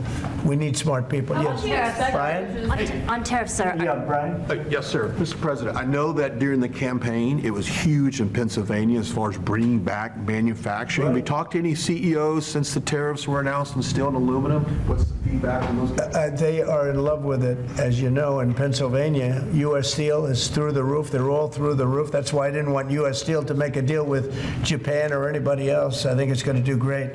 We need smart people. Yes, Brian? On tariffs, sir. Yeah, Brian? Yes, sir. Mr. President, I know that during the campaign, it was huge in Pennsylvania as far as bringing back manufacturing. Have you talked to any CEOs since the tariffs were announced on steel and aluminum? What's the feedback from those guys? They are in love with it. As you know, in Pennsylvania, U.S. Steel is through the roof. They're all through the roof. That's why I didn't want U.S. Steel to make a deal with Japan or anybody else. I think it's going to do great.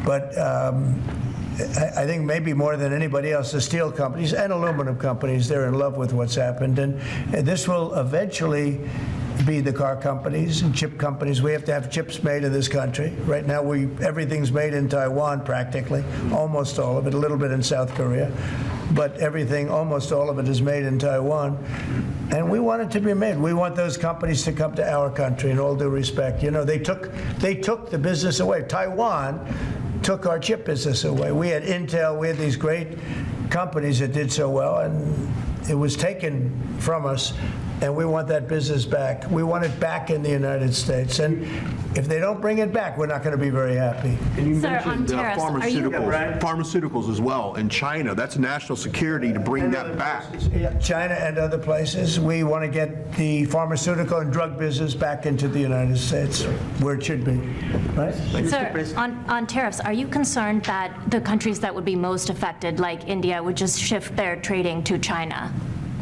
But I think maybe more than anybody else, the steel companies and aluminum companies, they're in love with what's happened. And this will eventually be the car companies and chip companies. We have to have chips made in this country. Right now, everything's made in Taiwan practically, almost all of it, a little bit in South Korea. But everything, almost all of it is made in Taiwan. And we want it to be made. We want those companies to come to our country, in all due respect. You know, they took the business away. Taiwan took our chip business away. We had Intel, we had these great companies that did so well, and it was taken from us, and we want that business back. We want it back in the United States, and if they don't bring it back, we're not going to be very happy. And you mentioned pharmaceuticals as well in China. That's national security to bring that back. Yeah, China and other places. We want to get the pharmaceutical and drug business back into the United States, where it should be. Right? Sir, on tariffs, are you concerned that the countries that would be most affected, like India, would just shift their trading to China?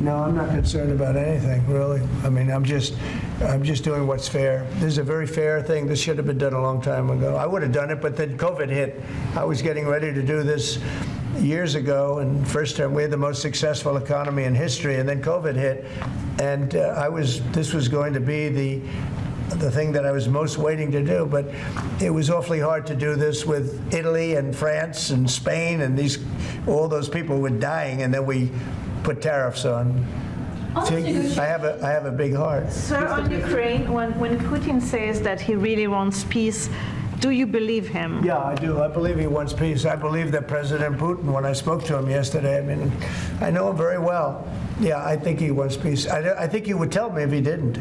No, I'm not concerned about anything, really. I mean, I'm just doing what's fair. This is a very fair thing. This should have been done a long time ago. I would have done it, but then COVID hit. I was getting ready to do this years ago, and first term, we had the most successful economy in history, and then COVID hit, and this was going to be the thing that I was most waiting to do, but it was awfully hard to do this with Italy and France and Spain, and all those people were dying, and then we put tariffs on. See, I have a big heart. Sir, on Ukraine, when Putin says that he really wants peace, do you believe him? Yeah, I do. I believe he wants peace. I believe that President Putin, when I spoke to him yesterday, I mean, I know him very well. Yeah, I think he wants peace. I think he would tell me if he didn't.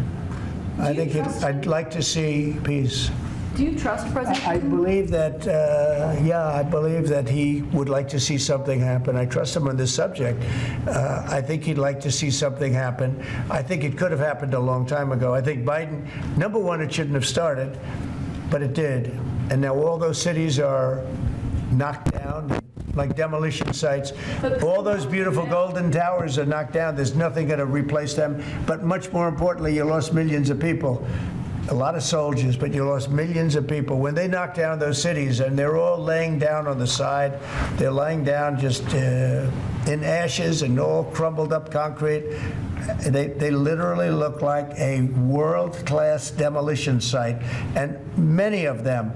I'd like to see peace. Do you trust President Putin? I believe that, I believe that he would like to see something happen. I trust him on this subject. I think he'd like to see something happen. I think it could have happened a long time ago. I think Biden, number one, it shouldn't have started, but it did. And now all those cities are knocked down, like demolition sites. All those beautiful golden towers are knocked down. There's nothing going to replace them. But much more importantly, you lost millions of people. A lot of soldiers, but you lost millions of people. When they knocked down those cities, and they're all laying down on the side, they're laying down just in ashes and all crumbled up concrete. They literally look like a world-class demolition site. And many of them,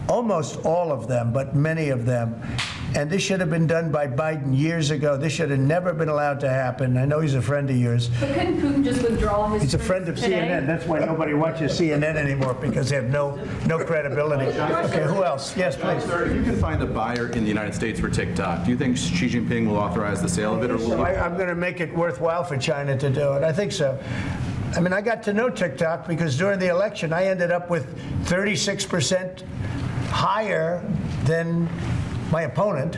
almost all of them, but many of them, and this should have been done by Biden years ago. This should have never been allowed to happen. I know he's a friend of yours. But couldn't Putin just withdraw his He's a friend of CNN. That's why nobody watches CNN anymore, because they have no credibility. Okay, who else? Yes, please. Sir, if you could find a buyer in the United States for TikTok, do you think Xi Jinping will authorize the sale of it? Or I'm going to make it worthwhile for China to do it. I think so. I mean, I got to know TikTok because during the election, I ended up with 36% higher than my opponent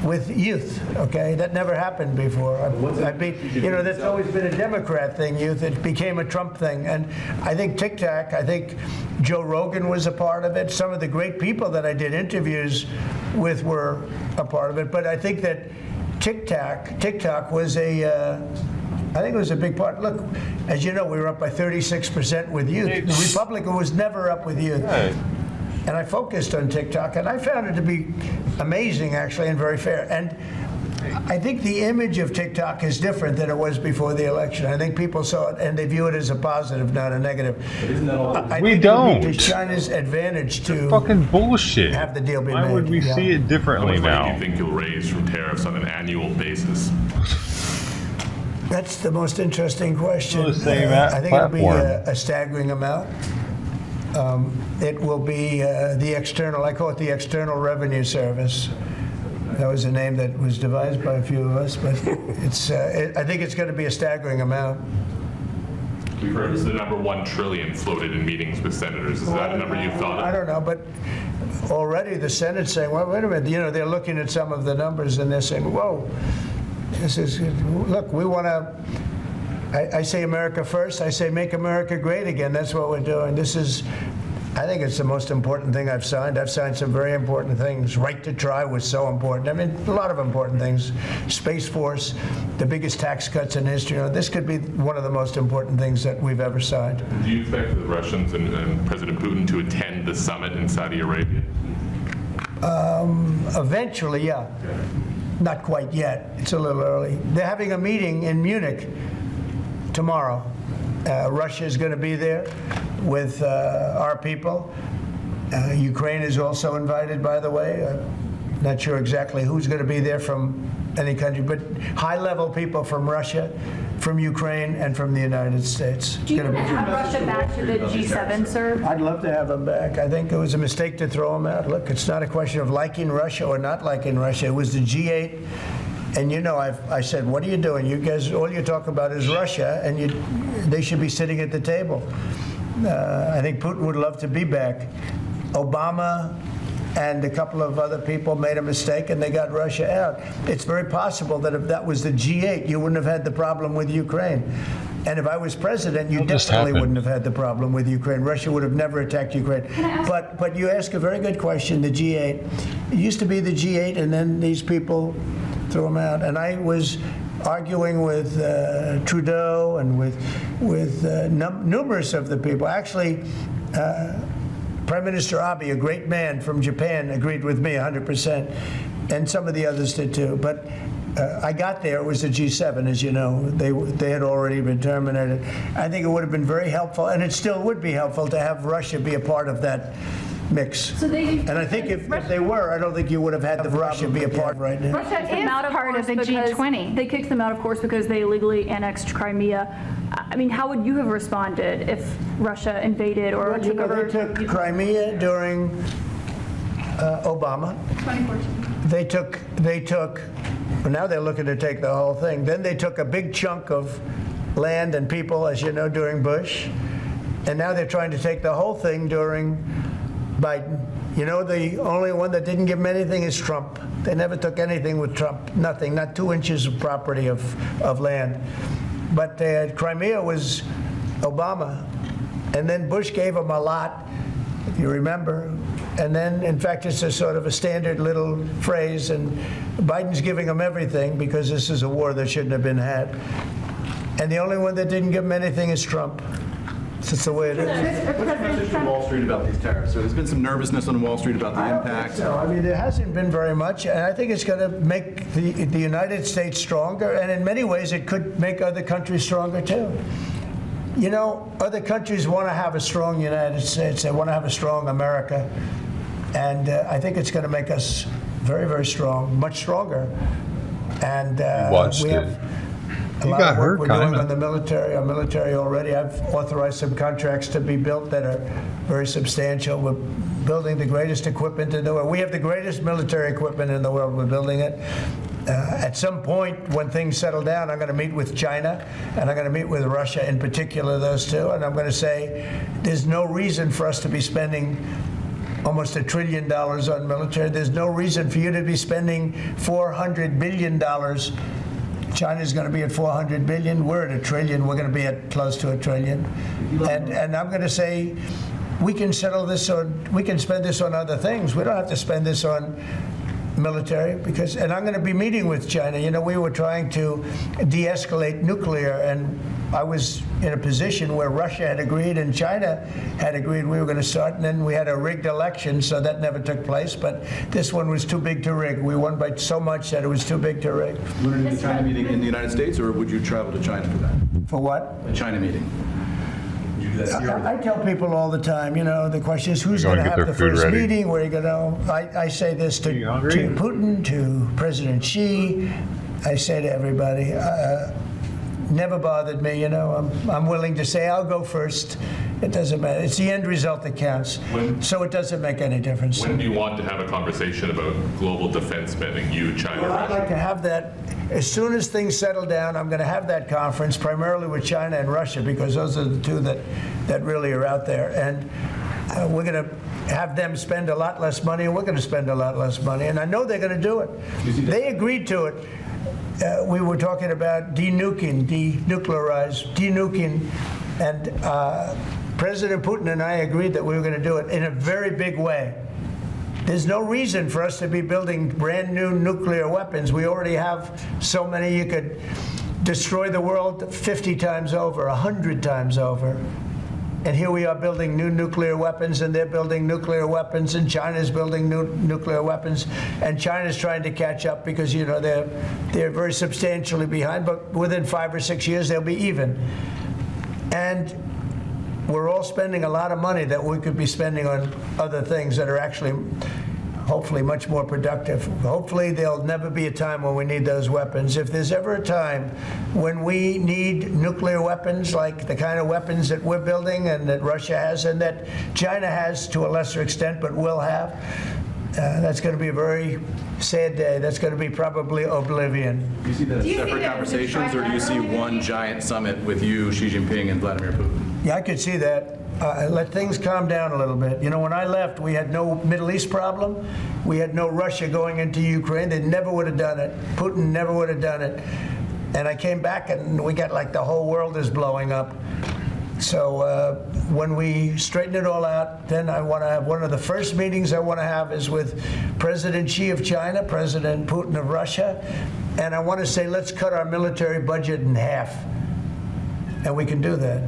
with youth. Okay, that never happened before. That's always been a Democrat thing, youth. It became a Trump thing. And I think TikTok, I think Joe Rogan was a part of it. Some of the great people that I did interviews with were a part of it. But I think that TikTok was I think it was a big part. Look, as you know, we were up by 36% with youth. The Republican was never up with youth. And I focused on TikTok, and I found it to be amazing, actually, and very fair. And I think the image of TikTok is different than it was before the election. I think people saw it, and they view it as a positive, not a negative. Isn't that all? We don't. It's China's advantage to fucking bullshit. Have the deal be made. Why would we see it differently now? How much money do you think you'll raise from tariffs on an annual basis? That's the most interesting question. I think it'll be a staggering amount. It will be the external, I call it the External Revenue Service. That was a name that was devised by a few of us, but I think it's going to be a staggering amount. We've heard the number $1 trillion floated in meetings with senators. Is that a number you've thought of? I don't know, but already the Senate's saying, well, wait a minute, they're looking at some of the numbers and they're saying, whoa, look, we want to, I say America first. I say make America great again. That's what we're doing. I think it's the most important thing I've signed. I've signed some very important things. Right to try was so important. I mean, a lot of important things. Space Force, the biggest tax cuts in history. This could be one of the most important things that we've ever signed. Do you expect the Russians and President Putin to attend the summit in Saudi Arabia? Eventually, yeah. Not quite yet. It's a little early. They're having a meeting in Munich tomorrow. Russia is going to be there with our people. Ukraine is also invited, by the way. Not sure exactly who's going to be there from any country, but high-level people from Russia, from Ukraine, and from the United States. Do you want to have Russia back to the G7, sir? I'd love to have them back. I think it was a mistake to throw them out. Look, it's not a question of liking Russia or not liking Russia. It was the G8. And I said, what are you doing? You guys, all you talk about is Russia, and they should be sitting at the table. I think Putin would love to be back. Obama and a couple of other people made a mistake, and they got Russia out. It's very possible that if that was the G8, you wouldn't have had the problem with Ukraine. And if I was president, you definitely wouldn't have had the problem with Ukraine. Russia would have never attacked Ukraine. But you ask a very good question, the G8. It used to be the G8, and then these people threw them out. And I was arguing with Trudeau and with numerous of the people. Actually, Prime Minister Abe, a great man from Japan, agreed with me 100%. and some of the others did too. But I got there, it was the G7, as you know. They had already been terminated. I think it would have been very helpful, and it still would be helpful to have Russia be a part of that mix. And I think if they were, I don't think you would have had Russia be a part right now. Russia is part of the G20. They kicked them out, of course, because they illegally annexed Crimea. I mean, how would you have responded if Russia invaded or took over? They took Crimea during Obama. 2014. They took, well, now they're looking to take the whole thing. Then they took a big chunk of land and people, as you know, during Bush. And now they're trying to take the whole thing during Biden. You know, the only one that didn't give them anything is Trump. They never took anything with Trump, nothing, not 2 inches of property of land. But Crimea was Obama. And then Bush gave them a lot, if you remember. And then, in fact, it's a sort of a standard little phrase, and Biden's giving them everything because this is a war that shouldn't have been had. And the only one that didn't give them anything is Trump. It's just the way it is. What's your message to Wall Street about these tariffs? So there's been some nervousness on Wall Street about the impact. So, I mean, there hasn't been very much, and I think it's going to make the United States stronger, and in many ways it could make other countries stronger too. You know, other countries want to have a strong United States. They want to have a strong America. And I think it's going to make us very, very strong, much stronger. And we have a lot of work we're doing on the military. Our military already, I've authorized some contracts to be built that are very substantial. We're building the greatest equipment in the world. We have the greatest military equipment in the world. We're building it. At some point, when things settle down, I'm going to meet with China, and I'm going to meet with Russia in particular, those two, and I'm going to say there's no reason for us to be spending almost $1 trillion on military. There's no reason for you to be spending $400 billion. China's going to be at $400 billion. We're at $1 trillion. We're going to be at close to $1 trillion. And I'm going to say we can settle this on, we can spend this on other things. We don't have to spend this on military, because, and I'm going to be meeting with China. You know, we were trying to de-escalate nuclear, and I was in a position where Russia had agreed and China had agreed we were going to start, and then we had a rigged election, so that never took place. But this one was too big to rig. We won by so much that it was too big to rig. You want to do the China meeting in the United States, or would you travel to China for that? For what? A China meeting. I tell people all the time, you know, the question is who's going to have the first meeting, where are you going to, I say this to Putin, to President Xi, I say to everybody, never bothered me, you know, I'm willing to say I'll go first. It doesn't matter. It's the end result that counts. So it doesn't make any difference. When do you want to have a conversation about global defense spending, you, China, Well, Russia? I'd like to have that. As soon as things settle down, I'm going to have that conference, primarily with China and Russia, because those are the two that really are out there. And we're going to have them spend a lot less money, and we're going to spend a lot less money. And I know they're going to do it. They agreed to it. We were talking about denuking, denuclearing, and President Putin and I agreed that we were going to do it in a very big way. There's no reason for us to be building brand new nuclear weapons. We already have so many. You could destroy the world 50 times over, 100 times over. And here we are building new nuclear weapons, and they're building nuclear weapons, and China's building new nuclear weapons, and China's trying to catch up because, you know, they're very substantially behind, but within 5 or 6 years they'll be even. And we're all spending a lot of money that we could be spending on other things that are actually, hopefully, much more productive. Hopefully, there'll never be a time when we need those weapons. If there's ever a time when we need nuclear weapons, like the kind of weapons that we're building and that Russia has and that China has to a lesser extent but will have, that's going to be a very sad day. That's going to be probably oblivion. Do you see that as separate conversations, or do you see one giant summit with you, Xi Jinping, and Vladimir Putin? Yeah, I could see that. Let things calm down a little bit. You know, when I left, we had no Middle East problem. We had no Russia going into Ukraine. They never would have done it. Putin never would have done it. And I came back, and we got like the whole world is blowing up. So when we straighten it all out, then I want to have one of the first meetings I want to have is with President Xi of China, President Putin of Russia, and I want to say, let's cut our military budget in half. And we can do that.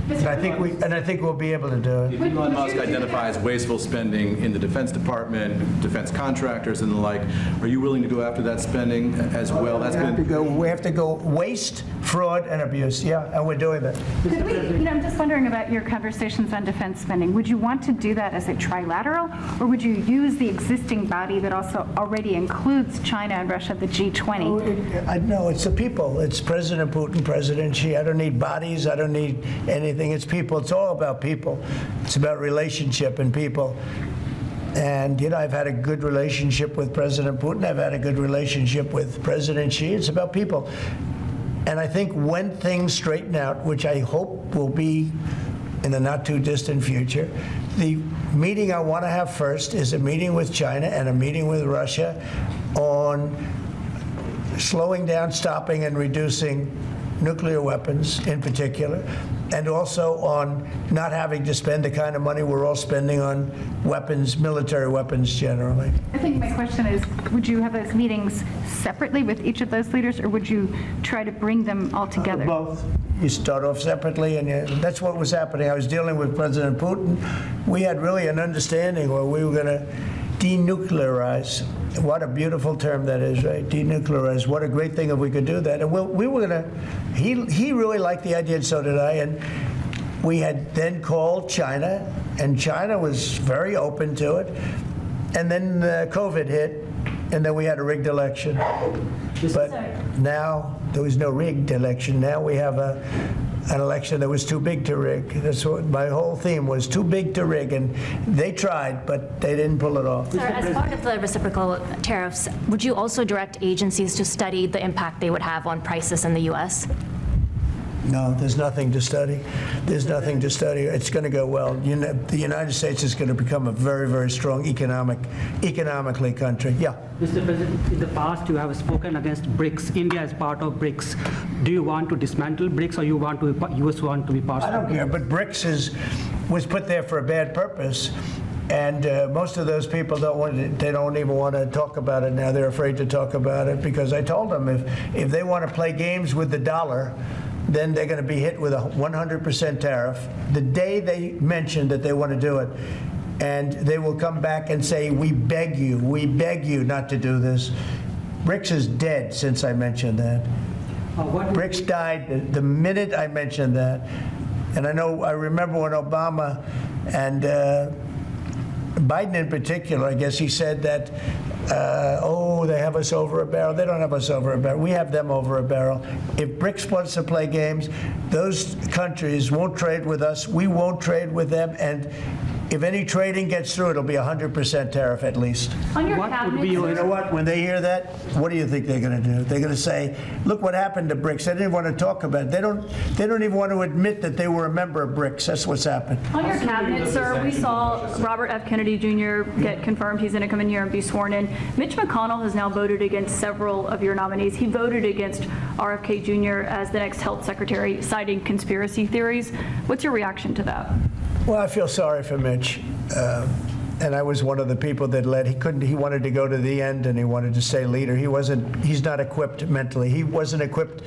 And I think we'll be able to do it. If Elon Musk identifies wasteful spending in the Defense Department, defense contractors and the like, are you willing to go after that spending as well? We have to go waste, fraud, and abuse. Yeah, and we're doing that. Could we, I'm just wondering about your conversations on defense spending. Would you want to do that as a trilateral, or would you use the existing body that also already includes China and Russia, the G20? No, it's the people. It's President Putin, President Xi. I don't need bodies. I don't need anything. It's people. It's all about people. It's about relationship and people. And, I've had a good relationship with President Putin. I've had a good relationship with President Xi. It's about people. And I think when things straighten out, which I hope will be in the not too distant future, the meeting I want to have first is a meeting with China and a meeting with Russia on slowing down, stopping, and reducing nuclear weapons in particular, and also on not having to spend the kind of money we're all spending on weapons, military weapons generally. I think my question is, would you have those meetings separately with each of those leaders, or would you try to bring them all together? Both. You start off separately, and that's what was happening. I was dealing with President Putin. We had really an understanding where we were going to denuclearize. What a beautiful term that is, right? Denuclearize. What a great thing if we could do that. And we were going to, he really liked the idea, and so did I. And we had then called China, and China was very open to it. And then COVID hit, and then we had a rigged election. But now there was no rigged election. Now we have an election that was too big to rig. That's what my whole theme was, too big to rig, and they tried, but they didn't pull it off. Sir, as part of the reciprocal tariffs, would you also direct agencies to study the impact they would have on prices in the U.S.? No, there's nothing to study. There's nothing to study. It's going to go well. The United States is going to become a very, very strong economically country. Yeah. Mr. President, in the past you have spoken against BRICS. India is part of BRICS. Do you want to dismantle BRICS, or you want to US want to be part of it? I don't care, but BRICS was put there for a bad purpose. And most of those people they don't even want to talk about it now. They're afraid to talk about it because I told them if they want to play games with the dollar, then they're going to be hit with a 100% tariff the day they mention that they want to do it. And they will come back and say, we beg you not to do this. BRICS is dead since I mentioned that. BRICS died the minute I mentioned that. And I remember when Obama and Biden in particular, I guess he said that, they have us over a barrel. They don't have us over a barrel. We have them over a barrel. If BRICS wants to play games, those countries won't trade with us. We won't trade with them. And if any trading gets through, it'll be 100% tariff at least. On your cabinet, you know what? When they hear that, what do you think they're going to do? They're going to say, "Look what happened to BRICS." They didn't want to talk about it. They don't even want to admit that they were a member of BRICS. That's what's happened. On your cabinet, sir, we saw Robert F. Kennedy Jr. get confirmed. He's going to come in here and be sworn in. Mitch McConnell has now voted against several of your nominees. He voted against RFK Jr. as the next health secretary, citing conspiracy theories. What's your reaction to that? Well, I feel sorry for Mitch. And I was one of the people that led. He wanted to go to the end, and he wanted to stay leader. He's not equipped mentally. He wasn't equipped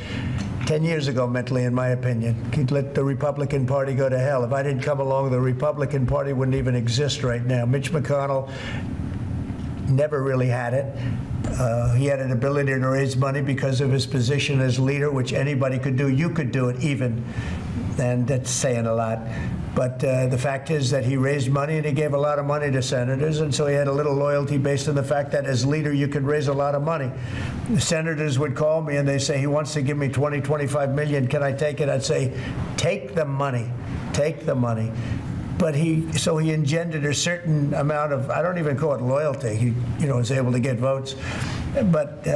10 years ago mentally, in my opinion. He'd let the Republican Party go to hell. If I didn't come along, the Republican Party wouldn't even exist right now. Mitch McConnell never really had it. He had an ability to raise money because of his position as leader, which anybody could do. You could do it even, and that's saying a lot. But the fact is that he raised money, and he gave a lot of money to senators, and so he had a little loyalty based on the fact that as leader you could raise a lot of money. The senators would call me and they say, he wants to give me 20, 25 million. Can I take it? I'd say, take the money. Take the money. But he engendered a certain amount of, I don't even call it loyalty. He was able to get votes. But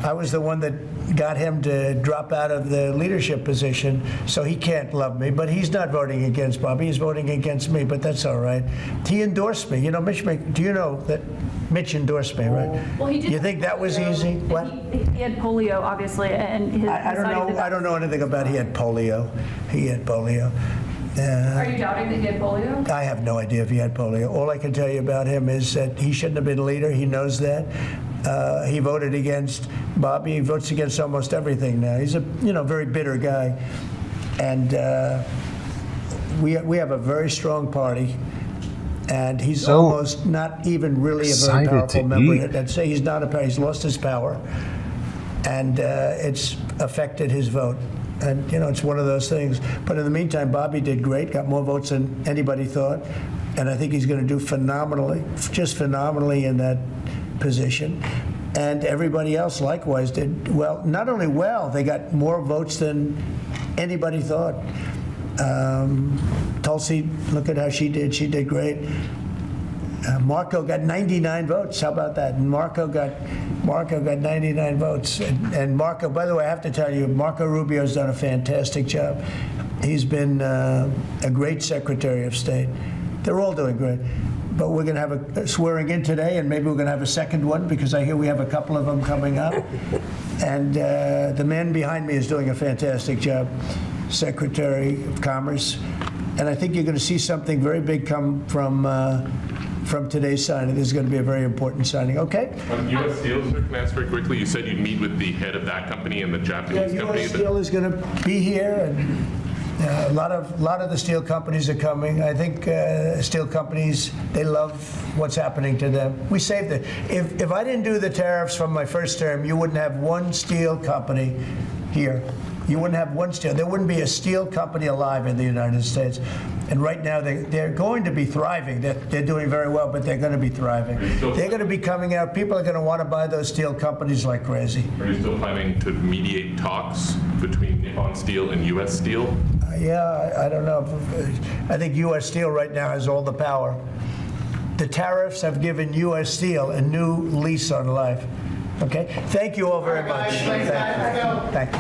I was the one that got him to drop out of the leadership position, so he can't love me. But he's not voting against Bobby. He's voting against me, but that's all right. He endorsed me. Do you know that Mitch endorsed me, right? Well, he did. You think that was easy? What? He had polio, obviously, and I don't know anything about he had polio. He had polio. Are you doubting that he had polio? I have no idea if he had polio. All I can tell you about him is that he shouldn't have been leader. He knows that. He voted against Bobby. He votes against almost everything now. He's a very bitter guy, and we have a very strong party, and he's So almost not even really a very excited powerful to member. eat. I'd say he's not a he's lost his power, and it's affected his vote. And it's one of those things. But in the meantime, Bobby did great, got more votes than anybody thought, and I think he's going to do phenomenally, just phenomenally in that position. And everybody else likewise did well. Not only well, they got more votes than anybody thought. Tulsi, look at how she did. She did great. Marco got 99 votes. How about that? And Marco got 99 votes. And Marco, by the way, I have to tell you, Marco Rubio's done a fantastic job. He's been a great Secretary of State. They're all doing great. But we're going to have a swearing in today, and maybe we're going to have a second one because I hear we have a couple of them coming up. And the man behind me is doing a fantastic job, Secretary of Commerce. And I think you're going to see something very big come from today's signing. This is going to be a very important signing. Okay? On U.S. Steel, sir, can I ask very quickly? You said you'd meet with the head of that company and the Japanese company. U.S. Steel is going to be here, and a lot of the steel companies are coming. I think steel companies, they love what's happening to them. We saved it. If I didn't do the tariffs from my first term, you wouldn't have one steel company here. You wouldn't have one steel. There wouldn't be a steel company alive in the United States. And right now, they're going to be thriving. They're doing very well, but they're going to be thriving. They're going to be coming out. People are going to want to buy those steel companies like crazy. Are you still planning to mediate talks between Nippon Steel and U.S. Steel? Yeah, I don't know. I think U.S. Steel right now has all the power. The tariffs have given U.S. Steel a new lease on life. Okay? Thank you all very much. Thank you. Thank you.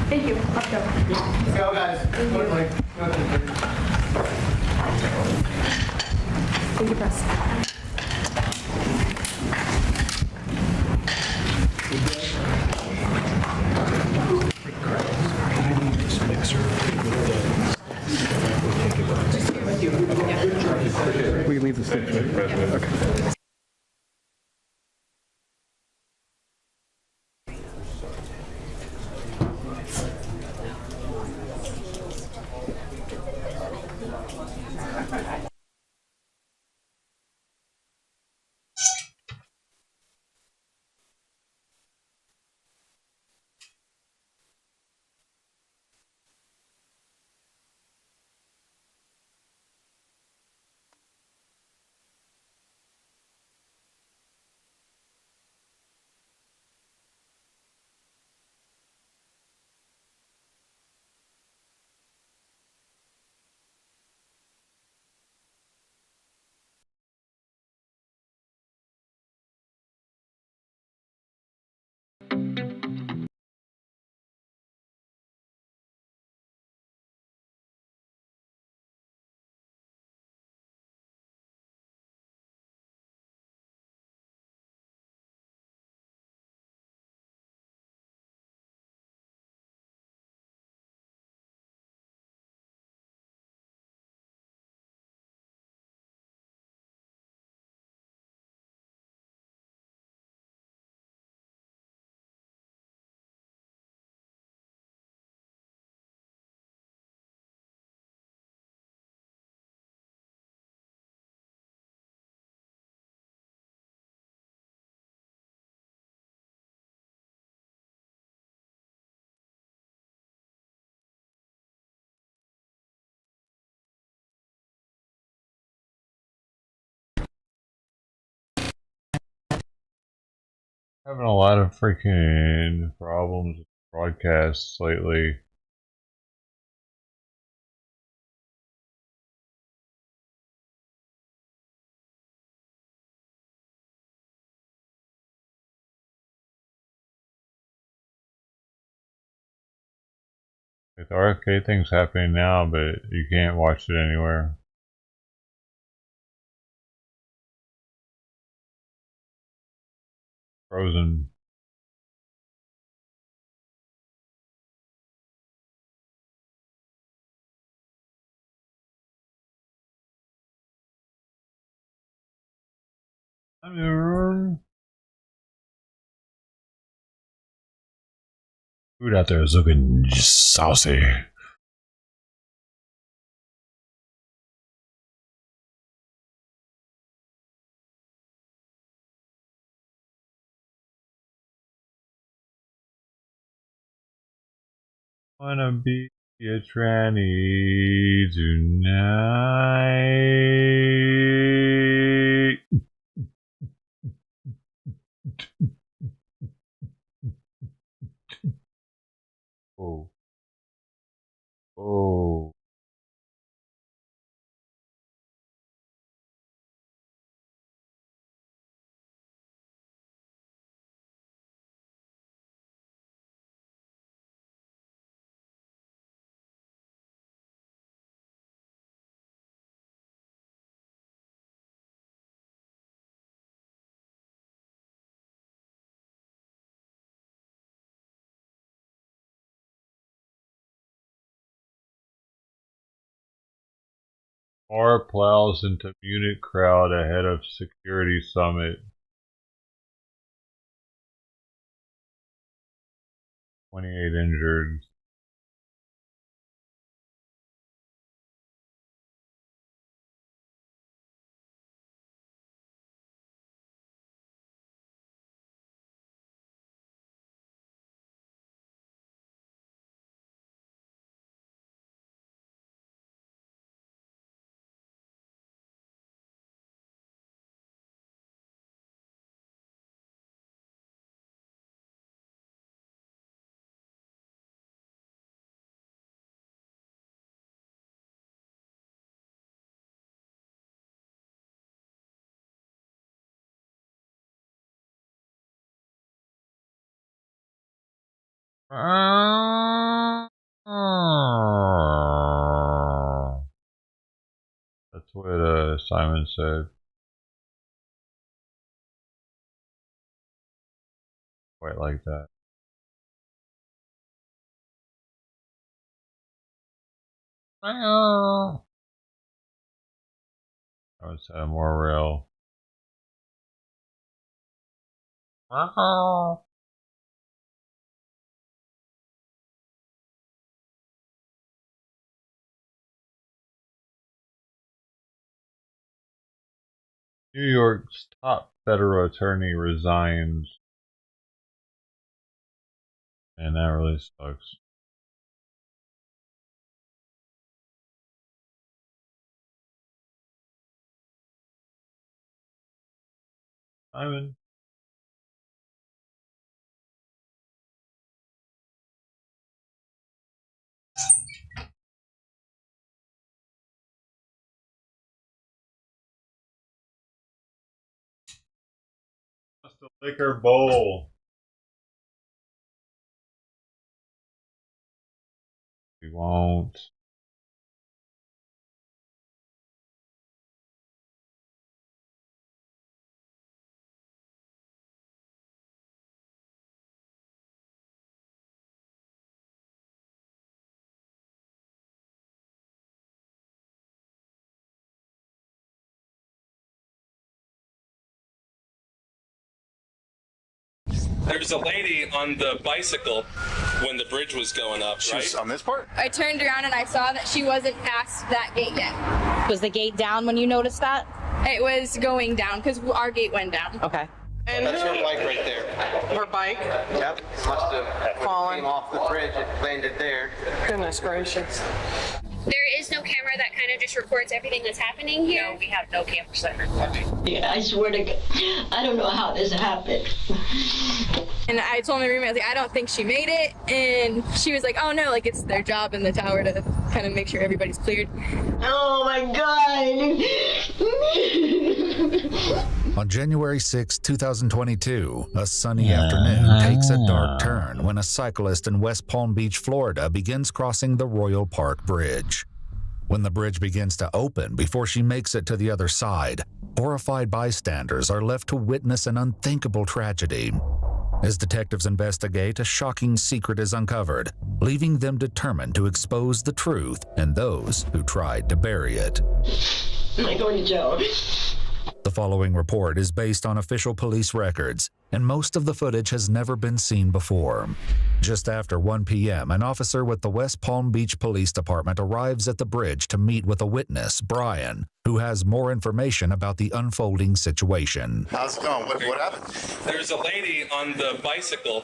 Thank you. Let's go. Let's go, guys. Thank you, Press. We can leave the stage, right? Okay. Having a lot of freaking problems with broadcasts lately. Like the RFK thing's happening now, but you can't watch it anywhere. Frozen. Food out there is looking saucy. Wanna be a tranny tonight. Oh. Oh. Car plows into Munich crowd ahead of security summit. 28 injured. That's what Simon said. Quite like that. I would say more real. New York's top federal attorney resigns. And that really sucks. Simon. Just a liquor bowl. We won't. There was a lady on the bicycle when the bridge was going up, She was right? on this part? I turned around and I saw that she wasn't past that gate yet. Was the gate down when you noticed that? It was going down because our gate went down. Okay. And That's her bike right there. Her bike? Yep. Must have fallen off the bridge. It landed there. Goodness gracious. There is no camera that kind of just records everything that's happening here. No, we have no camera set. Yeah, I swear to God, I don't know how this happened. And I told my roommate, I was like, I don't think she made it. And she was like, oh no, like it's their job in the tower to kind of make sure everybody's cleared. Oh my God. On January 6, 2022, a sunny afternoon takes a dark turn when a cyclist in West Palm Beach, Florida begins crossing the Royal Park Bridge. When the bridge begins to open before she makes it to the other side, horrified bystanders are left to witness an unthinkable tragedy. As detectives investigate, a shocking secret is uncovered, leaving them determined to expose the truth and those who tried to bury it. Am I going to jail? The following report is based on official police records, and most of the footage has never been seen before. Just after 1 p.m., an officer with the West Palm Beach Police Department arrives at the bridge to meet with a witness, Brian, who has more information about the unfolding situation. How's it going? What happened? There's a lady on the bicycle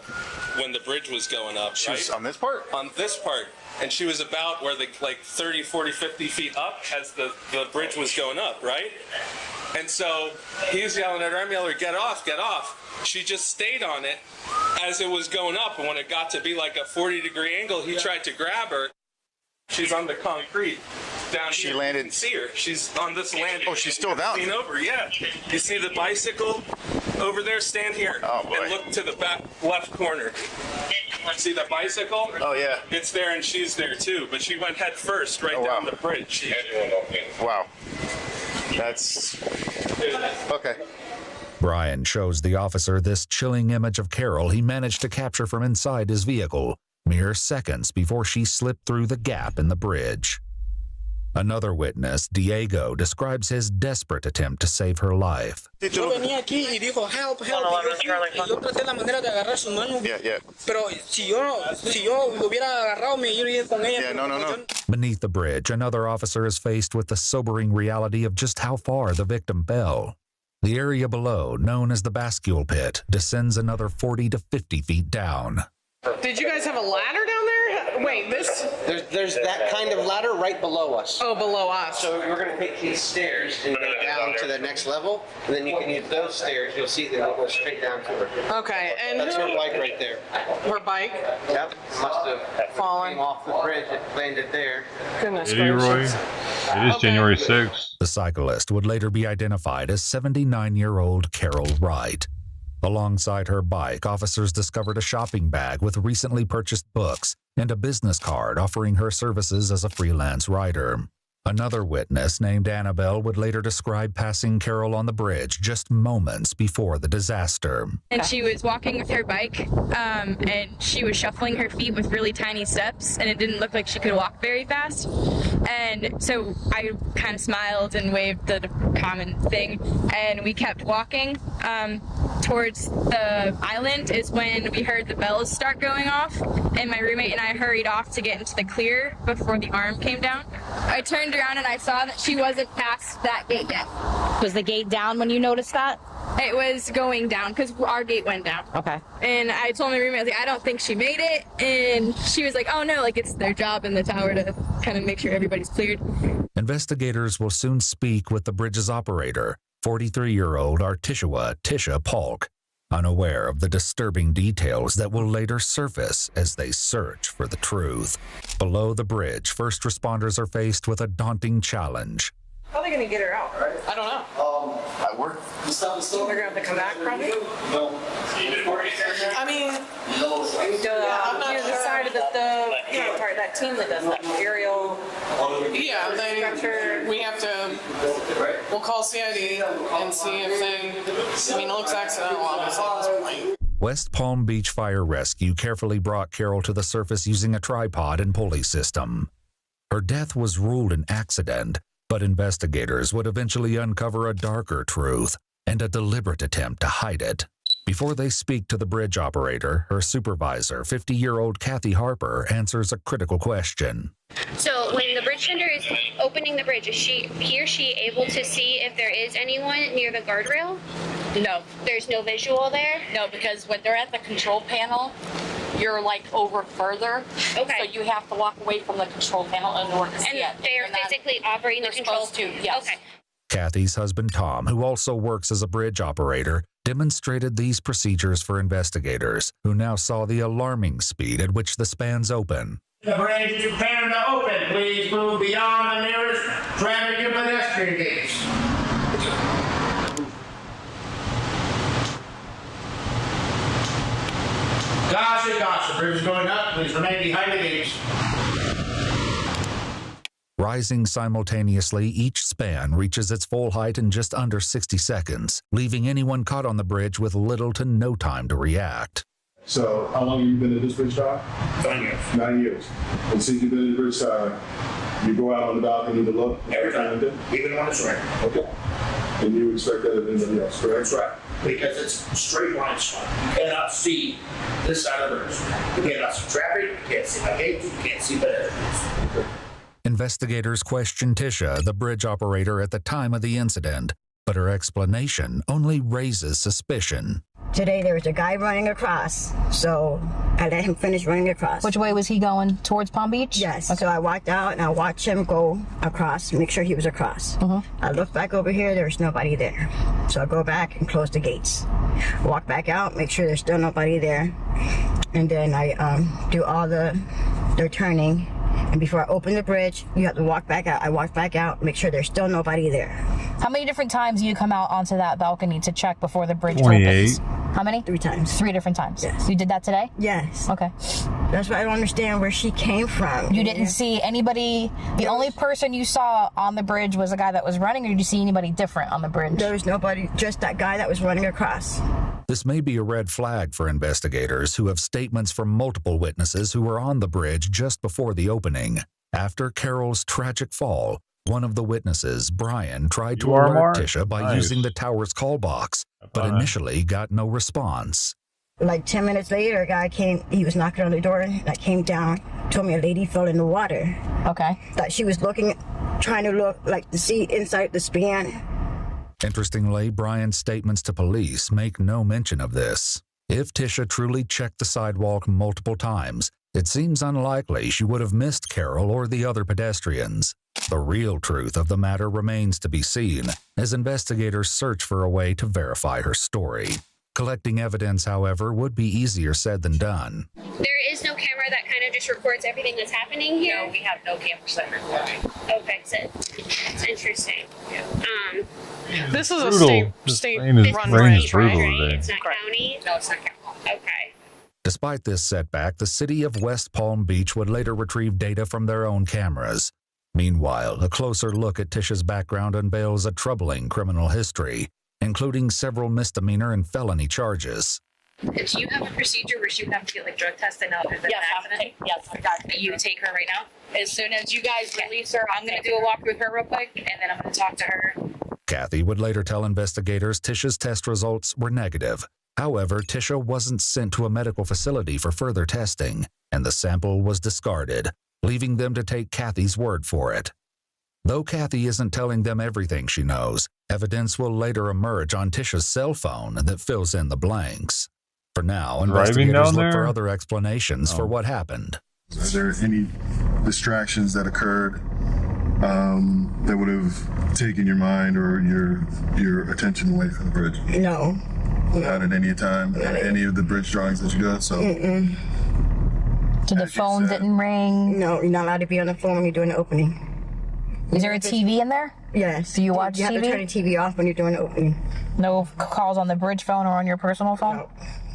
when the bridge was going up, She was right? on this part? On this part. And she was about where the 30, 40, 50 feet up as the bridge was going up, right? And so he's yelling at her, I'm yelling, get off, get off. She just stayed on it as it was going up. And when it got to be like a 40-degree angle, he tried to grab her. She's on the concrete down She here. landed- You can see her. She's on this landing. Oh, she's still down? Lean over, yeah. You see the bicycle over there? Stand here. Oh, boy. And look to the back left corner. See the bicycle? Oh, yeah. It's there and she's there too, but she went head first right down the bridge. Wow. That's... Okay. Brian shows the officer this chilling image of Carol he managed to capture from inside his vehicle, mere seconds before she slipped through the gap in the bridge. Another witness, Diego, describes his desperate attempt to save her life. Yo venía aquí y dijo help, help. Y yo traté la manera de agarrar su mano. Pero si yo hubiera agarrado, me iría con ella. No. Beneath the bridge, another officer is faced with the sobering reality of just how far the victim fell. The area below, known as the bascule pit, descends another 40 to 50 feet down. Did you guys have a ladder down there? Wait, this? There's that kind of ladder right below us. Oh, below us. So we're going to take these stairs and go down to the next level, and then you can use those stairs. You'll see that it'll go straight down to her. Okay, and That's her bike right there. Her bike? Yep, must have fallen came off the bridge and landed there. Goodness gracious. It is January 6th. The cyclist would later be identified as 79-year-old Carol Wright. Alongside her bike, officers discovered a shopping bag with recently purchased books and a business card offering her services as a freelance writer. Another witness named Annabelle would later describe passing Carol on the bridge just moments before the disaster. And she was walking with her bike, and she was shuffling her feet with really tiny steps, and it didn't look like she could walk very fast. And so I kind of smiled and waved the common thing, and we kept walking. Towards the island is when we heard the bells start going off, and my roommate and I hurried off to get into the clear before the arm came down. I turned around and I saw that she wasn't past that gate yet. Was the gate down when you noticed that? It was going down because our gate went down. Okay. And I told my roommate, I was like, I don't think she made it. And she was like, oh no, like it's their job in the tower to kind of make sure everybody's cleared. Investigators will soon speak with the bridge's operator, 43-year-old Artishua Tisha Polk, unaware of the disturbing details that will later surface as they search for the truth. Below the bridge, first responders are faced with a daunting challenge. How are they going to get her out? I don't know. I work. They're going to have to come back, probably? No. I mean, you decided that the part, that team that does that, aerial structure. We have to, we'll call CID and see if they, I mean, it looks accidental, obviously, at this point. West Palm Beach Fire Rescue carefully brought Carol to the surface using a tripod and pulley system. Her death was ruled an accident, but investigators would eventually uncover a darker truth and a deliberate attempt to hide it. Before they speak to the bridge operator, her supervisor, 50-year-old Kathy Harper, answers a critical question. So when the bridge tender is opening the bridge, is he or she able to see if there is anyone near the guardrail? No. There's no visual there? No, because when they're at the control panel, you're like over further. Okay. So you have to walk away from the control panel in order to see it. And they are physically operating the control? Supposed to, yes. Okay. Kathy's husband, Tom, who also works as a bridge operator, demonstrated these procedures for investigators, who now saw the alarming speed at which the spans open. The bridge is preparing to open. Please move beyond the nearest traffic and pedestrian gates. Gotcha. Bridge is going up. Please remain behind the gates. Rising simultaneously, each span reaches its full height in just under 60 seconds, leaving anyone caught on the bridge with little to no time to react. So, how long have you been at this bridge side? 9 years. 9 years. And since you've been at the bridge side, you go out on the balcony to look? Every time. Even when it's raining. Okay. And you expect that of anybody else, correct? That's right, because it's straight line shot. You cannot see this side of the bridge. You cannot see traffic, you can't see my gates, you can't see pedestrians. Investigators questioned Tisha, the bridge operator, at the time of the incident, but her explanation only raises suspicion. Today there was a guy running across, so I let him finish running across. Which way was he going? Towards Palm Beach? Yes. Okay. So I walked out and I watched him go across, make sure he was across. I looked back over here, there was nobody there. So I go back and close the gates. Walk back out, make sure there's still nobody there. And then I do all the turning. And before I open the bridge, you have to walk back out. I walk back out, make sure there's still nobody there. How many different times do you come out onto that balcony to check before the bridge 28. opens? How many? 3 times. 3 different times? Yes. You did that today? Yes. Okay. That's why I don't understand where she came from. You didn't see anybody, the only person you saw on the bridge was a guy that was running, or did you see anybody different on the bridge? There was nobody, just that guy that was running across. This may be a red flag for investigators who have statements from multiple witnesses who were on the bridge just before the opening. After Carol's tragic fall, one of the witnesses, Brian, tried to alert Tisha by using the tower's call box, but initially got no response. Like 10 minutes later, a guy came, he was knocking on the door, I came down, told me a lady fell in the water. Okay. That she was looking, trying to look, like to see inside the span. Interestingly, Brian's statements to police make no mention of this. If Tisha truly checked the sidewalk multiple times, it seems unlikely she would have missed Carol or the other pedestrians. The real truth of the matter remains to be seen as investigators search for a way to verify her story. Collecting evidence, however, would be easier said than done. There is no camera that kind of just records everything that's happening here? No, we have no cameras that record. Okay, so it's interesting. This is Brutal. a state Rain is run brutal right? today. It's not county? No, it's not county. Okay. Despite this setback, the city of West Palm Beach would later retrieve data from their own cameras. Meanwhile, a closer look at Tisha's background unveils a troubling criminal history, including several misdemeanor and felony charges. Do you have a procedure where she would have to get like drug tested now there's been an accident? Yes, I got You take her right now? As soon as you guys release her, I'm going to do a walk with her real quick, and then I'm going to talk to her. Kathy would later tell investigators Tisha's test results were negative. However, Tisha wasn't sent to a medical facility for further testing, and the sample was discarded, leaving them to take Kathy's word for it. Though Kathy isn't telling them everything she knows, evidence will later emerge on Tisha's cell phone that fills in the blanks. For now, investigators look for other explanations for what happened. Are there any distractions that occurred that would have taken your mind or your attention away from the bridge? No. Not at any time, at any of the bridge drawings that you got? So. So the phone didn't ring? No, you're not allowed to be on the phone when you're doing the opening. Is there a TV in there? Yes. Do you watch TV? You have to turn the TV off when you're doing the opening. No calls on the bridge phone or on your personal phone? No.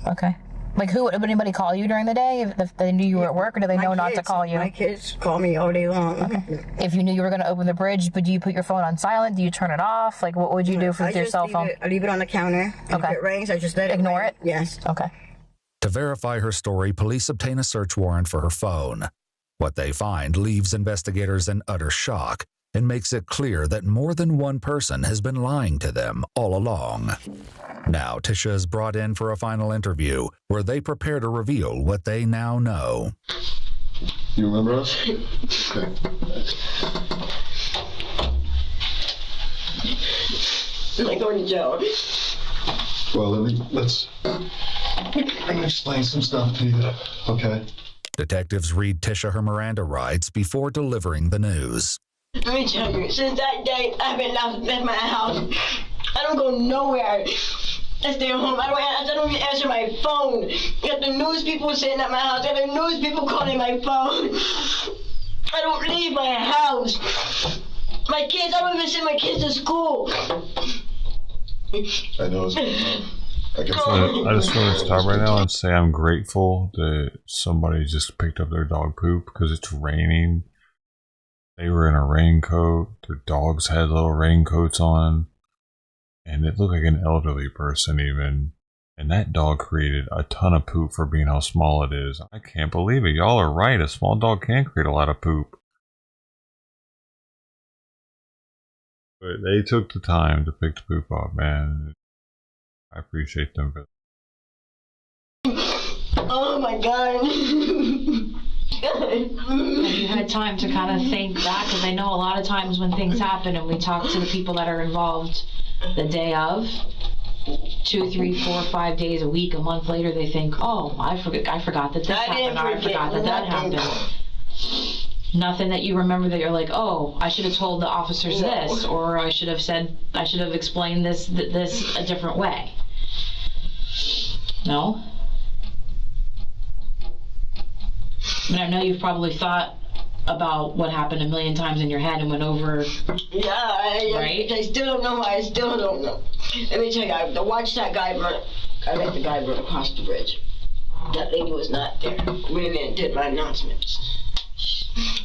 Okay. Like, would anybody call you during the day if they knew you were at work, or do they know not to call you? My kids call me all day long. Okay. If you knew you were going to open the bridge, do you put your phone on silent? Do you turn it off? Like, what would you do with your cell phone? I leave it on the counter. Okay. If it rings, I just let it ignore ring. it? Yes. Okay. To verify her story, police obtain a search warrant for her phone. What they find leaves investigators in utter shock and makes it clear that more than one person has been lying to them all along. Now, Tisha is brought in for a final interview where they prepare to reveal what they now know. You remember us? Okay. Am I going to jail? Well, let me explain some stuff to you, okay? Detectives read Tisha her Miranda rights before delivering the news. Let me tell you, since that day, I haven't left my house. I don't go nowhere. I stay home. I don't even answer my phone. I got the news people sitting at my house. I got the news people calling my phone. I don't leave my house. My kids, I don't even send my kids to school. I know. I just want to stop right now and say I'm grateful that somebody just picked up their dog poop because it's raining. They were in a raincoat. Their dogs had little raincoats on. And it looked like an elderly person even. And that dog created a ton of poop for being how small it is. I can't believe it. Y'all are right. A small dog can create a lot of poop. But they took the time to pick the poop off, man. I appreciate them for that. Oh my God. Have you had time to kind of think back? Because I know a lot of times when things happen and we talk to the people that are involved the day of, 2, 3, 4, 5 days, a week, a month later, they think, oh, I forgot that this happened, or I forgot that happened. Nothing that you remember that you're like, oh, I should have told the officers this, or I should have explained this a different way. No? I mean, I know you've probably thought about what happened a million times in your head and went over. Yeah, I still don't know. I still don't know. Let me tell you, I watched that guy run. I let the guy run across the bridge. That lady was not there. Went in and did my announcements.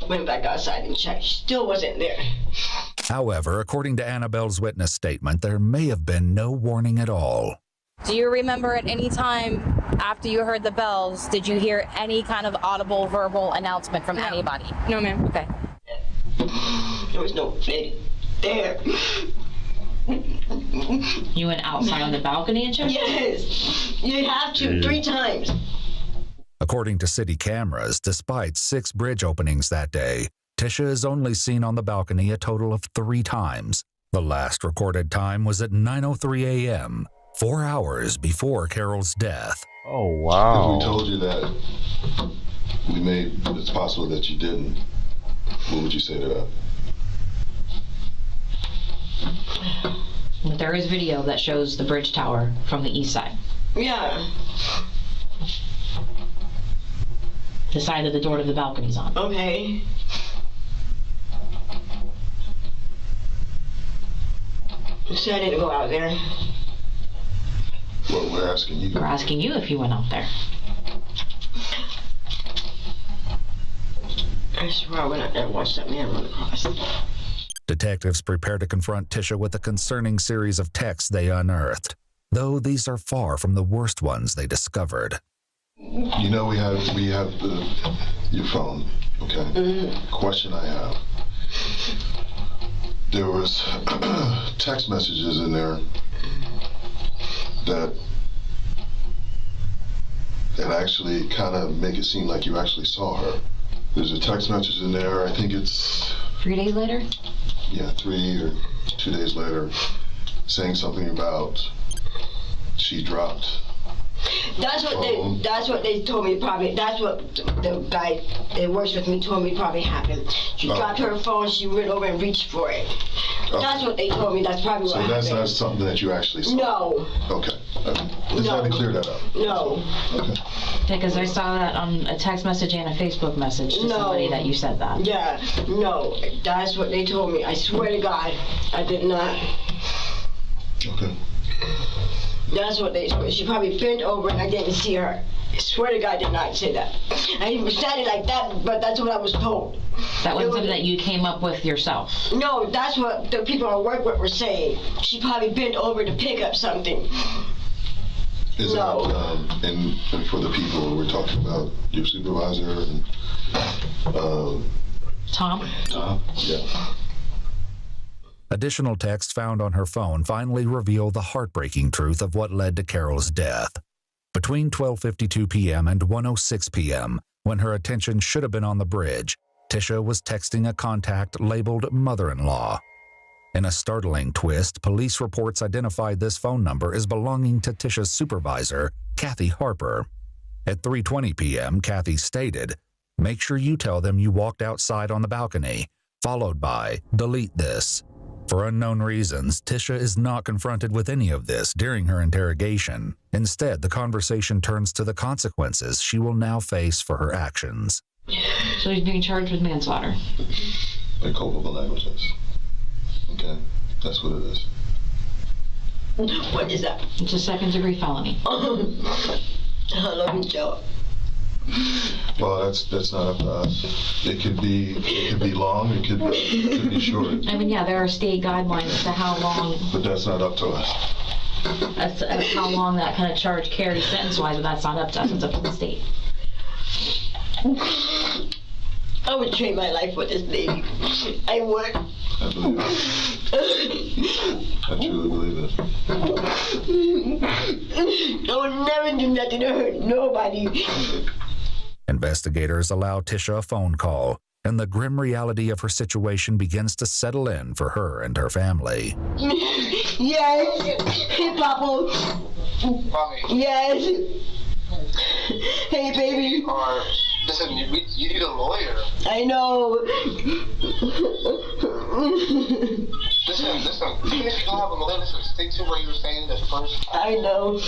Went back outside and checked. She still wasn't there. However, according to Annabelle's witness statement, there may have been no warning at all. Do you remember at any time after you heard the bells, did you hear any kind of audible verbal announcement from anybody? No, ma'am. Okay. There was no lady there. You went outside on the balcony and checked? Yes. You have to, 3 times. According to city cameras, despite 6 bridge openings that day, Tisha is only seen on the balcony a total of 3 times. The last recorded time was at 9:03 a.m., 4 hours before Carol's death. Oh, wow. If we told you that it's possible that you didn't, what would you say to that? There is video that shows the bridge tower from the east side. Yeah. The side of the door to the balcony's on. Okay. So I didn't go out there. Well, we're asking you. We're asking you if you went out there. I swear I went out there and watched that man run across. Detectives prepare to confront Tisha with a concerning series of texts they unearthed, though these are far from the worst ones they discovered. You know, we have your phone, okay? Mm-hmm. Question I have. There was text messages in there that actually kind of make it seem like you actually saw her. There's a text message in there, I think it's 3 days later? Yeah, 3 or 2 days later, saying something about she dropped. That's what they told me probably. That's what the guy that works with me told me probably happened. She dropped her phone, she went over and reached for it. That's what they told me. That's probably what happened. So that's not something that you actually saw? No. Okay. Just had to clear that up. No. Okay. Because I saw that on a text message and a Facebook message to somebody that you said that. Yeah. No. That's what they told me. I swear to God, I did not. Okay. That's what they said. She probably bent over and I didn't see her. I swear to God, I did not say that. I even said it like that, but that's what I was told. That wasn't something that you came up with yourself? No, that's what the people I work with were saying. She probably bent over to pick up something. Is no. That, and for the people, we're talking about your supervisor and... Tom? Tom, yeah. Additional texts found on her phone finally reveal the heartbreaking truth of what led to Carol's death. Between 12:52 p.m. and 1:06 p.m., when her attention should have been on the bridge, Tisha was texting a contact labeled mother-in-law. In a startling twist, police reports identified this phone number as belonging to Tisha's supervisor, Kathy Harper. At 3:20 p.m., Kathy stated, "Make sure you tell them you walked outside on the balcony," followed by, "Delete this." For unknown reasons, Tisha is not confronted with any of this during her interrogation. Instead, the conversation turns to the consequences she will now face for her actions. So he's being charged with manslaughter. And culpable negligence. Okay, that's what it is. What is that? It's a second-degree felony. Let me show it. Well, that's not up to us. It could be long. It could be short. I mean, yeah, there are state guidelines as to how long. But that's not up to us. That's how long that kind of charge carries sentence-wise, but that's not up to us. It's up to the state. I would trade my life with this lady. I would. I believe it. I truly believe it. I would never do nothing to hurt nobody. Investigators allow Tisha a phone call, and the grim reality of her situation begins to settle in for her and her family. Yes. Hey, Papa. Yes. Hey, baby. Listen, you need a lawyer. I know. Listen. Even if you don't have a lawyer, listen, stick to what you were saying at first. I know.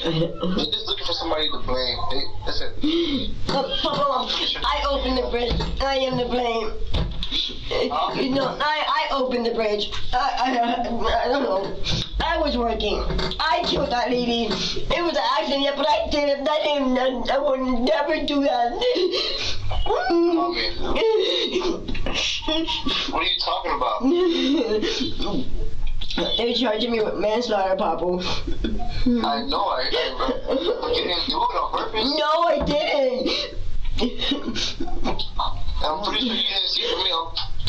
They're just looking for somebody to blame. Listen. Papa, I opened the bridge. I am to blame. You know, I opened the bridge. I don't know. I was working. I killed that lady. It was an accident, but I did it. I would never do that. Mommy. What are you talking about? They're charging me with manslaughter, Papa. I know. But you didn't do it on purpose. No, I didn't. I'm pretty sure you didn't see from me.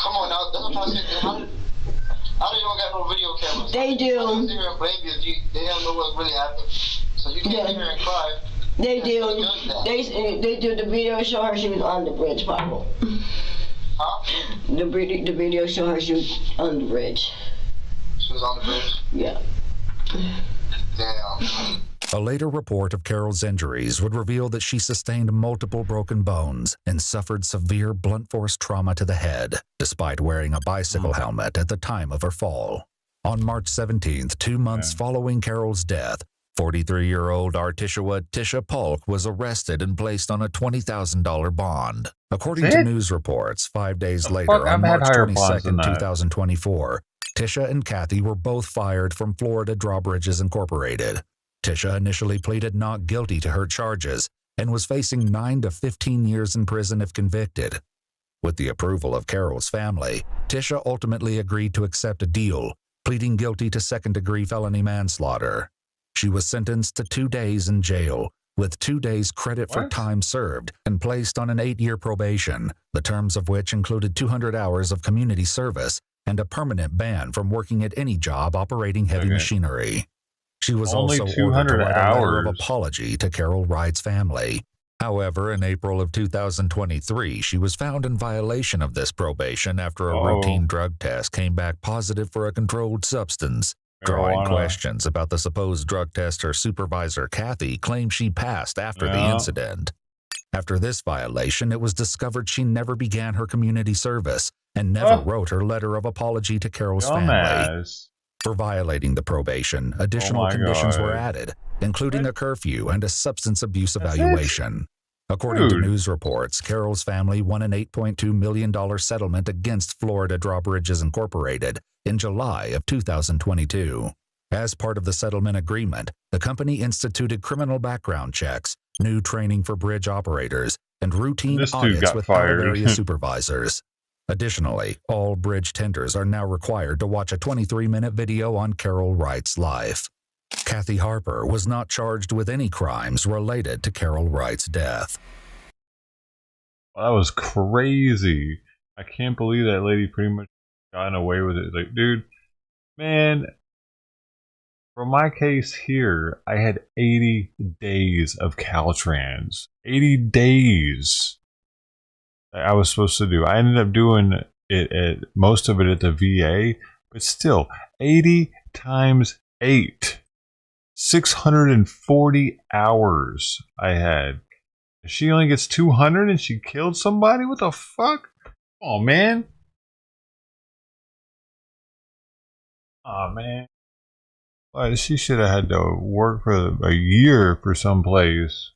Come on now. That's what I'm trying to say. How do you don't got no video cameras? They do. How do you sit here and blame you? They don't know what really happened. So you can't sit here and cry. They do. They do. The video show her she was on the bridge, Papa. Huh? The video show her she was on the bridge. She was on the bridge? Yeah. Damn. A later report of Carol's injuries would reveal that she sustained multiple broken bones and suffered severe blunt force trauma to the head, despite wearing a bicycle helmet at the time of her fall. On March 17th, 2 months following Carol's death, 43-year-old Artishua Tisha Polk was arrested and placed on a $20,000 bond. According to news reports, 5 days later, on March 22nd, 2024, Tisha and Kathy were both fired from Florida Drawbridges Incorporated. Tisha initially pleaded not guilty to her charges and was facing 9 to 15 years in prison if convicted. With the approval of Carol's family, Tisha ultimately agreed to accept a deal, pleading guilty to second-degree felony manslaughter. She was sentenced to 2 days in jail, with 2 days credit for time served, and placed on an 8-year probation, the terms of which included 200 hours of community service and a permanent ban from working at any job operating heavy machinery. She was Only also 200 ordered to write a letter of hours. apology to Carol Wright's family. However, in April of 2023, she was found in violation of this probation after a routine drug test came back positive for a controlled substance, drawing questions about the supposed drug test her supervisor, Kathy, claimed she passed after the incident. After this violation, it was discovered she never began her community service and never wrote her letter of apology to Carol's family. For violating the probation, additional conditions were added, including a curfew and a substance abuse evaluation. According to news reports, Carol's family won an $8.2 million settlement against Florida Drawbridges Incorporated in July of 2022. As part of the settlement agreement, the company instituted criminal background checks, new training for bridge operators, and routine audits with area supervisors. Additionally, all bridge tenders are now required to watch a 23-minute video on Carol Wright's life. Kathy Harper was not charged with any crimes related to Carol Wright's death. That was crazy. I can't believe that lady pretty much got away with it. Like, dude, man, for my case here, I had 80 days of Caltrans. 80 days. I was supposed to do. I ended up doing it at most of it at the VA, but still 80 times 8, 640 hours I had. She only gets 200 and she killed somebody. What the fuck? Oh man. Oh man. Well, she should have had to work for a year for some place.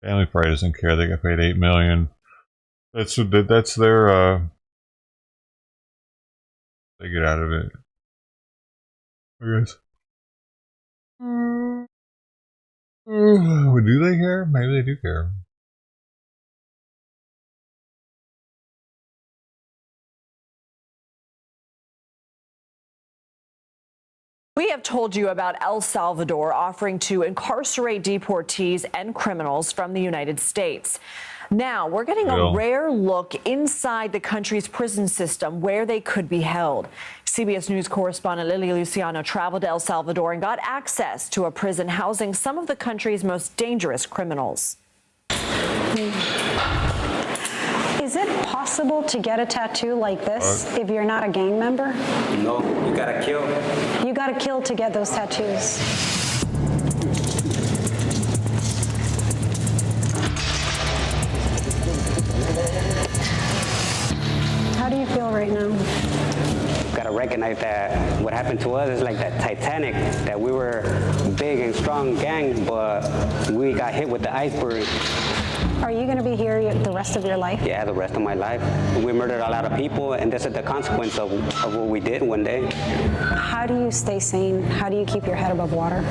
Family probably doesn't care. They got paid $8 million. That's their they get out of it, I guess. Do they care? Maybe they do care. We have told you about El Salvador offering to incarcerate deportees and criminals from the United States. Now, we're getting a rare look inside the country's prison system where they could be held. CBS News correspondent Lily Luciano traveled to El Salvador and got access to a prison housing some of the country's most dangerous criminals. Is it possible to get a tattoo like this if you're not a gang member? No, you gotta kill. You gotta kill to get those tattoos. How do you feel right now? Gotta recognize that what happened to us is like that Titanic, that we were big and strong gang, but we got hit with the iceberg. Are you going to be here the rest of your life? Yeah, the rest of my life. We murdered a lot of people, and this is the consequence of what we did one day. How do you stay sane? How do you keep your head above water?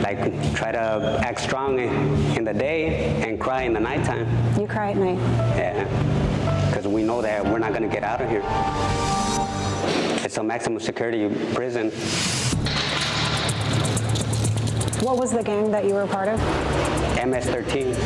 Like, try to act strong in the day and cry in the nighttime. You cry at night? Yeah, because we know that we're not going to get out of here. It's a maximum security prison. What was the gang that you were a part of? MS-13.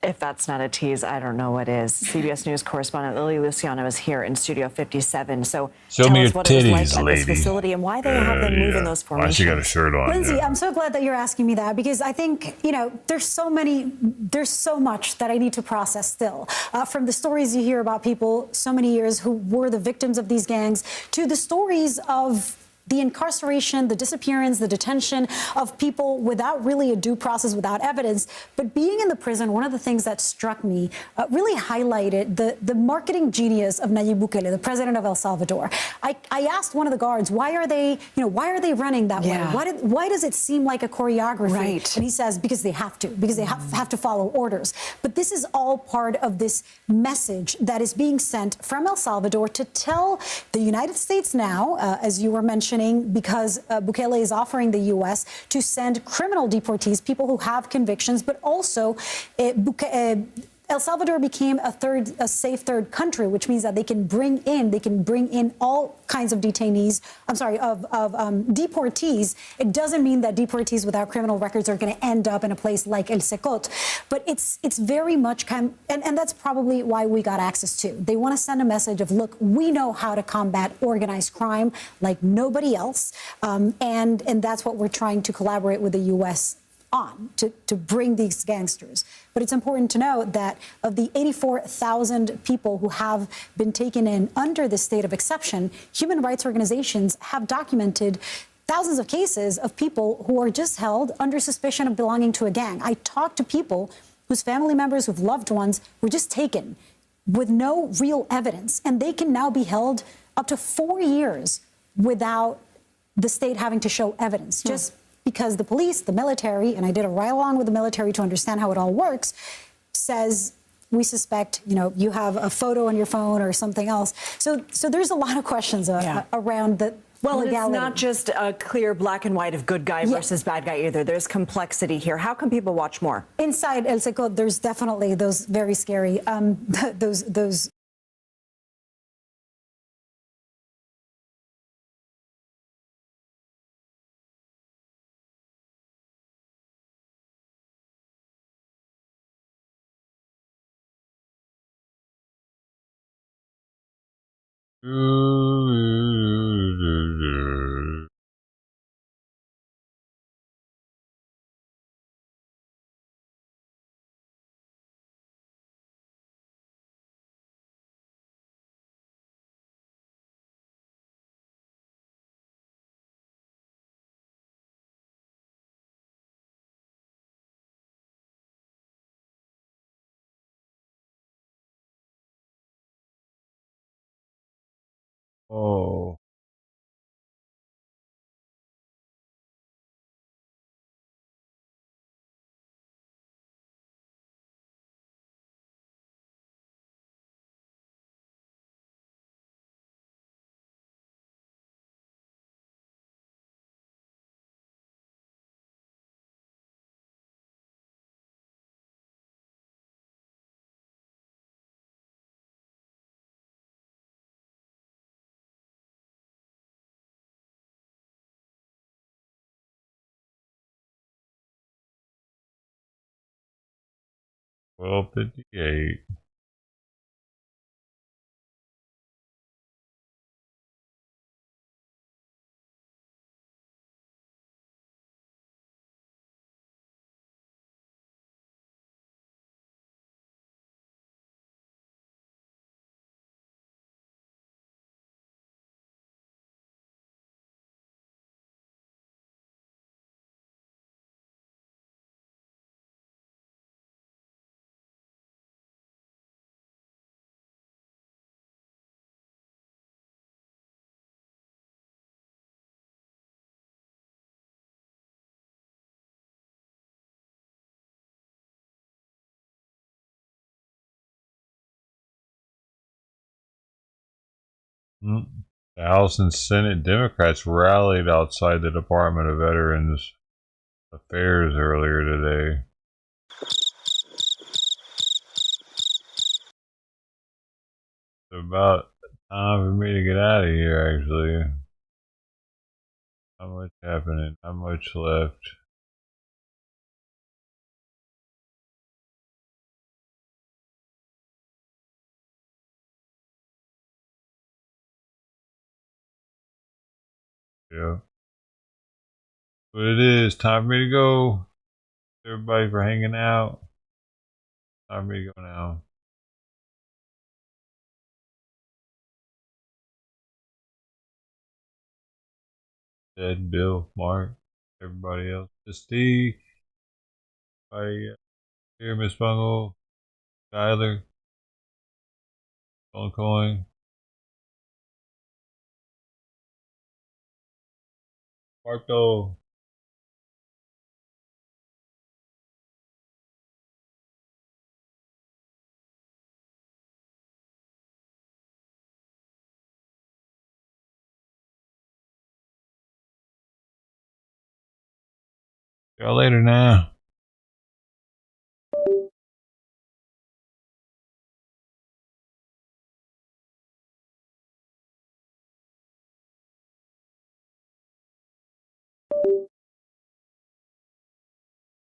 If that's not a tease, I don't know what is. CBS News correspondent Lily Luciano is here in Studio 57. So Show me us your what it was titties, like at lady. this facility and why they have them moving those formations. Why she got a shirt on? Lindsay, yeah. I'm so glad that you're asking me that because I think, there's so much that I need to process still. From the stories you hear about people so many years who were the victims of these gangs to the stories of the incarceration, the disappearance, the detention of people without really a due process, without evidence. But being in the prison, one of the things that struck me really highlighted the marketing genius of Nayib Bukele, the president of El Salvador. I asked one of the guards, why are they running that way? Why does it seem like a choreography? Right. And he says, because they have to, because they have to follow orders. But this is all part of this message that is being sent from El Salvador to tell the United States now, as you were mentioning, because Bukele is offering the U.S. to send criminal deportees, people who have convictions, but also El Salvador became a safe third country, which means that they can bring in all kinds of detainees. Deportees. It doesn't mean that deportees without criminal records are going to end up in a place like El Secot, but it's very much and that's probably why we got access to. They want to send a message of, look, we know how to combat organized crime like nobody else, and that's what we're trying to collaborate with the U.S. on to bring these gangsters. But it's important to note that of the 84,000 people who have been taken in under this state of exception, human rights organizations have documented thousands of cases of people who are just held under suspicion of belonging to a gang. I talked to people whose family members, whose loved ones were just taken with no real evidence, and they can now be held up to 4 years without the state having to show evidence. Just because the police, the military, and I did a ride along with the military to understand how it all works, says we suspect, you have a photo on your phone or something else. So there's a lot of questions around the legality. It's not just a clear black and white of good guy versus bad guy either. There's complexity here. How can people watch more? Inside El Seco, there's definitely those very scary, those Oh. 12:58. The House and Senate Democrats rallied outside the Department of Veterans Affairs earlier today. It's about time for me to get out of here, actually. Not much happening, not much left. Yeah. But it is time for me to go. Everybody for hanging out. Time for me to go now. Ted, Bill, Mark, everybody else. Steve, everybody here, Miss Bungle, Tyler, Stone Coin, Barto. See y'all later now.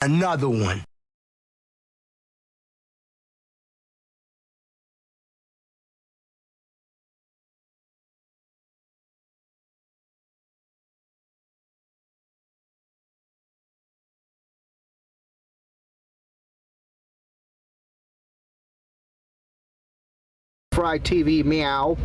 Another one. Fry TV, meow.